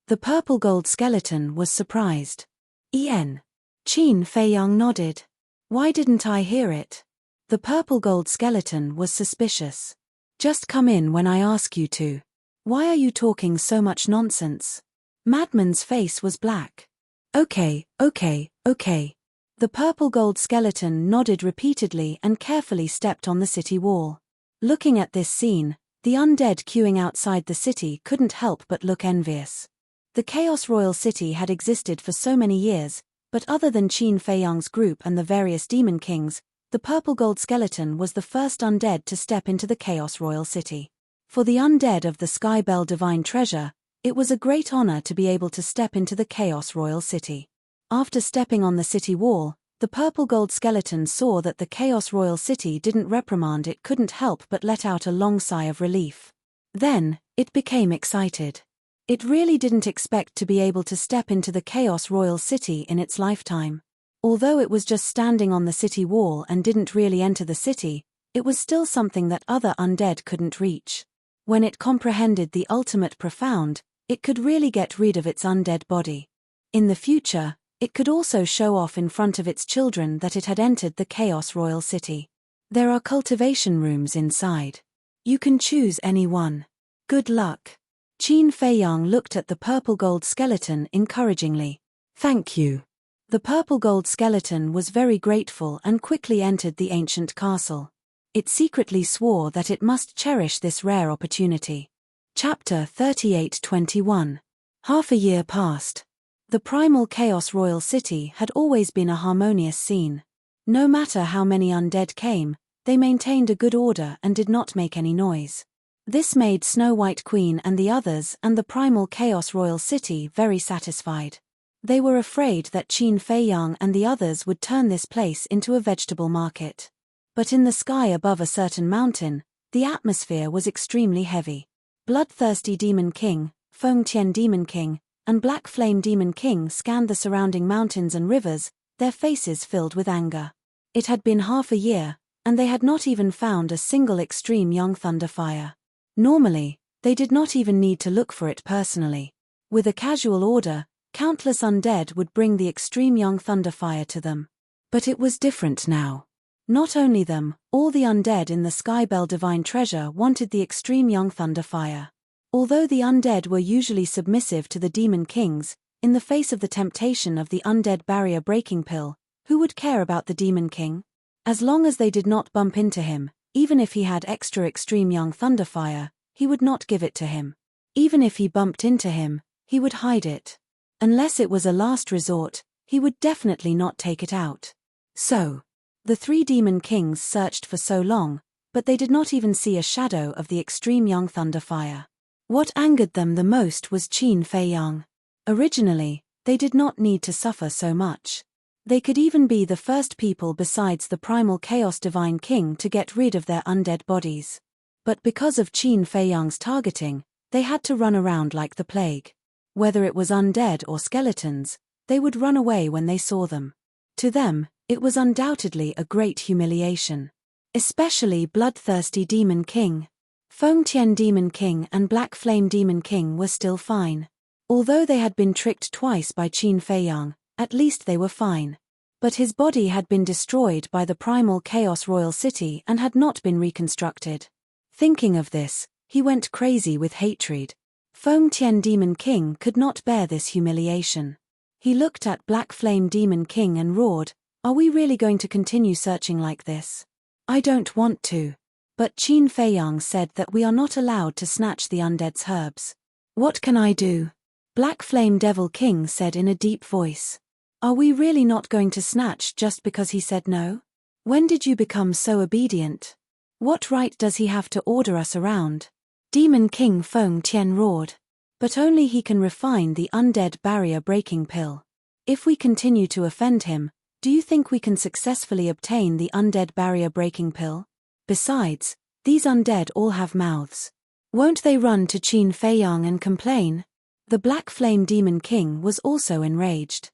S1: The purple gold skeleton was surprised. Qin Feiyang nodded. Why didn't I hear it? The purple gold skeleton was suspicious. Just come in when I ask you to. Why are you talking so much nonsense? Madman's face was black. Okay. The purple gold skeleton nodded repeatedly and carefully stepped on the city wall. Looking at this scene, the undead queuing outside the city couldn't help but look envious. The Chaos Royal City had existed for so many years, but other than Qin Feiyang's group and the various demon kings, the purple gold skeleton was the first undead to step into the Chaos Royal City. For the undead of the Skybell Divine Treasure, it was a great honor to be able to step into the Chaos Royal City. After stepping on the city wall, the purple gold skeleton saw that the Chaos Royal City didn't reprimand it couldn't help but let out a long sigh of relief. Then, it became excited. It really didn't expect to be able to step into the Chaos Royal City in its lifetime. Although it was just standing on the city wall and didn't really enter the city, it was still something that other undead couldn't reach. When it comprehended the ultimate profound, it could really get rid of its undead body. In the future, it could also show off in front of its children that it had entered the Chaos Royal City. There are cultivation rooms inside. You can choose any one. Good luck. Qin Feiyang looked at the purple gold skeleton encouragingly. Thank you. The purple gold skeleton was very grateful and quickly entered the ancient castle. It secretly swore that it must cherish this rare opportunity. Chapter 38-21. Half a year passed. The primal Chaos Royal City had always been a harmonious scene. No matter how many undead came, they maintained a good order and did not make any noise. This made Snow White Queen and the others and the primal Chaos Royal City very satisfied. They were afraid that Qin Feiyang and the others would turn this place into a vegetable market. But in the sky above a certain mountain, the atmosphere was extremely heavy. Bloodthirsty Demon King, Feng Tian Demon King, and Black Flame Demon King scanned the surrounding mountains and rivers, their faces filled with anger. It had been half a year, and they had not even found a single extreme young thunder fire. Normally, they did not even need to look for it personally. With a casual order, countless undead would bring the extreme young thunder fire to them. But it was different now. Not only them, all the undead in the Skybell Divine Treasure wanted the extreme young thunder fire. Although the undead were usually submissive to the demon kings, in the face of the temptation of the undead barrier breaking pill, who would care about the demon king? As long as they did not bump into him, even if he had extra extreme young thunder fire, he would not give it to him. Even if he bumped into him, he would hide it. Unless it was a last resort, he would definitely not take it out. So, the three demon kings searched for so long, but they did not even see a shadow of the extreme young thunder fire. What angered them the most was Qin Fei Yang. Originally, they did not need to suffer so much. They could even be the first people besides the primal Chaos Divine King to get rid of their undead bodies. But because of Qin Fei Yang's targeting, they had to run around like the plague. Whether it was undead or skeletons, they would run away when they saw them. To them, it was undoubtedly a great humiliation. Especially bloodthirsty Demon King. Feng Tian Demon King and Black Flame Demon King were still fine. Although they had been tricked twice by Qin Fei Yang, at least they were fine. But his body had been destroyed by the primal Chaos Royal City and had not been reconstructed. Thinking of this, he went crazy with hatred. Feng Tian Demon King could not bear this humiliation. He looked at Black Flame Demon King and roared, "Are we really going to continue searching like this? I don't want to." But Qin Fei Yang said that we are not allowed to snatch the undead's herbs. "What can I do?" Black Flame Devil King said in a deep voice. "Are we really not going to snatch just because he said no? When did you become so obedient? What right does he have to order us around?" Demon King Feng Tian roared. "But only he can refine the undead barrier breaking pill. If we continue to offend him, do you think we can successfully obtain the undead barrier breaking pill? Besides, these undead all have mouths. Won't they run to Qin Fei Yang and complain?" The Black Flame Demon King was also enraged.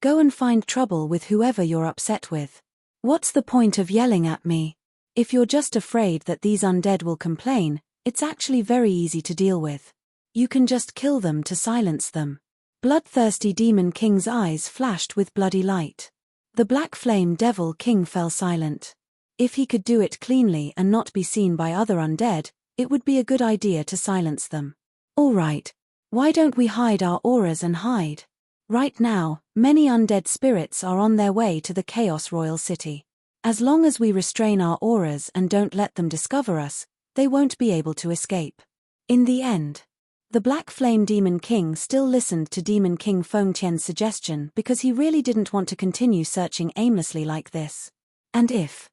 S1: "Go and find trouble with whoever you're upset with. What's the point of yelling at me? If you're just afraid that these undead will complain, it's actually very easy to deal with. You can just kill them to silence them." Bloodthirsty Demon King's eyes flashed with bloody light. The Black Flame Devil King fell silent. If he could do it cleanly and not be seen by other undead, it would be a good idea to silence them. "All right. Why don't we hide our auras and hide? Right now, many undead spirits are on their way to the Chaos Royal City. As long as we restrain our auras and don't let them discover us, they won't be able to escape." In the end, the Black Flame Demon King still listened to Demon King Feng Tian's suggestion because he really didn't want to continue searching aimlessly like this. And if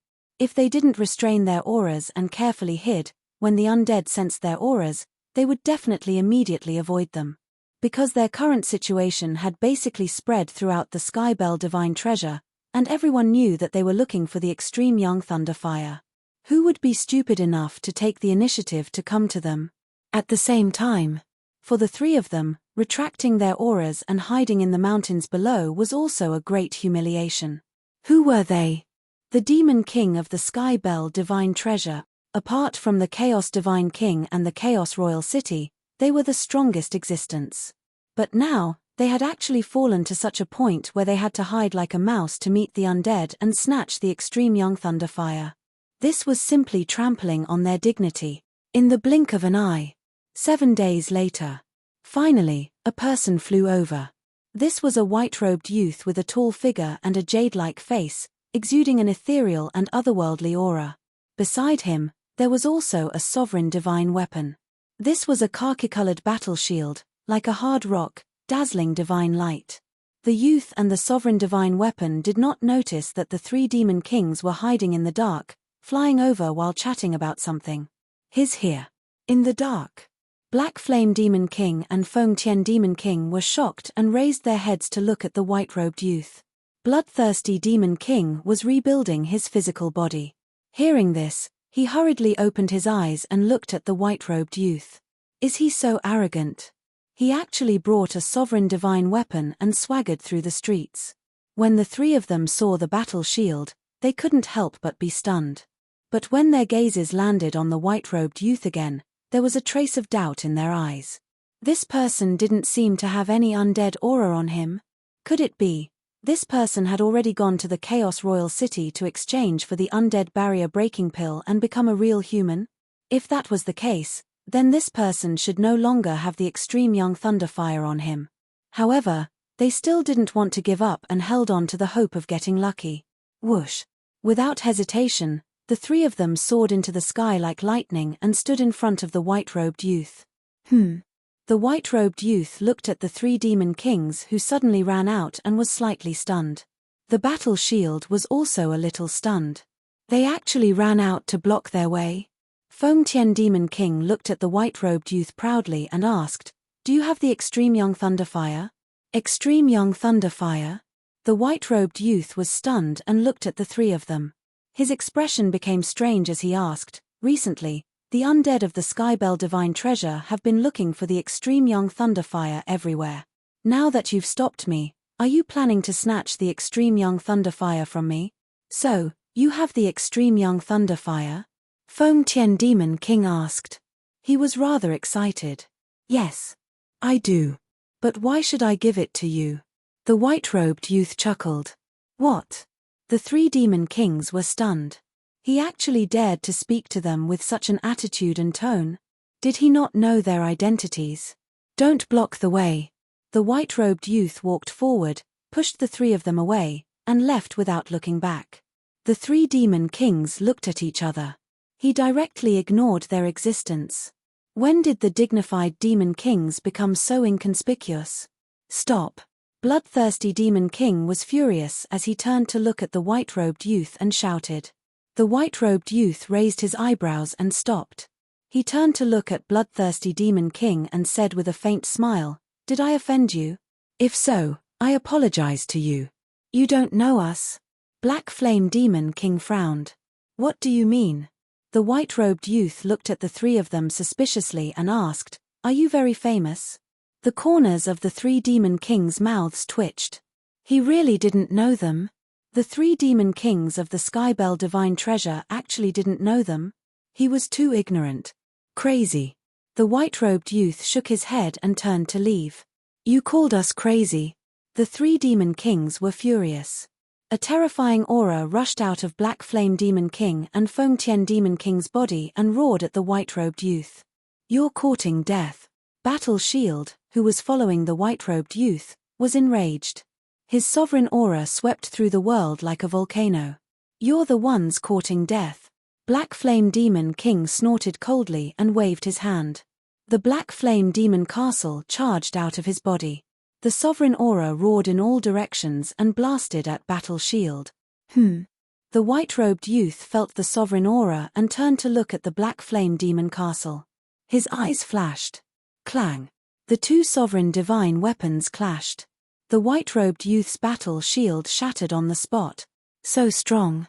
S1: they didn't restrain their auras and carefully hid, when the undead sensed their auras, they would definitely immediately avoid them. Because their current situation had basically spread throughout the Skybell Divine Treasure, and everyone knew that they were looking for the extreme young thunder fire. Who would be stupid enough to take the initiative to come to them? At the same time, for the three of them, retracting their auras and hiding in the mountains below was also a great humiliation. Who were they? The Demon King of the Skybell Divine Treasure. Apart from the Chaos Divine King and the Chaos Royal City, they were the strongest existence. But now, they had actually fallen to such a point where they had to hide like a mouse to meet the undead and snatch the extreme young thunder fire. This was simply trampling on their dignity. In the blink of an eye. 7 days later. Finally, a person flew over. This was a white-robed youth with a tall figure and a jade-like face, exuding an ethereal and otherworldly aura. Beside him, there was also a sovereign divine weapon. This was a khaki-colored battle shield, like a hard rock, dazzling divine light. The youth and the sovereign divine weapon did not notice that the three demon kings were hiding in the dark, flying over while chatting about something. "He's here." In the dark. Black Flame Demon King and Feng Tian Demon King were shocked and raised their heads to look at the white-robed youth. Bloodthirsty Demon King was rebuilding his physical body. Hearing this, he hurriedly opened his eyes and looked at the white-robed youth. Is he so arrogant? He actually brought a sovereign divine weapon and swaggered through the streets. When the three of them saw the battle shield, they couldn't help but be stunned. But when their gazes landed on the white-robed youth again, there was a trace of doubt in their eyes. This person didn't seem to have any undead aura on him. Could it be This person had already gone to the Chaos Royal City to exchange for the undead barrier-breaking pill and become a real human? If that was the case, then this person should no longer have the extreme young thunderfire on him. However, they still didn't want to give up and held on to the hope of getting lucky. Whoosh! Without hesitation, the three of them soared into the sky like lightning and stood in front of the white-robed youth. The white-robed youth looked at the three demon kings who suddenly ran out and was slightly stunned. The battle shield was also a little stunned. They actually ran out to block their way? Feng Tian Demon King looked at the white-robed youth proudly and asked, "Do you have the extreme young thunderfire?" Extreme young thunderfire? The white-robed youth was stunned and looked at the three of them. His expression became strange as he asked, "Recently, the undead of the Skybell Divine Treasure have been looking for the extreme young thunderfire everywhere. Now that you've stopped me, are you planning to snatch the extreme young thunderfire from me?" "So, you have the extreme young thunderfire?" Feng Tian Demon King asked. He was rather excited. "Yes, I do. But why should I give it to you?" The white-robed youth chuckled. "What?" The three demon kings were stunned. He actually dared to speak to them with such an attitude and tone. Did he not know their identities? "Don't block the way." The white-robed youth walked forward, pushed the three of them away, and left without looking back. The three demon kings looked at each other. He directly ignored their existence. When did the dignified demon kings become so inconspicuous? "Stop." Bloodthirsty Demon King was furious as he turned to look at the white-robed youth and shouted. The white-robed youth raised his eyebrows and stopped. He turned to look at Bloodthirsty Demon King and said with a faint smile, "Did I offend you? If so, I apologize to you. You don't know us." Black Flame Demon King frowned. "What do you mean?" The white-robed youth looked at the three of them suspiciously and asked, "Are you very famous?" The corners of the three demon kings' mouths twitched. He really didn't know them. The three demon kings of the Skybell Divine Treasure actually didn't know them. He was too ignorant. "Crazy." The white-robed youth shook his head and turned to leave. "You called us crazy." The three demon kings were furious. A terrifying aura rushed out of Black Flame Demon King and Feng Tian Demon King's body and roared at the white-robed youth. "You're courting death." Battle Shield, who was following the white-robed youth, was enraged. His sovereign aura swept through the world like a volcano. "You're the ones courting death." Black Flame Demon King snorted coldly and waved his hand. The Black Flame Demon Castle charged out of his body. The sovereign aura roared in all directions and blasted at Battle Shield. The white-robed youth felt the sovereign aura and turned to look at the Black Flame Demon Castle. His eyes flashed. Clang! The two sovereign divine weapons clashed. The white-robed youth's battle shield shattered on the spot. So strong.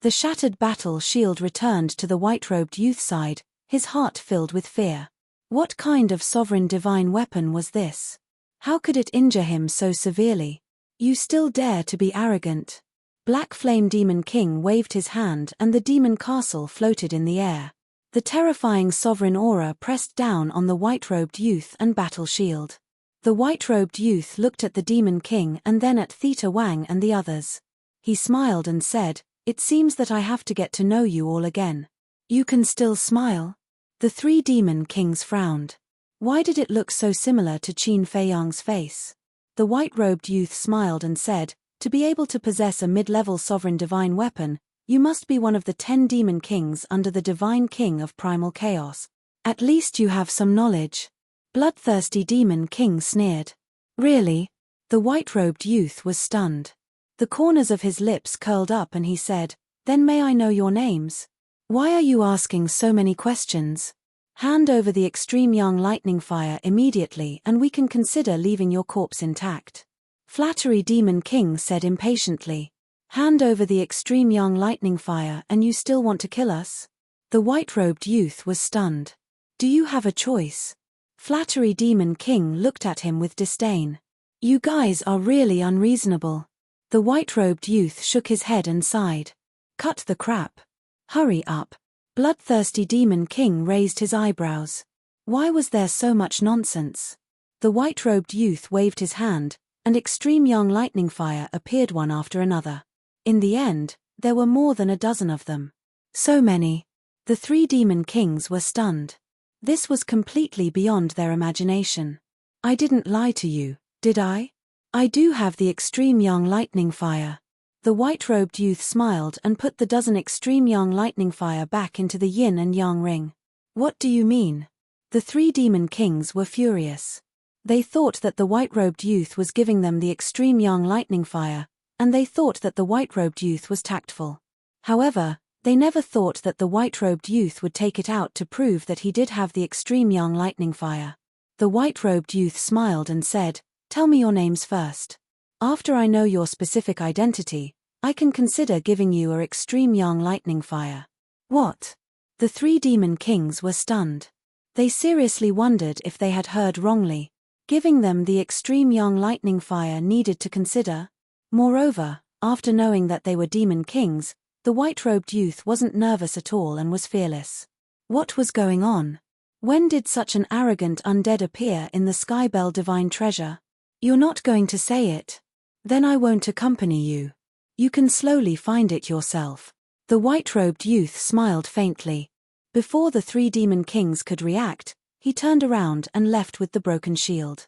S1: The shattered battle shield returned to the white-robed youth's side, his heart filled with fear. What kind of sovereign divine weapon was this? How could it injure him so severely? "You still dare to be arrogant." Black Flame Demon King waved his hand and the demon castle floated in the air. The terrifying sovereign aura pressed down on the white-robed youth and battle shield. The white-robed youth looked at the Demon King and then at Theta Wang and the others. He smiled and said, "It seems that I have to get to know you all again." "You can still smile?" The three Demon Kings frowned. Why did it look so similar to Qin Feiyang's face? The white-robed youth smiled and said, "To be able to possess a mid-level sovereign divine weapon, you must be one of the 10 demon kings under the divine king of primal chaos. At least you have some knowledge." Bloodthirsty Demon King sneered. "Really?" The white-robed youth was stunned. The corners of his lips curled up and he said, "Then may I know your names?" "Why are you asking so many questions? Hand over the extreme young lightning fire immediately and we can consider leaving your corpse intact." Flattery Demon King said impatiently. "Hand over the extreme young lightning fire and you still want to kill us?" The white-robed youth was stunned. "Do you have a choice?" Flattery Demon King looked at him with disdain. "You guys are really unreasonable." The white-robed youth shook his head and sighed. "Cut the crap. Hurry up." Bloodthirsty Demon King raised his eyebrows. Why was there so much nonsense? The white-robed youth waved his hand, and extreme young lightning fire appeared one after another. In the end, there were more than a dozen of them. So many. The 3 demon kings were stunned. This was completely beyond their imagination. I didn't lie to you, did I? I do have the extreme young lightning fire. The white-robed youth smiled and put the dozen extreme young lightning fire back into the yin and yang ring. What do you mean? The 3 demon kings were furious. They thought that the white-robed youth was giving them the extreme young lightning fire, and they thought that the white-robed youth was tactful. However, they never thought that the white-robed youth would take it out to prove that he did have the extreme young lightning fire. The white-robed youth smiled and said, "Tell me your names first. After I know your specific identity, I can consider giving you a extreme young lightning fire." What? The 3 demon kings were stunned. They seriously wondered if they had heard wrongly. Giving them the extreme young lightning fire needed to consider. Moreover, after knowing that they were demon kings, the white-robed youth wasn't nervous at all and was fearless. What was going on? When did such an arrogant undead appear in the Skybell Divine Treasure? You're not going to say it? Then I won't accompany you. You can slowly find it yourself. The white-robed youth smiled faintly. Before the 3 demon kings could react, he turned around and left with the broken shield.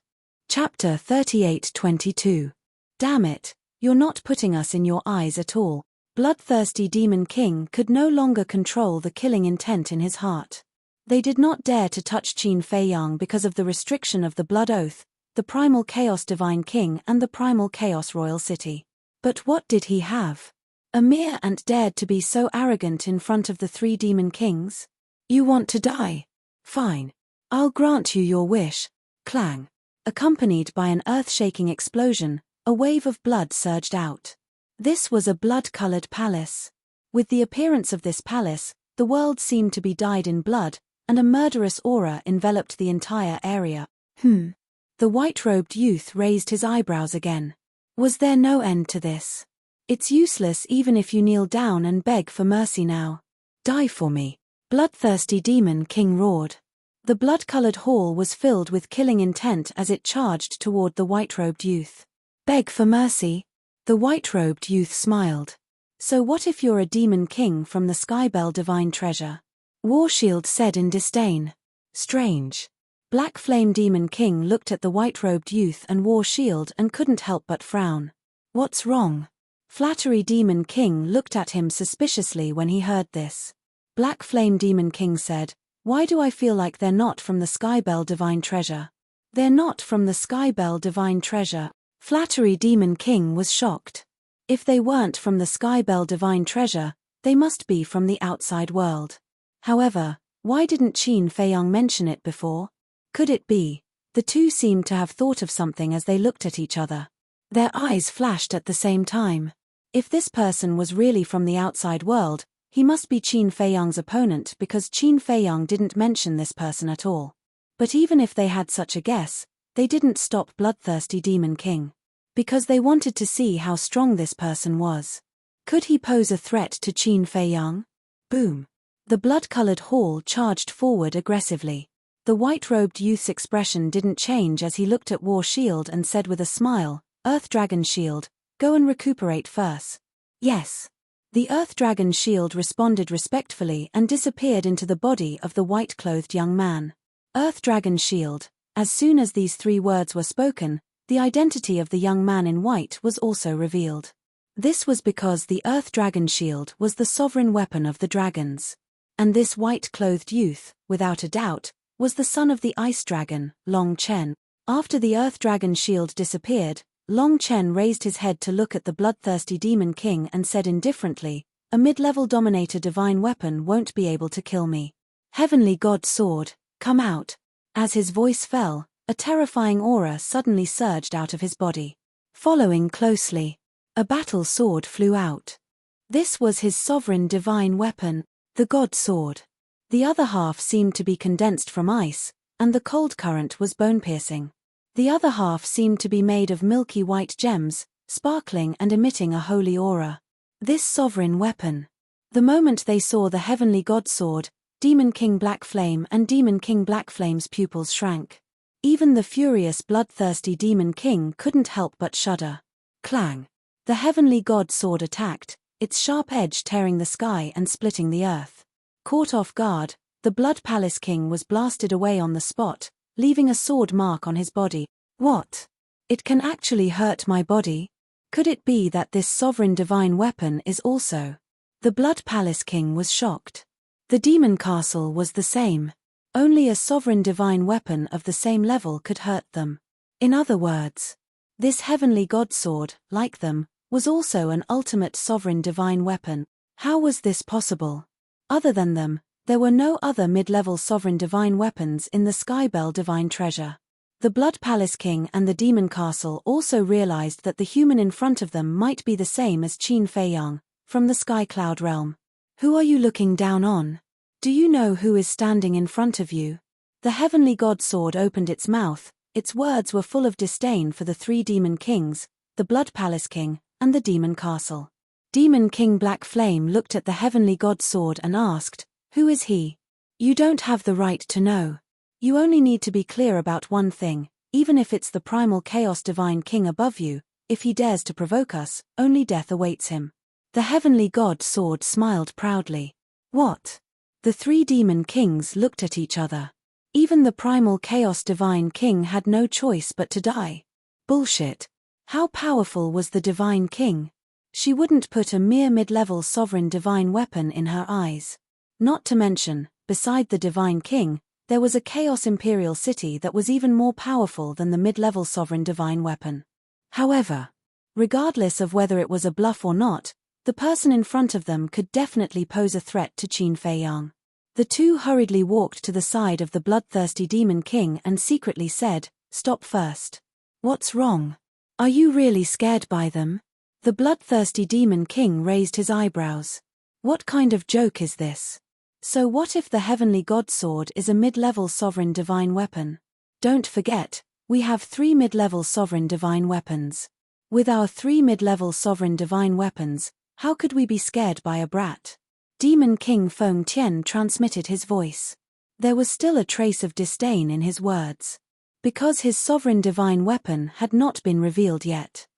S1: Chapter 38:22. Damn it, you're not putting us in your eyes at all. Bloodthirsty demon king could no longer control the killing intent in his heart. They did not dare to touch Qin Fei Yang because of the restriction of the blood oath, the primal chaos divine king and the primal chaos royal city. But what did he have? A mere ant dared to be so arrogant in front of the 3 demon kings? You want to die? Fine. I'll grant you your wish. Clang. Accompanied by an earth-shaking explosion, a wave of blood surged out. This was a blood-colored palace. With the appearance of this palace, the world seemed to be dyed in blood, and a murderous aura enveloped the entire area. The white-robed youth raised his eyebrows again. Was there no end to this? It's useless even if you kneel down and beg for mercy now. Die for me. Bloodthirsty demon king roared. The blood-colored hall was filled with killing intent as it charged toward the white-robed youth. Beg for mercy? The white-robed youth smiled. So what if you're a demon king from the Skybell Divine Treasure? Warshield said in disdain. Strange. Black Flame Demon King looked at the white-robed youth and Warshield and couldn't help but frown. What's wrong? Flattery Demon King looked at him suspiciously when he heard this. Black Flame Demon King said, "Why do I feel like they're not from the Skybell Divine Treasure?" They're not from the Skybell Divine Treasure. Flattery Demon King was shocked. If they weren't from the Skybell Divine Treasure, they must be from the outside world. However, why didn't Qin Fei Yang mention it before? Could it be? The two seemed to have thought of something as they looked at each other. Their eyes flashed at the same time. If this person was really from the outside world, he must be Qin Fei Yang's opponent because Qin Fei Yang didn't mention this person at all. But even if they had such a guess, they didn't stop Bloodthirsty Demon King. Because they wanted to see how strong this person was. Could he pose a threat to Qin Fei Yang? Boom. The blood-colored hall charged forward aggressively. The white-robed youth's expression didn't change as he looked at Warshield and said with a smile, "Earth Dragon Shield, go and recuperate first." Yes. The Earth Dragon Shield responded respectfully and disappeared into the body of the white-clothed young man. Earth Dragon Shield. As soon as these 3 words were spoken, the identity of the young man in white was also revealed. This was because the Earth Dragon Shield was the sovereign weapon of the dragons. And this white-clothed youth, without a doubt, was the son of the Ice Dragon, Long Chen. After the Earth Dragon Shield disappeared, Long Chen raised his head to look at the bloodthirsty Demon King and said indifferently, "A mid-level Dominator divine weapon won't be able to kill me. Heavenly God Sword, come out." As his voice fell, a terrifying aura suddenly surged out of his body. Following closely, a battle sword flew out. This was his sovereign divine weapon, the God Sword. The other half seemed to be condensed from ice, and the cold current was bone-piercing. The other half seemed to be made of milky white gems, sparkling and emitting a holy aura. This sovereign weapon. The moment they saw the heavenly God Sword, Demon King Black Flame and Demon King Black Flame's pupils shrank. Even the furious bloodthirsty demon king couldn't help but shudder. Clang! The heavenly god sword attacked, its sharp edge tearing the sky and splitting the earth. Caught off guard, the Blood Palace King was blasted away on the spot, leaving a sword mark on his body. What? It can actually hurt my body? Could it be that this sovereign divine weapon is also? The Blood Palace King was shocked. The demon castle was the same. Only a sovereign divine weapon of the same level could hurt them. In other words, this heavenly god sword, like them, was also an ultimate sovereign divine weapon. How was this possible? Other than them, there were no other mid-level sovereign divine weapons in the Skybell divine treasure. The Blood Palace King and the Demon Castle also realized that the human in front of them might be the same as Qin Fei Yang, from the Sky Cloud realm. Who are you looking down on? Do you know who is standing in front of you? The heavenly god sword opened its mouth, its words were full of disdain for the three demon kings, the Blood Palace King, and the Demon Castle. Demon King Black Flame looked at the heavenly god sword and asked, "Who is he?" "You don't have the right to know. You only need to be clear about one thing, even if it's the primal chaos divine king above you, if he dares to provoke us, only death awaits him." The heavenly god sword smiled proudly. What? The three demon kings looked at each other. Even the primal chaos divine king had no choice but to die. Bullshit. How powerful was the divine king? She wouldn't put a mere mid-level sovereign divine weapon in her eyes. Not to mention, beside the divine king, there was a chaos imperial city that was even more powerful than the mid-level sovereign divine weapon. However, regardless of whether it was a bluff or not, the person in front of them could definitely pose a threat to Qin Fei Yang. The two hurriedly walked to the side of the bloodthirsty demon king and secretly said, "Stop first." "What's wrong? Are you really scared by them?" The bloodthirsty demon king raised his eyebrows. What kind of joke is this? So what if the heavenly god sword is a mid-level sovereign divine weapon? Don't forget, we have 3 mid-level sovereign divine weapons. With our 3 mid-level sovereign divine weapons, how could we be scared by a brat? Demon King Feng Tian transmitted his voice. There was still a trace of disdain in his words. Because his sovereign divine weapon had not been revealed yet.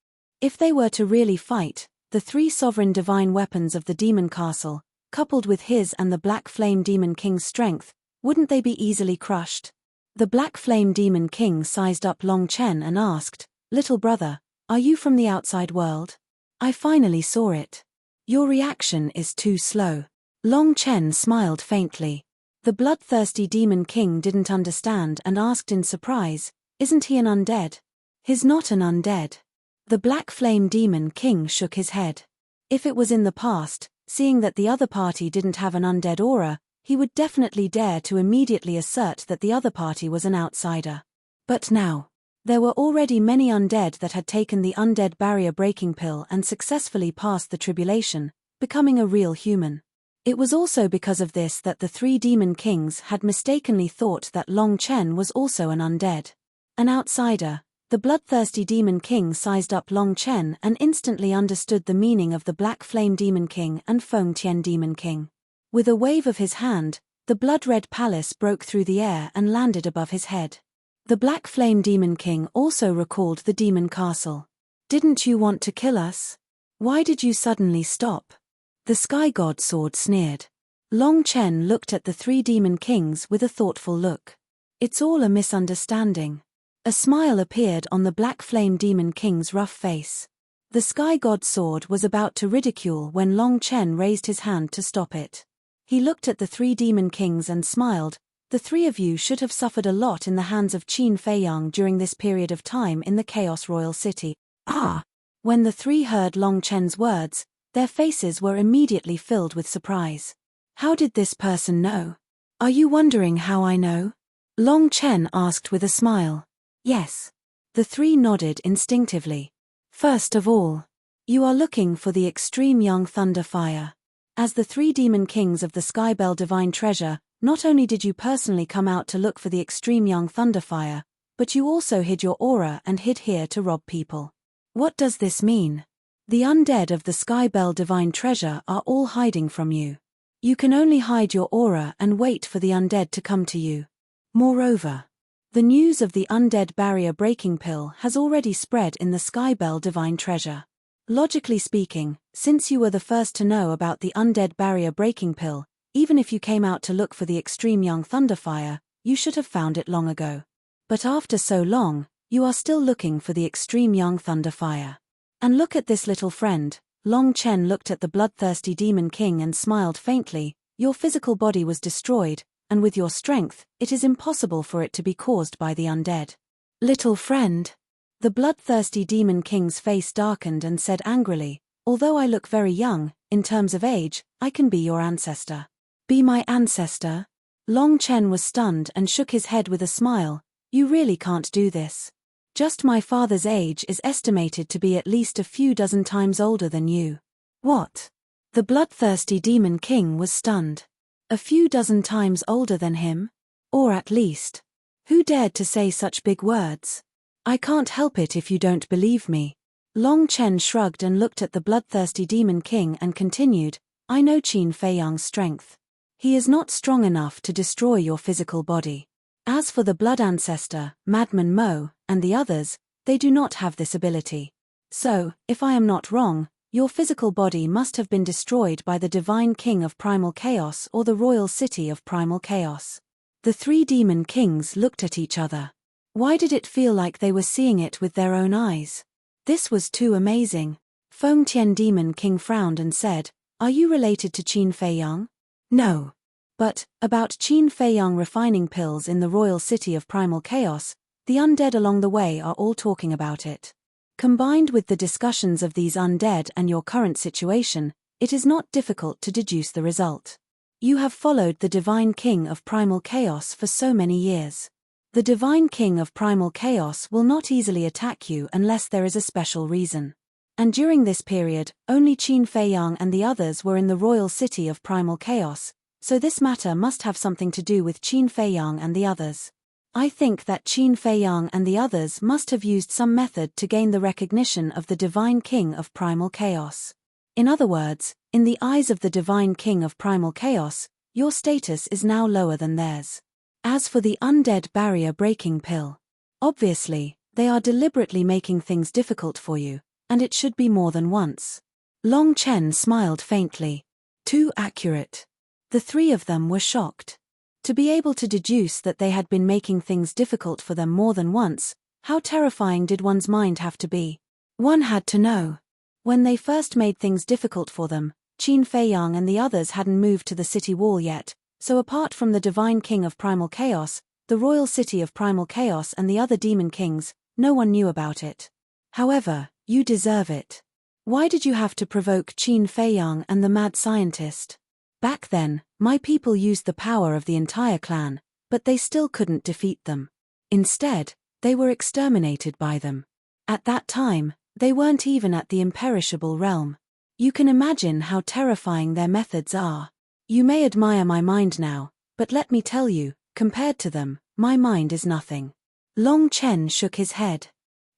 S1: If they were to really fight, the 3 sovereign divine weapons of the Demon Castle, coupled with his and the Black Flame Demon King's strength, wouldn't they be easily crushed? The Black Flame Demon King sized up Long Chen and asked, "Little brother, are you from the outside world? I finally saw it. Your reaction is too slow." Long Chen smiled faintly. The bloodthirsty Demon King didn't understand and asked in surprise, "Isn't he an undead?" "He's not an undead." The Black Flame Demon King shook his head. If it was in the past, seeing that the other party didn't have an undead aura, he would definitely dare to immediately assert that the other party was an outsider. But now, there were already many undead that had taken the undead barrier breaking pill and successfully passed the tribulation, becoming a real human. It was also because of this that the 3 demon kings had mistakenly thought that Long Chen was also an undead. An outsider, the bloodthirsty demon king sized up Long Chen and instantly understood the meaning of the Black Flame Demon King and Feng Tian Demon King. With a wave of his hand, the blood-red palace broke through the air and landed above his head. The Black Flame Demon King also recalled the Demon Castle. "Didn't you want to kill us? Why did you suddenly stop?" The Sky God Sword sneered. Long Chen looked at the 3 demon kings with a thoughtful look. "It's all a misunderstanding." A smile appeared on the Black Flame Demon King's rough face. The Sky God Sword was about to ridicule when Long Chen raised his hand to stop it. He looked at the 3 demon kings and smiled. "The 3 of you should have suffered a lot in the hands of Qin Fei Yang during this period of time in the Chaos Royal City." "Ah!" When the 3 heard Long Chen's words, their faces were immediately filled with surprise. "How did this person know?" "Are you wondering how I know?" Long Chen asked with a smile. "Yes." The 3 nodded instinctively. "First of all, you are looking for the extreme young thunder fire. As the 3 demon kings of the Skybell Divine Treasure, not only did you personally come out to look for the extreme young thunder fire, but you also hid your aura and hid here to rob people. What does this mean? The undead of the Skybell Divine Treasure are all hiding from you. You can only hide your aura and wait for the undead to come to you. Moreover, The news of the undead barrier breaking pill has already spread in the Skybell Divine Treasure. Logically speaking, since you were the first to know about the undead barrier breaking pill, even if you came out to look for the extreme young Thunderfire, you should have found it long ago. But after so long, you are still looking for the extreme young Thunderfire. And look at this little friend. Long Chen looked at the bloodthirsty Demon King and smiled faintly. Your physical body was destroyed, and with your strength, it is impossible for it to be caused by the undead. Little friend. The bloodthirsty Demon King's face darkened and said angrily, although I look very young, in terms of age, I can be your ancestor. Be my ancestor? Long Chen was stunned and shook his head with a smile. You really can't do this. Just my father's age is estimated to be at least a few dozen times older than you. What? The bloodthirsty Demon King was stunned. A few dozen times older than him? Or at least. Who dared to say such big words? I can't help it if you don't believe me. Long Chen shrugged and looked at the bloodthirsty Demon King and continued, I know Qin Feiyang's strength. He is not strong enough to destroy your physical body. As for the Blood Ancestor, Madman Mo, and the others, they do not have this ability. So, if I am not wrong, your physical body must have been destroyed by the Divine King of Primal Chaos or the Royal City of Primal Chaos. The three Demon Kings looked at each other. Why did it feel like they were seeing it with their own eyes? This was too amazing. Feng Tian Demon King frowned and said, Are you related to Qin Feiyang? No. But, about Qin Feiyang refining pills in the Royal City of Primal Chaos, the undead along the way are all talking about it. Combined with the discussions of these undead and your current situation, it is not difficult to deduce the result. You have followed the Divine King of Primal Chaos for so many years. The Divine King of Primal Chaos will not easily attack you unless there is a special reason. And during this period, only Qin Feiyang and the others were in the Royal City of Primal Chaos, so this matter must have something to do with Qin Feiyang and the others. I think that Qin Feiyang and the others must have used some method to gain the recognition of the Divine King of Primal Chaos. In other words, in the eyes of the Divine King of Primal Chaos, your status is now lower than theirs. As for the undead barrier breaking pill, obviously, they are deliberately making things difficult for you, and it should be more than once. Long Chen smiled faintly. Too accurate. The three of them were shocked. To be able to deduce that they had been making things difficult for them more than once, how terrifying did one's mind have to be? One had to know. When they first made things difficult for them, Qin Feiyang and the others hadn't moved to the city wall yet, so apart from the Divine King of Primal Chaos, the Royal City of Primal Chaos and the other Demon Kings, no one knew about it. However, you deserve it. Why did you have to provoke Qin Feiyang and the mad scientist? Back then, my people used the power of the entire clan, but they still couldn't defeat them. Instead, they were exterminated by them. At that time, they weren't even at the imperishable realm. You can imagine how terrifying their methods are. You may admire my mind now, but let me tell you, compared to them, my mind is nothing. Long Chen shook his head.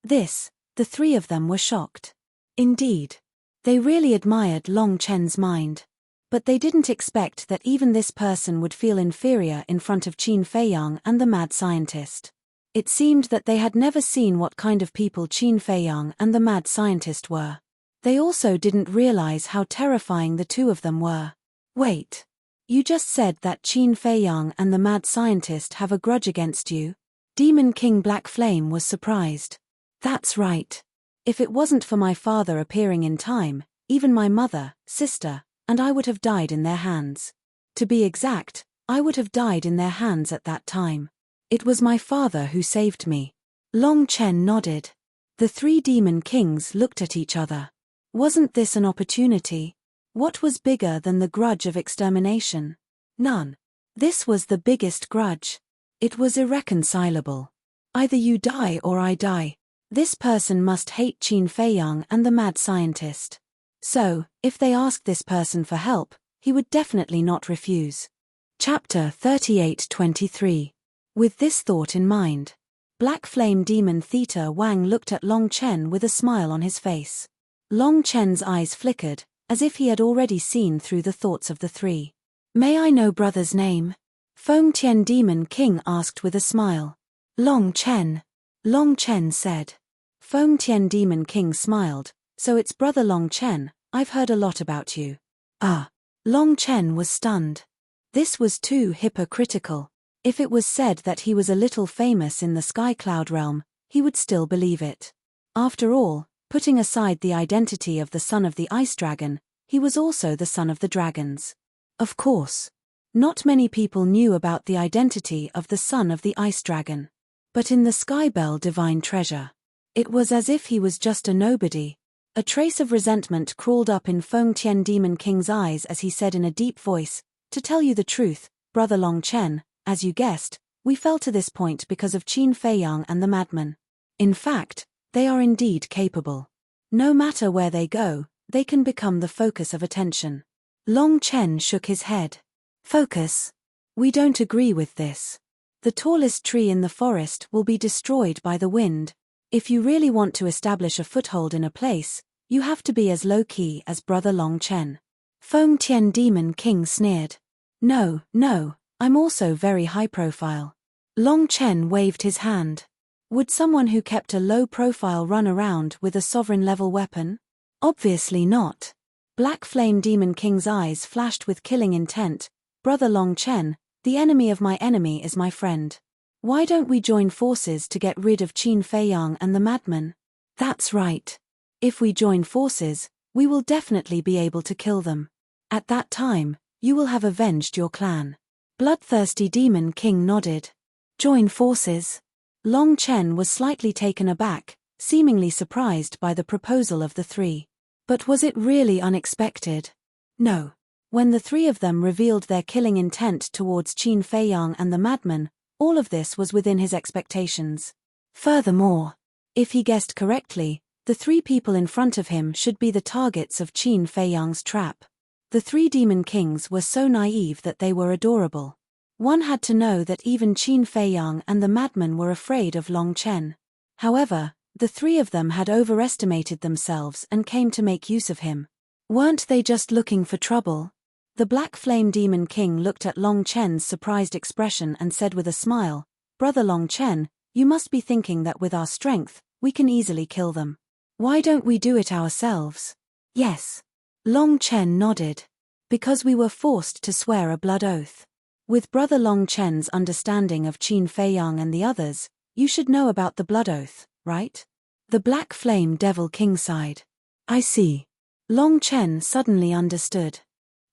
S1: The three of them were shocked. Indeed. They really admired Long Chen's mind. But they didn't expect that even this person would feel inferior in front of Qin Feiyang and the mad scientist. It seemed that they had never seen what kind of people Qin Feiyang and the mad scientist were. They also didn't realize how terrifying the two of them were. Wait. You just said that Qin Feiyang and the mad scientist have a grudge against you? Demon King Black Flame was surprised. That's right. If it wasn't for my father appearing in time, even my mother, sister, and I would have died in their hands. To be exact, I would have died in their hands at that time. It was my father who saved me. Long Chen nodded. The three Demon Kings looked at each other. Wasn't this an opportunity? What was bigger than the grudge of extermination? None. This was the biggest grudge. It was irreconcilable. Either you die or I die. This person must hate Qin Feiyang and the mad scientist. So, if they asked this person for help, he would definitely not refuse. Chapter 38-23. With this thought in mind, Black Flame Demon Theta Wang looked at Long Chen with a smile on his face. Long Chen's eyes flickered, as if he had already seen through the thoughts of the three. May I know brother's name? Feng Tian Demon King asked with a smile. Long Chen. Long Chen said. Feng Tian Demon King smiled. So it's Brother Long Chen, I've heard a lot about you. Ah. Long Chen was stunned. This was too hypocritical. If it was said that he was a little famous in the Sky Cloud realm, he would still believe it. After all, putting aside the identity of the son of the Ice Dragon, he was also the son of the dragons. Of course. Not many people knew about the identity of the son of the Ice Dragon. But in the Skybell Divine Treasure, it was as if he was just a nobody. A trace of resentment crawled up in Feng Tian Demon King's eyes as he said in a deep voice, "To tell you the truth, Brother Long Chen, as you guessed, we fell to this point because of Qin Feiyang and the madman. In fact, they are indeed capable. No matter where they go, they can become the focus of attention." Long Chen shook his head. Focus? We don't agree with this. The tallest tree in the forest will be destroyed by the wind. If you really want to establish a foothold in a place, you have to be as low-key as Brother Long Chen. Feng Tian Demon King sneered. No, I'm also very high-profile. Long Chen waved his hand. Would someone who kept a low profile run around with a sovereign-level weapon? Obviously not. Black Flame Demon King's eyes flashed with killing intent. Brother Long Chen, the enemy of my enemy is my friend. Why don't we join forces to get rid of Qin Feiyang and the madman? That's right. If we join forces, we will definitely be able to kill them. At that time, you will have avenged your clan. Bloodthirsty Demon King nodded. Join forces? Long Chen was slightly taken aback, seemingly surprised by the proposal of the three. But was it really unexpected? No. When the three of them revealed their killing intent towards Qin Feiyang and the madman, all of this was within his expectations. Furthermore, if he guessed correctly, the three people in front of him should be the targets of Qin Feiyang's trap. The three Demon Kings were so naive that they were adorable. One had to know that even Qin Feiyang and the madman were afraid of Long Chen. However, the three of them had overestimated themselves and came to make use of him. Weren't they just looking for trouble? The Black Flame Demon King looked at Long Chen's surprised expression and said with a smile, Brother Long Chen, you must be thinking that with our strength, we can easily kill them. Why don't we do it ourselves? Yes. Long Chen nodded. Because we were forced to swear a blood oath. With Brother Long Chen's understanding of Qin Feiyang and the others, you should know about the blood oath, right? The Black Flame Devil King sighed. I see. Long Chen suddenly understood.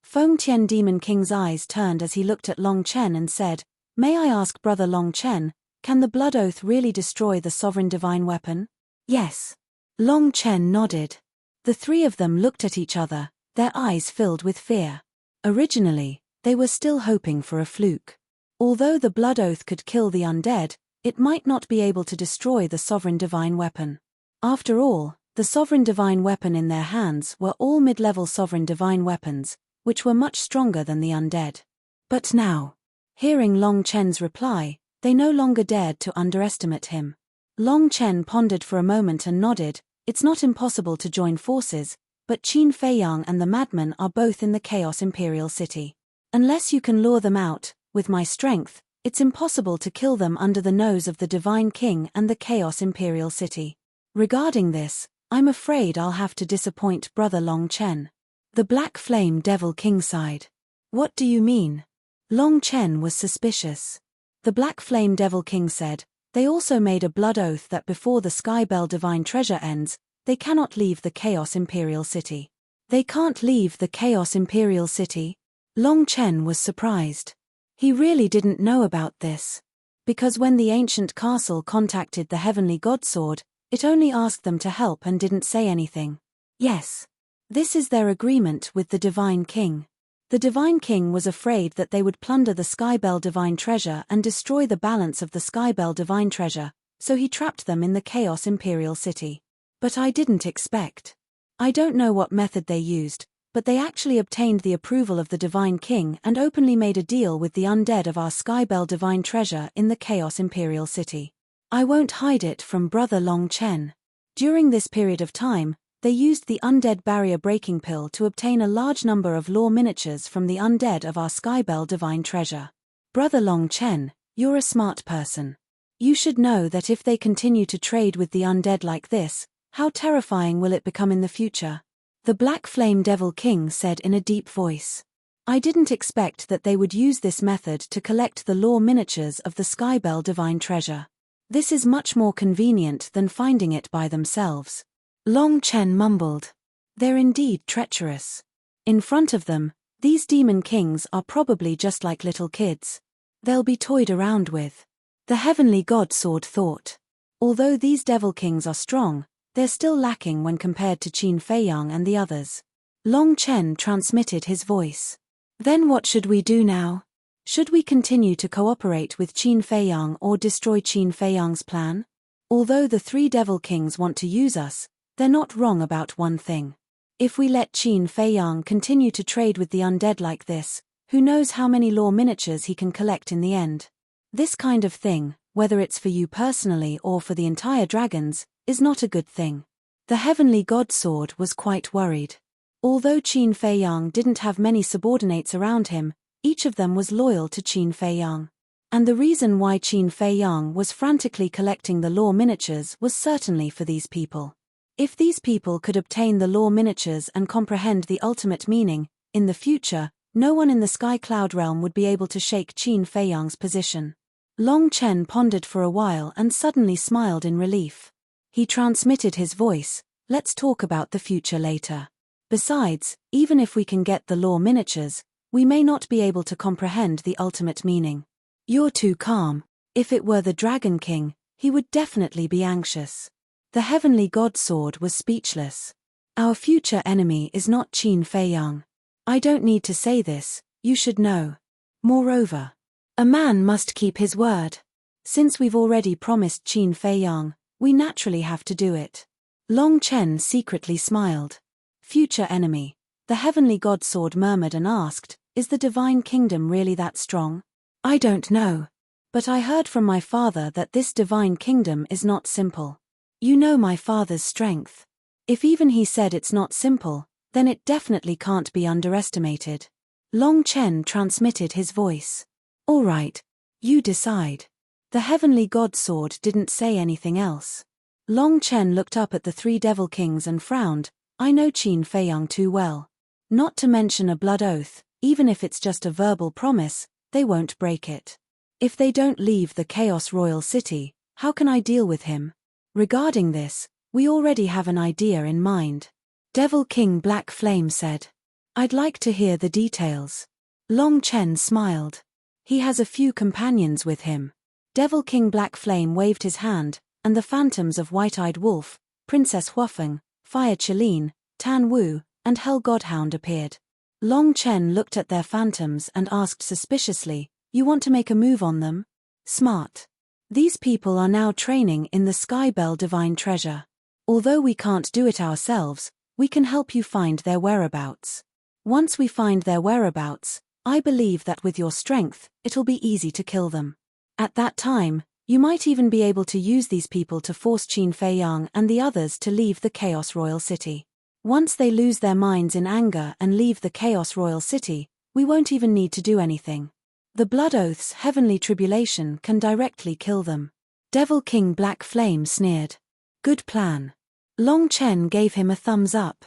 S1: Feng Tian Demon King's eyes turned as he looked at Long Chen and said, May I ask Brother Long Chen, can the blood oath really destroy the sovereign divine weapon? Yes. Long Chen nodded. The three of them looked at each other, their eyes filled with fear. Originally, they were still hoping for a fluke. Although the blood oath could kill the undead, it might not be able to destroy the sovereign divine weapon. After all, the sovereign divine weapon in their hands were all mid-level sovereign divine weapons, which were much stronger than the undead. But now, hearing Long Chen's reply, they no longer dared to underestimate him. Long Chen pondered for a moment and nodded. It's not impossible to join forces, but Qin Feiyang and the madman are both in the Chaos Imperial City. Unless you can lure them out, with my strength, it's impossible to kill them under the nose of the Divine King and the Chaos Imperial City. Regarding this, I'm afraid I'll have to disappoint Brother Long Chen. The Black Flame Devil King sighed. What do you mean? Long Chen was suspicious. The Black Flame Devil King said, they also made a blood oath that before the Skybell Divine Treasure ends, they cannot leave the Chaos Imperial City. They can't leave the Chaos Imperial City? Long Chen was surprised. He really didn't know about this. Because when the ancient castle contacted the Heavenly God Sword, it only asked them to help and didn't say anything. Yes. This is their agreement with the Divine King. The Divine King was afraid that they would plunder the Skybell Divine Treasure and destroy the balance of the Skybell Divine Treasure, so he trapped them in the Chaos Imperial City. But I didn't expect. I don't know what method they used, but they actually obtained the approval of the Divine King and openly made a deal with the undead of our Skybell Divine Treasure in the Chaos Imperial City. I won't hide it from Brother Long Chen. During this period of time, they used the undead barrier breaking pill to obtain a large number of lore miniatures from the undead of our Skybell Divine Treasure. Brother Long Chen, you're a smart person. You should know that if they continue to trade with the undead like this, how terrifying will it become in the future? The Black Flame Devil King said in a deep voice. I didn't expect that they would use this method to collect the lore miniatures of the Skybell Divine Treasure. This is much more convenient than finding it by themselves. Long Chen mumbled. They're indeed treacherous. In front of them, these demon kings are probably just like little kids. They'll be toyed around with. The heavenly god sword thought. Although these devil kings are strong, they're still lacking when compared to Qin Feiyang and the others. Long Chen transmitted his voice. Then what should we do now? Should we continue to cooperate with Qin Feiyang or destroy Qin Feiyang's plan? Although the three devil kings want to use us, they're not wrong about one thing. If we let Qin Feiyang continue to trade with the undead like this, who knows how many lore miniatures he can collect in the end? This kind of thing, whether it's for you personally or for the entire dragons, is not a good thing. The heavenly god sword was quite worried. Although Qin Feiyang didn't have many subordinates around him, each of them was loyal to Qin Feiyang. And the reason why Qin Feiyang was frantically collecting the lore miniatures was certainly for these people. If these people could obtain the lore miniatures and comprehend the ultimate meaning, in the future, no one in the Sky Cloud realm would be able to shake Qin Feiyang's position. Long Chen pondered for a while and suddenly smiled in relief. He transmitted his voice, let's talk about the future later. Besides, even if we can get the lore miniatures, we may not be able to comprehend the ultimate meaning. You're too calm. If it were the Dragon King, he would definitely be anxious. The heavenly god sword was speechless. Our future enemy is not Qin Feiyang. I don't need to say this, you should know. Moreover, a man must keep his word. Since we've already promised Qin Feiyang, we naturally have to do it. Long Chen secretly smiled. Future enemy. The heavenly god sword murmured and asked, is the divine kingdom really that strong? I don't know. But I heard from my father that this divine kingdom is not simple. You know my father's strength. If even he said it's not simple, then it definitely can't be underestimated. Long Chen transmitted his voice. All right, you decide. The heavenly god sword didn't say anything else. Long Chen looked up at the three devil kings and frowned. I know Qin Feiyang too well. Not to mention a blood oath, even if it's just a verbal promise, they won't break it. If they don't leave the Chaos Royal City, how can I deal with him? Regarding this, we already have an idea in mind. Devil King Black Flame said. I'd like to hear the details. Long Chen smiled. He has a few companions with him. Devil King Black Flame waved his hand, and the phantoms of White-Eyed Wolf, Princess Huafeng, Fire Qilin, Tan Wu, and Hell Godhound appeared. Long Chen looked at their phantoms and asked suspiciously, you want to make a move on them? Smart. These people are now training in the Skybell Divine Treasure. Although we can't do it ourselves, we can help you find their whereabouts. Once we find their whereabouts, I believe that with your strength, it'll be easy to kill them. At that time, you might even be able to use these people to force Qin Feiyang and the others to leave the Chaos Royal City. Once they lose their minds in anger and leave the Chaos Royal City, we won't even need to do anything. The Blood Oath's heavenly tribulation can directly kill them. Devil King Black Flame sneered. Good plan. Long Chen gave him a thumbs up.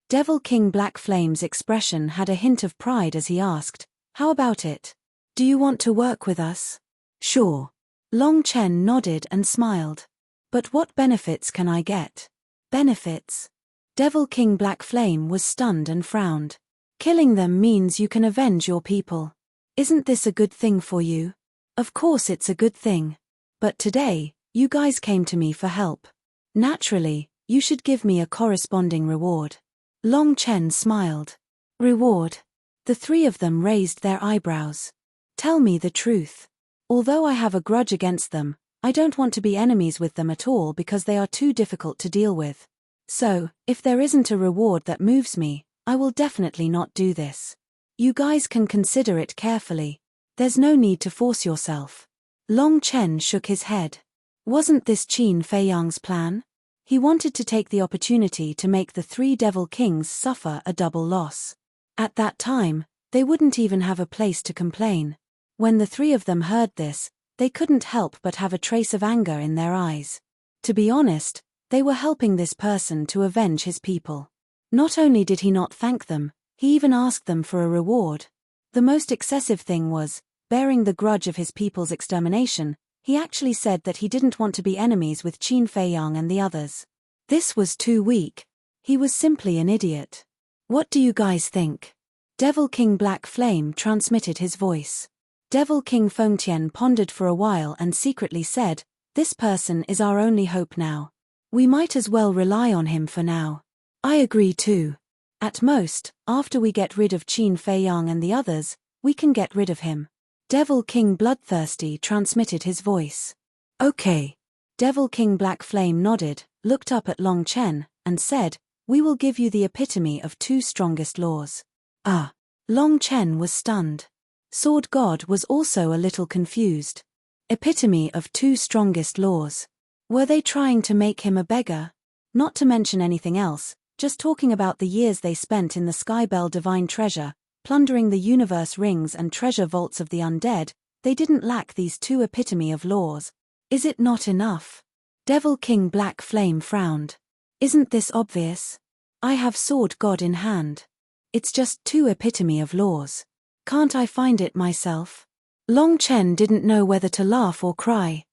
S1: Devil King Black Flame's expression had a hint of pride as he asked, how about it? Do you want to work with us? Sure. Long Chen nodded and smiled. But what benefits can I get? Benefits? Devil King Black Flame was stunned and frowned. Killing them means you can avenge your people. Isn't this a good thing for you? Of course it's a good thing. But today, you guys came to me for help. Naturally, you should give me a corresponding reward. Long Chen smiled. Reward? The three of them raised their eyebrows. Tell me the truth. Although I have a grudge against them, I don't want to be enemies with them at all because they are too difficult to deal with. So, if there isn't a reward that moves me, I will definitely not do this. You guys can consider it carefully. There's no need to force yourself. Long Chen shook his head. Wasn't this Qin Feiyang's plan? He wanted to take the opportunity to make the three devil kings suffer a double loss. At that time, they wouldn't even have a place to complain. When the three of them heard this, they couldn't help but have a trace of anger in their eyes. To be honest, they were helping this person to avenge his people. Not only did he not thank them, he even asked them for a reward. The most excessive thing was, bearing the grudge of his people's extermination, he actually said that he didn't want to be enemies with Qin Feiyang and the others. This was too weak. He was simply an idiot. What do you guys think? Devil King Black Flame transmitted his voice. Devil King Fengtian pondered for a while and secretly said, "This person is our only hope now. We might as well rely on him for now." I agree too. At most, after we get rid of Qin Feiyang and the others, we can get rid of him. Devil King Bloodthirsty transmitted his voice. Okay. Devil King Black Flame nodded, looked up at Long Chen, and said, "We will give you the epitome of two strongest laws." Ah. Long Chen was stunned. Sword God was also a little confused. Epitome of two strongest laws. Were they trying to make him a beggar? Not to mention anything else, just talking about the years they spent in the Skybell Divine Treasure, plundering the universe rings and treasure vaults of the undead, they didn't lack these two epitome of laws. Is it not enough? Devil King Black Flame frowned. Isn't this obvious? I have Sword God in hand. It's just two epitome of laws. Can't I find it myself? Long Chen didn't know whether to laugh or cry.